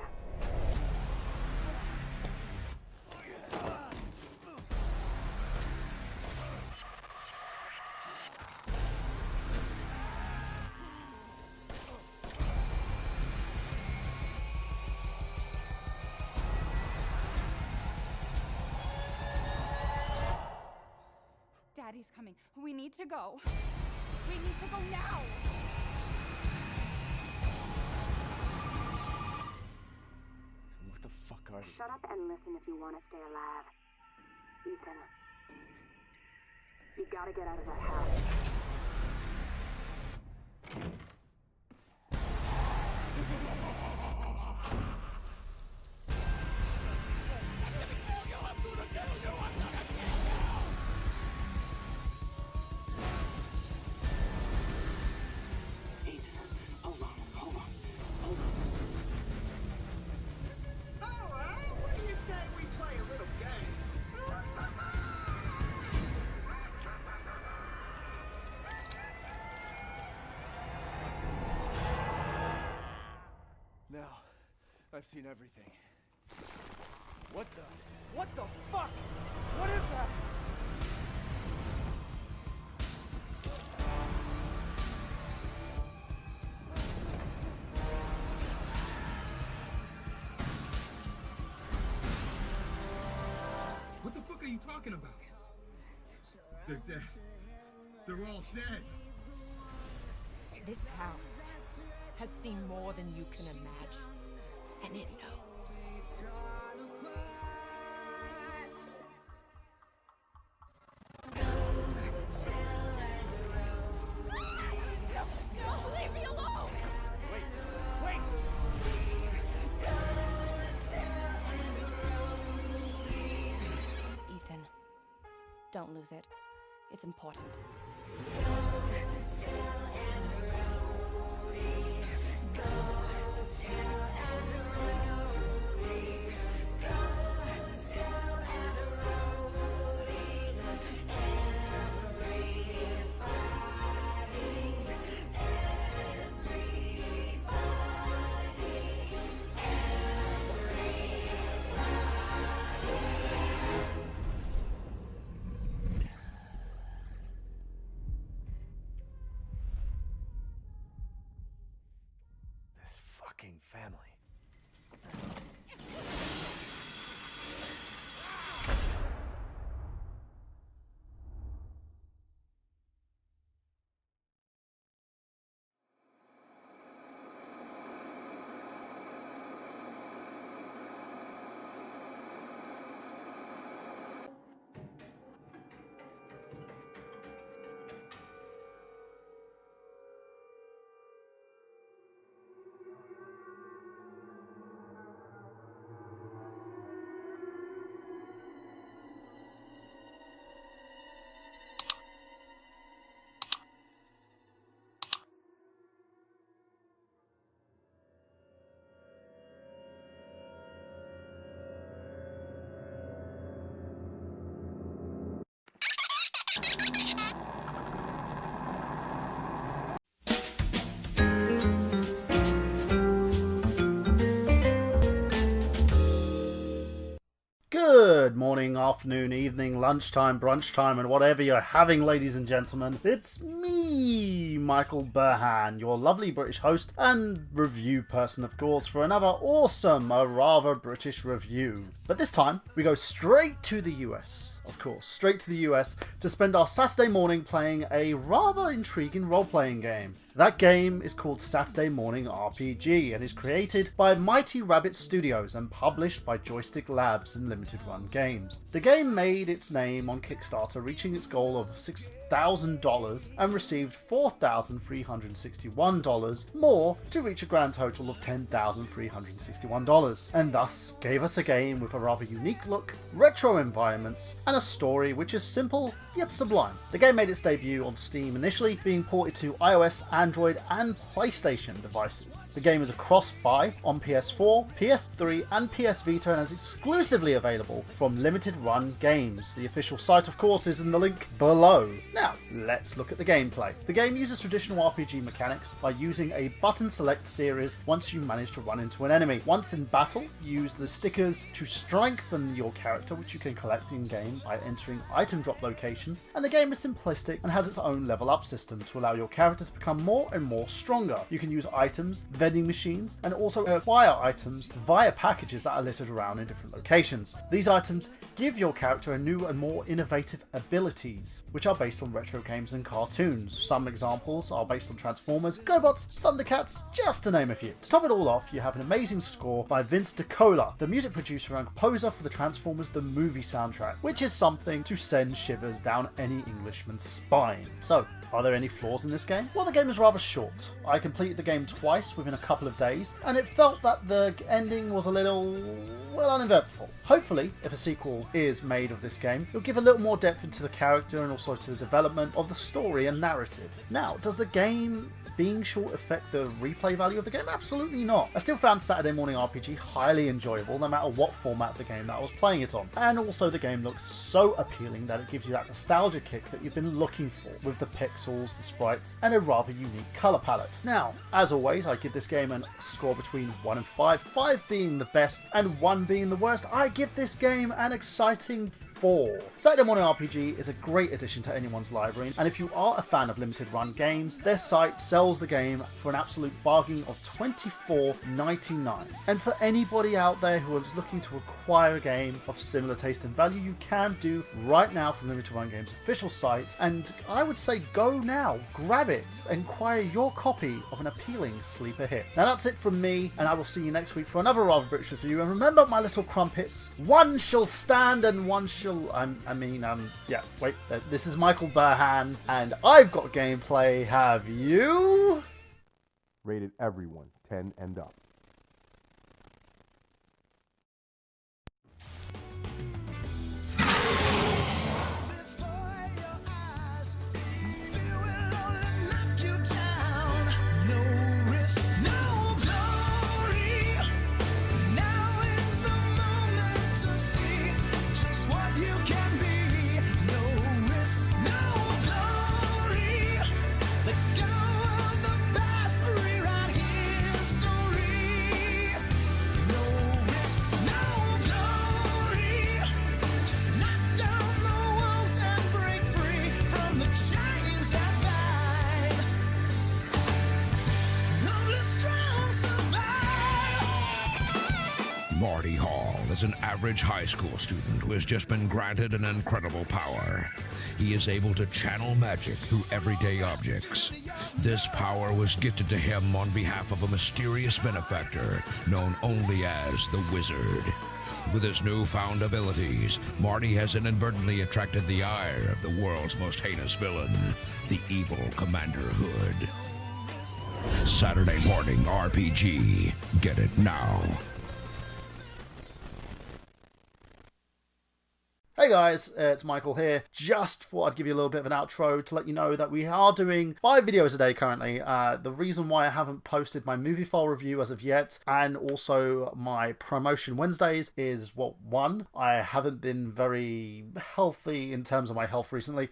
Daddy's coming. We need to go. We need to go now. What the fuck are you? Shut up and listen if you want to stay alive. Ethan, you gotta get out of that house. Now, I've seen everything. What the fuck? What is that? What the fuck are you talking about? They're dead. They're all dead. This house has seen more than you can imagine, and it knows. No, leave me alone! Wait! Ethan, don't lose it. It's important. Fucking family. Good morning, afternoon, evening, lunchtime, brunch time, and whatever you're having, ladies and gentlemen. It's me, Michael Burhan, your lovely British host and review person, of course, for another awesome, a rather British review. But this time, we go straight to the US, of course, straight to the US to spend our Saturday morning playing a rather intriguing role-playing game. That game is called Saturday Morning RPG and is created by Mighty Rabbit Studios and published by Joystick Labs and Limited Run Games. The game made its name on Kickstarter, reaching its goal of $6,000 and received $4,361 more to reach a grand total of $10,361, and thus gave us a game with a rather unique look, retro environments, and and a story which is simple yet sublime. The game made its debut on Steam initially, being ported to iOS, Android and PlayStation devices. The game is a cross-buy on PS4, PS3 and PS Vita and is exclusively available from Limited Run Games. The official site, of course, is in the link below. Now, let's look at the gameplay. The game uses traditional RPG mechanics by using a button select series once you manage to run into an enemy. Once in battle, use the stickers to strengthen your character, which you can collect in-game by entering item drop locations, and the game is simplistic and has its own level up system to allow your character to become more and more stronger. You can use items, vending machines, and also acquire items via packages that are littered around in different locations. These items give your character a new and more innovative abilities, which are based on retro games and cartoons. Some examples are based on Transformers, GoBots, Thundercats, just to name a few. To top it all off, you have an amazing score by Vince DiCola, the music producer and composer for the Transformers the movie soundtrack, which is something to send shivers down any Englishman's spine. So, are there any flaws in this game? Well, the game is rather short. I completed the game twice within a couple of days, and it felt that the ending was a little, well, uneventful. Hopefully, if a sequel is made of this game, it'll give a little more depth into the character and also to the development of the story and narrative. Now, does the game being short affect the replay value of the game? Absolutely not. I still found Saturday Morning RPG highly enjoyable no matter what format of the game that I was playing it on. And also the game looks so appealing that it gives you that nostalgia kick that you've been looking for, with the pixels, the sprites, and a rather unique colour palette. Now, as always, I give this game a score between 1 and 5, 5 being the best and 1 being the worst. I give this game an exciting 4. Saturday Morning RPG is a great addition to anyone's library, and if you are a fan of limited run games, their site sells the game for an absolute bargain of $24.99. And for anybody out there who is looking to acquire a game of similar taste and value, you can do right now from Limited Run Games' official site, and I would say go now, grab it, acquire your copy of an appealing sleeper hit. Now that's it from me, and I will see you next week for another Rather British review, and remember my little crumpets, one shall stand and one shall this is Michael Burhan, and I've got gameplay. Have you? Rated everyone 10 and up. Marty Hall is an average high school student who has just been granted an incredible power. He is able to channel magic through everyday objects. This power was gifted to him on behalf of a mysterious benefactor known only as the Wizard. With his newfound abilities, Marty has inadvertently attracted the ire of the world's most heinous villain, the evil Commander Hood. Saturday Morning RPG. Get it now. Hey guys, it's Michael here. Just thought I'd give you a little bit of an outro to let you know that we are doing 5 videos a day currently. The reason why I haven't posted my movie file review as of yet, and also my promotion Wednesdays, is, well, 1, I haven't been very healthy in terms of my health recently.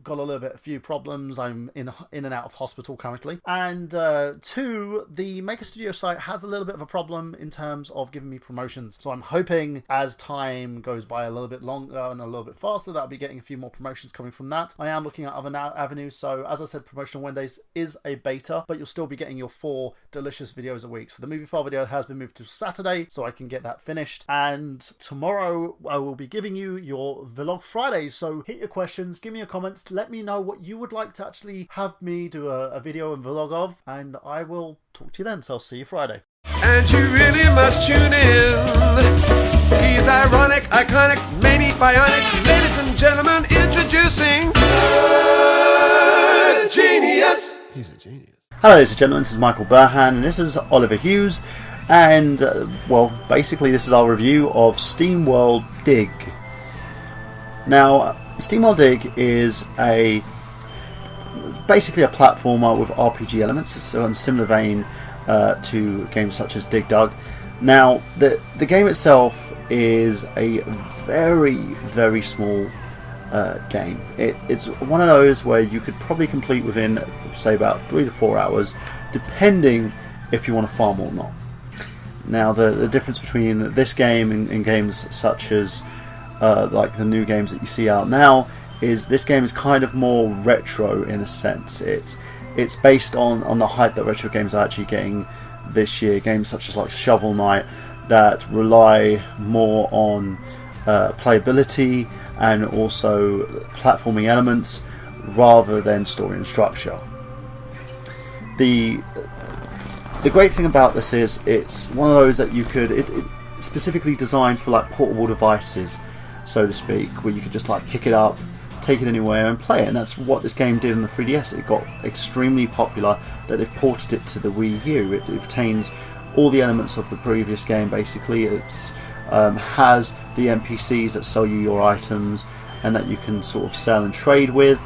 Got a few problems. I'm in and out of hospital currently. And 2, the Maker Studio site has a little bit of a problem in terms of giving me promotions. So I'm hoping as time goes by a little bit longer and a little bit faster that I'll be getting a few more promotions coming from that. I am looking at other avenues. So as I said, Promotional Wednesdays is a beta, but you'll still be getting your 4 delicious videos a week. So the movie file video has been moved to Saturday so I can get that finished. And tomorrow I will be giving you your Vlog Fridays. So hit your questions, give me your comments, let me know what you would like to actually have me do a video and vlog of, and I will talk to you then. So I'll see you Friday. And you really must tune in. He's ironic, iconic, maybe bionic. Ladies and gentlemen, introducing a genius. He's a genius. Hello ladies and gentlemen, this is Michael Burhan and this is Oliver Hughes, and well, basically this is our review of SteamWorld Dig. Now, SteamWorld Dig is basically a platformer with RPG elements. It's in a similar vein to games such as Dig Dug. Now, the game itself is a very, very small game. It's one of those where you could probably complete within, say, about 3 to 4 hours, depending if you want to farm or not. Now, the difference between this game and games such as like the new games that you see out now is this game is kind of more retro in a sense. It's based on the hype that retro games are actually getting this year. Games such as like Shovel Knight that rely more on playability and also platforming elements rather than story and structure. The great thing about this is it's one of those that you could it's specifically designed for like portable devices, so to speak, where you could just like pick it up, take it anywhere and play it. And that's what this game did in the 3DS. It got extremely popular that they've ported it to the Wii U. It retains all the elements of the previous game basically. It's has the NPCs that sell you your items and that you can sort of sell and trade with.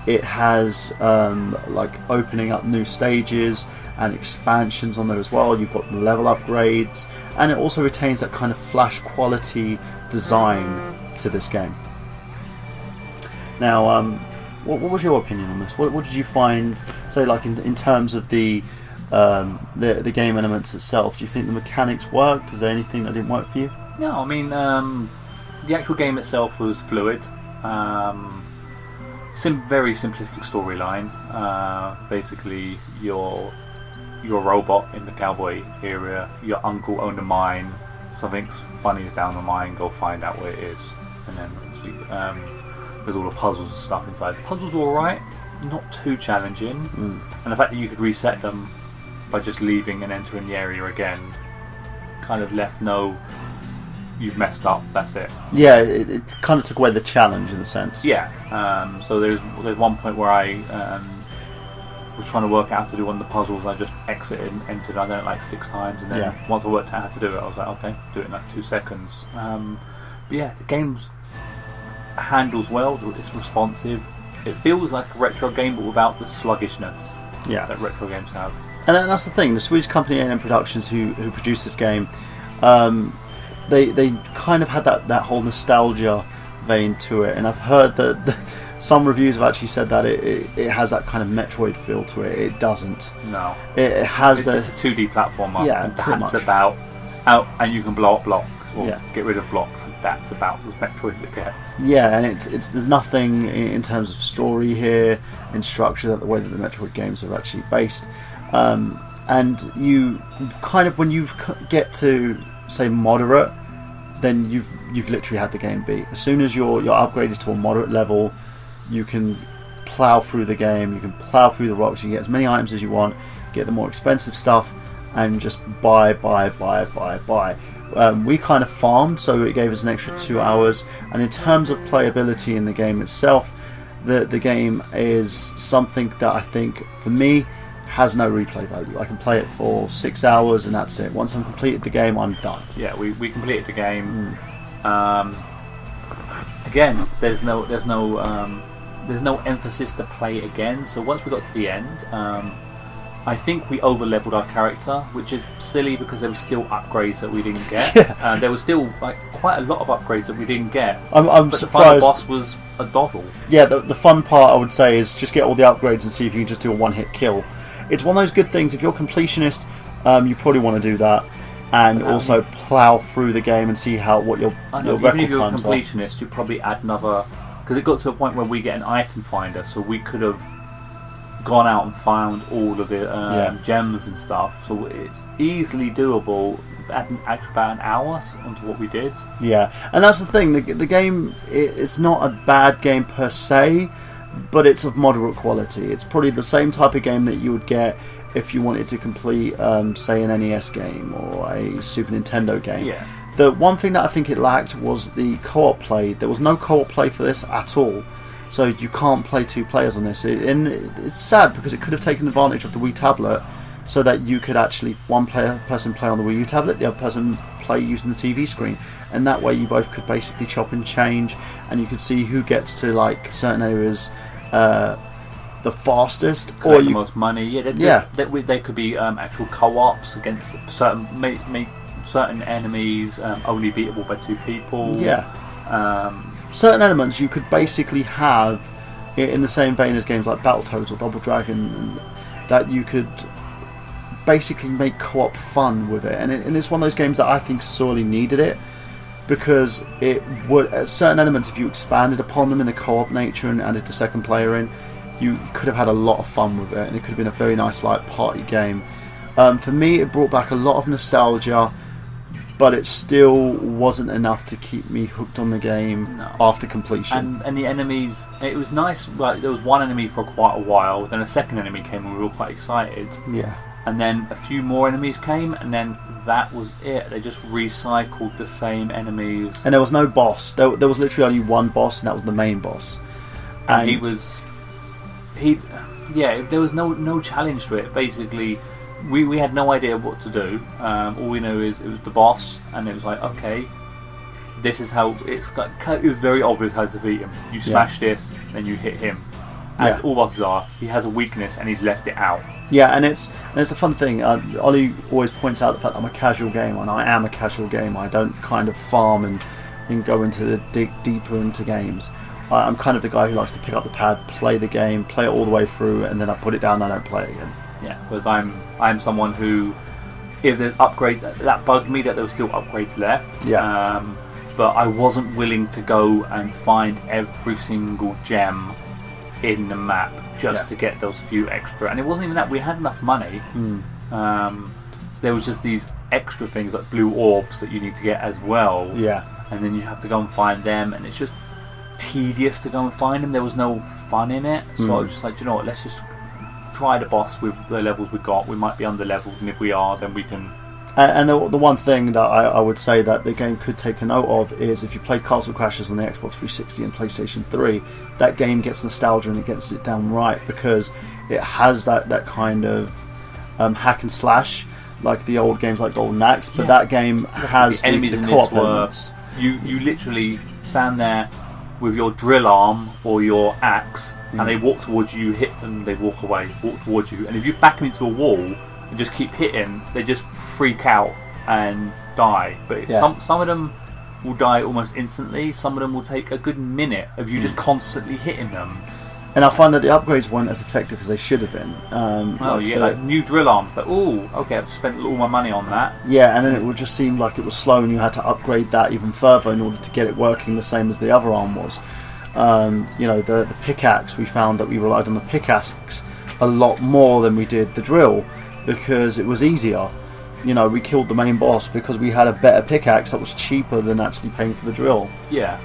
It has like opening up new stages and expansions on there as well. You've got the level upgrades, and it also retains that kind of flash quality design to this game. Now, what was your opinion on this? What did you find, say, like in terms of the game elements itself? Do you think the mechanics worked? Is there anything that didn't work for you? No, I mean the actual game itself was fluid. Very simplistic storyline. Basically, your robot in the cowboy area, your uncle owned a mine. Something's funny is down the mine. Go find out where it is, and then there's all the puzzles and stuff inside. The puzzles were alright, not too challenging, and the fact that you could reset them by just leaving and entering the area again kind of left no, you've messed up, that's it. Yeah, it kind of took away the challenge in a sense. Yeah, so there's one point where I was trying to work out how to do one of the puzzles. I just exited and entered, I don't know, like 6 times, and then once I worked out how to do it, I was like, okay, do it in like 2 seconds. But yeah, the game's handles well, it's responsive. It feels like a retro game, but without the sluggishness that retro games have. And that's the thing, the Swedish company A&M Productions who produced this game, they kind of had that whole nostalgia vein to it, and I've heard that some reviews have actually said that it has that kind of Metroid feel to it. It doesn't. No. It has it's a 2D platformer. Yeah, and pretty that's much. about out, and you can blow up blocks or get rid of blocks, and that's about as Metroid as it gets. Yeah, and it's there's nothing in terms of story here, in structure, that the way that the Metroid games are actually based. And you kind of, when you get to say moderate, then you've literally had the game beat. As soon as you're upgraded to a moderate level, you can plow through the game, you can plow through the rocks, you can get as many items as you want, get the more expensive stuff, and just buy. We kind of farmed, so it gave us an extra 2 hours. And in terms of playability in the game itself, the game is something that I think, for me, has no replay value. I can play it for 6 hours and that's it. Once I've completed the game, I'm done. Yeah, we completed the game. Again, there's no emphasis to play it again. So once we got to the end, I think we over-leveled our character, which is silly because there were still upgrades that we didn't get. There was still like quite a lot of upgrades that we didn't get. I'm but surprised. The final boss was a doddle. Yeah, the fun part, I would say, is just get all the upgrades and see if you can just do a one-hit kill. It's one of those good things. If you're a completionist, you probably want to do that, and also plow through the game and see what your record times are. Even if you're a completionist, you'd probably add another, because it got to a point where we get an item finder, so we could have gone out and found all of the gems and stuff. So it's easily doable. Adding about an hour onto what we did. Yeah, and that's the thing. The game is not a bad game per se, but it's of moderate quality. It's probably the same type of game that you would get if you wanted to complete, say, an NES game or a Super Nintendo game. Yeah. The one thing that I think it lacked was the co-op play. There was no co-op play for this at all, so you can't play 2 players on this. And it's sad because it could have taken advantage of the Wii tablet, so that you could actually one person play on the Wii U tablet, the other person play using the TV screen, and that way you both could basically chop and change, and you could see who gets to like certain areas the fastest, Collect or the you most money. Yeah. They could be actual co-ops against certain make certain enemies only beatable by 2 people. Yeah. Certain elements you could basically have in the same vein as games like Battletoads or Double Dragon, that you could basically make co-op fun with it, and it's one of those games that I think sorely needed it, because it would certain elements, if you expanded upon them in the co-op nature and added the second player in, you could have had a lot of fun with it, and it could have been a very nice like party game. For me, it brought back a lot of nostalgia, but it still wasn't enough to keep me hooked on the game after completion. And the enemies, it was nice. Like there was one enemy for quite a while, then a second enemy came, and we were all quite excited. Yeah. And then a few more enemies came, and then that was it. They just recycled the same enemies. And there was no boss. There was literally only one boss, and that was the main boss. And there was no challenge to it. Basically, we had no idea what to do. All we know is it was the boss, and it was like, okay, this is how it was very obvious how to defeat him. You smash this, then you hit him. As all bosses are, he has a weakness, and he's left it out. Yeah, and it's a fun thing. Ollie always points out the fact that I'm a casual gamer, and I am a casual gamer. I don't kind of farm and go into the dig deeper into games. I'm kind of the guy who likes to pick up the pad, play the game, play it all the way through, and then I put it down and I don't play it again. Yeah, because I'm someone who, if there's upgrade that bugged me that there was still upgrades left. Yeah. But I wasn't willing to go and find every single gem in the map just to get those few extra. And it wasn't even that we had enough money. There was just these extra things like blue orbs that you need to get as well. Yeah. And then you have to go and find them, and it's just tedious to go and find them. There was no fun in it. So I was just like, you know what, let's just try the boss with the levels we got. We might be under leveled, and if we are, then we can. And the one thing that I would say that the game could take a note of is if you played Castle Crashers on the Xbox 360 and PlayStation 3, that game gets nostalgia and it gets it down right, because it has that kind of hack and slash like the old games like Golden Axe, but that game has the enemies in co-op this were, elements. You literally stand there with your drill arm or your axe, and they walk towards you, hit them, they walk away, walk towards you, and if you back them into a wall and just keep hitting, they just freak out and die. But some of them will die almost instantly. Some of them will take a good minute of you just constantly hitting them. And I find that the upgrades weren't as effective as they should have been. Like new drill arms. Like, oh, okay, I've spent all my money on that. Yeah, and then it would just seem like it was slow, and you had to upgrade that even further in order to get it working the same as the other arm was. The pickaxe, we found that we relied on the pickaxe a lot more than we did the drill, because it was easier. We killed the main boss because we had a better pickaxe that was cheaper than actually paying for the drill. Yeah.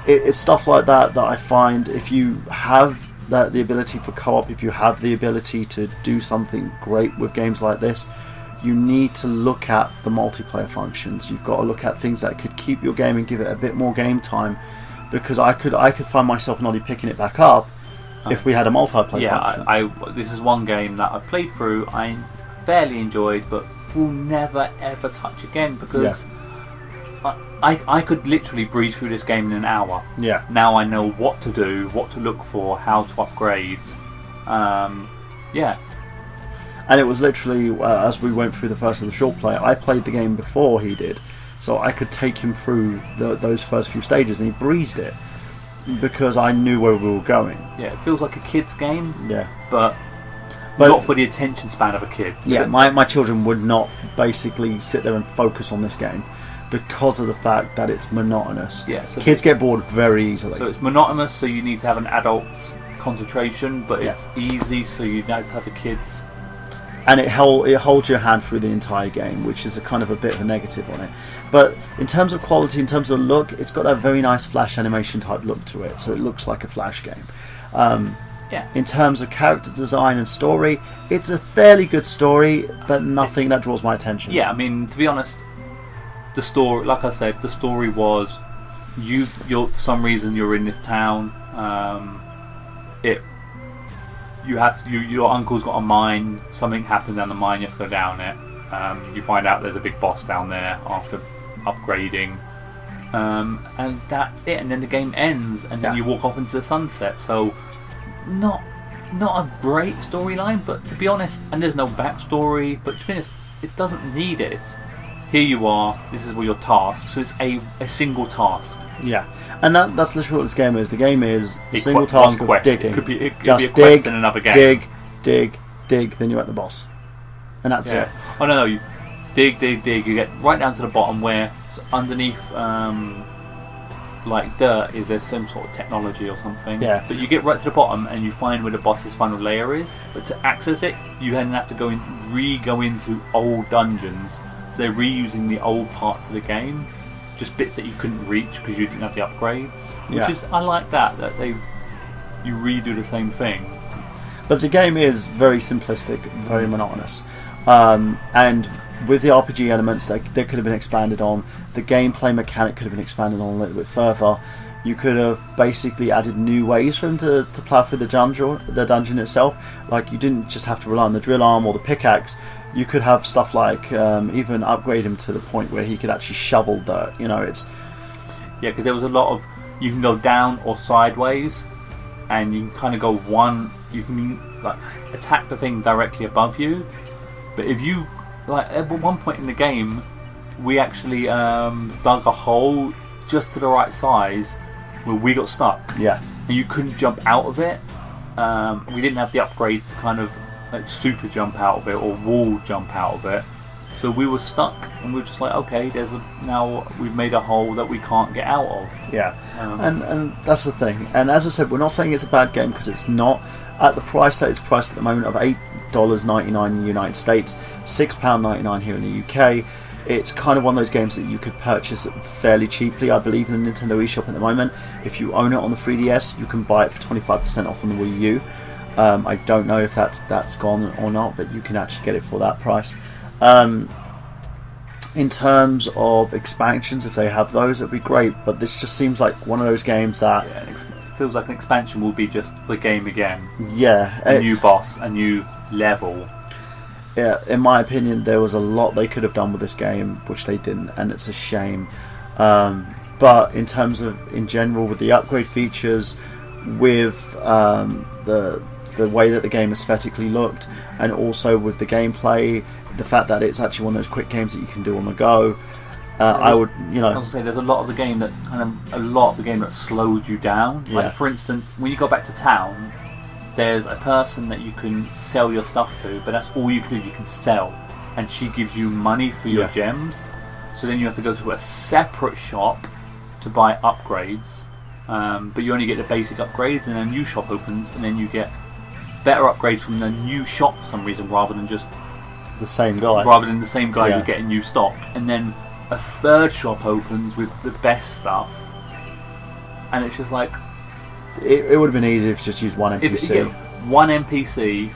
It's stuff like that I find, if you have the ability for co-op, if you have the ability to do something great with games like this, you need to look at the multiplayer functions. You've got to look at things that could keep your game and give it a bit more game time, because I could find myself not picking it back up if we had a multiplayer function. This is one game that I've played through, I fairly enjoyed, but will never ever touch again, because I could literally breeze through this game in an hour. Yeah. Now I know what to do, what to look for, how to upgrade. And it was literally, as we went through the first of the short play, I played the game before he did, so I could take him through those first few stages, and he breezed it because I knew where we were going. Yeah, it feels like a kid's game. Yeah. But not for the attention span of a kid. Yeah, my children would not basically sit there and focus on this game because of the fact that it's monotonous. Yeah, so kids get bored very easily. So it's monotonous, so you need to have an adult's concentration, but it's easy, so you need to have the kids. And it holds your hand through the entire game, which is a kind of a bit of a negative on it. But in terms of quality, in terms of look, it's got that very nice Flash animation type look to it, so it looks like a Flash game. In terms of character design and story, it's a fairly good story, but nothing that draws my attention. Yeah, I mean, to be honest, the story, like I said, the story was you're for some reason you're in this town. Your uncle's got a mine. Something happened down the mine. You have to go down it. You find out there's a big boss down there after upgrading, and that's it. And then the game ends, and then you walk off into the sunset. So, not a great storyline, but to be honest, and there's no backstory. But to be honest, it doesn't need it. It's, here you are. This is your task. So it's a single task. Yeah, and that's literally what this game is. The game is a single task of digging. It could be a just quest in another game. dig, then you're at the boss, and that's it. Oh no, you dig. You get right down to the bottom where underneath, like dirt, is there some sort of technology or something? Yeah. But you get right to the bottom and you find where the boss's final layer is. But to access it, you then have to go into old dungeons. So they're reusing the old parts of the game, just bits that you couldn't reach because you didn't have the upgrades. Which is, I like that you redo the same thing. But the game is very simplistic, very monotonous, and with the RPG elements that could have been expanded on, the gameplay mechanic could have been expanded on a little bit further. You could have basically added new ways for him to plough through the dungeon itself. Like, you didn't just have to rely on the drill arm or the pickaxe. You could have stuff like even upgrade him to the point where he could actually shovel dirt. You know, it's because there was a lot of, you can go down or sideways, and you can kind of go one. You can like attack the thing directly above you, but if you like at one point in the game, we actually dug a hole just to the right size where we got stuck. Yeah, and you couldn't jump out of it. We didn't have the upgrades to kind of like super jump out of it or wall jump out of it, so we were stuck, and we were just like, okay, now we've made a hole that we can't get out of. And that's the thing. And as I said, we're not saying it's a bad game, because it's not. At the price that it's priced at the moment of $8.99 in the United States, £6.99 here in the UK, it's kind of one of those games that you could purchase fairly cheaply. I believe in the Nintendo eShop at the moment, if you own it on the 3DS, you can buy it for 25% off on the Wii U. I don't know if that's gone or not, but you can actually get it for that price. In terms of expansions, if they have those, it'd be great, but this just seems like one of those games that feels like an expansion will be just the game again. A new boss, a new level. Yeah, in my opinion, there was a lot they could have done with this game, which they didn't, and it's a shame. But in terms of, in general, with the upgrade features, with the way that the game aesthetically looked, and also with the gameplay, the fact that it's actually one of those quick games that you can do on the go, I would, I was say there's a lot of the game that slowed you down. Like for instance, when you go back to town, there's a person that you can sell your stuff to, but that's all you can do. You can sell, and she gives you money for your gems. So then you have to go to a separate shop to buy upgrades, but you only get the basic upgrades, and a new shop opens, and then you get better upgrades from the new shop for some reason, rather than just the same guy. You get a new stock, and then a third shop opens with the best stuff, and it's just like it would have been easier if you just used one NPC. One NPC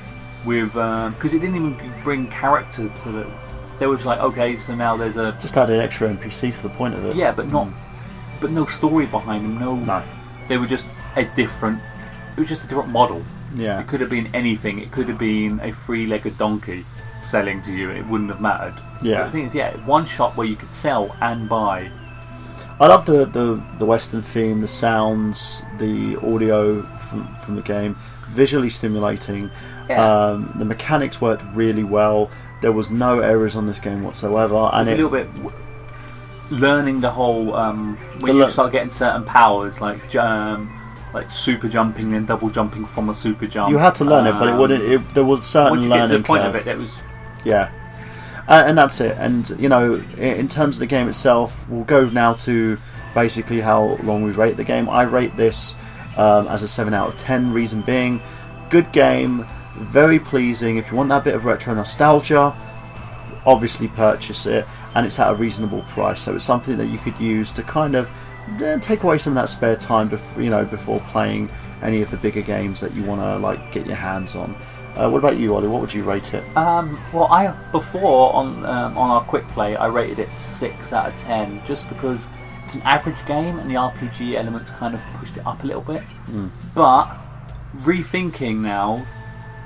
with because it didn't even bring character to the. They were just like, okay, so now there's a just added extra NPCs for the point of it. Yeah, but but no story behind them. No, they were just a different. It was just a different model. Yeah, it could have been anything. It could have been a three-legged donkey selling to you, and it wouldn't have mattered. Yeah, but the thing is, one shop where you could sell and buy. I love the Western theme, the sounds, the audio from the game, visually stimulating. Yeah. The mechanics worked really well. There was no errors on this game whatsoever, and a little bit learning the whole when you start getting certain powers like super jumping and double jumping from a super jump. You had to learn it, but it wouldn't. There was certain once you learning get to the point curve. of it, was and that's it. And in terms of the game itself, we'll go now to basically how long we rate the game. I rate this as a 7 out of 10. Reason being, good game, very pleasing. If you want that bit of retro nostalgia, obviously purchase it, and it's at a reasonable price. So it's something that you could use to kind of take away some of that spare time before playing any of the bigger games that you want to get your hands on. What about you, Ollie? What would you rate it? Well, before on our quick play, I rated it 6 out of 10, just because it's an average game and the RPG elements kind of pushed it up a little bit. But rethinking now,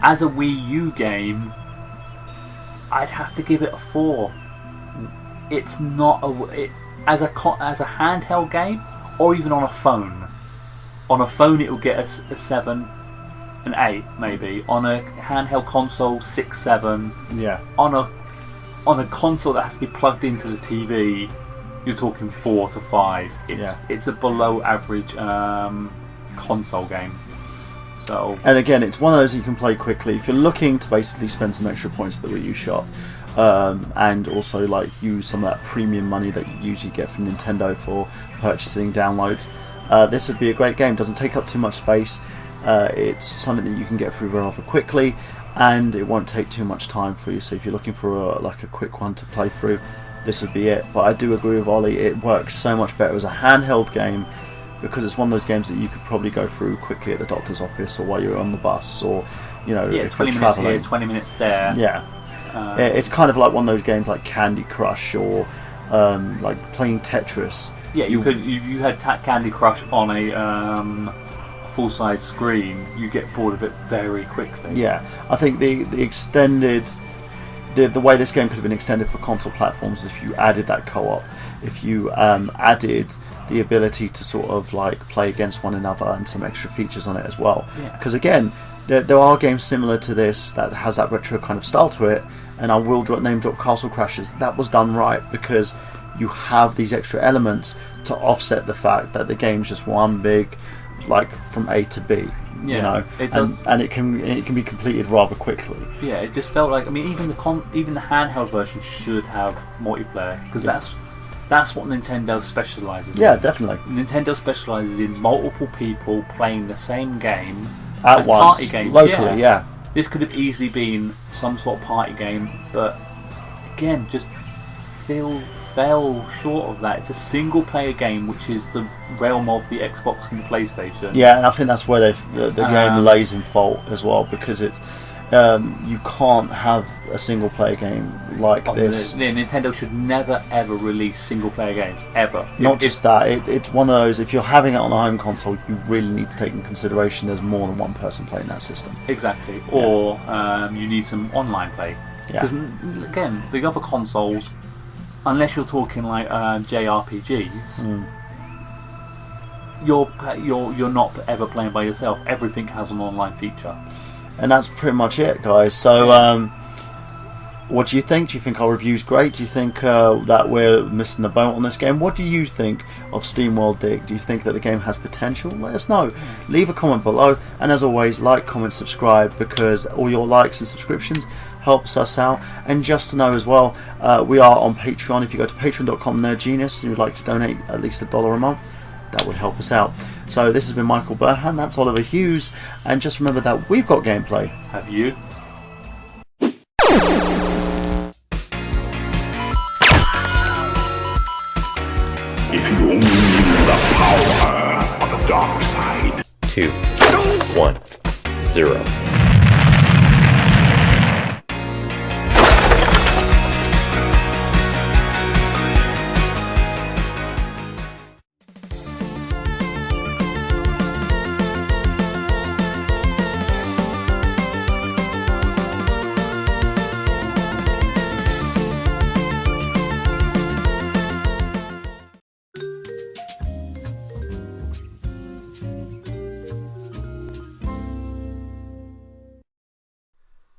as a Wii U game, I'd have to give it a 4. It's not as a handheld game, or even on a phone. On a phone, it will get a 7, an 8 maybe. On a handheld console, 6, 7. Yeah. On a console that has to be plugged into the TV, you're talking 4 to 5. It's a below average console game. So. And again, it's one of those you can play quickly if you're looking to basically spend some extra points at the Wii U shop, and also like use some of that premium money that you usually get from Nintendo for purchasing downloads. This would be a great game. Doesn't take up too much space. It's something that you can get through rather quickly, and it won't take too much time for you. So if you're looking for a quick one to play through, this would be it. But I do agree with Ollie. It works so much better as a handheld game, because it's one of those games that you could probably go through quickly at the doctor's office, or while you're on the bus, or if 20 you're minutes traveling. here, 20 minutes there. Yeah. It's kind of like one of those games like Candy Crush, or like playing Tetris. Yeah, you could. If you had Candy Crush on a full-size screen, you get bored of it very quickly. Yeah, I think the extended, the way this game could have been extended for console platforms, if you added that co-op, if you added the ability to sort of like play against one another and some extra features on it as well. Because again, there are games similar to this that has that retro kind of style to it, and I will name drop Castle Crashers. That was done right because you have these extra elements to offset the fact that the game's just one big, like from A to B. Yeah, you know, it does. and it can be completed rather quickly. Yeah, it just felt like, I mean, even the handheld version should have multiplayer, because that's what Nintendo specialises in. Yeah, definitely. Nintendo specialises in multiple people playing the same game At as once, party games. locally, yeah. This could have easily been some sort of party game, but again, just fell short of that. It's a single-player game, which is the realm of the Xbox and the PlayStation. Yeah, and I think that's where the game lays in fault as well, because it's you can't have a single-player game like this. Nintendo should never ever release single-player games ever. Not just that, it's one of those. If you're having it on a home console, you really need to take in consideration there's more than one person playing that system. Exactly, or you need some online play. Yeah. Because again, the other consoles, unless you're talking like JRPGs, you're not ever playing by yourself. Everything has an online feature. And that's pretty much it, guys. So, what do you think? Do you think our review's great? Do you think that we're missing the boat on this game? What do you think of SteamWorld Dig? Do you think that the game has potential? Let us know. Leave a comment below. And as always, like, comment, subscribe, because all your likes and subscriptions helps us out. And just to know as well, we are on Patreon. If you go to patreon.com/nerdgenius and you'd like to donate at least $1 a month, that would help us out. So this has been Michael Burhan, that's Oliver Hughes, and just remember that we've got gameplay. Have you? If you only knew the power of the dark side. 2, 1, 0.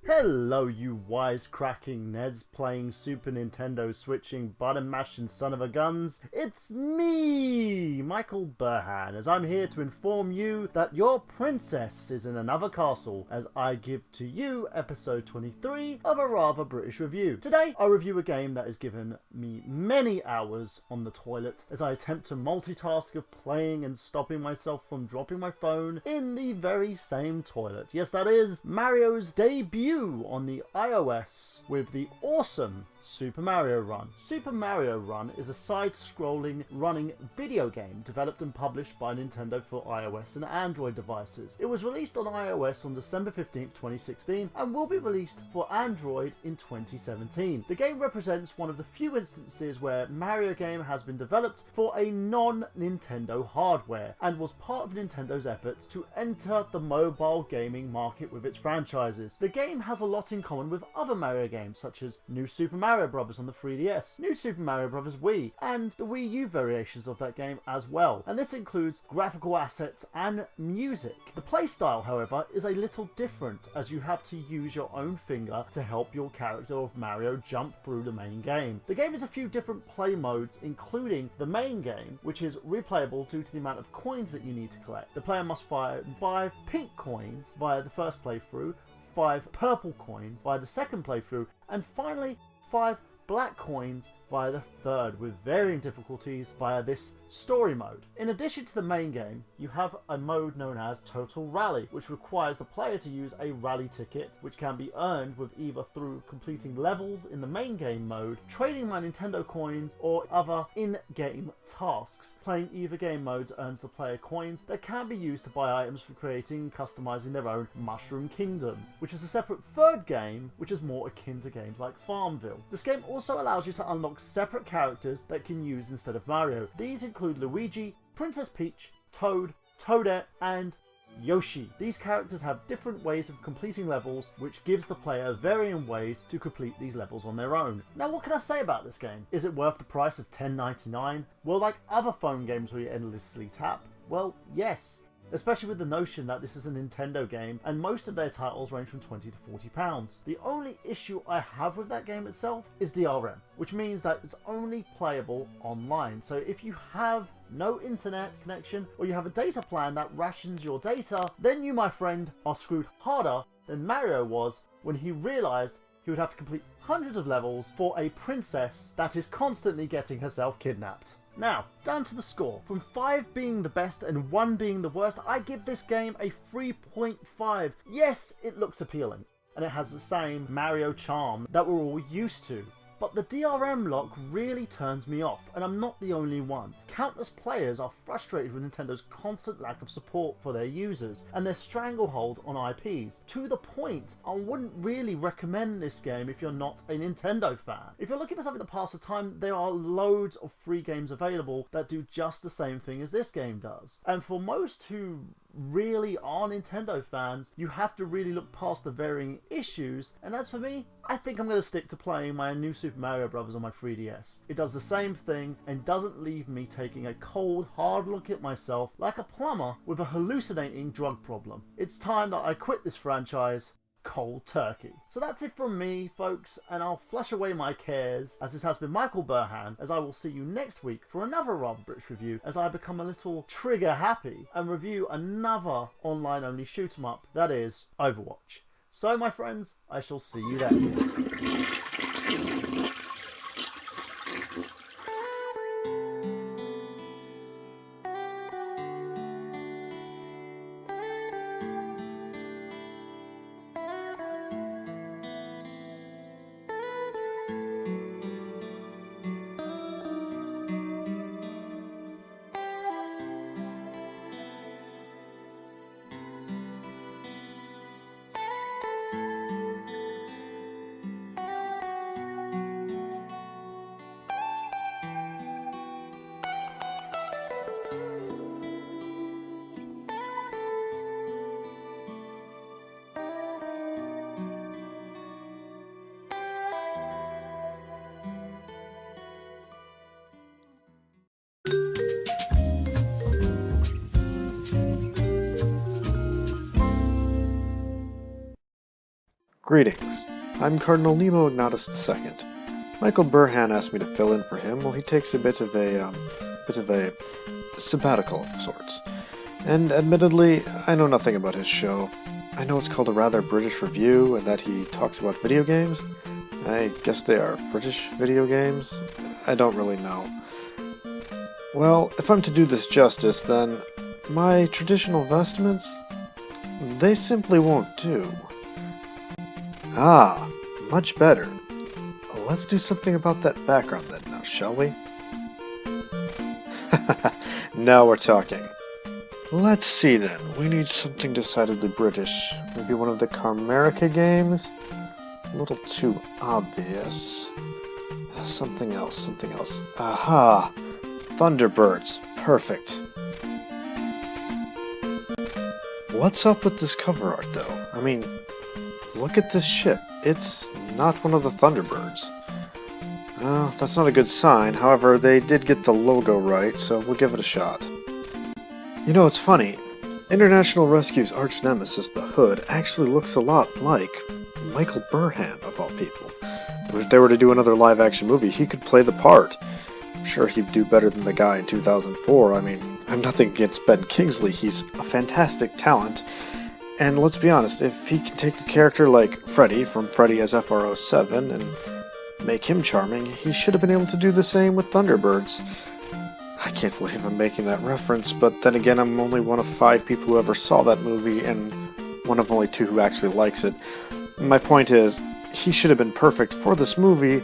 Hello, you wisecracking Neds playing Super Nintendo switching button mashing son of a guns. It's me, Michael Burhan, as I'm here to inform you that your princess is in another castle, as I give to you episode 23 of a rather British review. Today I review a game that has given me many hours on the toilet as I attempt to multitask of playing and stopping myself from dropping my phone in the very same toilet. Yes, that is Mario's debut on the iOS with the awesome Super Mario Run. Super Mario Run is a side-scrolling running video game developed and published by Nintendo for iOS and Android devices. It was released on iOS on December 15th, 2016 and will be released for Android in 2017. The game represents one of the few instances where Mario game has been developed for a non-Nintendo hardware and was part of Nintendo's efforts to enter the mobile gaming market with its franchises. The game has a lot in common with other Mario games such as New Super Mario Bros. On the 3DS, New Super Mario Bros. Wii, and the Wii U variations of that game as well, and this includes graphical assets and music. The playstyle, however, is a little different as you have to use your own finger to help your character of Mario jump through the main game. The game has a few different play modes, including the main game, which is replayable due to the amount of coins that you need to collect. The player must find 5 pink coins via the first playthrough, 5 purple coins via the second playthrough, and finally 5 black coins via the third, with varying difficulties via this story mode. In addition to the main game, you have a mode known as Total Rally, which requires the player to use a rally ticket, which can be earned with either through completing levels in the main game mode, trading my Nintendo coins, or other in-game tasks. Playing either game modes earns the player coins that can be used to buy items for creating and customizing their own Mushroom Kingdom, which is a separate third game, which is more akin to games like Farmville. This game also allows you to unlock separate characters that can use instead of Mario. These include Luigi, Princess Peach, Toad, Toadette, and Yoshi. These characters have different ways of completing levels, which gives the player varying ways to complete these levels on their own. Now, what can I say about this game? Is it worth the price of $10.99? Well, like other phone games where you endlessly tap, well, yes. Especially with the notion that this is a Nintendo game and most of their titles range from £20 to £40. The only issue I have with that game itself is DRM, which means that it's only playable online. So if you have no internet connection or you have a data plan that rations your data, then you, my friend, are screwed harder than Mario was when he realized he would have to complete hundreds of levels for a princess that is constantly getting herself kidnapped. Now, down to the score. From 5 being the best and 1 being the worst, I give this game a 3.5. Yes, it looks appealing, and it has the same Mario charm that we're all used to. But the DRM lock really turns me off, and I'm not the only one. Countless players are frustrated with Nintendo's constant lack of support for their users, and their stranglehold on IPs, to the point I wouldn't really recommend this game if you're not a Nintendo fan. If you're looking for something to pass the time, there are loads of free games available that do just the same thing as this game does. And for most who really are Nintendo fans, you have to really look past the varying issues, and as for me, I think I'm going to stick to playing my New Super Mario Bros. On my 3DS. It does the same thing and doesn't leave me taking a cold, hard look at myself like a plumber with a hallucinating drug problem. It's time that I quit this franchise cold turkey. So that's it from me, folks, and I'll flush away my cares, as this has been Michael Burhan, as I will see you next week for another Rather British review as I become a little trigger happy and review another online only shoot 'em up, that is Overwatch. So my friends, I shall see you then. Greetings. I'm Cardinal Nemo Ignatus II. Michael Burhan asked me to fill in for him while he takes a bit of a sabbatical of sorts. And admittedly, I know nothing about his show. I know it's called A Rather British Review and that he talks about video games. I guess they are British video games? I don't really know. Well, if I'm to do this justice, then my traditional vestments, they simply won't do. Ah, much better. let's do something about that background then now, shall we? Now we're talking. Let's see then, we need something decidedly British. Maybe one of the Carmerica games? A little too obvious. Something else. Aha! Thunderbirds. Perfect. What's up with this cover art though? I mean, look at this ship. It's not one of the Thunderbirds. Well, that's not a good sign. However, they did get the logo right, so we'll give it a shot. You know, it's funny. International Rescue's arch nemesis, the Hood, actually looks a lot like Michael Burhan, of all people. If they were to do another live-action movie, he could play the part. I'm sure he'd do better than the guy in 2004. I mean, I'm nothing against Ben Kingsley. He's a fantastic talent. And let's be honest, if he can take a character like Freddy from Freddy as FR07 and make him charming, he should have been able to do the same with Thunderbirds. I can't believe I'm making that reference, but then again, I'm only one of 5 people who ever saw that movie, and one of only 2 who actually likes it. My point is, he should have been perfect for this movie,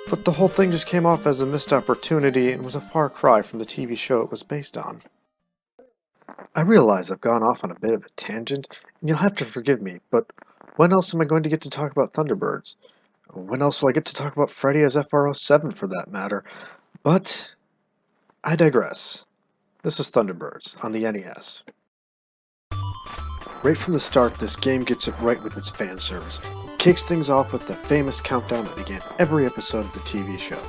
but the whole thing just came off as a missed opportunity and was a far cry from the TV show it was based on. I realize I've gone off on a bit of a tangent, and you'll have to forgive me, but when else am I going to get to talk about Thunderbirds? When else will I get to talk about Freddy as FR07 for that matter? But I digress. This is Thunderbirds on the NES. Right from the start, this game gets it right with its fan service. It kicks things off with the famous countdown that began every episode of the TV show.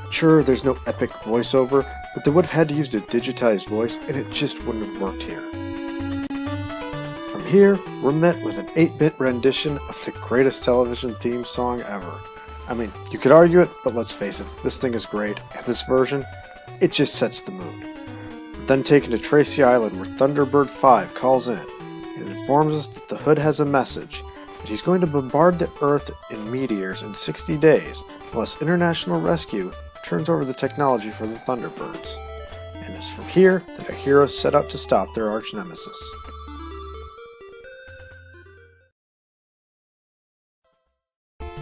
Sure, there's no epic voiceover, but they would have had to use a digitized voice, and it just wouldn't have worked here. From here, we're met with an 8-bit rendition of the greatest television theme song ever. I mean, you could argue it, but let's face it, this thing is great, and this version, it just sets the mood. We're then taken to Tracy Island, where Thunderbird 5 calls in, and informs us that the Hood has a message, that he's going to bombard the Earth in meteors in 60 days, unless International Rescue turns over the technology for the Thunderbirds. And it's from here that our heroes set out to stop their arch nemesis.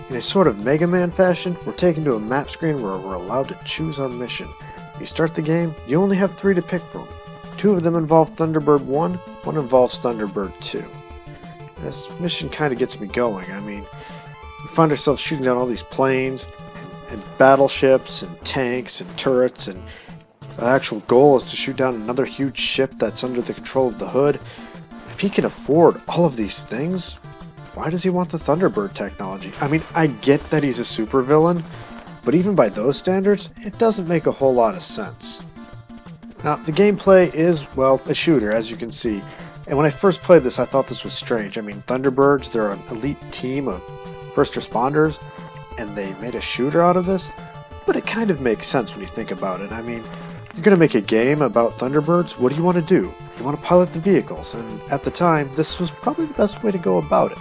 In a sort of Mega Man fashion, we're taken to a map screen where we're allowed to choose our mission. When you start the game, you only have 3 to pick from. 2 of them involve Thunderbird 1, 1 involves Thunderbird 2. This mission kind of gets me going. I mean, we find ourselves shooting down all these planes, and battleships, and tanks, and turrets, and the actual goal is to shoot down another huge ship that's under the control of the Hood. If he can afford all of these things, why does he want the Thunderbird technology? I mean, I get that he's a supervillain, but even by those standards, it doesn't make a whole lot of sense. Now, the gameplay is, well, a shooter, as you can see, and when I first played this, I thought this was strange. I mean, Thunderbirds, they're an elite team of first responders, and they made a shooter out of this, but it kind of makes sense when you think about it. I mean, you're going to make a game about Thunderbirds, what do you want to do? You want to pilot the vehicles, and at the time, this was probably the best way to go about it.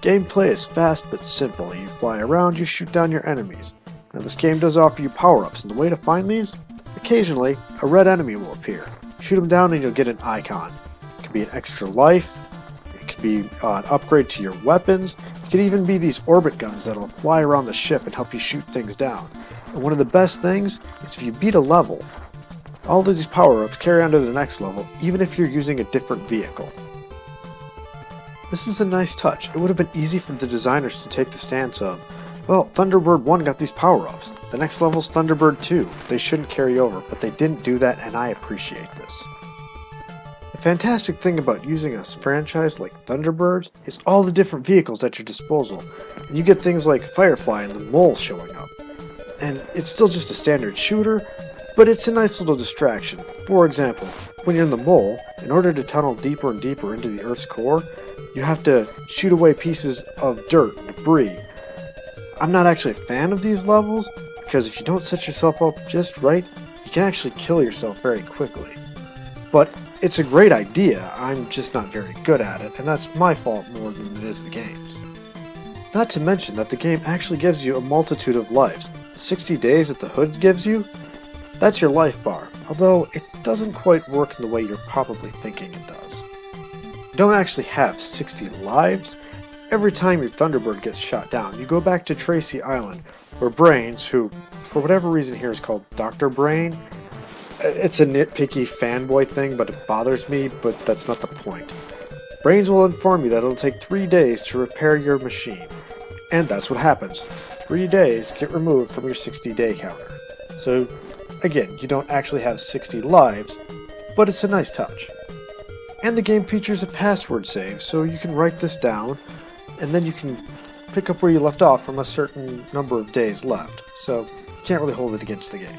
Gameplay is fast but simple. You fly around, you shoot down your enemies. Now this game does offer you power-ups, and the way to find these? Occasionally, a red enemy will appear. Shoot them down and you'll get an icon. It could be an extra life, it could be an upgrade to your weapons, it could even be these orbit guns that'll fly around the ship and help you shoot things down. And one of the best things is if you beat a level, all of these power-ups carry on to the next level, even if you're using a different vehicle. This is a nice touch. It would have been easy for the designers to take the stance of, well, Thunderbird 1 got these power-ups. The next level's Thunderbird 2. They shouldn't carry over, but they didn't do that, and I appreciate this. The fantastic thing about using a franchise like Thunderbirds is all the different vehicles at your disposal. And you get things like Firefly and the Mole showing up. And it's still just a standard shooter, but it's a nice little distraction. For example, when you're in the Mole, in order to tunnel deeper and deeper into the Earth's core, you have to shoot away pieces of dirt and debris. I'm not actually a fan of these levels, because if you don't set yourself up just right, you can actually kill yourself very quickly. But it's a great idea, I'm just not very good at it, and that's my fault more than it is the game's. Not to mention that the game actually gives you a multitude of lives. The 60 days that the Hood gives you, that's your life bar, although it doesn't quite work in the way you're probably thinking it does. You don't actually have 60 lives, Every time your Thunderbird gets shot down, you go back to Tracy Island, where Brains, who for whatever reason here is called Dr. Brain, it's a nitpicky fanboy thing, but it bothers me, but that's not the point. Brains will inform you that it'll take 3 days to repair your machine, and that's what happens. 3 days get removed from your 60-day counter. So, again, you don't actually have 60 lives, but it's a nice touch. And the game features a password save, so you can write this down, and then you can pick up where you left off from a certain number of days left, so you can't really hold it against the game.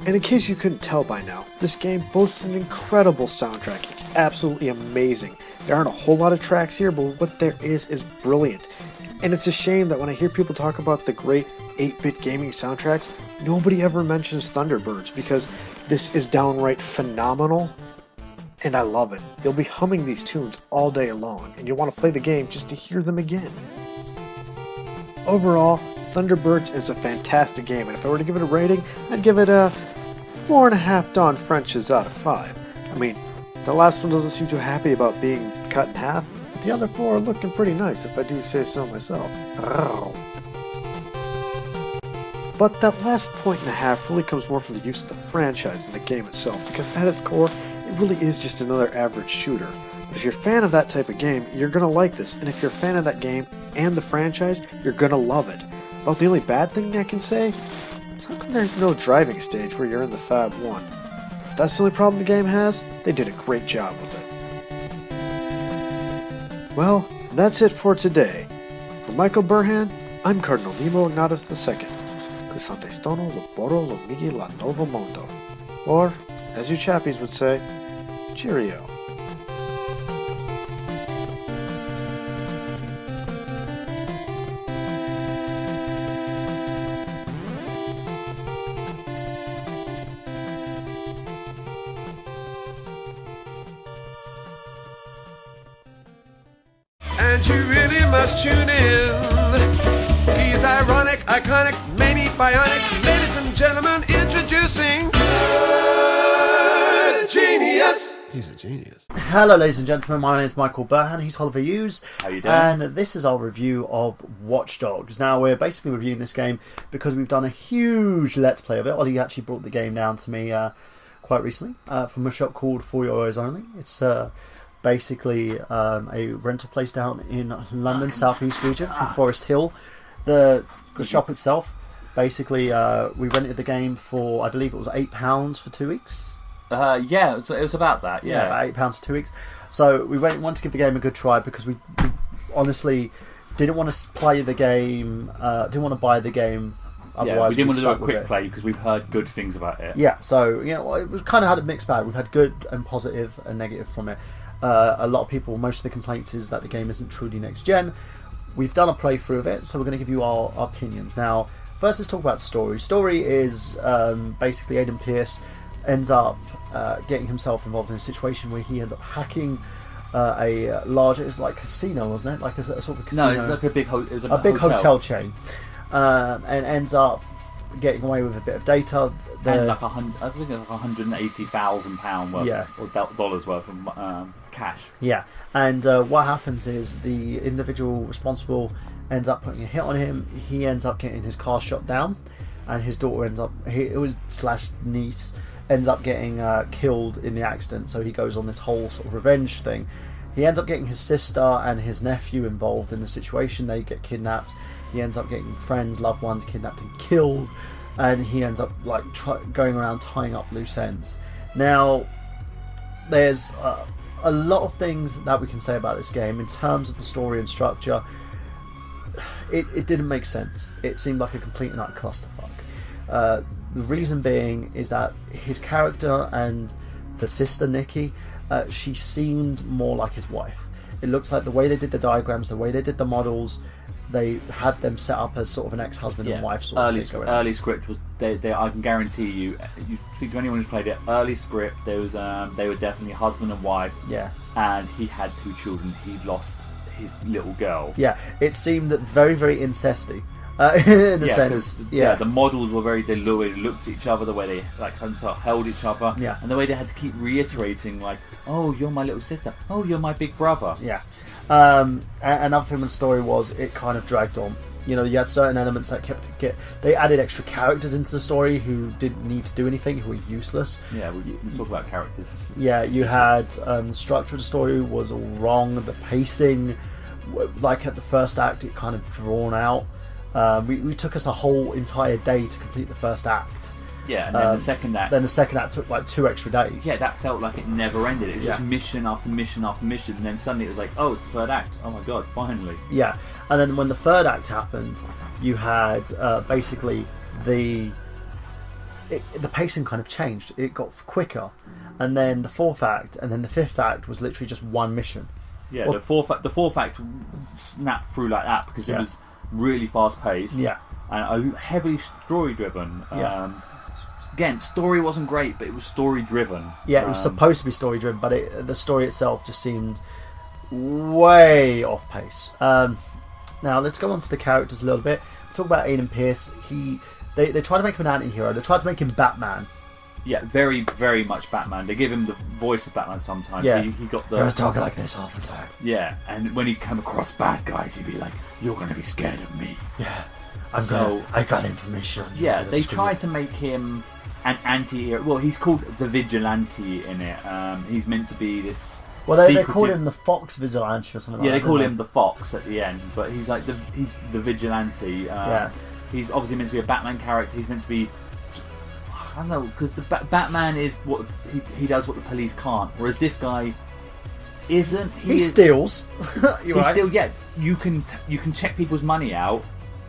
And in case you couldn't tell by now, this game boasts an incredible soundtrack. It's absolutely amazing. There aren't a whole lot of tracks here, but what there is brilliant. And it's a shame that when I hear people talk about the great 8-bit gaming soundtracks, nobody ever mentions Thunderbirds, because this is downright phenomenal, and I love it. You'll be humming these tunes all day long, and you'll want to play the game just to hear them again. Overall, Thunderbirds is a fantastic game, and if I were to give it a rating, I'd give it a 4.5 Don Frenches out of 5. I mean, the last one doesn't seem too happy about being cut in half, but the other 4 are looking pretty nice, if I do say so myself. But that last 1.5 really comes more from the use of the franchise than the game itself, because at its core, it really is just another average shooter. But if you're a fan of that type of game, you're going to like this, and if you're a fan of that game and the franchise, you're going to love it. About the only bad thing I can say is how come there's no driving stage where you're in the Fab 1? If that's the only problem the game has, they did a great job with it. Well, that's it for today. For Michael Burhan, I'm Cardinal Nemo Ignatus II. Cusante stono lo boro lo migi la novo mondo. Or, as you chappies would say, cheerio. And you really must tune in. He's ironic, iconic, maybe bionic. Ladies and gentlemen, introducing Genius. He's a genius. Hello ladies and gentlemen, my name is Michael Burhan, he's Oliver Hughes. How you doing? And this is our review of Watch Dogs. Now we're basically reviewing this game because we've done a huge Let's Play of it. Ollie actually brought the game down to me quite recently from a shop called For Your Eyes Only. It's basically a rental place down in London, South East region, from Forest Hill. The shop itself, basically we rented the game for, I believe it was £8 for 2 weeks. Yeah, it was about that. Yeah, about £8 for 2 weeks. So we wanted to give the game a good try because we honestly didn't want to play the game, didn't want to buy the game. Otherwise, we didn't want to do a quick play because we've heard good things about it. Yeah, so it was kind of had a mixed bag. We've had good and positive and negative from it. A lot of people, most of the complaints is that the game isn't truly next gen. We've done a playthrough of it, so we're going to give you our opinions. Now, first let's talk about the story. Story is basically Aiden Pierce ends up getting himself involved in a situation where he ends up hacking a large, it's like casino, wasn't it? Like a sort of a casino. No, it's like a big hotel chain, and ends up getting away with a bit of data. And like I think it's like £180,000 worth or dollars worth of cash. Yeah, and what happens is the individual responsible ends up putting a hit on him. He ends up getting his car shot down, and his daughter ends up / niece ends up getting killed in the accident. So he goes on this whole sort of revenge thing. He ends up getting his sister and his nephew involved in the situation. They get kidnapped. He ends up getting friends, loved ones kidnapped and killed, and he ends up like going around tying up loose ends. Now, there's a lot of things that we can say about this game in terms of the story and structure. It didn't make sense. It seemed like a complete and utter clusterfuck. The reason being is that his character and the sister Nikki, she seemed more like his wife. It looks like the way they did the diagrams, the way they did the models, they had them set up as sort of an ex-husband and wife sort of thing. Early script was, I can guarantee you speak to anyone who's played it, early script, there was they were definitely husband and wife. Yeah. And he had 2 children. He'd lost his little girl. Yeah, it seemed very, very incesty. In a sense, the models were very. They looked at each other, the way they like held each other, yeah, and the way they had to keep reiterating, like, "Oh, you're my little sister. Oh, you're my big brother." Yeah, Another thing with the story was it kind of dragged on. You know, you had certain elements that they added extra characters into the story who didn't need to do anything, who were useless. Yeah, we talk about characters. Yeah, you had the structure of the story was all wrong. The pacing, like at the first act, it kind of drawn out. We took us a whole entire day to complete the first act. Yeah, and then the second act. Then the second act took like 2 extra days. Yeah, that felt like it never ended. It was just mission after mission after mission, and then suddenly it was like, oh, it's the third act. Oh my god, finally. Yeah, and then when the third act happened, you had basically the pacing kind of changed. It got quicker, and then the fourth act, and then the fifth act was literally just one mission. Yeah, the fourth act snapped through like that because it was really fast paced. Yeah, and heavily story driven. Again, story wasn't great, but it was story driven. Yeah, it was supposed to be story driven, but the story itself just seemed way off pace. Now let's go on to the characters a little bit. Talk about Aiden Pearce. They try to make him an anti-hero. They try to make him Batman. Yeah, very, very much Batman. They give him the voice of Batman sometimes. Yeah, he got the. He was talking like this half the time. Yeah, and when he come across bad guys, he'd be like, "You're going to be scared of me." Yeah, I got information. Yeah, they tried to make him an anti-hero. Well, he's called the Vigilante in it. He's meant to be this. Well, they called him the Fox Vigilante or something like that. Yeah, they call him the Fox at the end, but he's like he's the Vigilante. He's obviously meant to be a Batman character. He's meant to be. I don't know, because the Batman is what he does what the police can't, whereas this guy isn't. He steals. He steals. Yeah, you can check people's money out,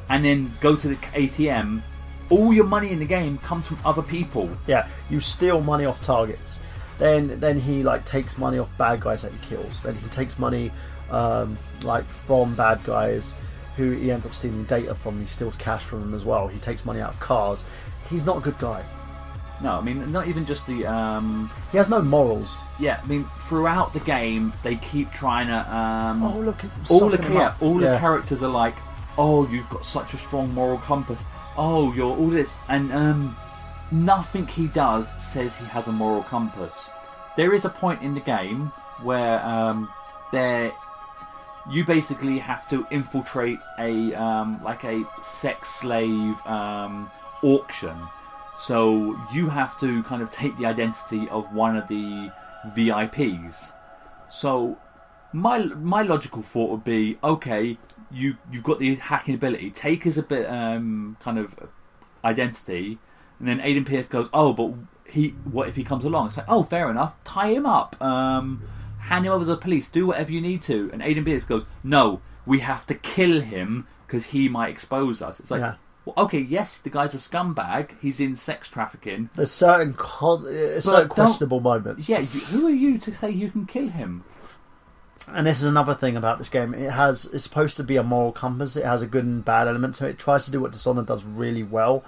and then go to the ATM. All your money in the game comes from other people. Yeah, you steal money off targets. Then he like takes money off bad guys that he kills. Then he takes money like from bad guys who he ends up stealing data from. He steals cash from them as well. He takes money out of cars. He's not a good guy. No, I mean, not even just the... He has no morals. Yeah, I mean, throughout the game, they keep trying to... oh, look, all the characters are like, oh, you've got such a strong moral compass. Oh, you're all this. And nothing he does says he has a moral compass. There is a point in the game where you basically have to infiltrate a sex slave auction. So you have to kind of take the identity of one of the VIPs. So my logical thought would be, okay, you've got the hacking ability, take as a bit kind of identity, and then Aiden Pearce goes, oh, but what if he comes along? It's like, oh, fair enough, tie him up, hand him over to the police, do whatever you need to. And Aiden Pearce goes, no, we have to kill him because he might expose us. It's like, well, okay, yes, the guy's a scumbag. He's in sex trafficking. There's certain questionable moments. Yeah, who are you to say you can kill him? And this is another thing about this game. It's supposed to be a moral compass. It has a good and bad element to it. It tries to do what Dishonored does really well.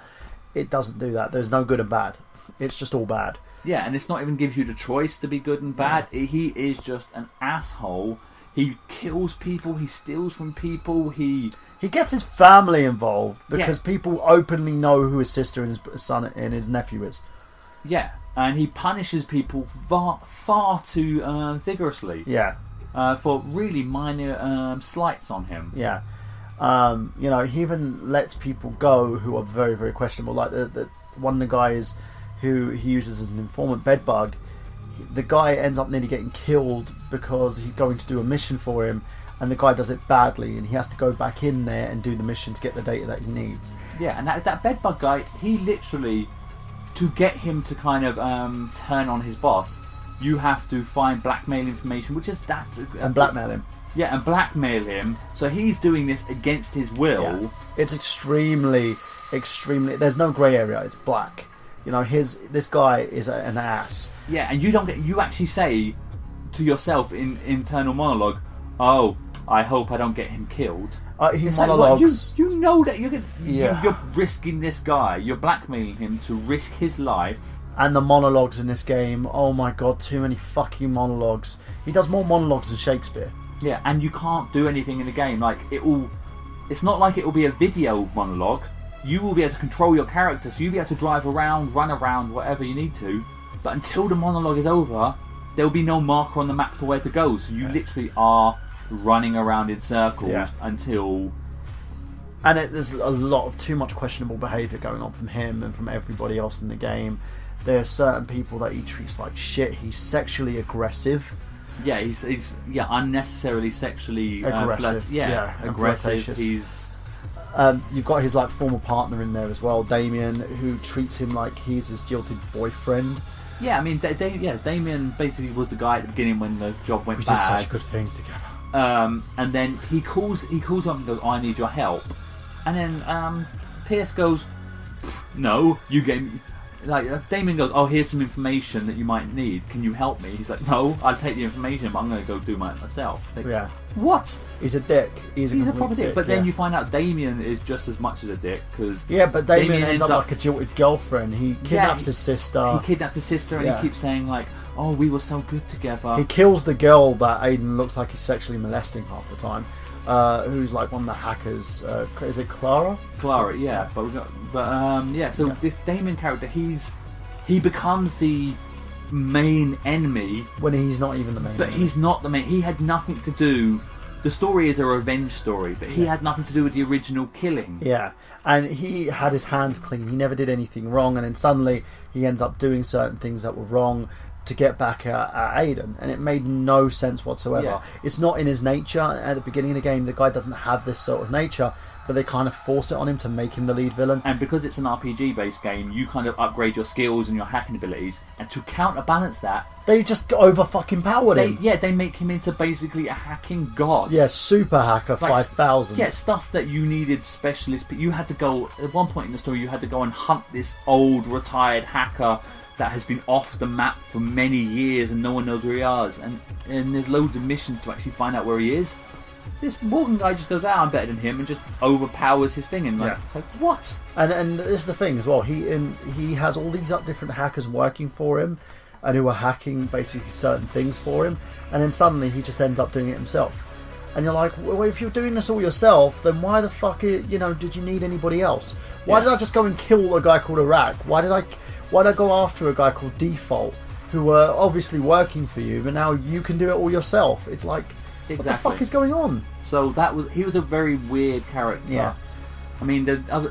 It doesn't do that. There's no good and bad. It's just all bad. Yeah, and it's not even gives you the choice to be good and bad. Yeah. He is just an asshole. He kills people. He steals from people. He gets his family involved because people openly know who his sister and his son and his nephew is. Yeah, and he punishes people far too vigorously. Yeah. For really minor slights on him. Yeah. He even lets people go who are very, very questionable. Like the one of the guys who he uses as an informant, Bedbug. The guy ends up nearly getting killed because he's going to do a mission for him, and the guy does it badly, and he has to go back in there and do the mission to get the data that he needs. Yeah, and that Bedbug guy, he literally, to get him to kind of turn on his boss, you have to find blackmail information, which is and blackmail him. Yeah, and blackmail him. So he's doing this against his will. Yeah. It's extremely. There's no grey area. It's black. This guy is an ass. Yeah, and you actually say to yourself in internal monologue, "Oh, I hope I don't get him killed." He monologues. Like, you know that you're risking this guy. You're blackmailing him to risk his life. And the monologues in this game, oh my god, too many fucking monologues. He does more monologues than Shakespeare. Yeah, and you can't do anything in the game. Like it's not like it will be a video monologue. You will be able to control your character, so you'll be able to drive around, run around, whatever you need to. But until the monologue is over, there will be no marker on the map to where to go. So you literally are running around in circles Yeah. until. And there's a lot of too much questionable behaviour going on from him and from everybody else in the game. There are certain people that he treats like shit. He's sexually aggressive. Yeah, he's unnecessarily sexually Aggressive. And aggressive. flirtatious. He's You've got his like former partner in there as well, Damien, who treats him like he's his jilted boyfriend. I mean, Damien basically was the guy at the beginning when the job went We bad. did such good things together. And then he calls up and goes, "I need your help," and then Pierce goes, "No, you gave me." Like Damien goes, "Oh, here's some information that you might need. Can you help me?" He's like, "No, I'll take the information, but I'm going to go do it myself." It's like, Yeah. What? He's a dick. He's a He's a complete proper dick. But then yeah. you find out Damien is just as much as a dick because But Damien ends up like a jilted girlfriend. He kidnaps his sister. He kidnaps his sister, and he keeps saying like, "Oh, we were so good together." He kills the girl that Aiden looks like he's sexually molesting half the time. Who's like one of the hackers? Is it Clara? Clara, yeah. So this Damien character, he becomes the main enemy when he's not even the main. But he's not the main. He had nothing to do. The story is a revenge story, but he had nothing to do with the original killing. Yeah, and he had his hands clean. He never did anything wrong, and then suddenly he ends up doing certain things that were wrong to get back at Aiden, and it made no sense whatsoever. Yeah. It's not in his nature. At the beginning of the game, the guy doesn't have this sort of nature, but they kind of force it on him to make him the lead villain. And because it's an RPG-based game, you kind of upgrade your skills and your hacking abilities, and to counterbalance that, they just over fucking powered him. They make him into basically a hacking god. Yeah, super hacker Like, 5000. Yeah, stuff that you needed specialists, but you had to go at one point in the story. You had to go and hunt this old retired hacker that has been off the map for many years, and no one knows where he is. And there's loads of missions to actually find out where he is. This Morgan guy just goes, I'm better than him, and just overpowers his thing. And it's like, what? And this is the thing as well. He has all these different hackers working for him, and who are hacking basically certain things for him. And then suddenly he just ends up doing it himself. And you're like, well, if you're doing this all yourself, then why the fuck, did you need anybody else? Why did I just go and kill a guy called Iraq? Why did I go after a guy called Default, who were obviously working for you, but now you can do it all yourself? It's like, what the fuck is going on? So he was a very weird character. Yeah. I mean,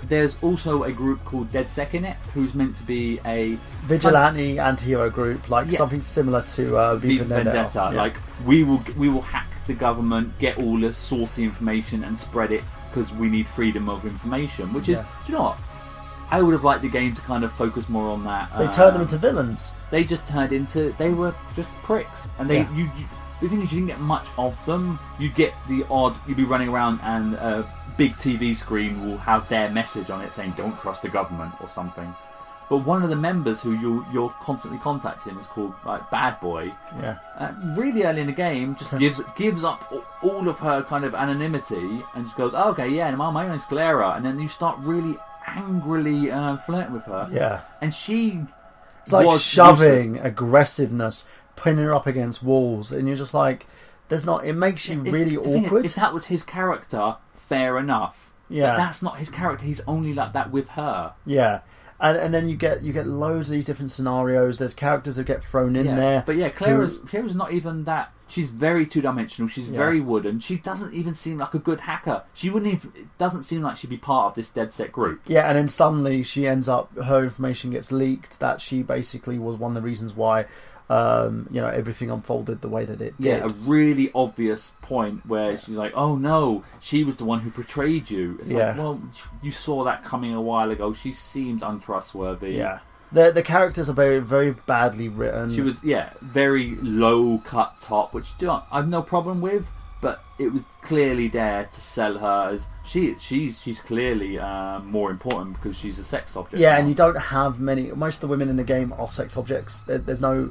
there's also a group called DedSec in it, who's meant to be a vigilante anti-hero group, something similar to V Vendetta. Yeah. Like we will hack the government, get all the saucy information, and spread it because we need freedom of information. Which is, do you know what? I would have liked the game to kind of focus more on that. They turned them into villains. They just turned into. They were just pricks, and the thing is, you didn't get much of them. You get the odd. You'd be running around, and a big TV screen will have their message on it saying "Don't trust the government" or something. But one of the members who you're constantly contacting is called Bad Boy. Yeah. Really early in the game, just gives up all of her kind of anonymity and just goes, oh, "Okay, yeah, my name's Clara," and then you start really angrily flirting with her. Yeah. And she. It's like shoving, aggressiveness, pinning her up against walls, and you're just like, there's not. It makes you really awkward. If that was his character, fair enough. Yeah. But that's not his character. He's only like that with her. Yeah. And then you get loads of these different scenarios. There's characters that get thrown in there. But yeah, Clara's not even that. She's very two-dimensional. She's very wooden. She doesn't even seem like a good hacker. It doesn't seem like she'd be part of this DedSec group. Yeah, and then suddenly she ends up. Her information gets leaked. That she basically was one of the reasons why. Everything unfolded the way that it did. Yeah, a really obvious point where she's like, "Oh no, she was the one who betrayed you." It's like, well, you saw that coming a while ago. She seemed untrustworthy. Yeah, the characters are very, very badly written. She was, very low cut top, which I've no problem with. But it was clearly there to sell her as she's clearly more important because she's a sex object. Yeah, and you don't have many. Most of the women in the game are sex objects. There's no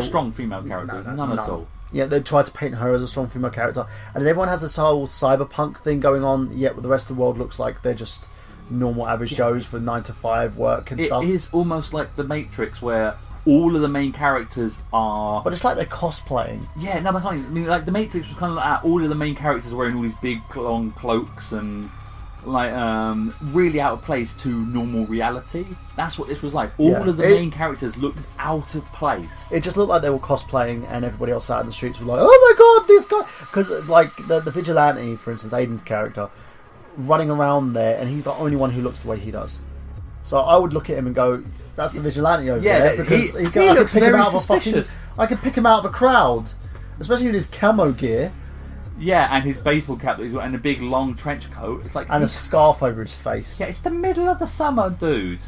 strong female characters, none at all. Yeah, they try to paint her as a strong female character, and everyone has this whole cyberpunk thing going on. Yet the rest of the world looks like they're just normal average Joes with 9-to-5 work and stuff. It is almost like the Matrix, where all of the main characters are. But it's like they're cosplaying. Yeah, no, but I mean, like the Matrix was kind of like that. All of the main characters are wearing all these big long cloaks and like really out of place to normal reality. That's what this was like. All Yeah. of the main characters looked out of place. It just looked like they were cosplaying, and everybody else out in the streets were like, "Oh my god, this guy!" Because it's like the vigilante, for instance, Aiden's character, running around there, and he's the only one who looks the way he does. So I would look at him and go, "That's the vigilante over there," because he looks very suspicious. I could pick him out of a crowd, especially with his camo gear. Yeah, and his baseball cap and a big long trench coat. It's like And a scarf over his face. Yeah, it's the middle of the summer, dude.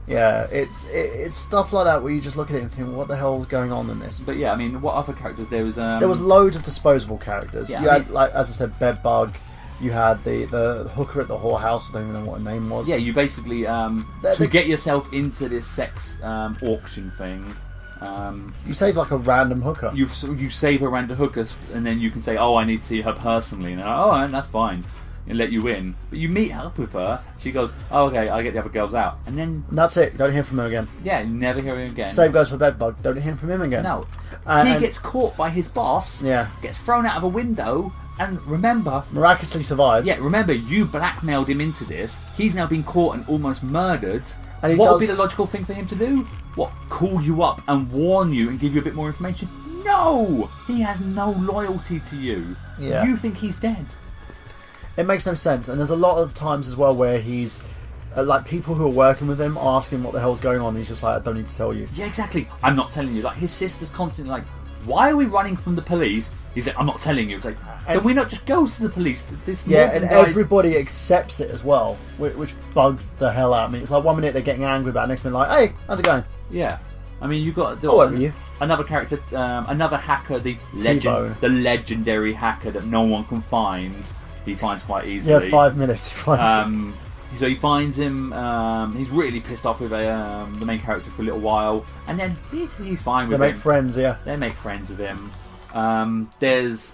Yeah, it's stuff like that where you just look at it and think, what the hell is going on in this? But yeah, I mean, what other characters there was? There was loads of disposable characters. Yeah, You had, like as I said, Bedbug. You had the hooker at the whorehouse. I don't even know what her name was. Yeah, you basically to get yourself into this sex auction thing. You save like a random hooker. You save a random hooker, and then you can say, "Oh, I need to see her personally," and they're like, "Oh, and that's fine," and let you in. But you meet up with her. She goes, "Oh, okay, I get the other girls out," and then And that's it. You don't hear from her again. yeah, you never hear him again. Same goes for Bedbug. Don't hear from him again. No, And- he gets caught by his boss. Yeah. Gets thrown out of a window. And remember, miraculously survives. Yeah, remember, you blackmailed him into this. He's now been caught and almost murdered. And he what would does- be the logical thing for him to do? What, call you up and warn you and give you a bit more information? No! He has no loyalty to you. Yeah. You think he's dead. It makes no sense. And there's a lot of times as well where he's like people who are working with him ask him what the hell's going on. And he's just like, I don't need to tell you. Yeah, exactly. I'm not telling you. Like, his sister's constantly like, why are we running from the police? He's like, I'm not telling you. It's like, can we not just go to the police? This Yeah, Morgan and guy's- everybody accepts it as well, which bugs the hell out of me. It's like 1 minute they're getting angry about it, next minute like, hey, how's it going? Yeah. I mean, you got I'll work with you. another character, another hacker, the T-Bone. legendary hacker that no one can find. He finds quite easily. Yeah, 5 minutes he finds him. So he finds him. He's really pissed off with the main character for a little while, and then he's fine with They him. make friends, yeah. They make friends with him. There's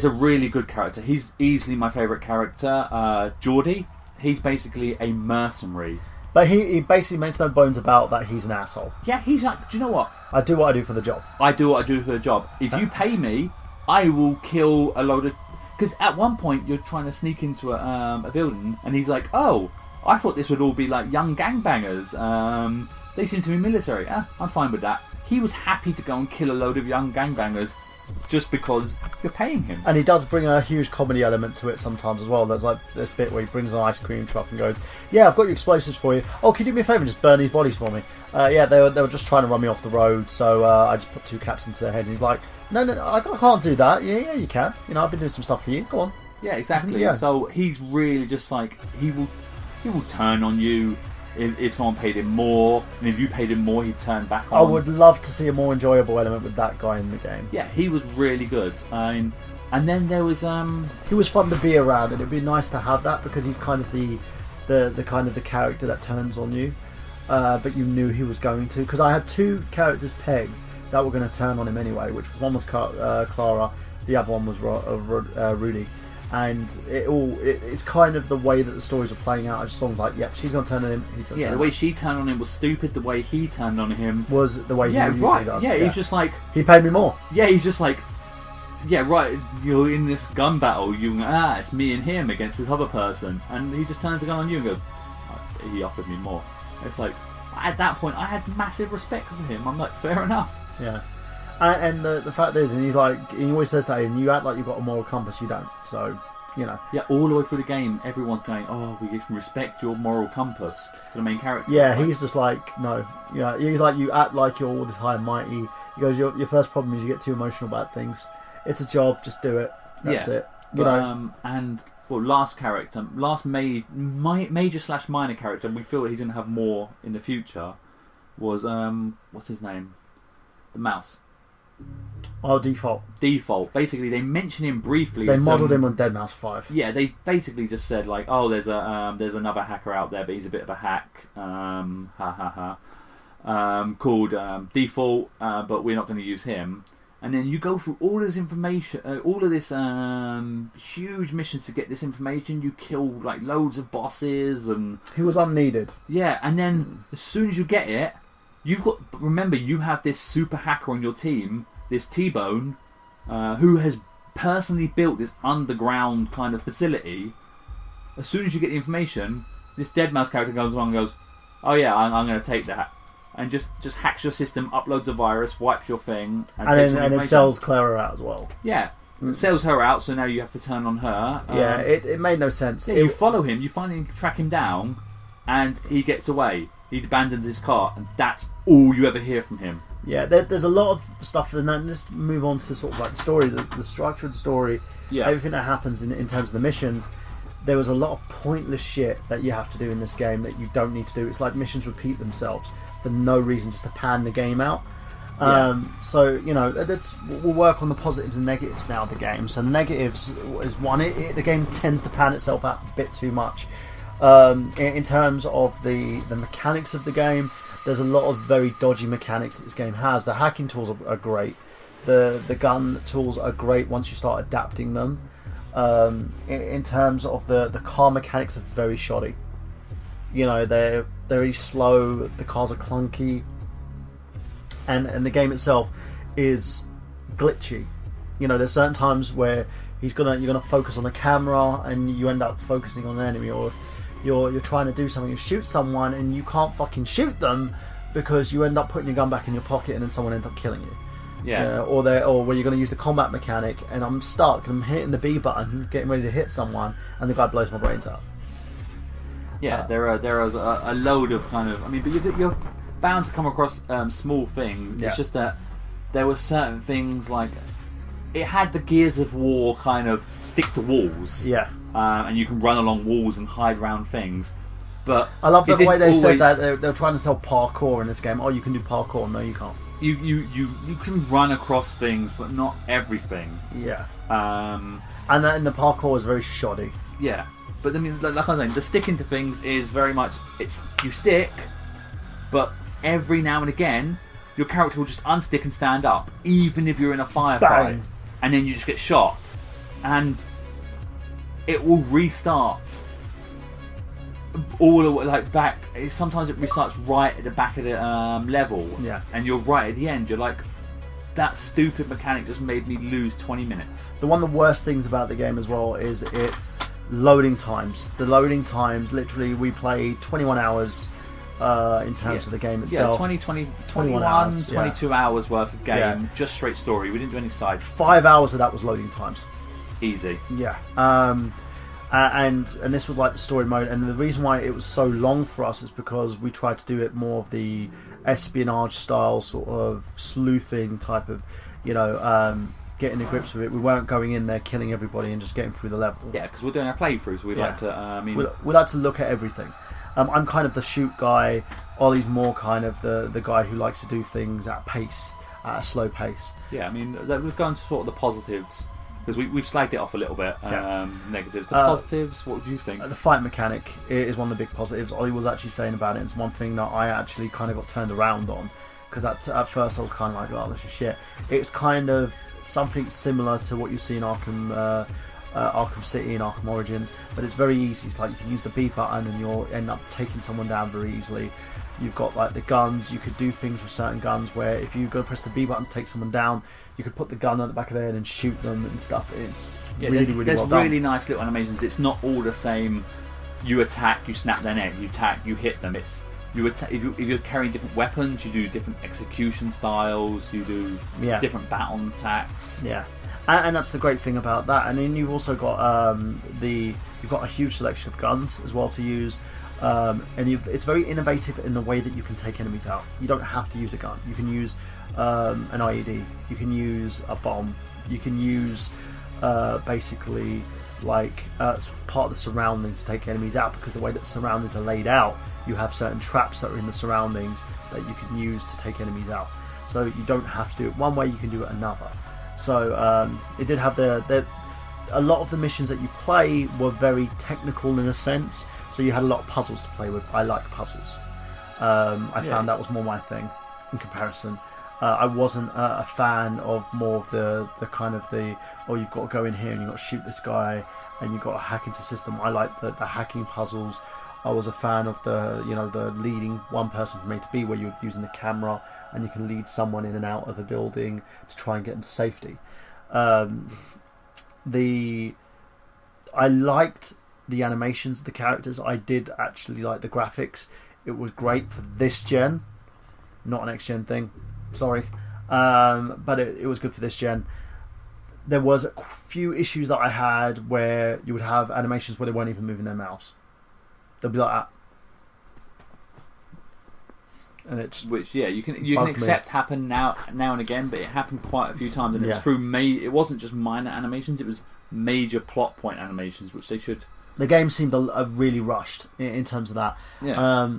a really good character. He's easily my favourite character. Geordie. He's basically a mercenary. But he basically makes no bones about that he's an asshole. Yeah, he's like, do you know what? I do what I do for the job. I do what I do for the job. If you pay me, I will kill a load of... Because at one point, you're trying to sneak into a building, and he's like, oh, I thought this would all be like young gangbangers. They seem to be military. I'm fine with that. He was happy to go and kill a load of young gangbangers just because you're paying him. And he does bring a huge comedy element to it sometimes as well. There's like this bit where he brings an ice cream truck and goes, yeah, I've got your explosives for you. Oh, can you do me a favour and just burn these bodies for me? Yeah, they were just trying to run me off the road, so I just put 2 caps into their head. And he's like, no, I can't do that. Yeah, you can. You know, I've been doing some stuff for you. Go on. Yeah, exactly. Yeah. So he's really just like, he will turn on you if someone paid him more, and if you paid him more, he'd turn back on. I would love to see a more enjoyable element with that guy in the game. Yeah, he was really good. And then there was He was fun to be around, and it'd be nice to have that because he's kind of the kind of the character that turns on you, but you knew he was going to. Because I had 2 characters pegged that were going to turn on him anyway, which was one was Clara, the other one was Rudy. And it's kind of the way that the stories are playing out. I just was like, yep, she's going to turn on him. He's going to yeah, turn the on way him. she turned on him was stupid. The way he turned on him Was the way he usually does. Yeah, he's just like, he paid me more. yeah, he's just like, yeah, right. You're in this gun battle. It's me and him against this other person, and he just turns the gun on you and goes, oh, he offered me more. It's like, at that point, I had massive respect for him. I'm like, fair enough. Yeah. And the fact is, and he's like, he always says that, and you act like you've got a moral compass, you don't. So, you know. Yeah, all the way through the game, everyone's going, oh, we respect your moral compass to the main character. Yeah, Like, he's just like, no. Yeah, he's like, you act like you're all this high and mighty. He goes, your first problem is you get too emotional about things. It's a job, just do it. That's it. You know. And last character, last major / minor character, and we feel that he's going to have more in the future, was what's his name? The mouse. Oh, Default. Default. Basically, they mention him briefly. They modelled him on Dead Mouse 5. Yeah, they basically just said like, oh, there's another hacker out there, but he's a bit of a hack. Called Default, but we're not going to use him. And then you go through all this information, all of this huge missions to get this information. You kill like loads of bosses, and He was unneeded. yeah. And then as soon as you get it, remember you have this super hacker on your team, this T-Bone, who has personally built this underground kind of facility. As soon as you get the information, this Deadmau5 character goes along and goes, "Oh yeah, I'm going to take that," and just hacks your system, uploads a virus, wipes your thing, and takes all the then information. it sells Clara out as well. Yeah. It sells her out, so now you have to turn on her. Yeah, it made no sense. Yeah, you follow him, you finally track him down, and he gets away. He abandons his car, and that's all you ever hear from him. Yeah, there's a lot of stuff, and then let's move on to sort of like the story, the structure of the story, everything that happens in terms of the missions. There was a lot of pointless shit that you have to do in this game that you don't need to do. It's like missions repeat themselves for no reason, just to pan the game out. So, you know, we'll work on the positives and negatives now of the game. So the negatives is one, the game tends to pan itself out a bit too much. In terms of the mechanics of the game, there's a lot of very dodgy mechanics that this game has. The hacking tools are great. The gun tools are great once you start adapting them. In terms of the car mechanics are very shoddy. You know, they're very slow, the cars are clunky. And the game itself is glitchy. You know, there's certain times where you're gonna focus on the camera and you end up focusing on an enemy, or you're trying to do something and shoot someone and you can't fucking shoot them because you end up putting your gun back in your pocket and then someone ends up killing you. Yeah. Or where you're going to use the combat mechanic and I'm stuck and I'm hitting the B button, getting ready to hit someone, and the guy blows my brains out. Yeah, there are a load of kind of. I mean, but you're bound to come across small things. Yeah. It's just that there were certain things like it had the Gears of War kind of stick to walls. Yeah. And you can run along walls and hide around things. But I love the way they said always- that they're trying to sell parkour in this game. Oh, you can do parkour. No, you can't. You can run across things, but not everything. Yeah. And the parkour is very shoddy. Yeah, but I mean, like I was saying, the sticking to things is very much you stick, but every now and again, your character will just unstick and stand up, even if you're in a firefight, Bang. and then you just get shot, and it will restart. All the way, like back. Sometimes it restarts right at the back of the level. Yeah. And you're right at the end. You're like, that stupid mechanic just made me lose 20 minutes. One of the worst things about the game as well is its loading times. The loading times, literally, we played 21 hours in terms of the game itself. Yeah, 21 hours, 22 hours worth of game, Yeah. just straight story. We didn't do any side. 5 hours of that was loading times. Easy. Yeah. And this was like the story mode, and the reason why it was so long for us is because we tried to do it more of the espionage style, sort of sleuthing type of, getting the grips with it. We weren't going in there killing everybody and just getting through the level. Yeah, because we're doing our playthroughs. We'd like to. We like to look at everything. I'm kind of the shoot guy. Ollie's more kind of the guy who likes to do things at a slow pace. Yeah, I mean, we've gone to sort of the positives. Because we've slagged it off a little bit. Negatives. The positives, what do you think? The fight mechanic is one of the big positives. Ollie was actually saying about it. It's one thing that I actually kind of got turned around on. Because at first I was kind of like, oh, this is shit. It's kind of something similar to what you see in Arkham City and Arkham Origins. But it's very easy. It's like you can use the B button and you'll end up taking someone down very easily. You've got like the guns. You could do things with certain guns where if you go press the B button to take someone down, you could put the gun on the back of their head and shoot them and stuff. It's really well done. There's really nice little animations. It's not all the same. You attack, you snap their neck. You attack, you hit them. It's you attack. If you're carrying different weapons, you do different execution styles. You do different baton attacks. Yeah, and that's the great thing about that. And then you've also got you've got a huge selection of guns as well to use. It's very innovative in the way that you can take enemies out. You don't have to use a gun. You can use an IED. You can use a bomb. You can use basically like part of the surroundings to take enemies out, because the way that the surroundings are laid out, you have certain traps that are in the surroundings that you can use to take enemies out. So you don't have to do it one way, you can do it another. So it did have a lot of the missions that you play were very technical in a sense. So you had a lot of puzzles to play with. I like puzzles. I found that was more my thing in comparison. I wasn't a fan of more of the kind of you've got to go in here and you've got to shoot this guy and you've got to hack into the system. I like the hacking puzzles. I was a fan of the leading one person from A to B, where you're using the camera and you can lead someone in and out of a building to try and get them to safety. I liked the animations of the characters. I did actually like the graphics. It was great for this gen, not an next gen thing. Sorry, but it was good for this gen. There was a few issues that I had where you would have animations where they weren't even moving their mouths. They'll be like that. And it's which you can accept happen now and again, but it happened quite a few times, and it's through it wasn't just minor animations; it was major plot point animations, which they should. The game seemed really rushed in terms of that. Yeah.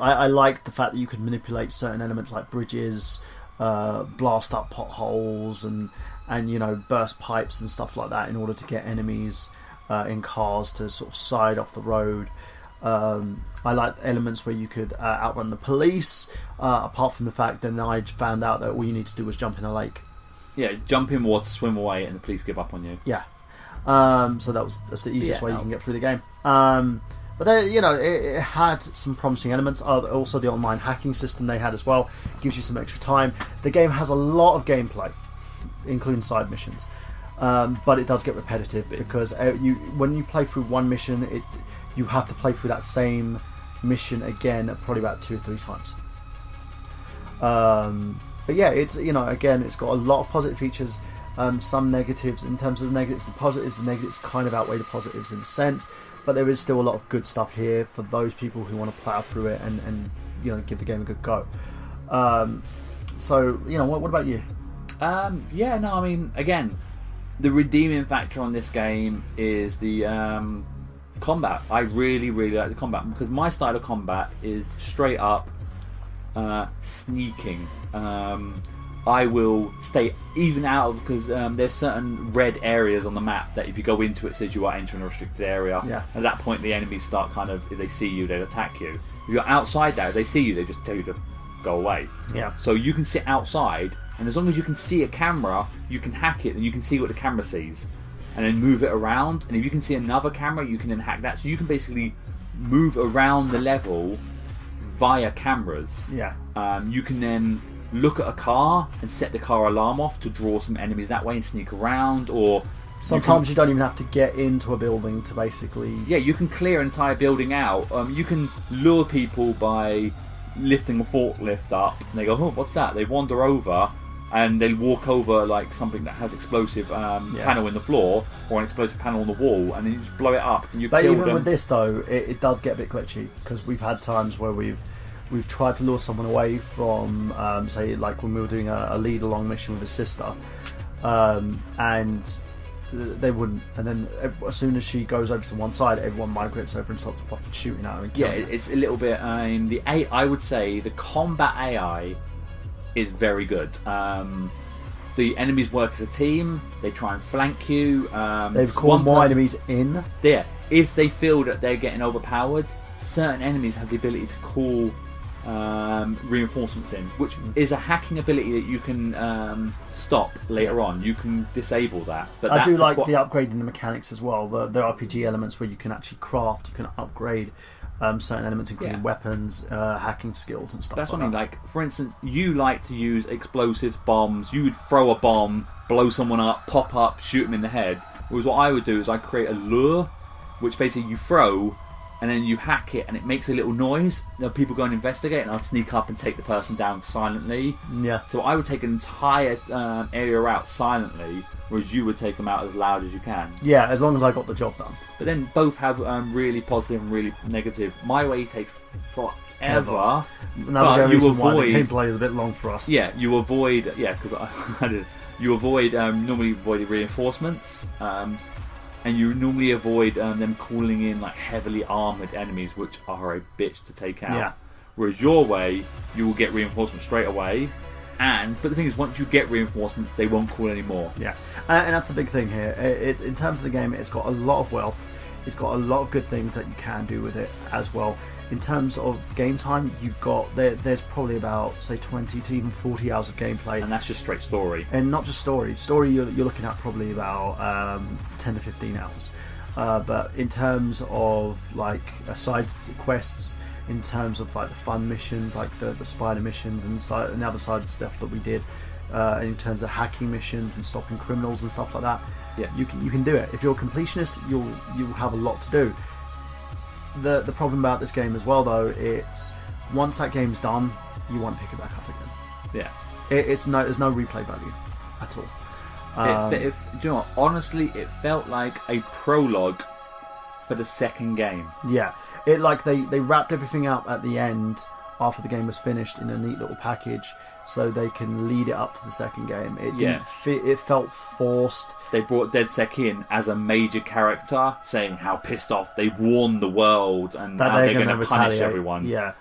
I liked the fact that you could manipulate certain elements like bridges, blast up potholes, and burst pipes and stuff like that in order to get enemies in cars to sort of side off the road. I liked elements where you could outrun the police, apart from the fact then I found out that all you need to do was jump in a lake. Yeah, jump in water, swim away, and the police give up on you. Yeah. So that's the easiest way you can get through the game. But there, it had some promising elements. Also, the online hacking system they had as well gives you some extra time. The game has a lot of gameplay, including side missions, but it does get repetitive because when you play through one mission, you have to play through that same mission again probably about 2 or 3 times. But yeah, it's again, it's got a lot of positive features, some negatives. In terms of the negatives and positives, the negatives kind of outweigh the positives in a sense, but there is still a lot of good stuff here for those people who want to plow through it and give the game a good go. So what about you? Again, the redeeming factor on this game is the combat. I really, really like the combat because my style of combat is straight up sneaking. I will stay even out of because there's certain red areas on the map that if you go into it says you are entering a restricted area. Yeah. At that point the enemies start if they see you they'll attack you. If you're outside that, if they see you they just tell you to go away. Yeah. So you can sit outside and as long as you can see a camera you can hack it and you can see what the camera sees and then move it around, and if you can see another camera you can then hack that, so you can basically move around the level via cameras. Yeah. You can then look at a car and set the car alarm off to draw some enemies that way and sneak around, or sometimes you don't even have to get into a building to basically... Yeah, you can clear an entire building out. You can lure people by lifting a forklift up and they go, oh, what's that? They wander over and they walk over like something that has explosive panel in the floor or an explosive panel on the wall, and then you just blow it up and you kill them. But even with this though, it does get a bit glitchy because we've had times where we've tried to lure someone away from, say, like when we were doing a lead-along mission with his sister, and they wouldn't. And then as soon as she goes over to one side, everyone migrates over and starts fucking shooting at her and killing her. It's a little bit. I would say the combat AI is very good. The enemies work as a team. They try and flank you. They've called more enemies in. Yeah, if they feel that they're getting overpowered, certain enemies have the ability to call reinforcements in, which is a hacking ability that you can stop later on. You can disable that. But I do like the upgrading the mechanics as well. The RPG elements where you can actually craft, you can upgrade certain elements, including weapons, hacking skills and stuff. That's like what I mean. that. Like, for instance, you like to use explosives, bombs. You would throw a bomb, blow someone up, pop up, shoot them in the head. Whereas what I would do is I create a lure, which basically you throw and then you hack it and it makes a little noise. People go and investigate and I'll sneak up and take the person down silently. Yeah. So I would take an entire area out silently, whereas you would take them out as loud as you can. Yeah, as long as I got the job done. But then both have really positive and really negative. My way takes forever. Another reason why the gameplay is a bit long for us. Yeah, you avoid... Yeah, because I did. You avoid... normally avoid the reinforcements. And you normally avoid them calling in like heavily armoured enemies, which are a bitch to take out. Yeah. Whereas your way, you will get reinforcements straight away. But the thing is, once you get reinforcements, they won't call anymore. Yeah, and that's the big thing here. In terms of the game, it's got a lot of wealth. It's got a lot of good things that you can do with it as well. In terms of game time, you've got there's probably about say 20 to even 40 hours of gameplay, and that's just straight story. And not just story. Story you're looking at probably about 10 to 15 hours. But in terms of like side quests, in terms of like the fun missions, like the spider missions and other side stuff that we did, in terms of hacking missions and stopping criminals and stuff like that. Yeah. You can do it. If you're a completionist, you'll have a lot to do. The problem about this game as well, though, it's once that game's done, you want to pick it back up again. Yeah. There's no replay value at all. Do you know what? Honestly, it felt like a prologue for the second game. Yeah, it like they wrapped everything up at the end after the game was finished in a neat little package, so they can lead it up to the second game. It didn't fit. It felt forced. They brought DedSec in as a major character, saying how pissed off they warned the world and That how they're they're going gonna to punish retaliate. everyone. Yeah.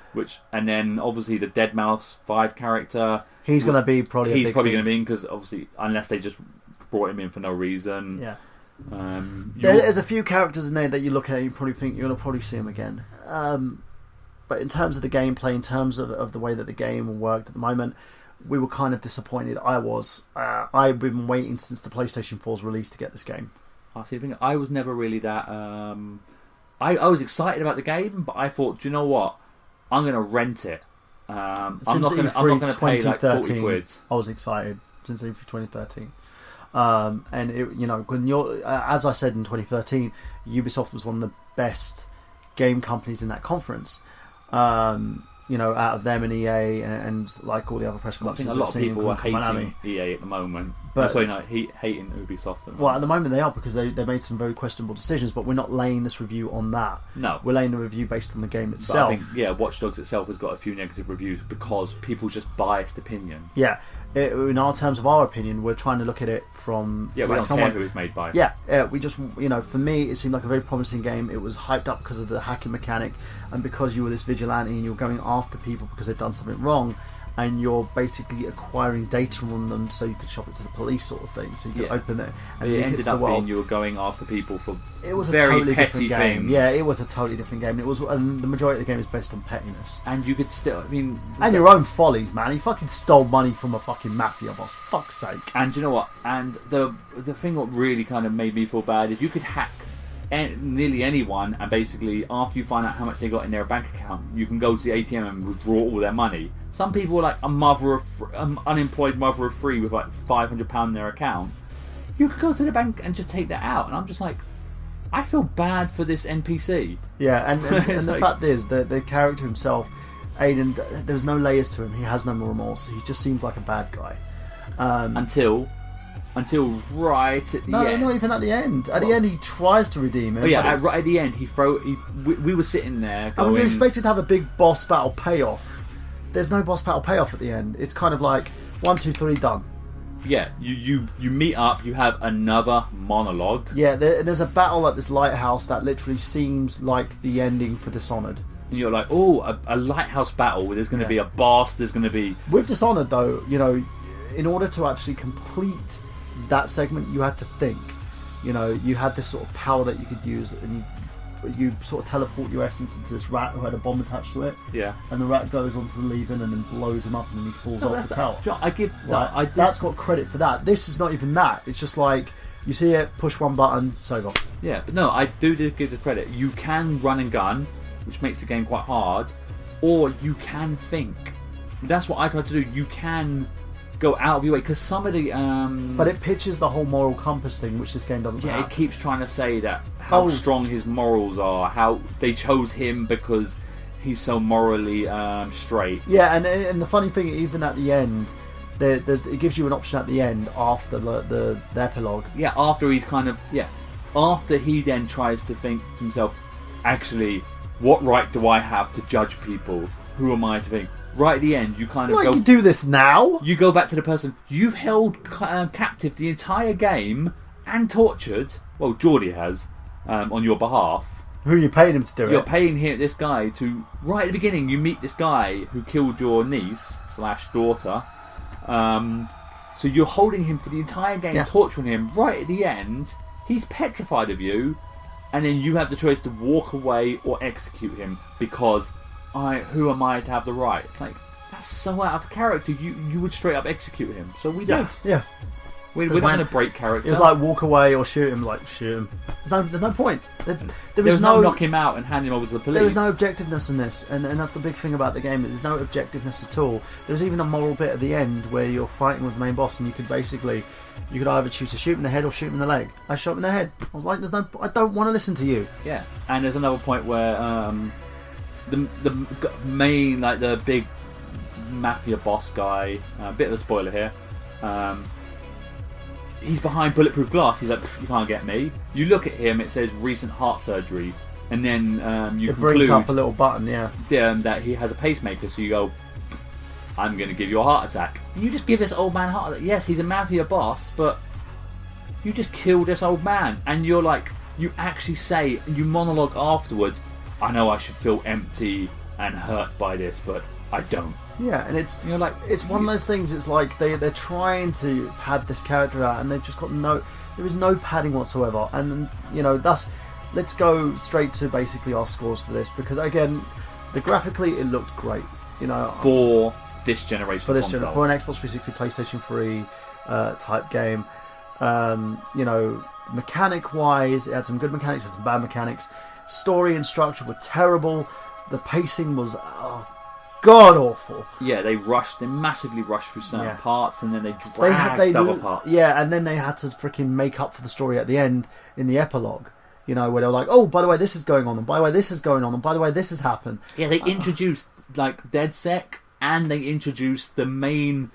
And then obviously the Deadmau5 character. He's going to be probably. He's probably going to be in because obviously unless they just brought him in for no reason. Yeah. There's a few characters in there that you look at and you probably think you're going to probably see them again. But in terms of the gameplay, in terms of the way that the game worked at the moment, we were kind of disappointed. I was. I've been waiting since the PlayStation 4's release to get this game. I was never really that. I was excited about the game, but I thought, do you know what? I'm going to rent it. I'm not going to pay like 40 quid. I was excited since E3 2013. And it, when you're, as I said in 2013, Ubisoft was one of the best game companies in that conference. Out of them and EA and like all the other press I conferences. think a lot of people are hating EA at the moment. But hating Ubisoft. At the moment they are, because they made some very questionable decisions. But we're not laying this review on that. No, we're laying the review based on the game itself. But I think, Watch Dogs itself has got a few negative reviews because people just biased opinion. Yeah. In our terms of our opinion, we're trying to look at it from we don't care who it's made by. Yeah, we just for me, it seemed like a very promising game. It was hyped up because of the hacking mechanic, and because you were this vigilante and you're going after people because they've done something wrong, and you're basically acquiring data on them so you could shop it to the police, sort of thing. So you could open it and it leak it ended to the up world. being you were going after people for It was a very totally petty different game. things. Yeah, it was a totally different game. And the majority of the game is based on pettiness. And you could still, and your own follies, man. He fucking stole money from a fucking mafia boss. Fuck's sake. And you know what? And the thing what really kind of made me feel bad is you could hack nearly anyone, and basically after you find out how much they got in their bank account, you can go to the ATM and withdraw all their money. Some people are like unemployed mother of three with like £500 in their account. You could go to the bank and just take that out, and I'm just like, I feel bad for this NPC. Yeah, and the fact is the character himself, Aiden, there was no layers to him. He has no remorse. He just seemed like a bad guy. Until right at the end. No, not even at the end. At the end, he tries to redeem him. Oh yeah, right at the end, we were sitting there going, we were expected to have a big boss battle payoff. There's no boss battle payoff at the end. It's kind of like 1, 2, 3, done. Yeah, you meet up, you have another monologue. Yeah, there's a battle at this lighthouse that literally seems like the ending for Dishonored. And you're like, a lighthouse battle where there's going to be a boss, there's going to be... With Dishonored, though, in order to actually complete that segment, you had to think. You had this sort of power that you could use, and you sort of teleport your essence into this rat who had a bomb attached to it. Yeah. And the rat goes onto the lever and then blows him up, and then he falls off the tower. I give right? That's got credit for that. This is not even that. It's just like you see it, push one button, it's over. Yeah, but no, I do give the credit. You can run and gun, which makes the game quite hard, or you can think. That's what I tried to do. You can go out of your way, because some of the but it pitches the whole moral compass thing, which this game doesn't have. It keeps trying to say that how strong his morals are, how they chose him because he's so morally straight. Yeah, and the funny thing, even at the end, it gives you an option at the end after the epilogue. Yeah, after he's after he then tries to think to himself, actually, what right do I have to judge people? Who am I to think? Right at the end, you kind of you do this now? You go back to the person you've held captive the entire game and tortured. Well, Geordie has on your behalf. Who are you paying him to do it? You're paying this guy to. Right at the beginning, you meet this guy who killed your niece / daughter. So you're holding him for the entire game, torturing him. Right at the end, he's petrified of you, and then you have the choice to walk away or execute him because. Who am I to have the right? It's like, that's so out of character. You would straight up execute him. So we did. Yeah. We're not going to break character. It was like walk away or shoot him. Like shoot him. There's no point. There was no knock him out and hand him over to the police. There was no objectiveness in this, and that's the big thing about the game. There's no objectiveness at all. There's even a moral bit at the end where you're fighting with the main boss, and you could either choose to shoot him in the head or shoot him in the leg. I shot him in the head. I was like, I don't want to listen to you. Yeah, and there's another point where the main, like the big mafia boss guy, a bit of a spoiler here, he's behind bulletproof glass. He's like, you can't get me. You look at him, it says recent heart surgery, and then you it conclude brings up a little button, that he has a pacemaker. So you go, I'm going to give you a heart attack. You just give this old man a heart attack. Yes, he's a mafia boss, but you just killed this old man, and you're like, you actually say, you monologue afterwards, I know I should feel empty and hurt by this, but I don't. Yeah, and it's one of those things. It's like they're trying to pad this character out, and they've just got there is no padding whatsoever. And thus, let's go straight to basically our scores for this, because again, graphically it looked great. For this generation, for an Xbox 360, PlayStation 3 type game. Mechanic wise, it had some good mechanics, had some bad mechanics. Story and structure were terrible. The pacing was god awful. Yeah, they massively rushed through certain parts, and then they dragged other parts. Yeah, and then they had to freaking make up for the story at the end in the epilogue. Where they were like, oh, by the way, this is going on, and by the way, this is going on, and by the way, this has happened. Yeah, they introduced like DedSec, and they introduced the main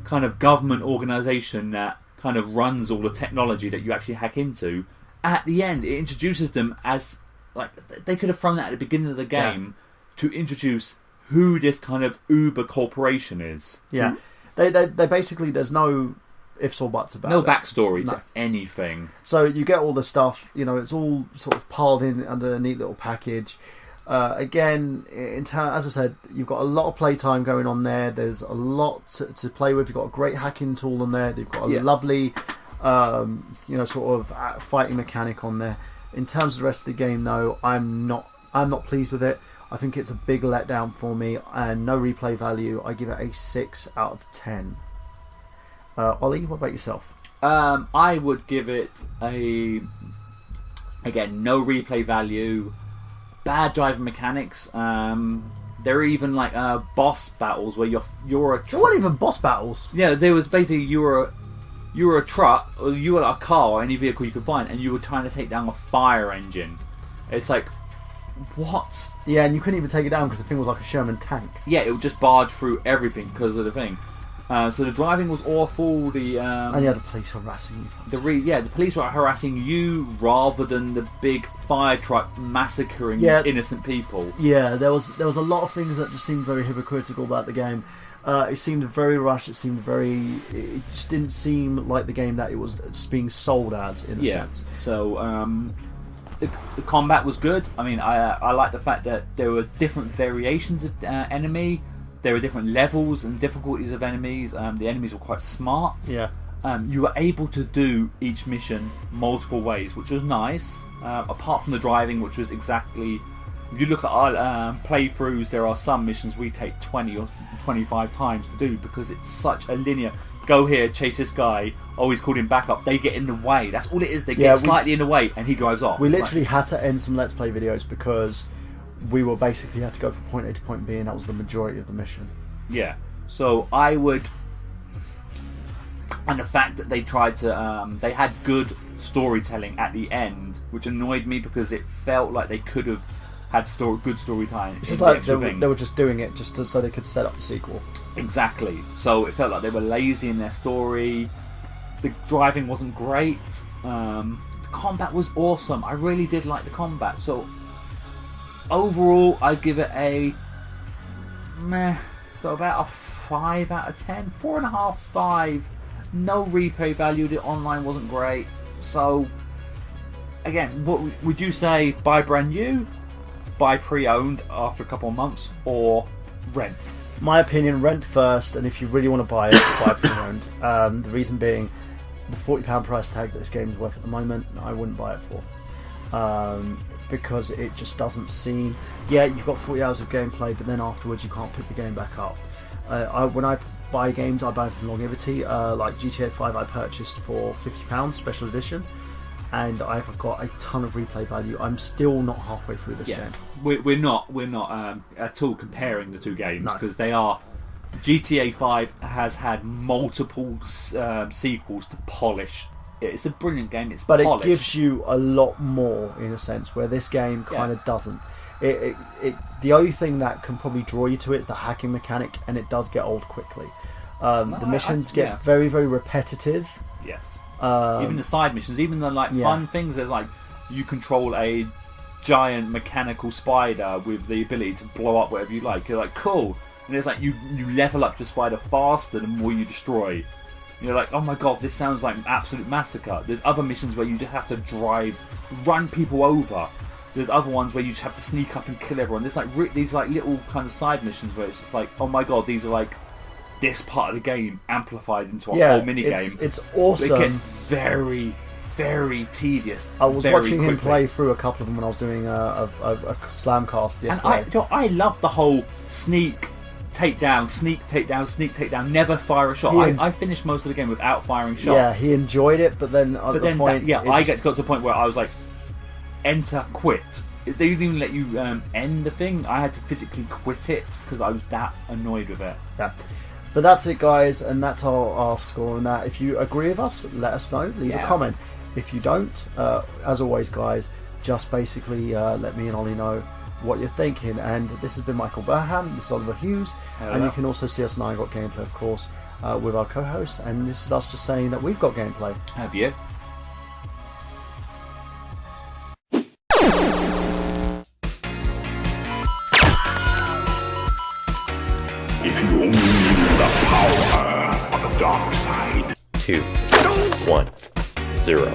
kind of government organisation that kind of runs all the technology that you actually hack into. At the end, it introduces them as like they could have thrown that at the beginning of the game to introduce who this kind of Uber corporation is. Yeah, they basically, there's no ifs or buts about it. No backstory to anything. So you get all the stuff, it's all sort of piled in under a neat little package. Again, as I said, you've got a lot of playtime going on there. There's a lot to play with. You've got a great hacking tool on there. You've got a lovely, sort of fighting mechanic on there. In terms of the rest of the game, though, I'm not pleased with it. I think it's a big letdown for me, and no replay value. I give it a 6 out of 10. Ollie, what about yourself? I would give it no replay value. Bad driving mechanics. There are even like boss battles where you're a. There weren't even boss battles. Yeah, there was basically you were a truck, or you were a car, or any vehicle you could find, and you were trying to take down a fire engine. It's like, what? Yeah, and you couldn't even take it down because the thing was like a Sherman tank. Yeah, it would just barge through everything because of the thing. So the driving was awful. And the police harassing you. The police were harassing you rather than the big fire truck massacring innocent people. Yeah, there was a lot of things that just seemed very hypocritical about the game. It seemed very rushed. It just didn't seem like the game that it was just being sold as, in a sense. So the combat was good. I mean, I like the fact that there were different variations of enemy. There were different levels and difficulties of enemies. The enemies were quite smart. Yeah. You were able to do each mission multiple ways, which was nice. Apart from the driving, which was exactly... If you look at our playthroughs, there are some missions we take 20 or 25 times to do because it's such a linear... Go here, chase this guy. Oh, he's called him back up. They get in the way. That's all it is. They get slightly in the way and he drives off. We literally had to end some Let's Play videos because... we were basically had to go from point A to point B, and that was the majority of the mission. Yeah. So I would, and the fact that they tried to, they had good storytelling at the end, which annoyed me because it felt like they could have had good storytelling. It's just like they were just doing it just so they could set up the sequel. Exactly. So it felt like they were lazy in their story. The driving wasn't great. The combat was awesome. I really did like the combat. So overall, I'd give it a meh. So about a 5 out of 10. 4.5, 5. No replay value. The online wasn't great. So, again, what would you say? Buy brand new, buy pre-owned after a couple of months, or rent? My opinion, rent first, and if you really want to buy it, buy pre-owned. The reason being, the £40 price tag that this game is worth at the moment, I wouldn't buy it for. Because it just doesn't seem... Yeah, you've got 40 hours of gameplay, but then afterwards you can't pick the game back up. When I buy games, I buy from Longevity. Like GTA 5 I purchased for £50 special edition, and I've got a ton of replay value. I'm still not halfway through this game. We're not at all comparing the two games, because they are. GTA 5 has had multiple sequels to polish. It's a brilliant game. It's but polished. It gives you a lot more in a sense, where this game kind of doesn't. The only thing that can probably draw you to it is the hacking mechanic, and it does get old quickly. The missions get very, very repetitive. Yes. Even the side missions, even the fun things. There's like you control a giant mechanical spider with the ability to blow up whatever you like. You're like, cool. And it's like you level up your spider faster the more you destroy. You're like, oh my god, this sounds like an absolute massacre. There's other missions where you just have to run people over. There's other ones where you just have to sneak up and kill everyone. There's like these like little kind of side missions where it's just like, oh my god, these are like this part of the game amplified into a whole mini game. It's awesome. It gets very, very tedious. I was watching him play through a couple of them when I was doing a Slamcast yesterday. And I love the whole sneak, takedown, sneak, takedown, sneak, takedown, never fire a shot. I finished most of the game without firing shots. Yeah, he enjoyed it, but then I got to the point where I was like, enter, quit. They didn't even let you end the thing. I had to physically quit it because I was that annoyed with it. Yeah. But that's it, guys, and that's our score on that. If you agree with us, let us know. Leave a comment. If you don't, as always, guys, just basically let me and Ollie know what you're thinking. And this has been Michael Burham, this is Oliver Hughes. Hello. And you can also see us on I Got Gameplay, of course, with our co-host. And this is us just saying that we've got gameplay. Have you? If you only knew the power of the dark side. 2, 1, 0.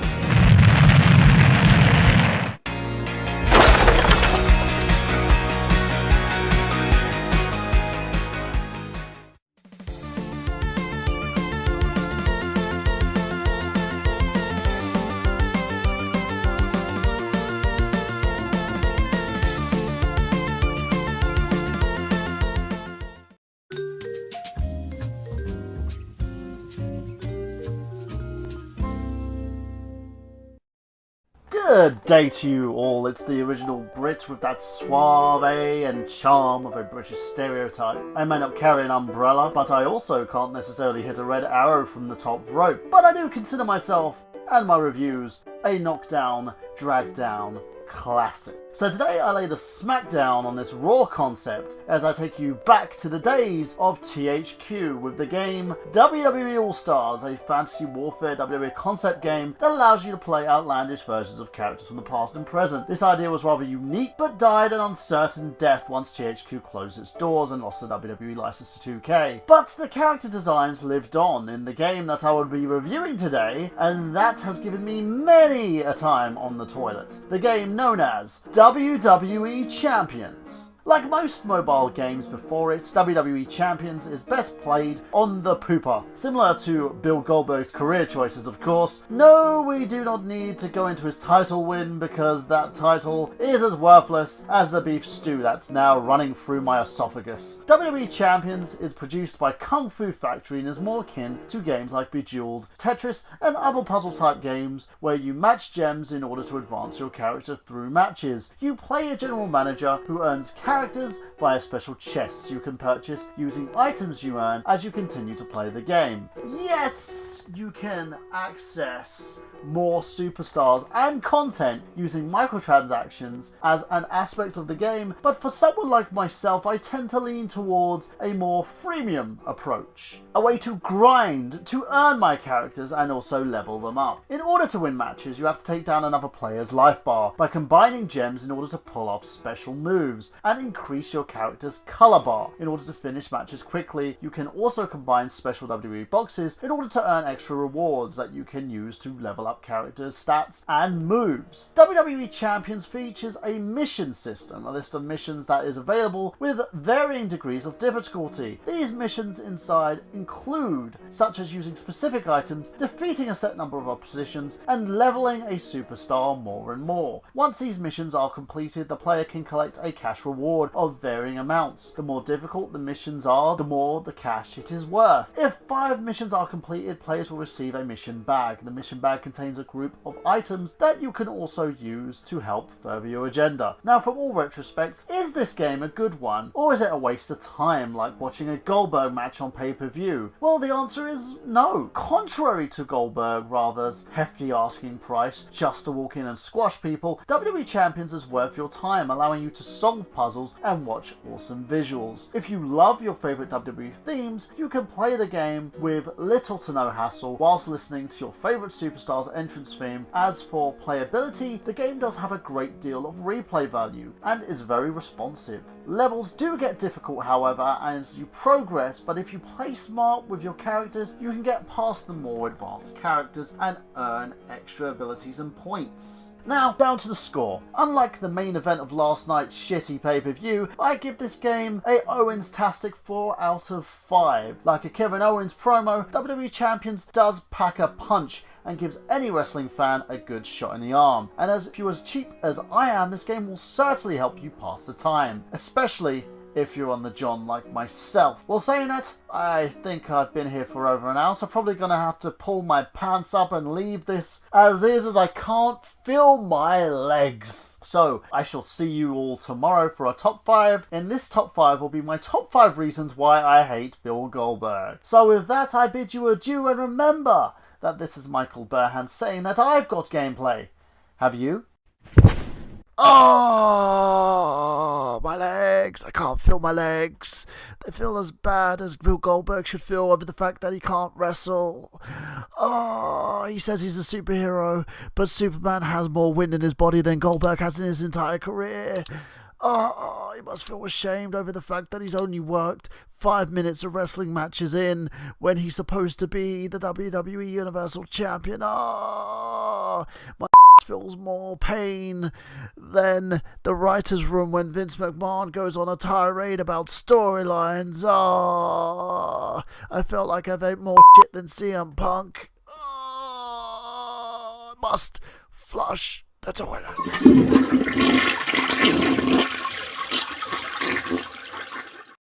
Good day to you all. It's the original Brit with that suave and charm of a British stereotype. I may not carry an umbrella, but I also can't necessarily hit a red arrow from the top rope. But I do consider myself, and my reviews, a knockdown, drag down classic. So today I lay the smackdown on this raw concept as I take you back to the days of THQ with the game WWE All-Stars, a fantasy warfare WWE concept game that allows you to play outlandish versions of characters from the past and present. This idea was rather unique, but died an uncertain death once THQ closed its doors and lost the WWE license to 2K. But the character designs lived on in the game that I will be reviewing today, and that has given me many a time on the toilet. The game known as WWE Champions. Like most mobile games before it, WWE Champions is best played on the pooper. Similar to Bill Goldberg's career choices, of course. No, we do not need to go into his title win because that title is as worthless as the beef stew that's now running through my esophagus. WWE Champions is produced by Kung Fu Factory and is more akin to games like Bejeweled, Tetris, and other puzzle type games where you match gems in order to advance your character through matches. You play a general manager who earns characters via special chests you can purchase using items you earn as you continue to play the game. Yes, you can access more superstars and content using microtransactions as an aspect of the game, but for someone like myself, I tend to lean towards a more freemium approach. A way to grind to earn my characters and also level them up. In order to win matches, you have to take down another player's life bar by combining gems in order to pull off special moves and increase your character's color bar. In order to finish matches quickly, you can also combine special WWE boxes in order to earn extra rewards that you can use to level up characters, stats, and moves. WWE Champions features a mission system, a list of missions that is available with varying degrees of difficulty. These missions inside include such as using specific items, defeating a set number of oppositions, and leveling a superstar more and more. Once these missions are completed, the player can collect a cash reward of varying amounts. The more difficult the missions are, the more the cash it is worth. If 5 missions are completed, players will receive a mission bag. The mission bag contains a group of items that you can also use to help further your agenda. Now, from all retrospects, is this game a good one, or is it a waste of time like watching a Goldberg match on pay-per-view? Well, the answer is no. Contrary to Goldberg rather's hefty asking price just to walk in and squash people, WWE Champions is worth your time, allowing you to solve puzzles and watch awesome visuals. If you love your favourite WWE themes, you can play the game with little to no hassle whilst listening to your favourite superstar's entrance theme. As for playability, the game does have a great deal of replay value and is very responsive. Levels do get difficult, however, as you progress, but if you play smart with your characters, you can get past the more advanced characters and earn extra abilities and points. Now, down to the score. Unlike the main event of last night's shitty pay-per-view, I give this game a Owens-tastic 4 out of 5. Like a Kevin Owens promo, WWE Champions does pack a punch and gives any wrestling fan a good shot in the arm. And as if you're as cheap as I am, this game will certainly help you pass the time, especially if you're on the John like myself. Well, saying that, I think I've been here for over an hour, so I'm probably going to have to pull my pants up and leave this as is, as I can't feel my legs. So, I shall see you all tomorrow for a top 5. In this top 5 will be my top 5 reasons why I hate Bill Goldberg. So with that, I bid you adieu, and remember that this is Michael Burhan saying that I've got gameplay. Have you? Oh, my legs. I can't feel my legs. They feel as bad as Bill Goldberg should feel over the fact that he can't wrestle. Oh, he says he's a superhero, but Superman has more wind in his body than Goldberg has in his entire career. Oh, he must feel ashamed over the fact that he's only worked 5 minutes of wrestling matches in when he's supposed to be the WWE Universal Champion. Oh, my feels more pain than the writer's room when Vince McMahon goes on a tirade about storylines. Oh, I felt like I've ate more shit than CM Punk. Oh, I must flush the toilet.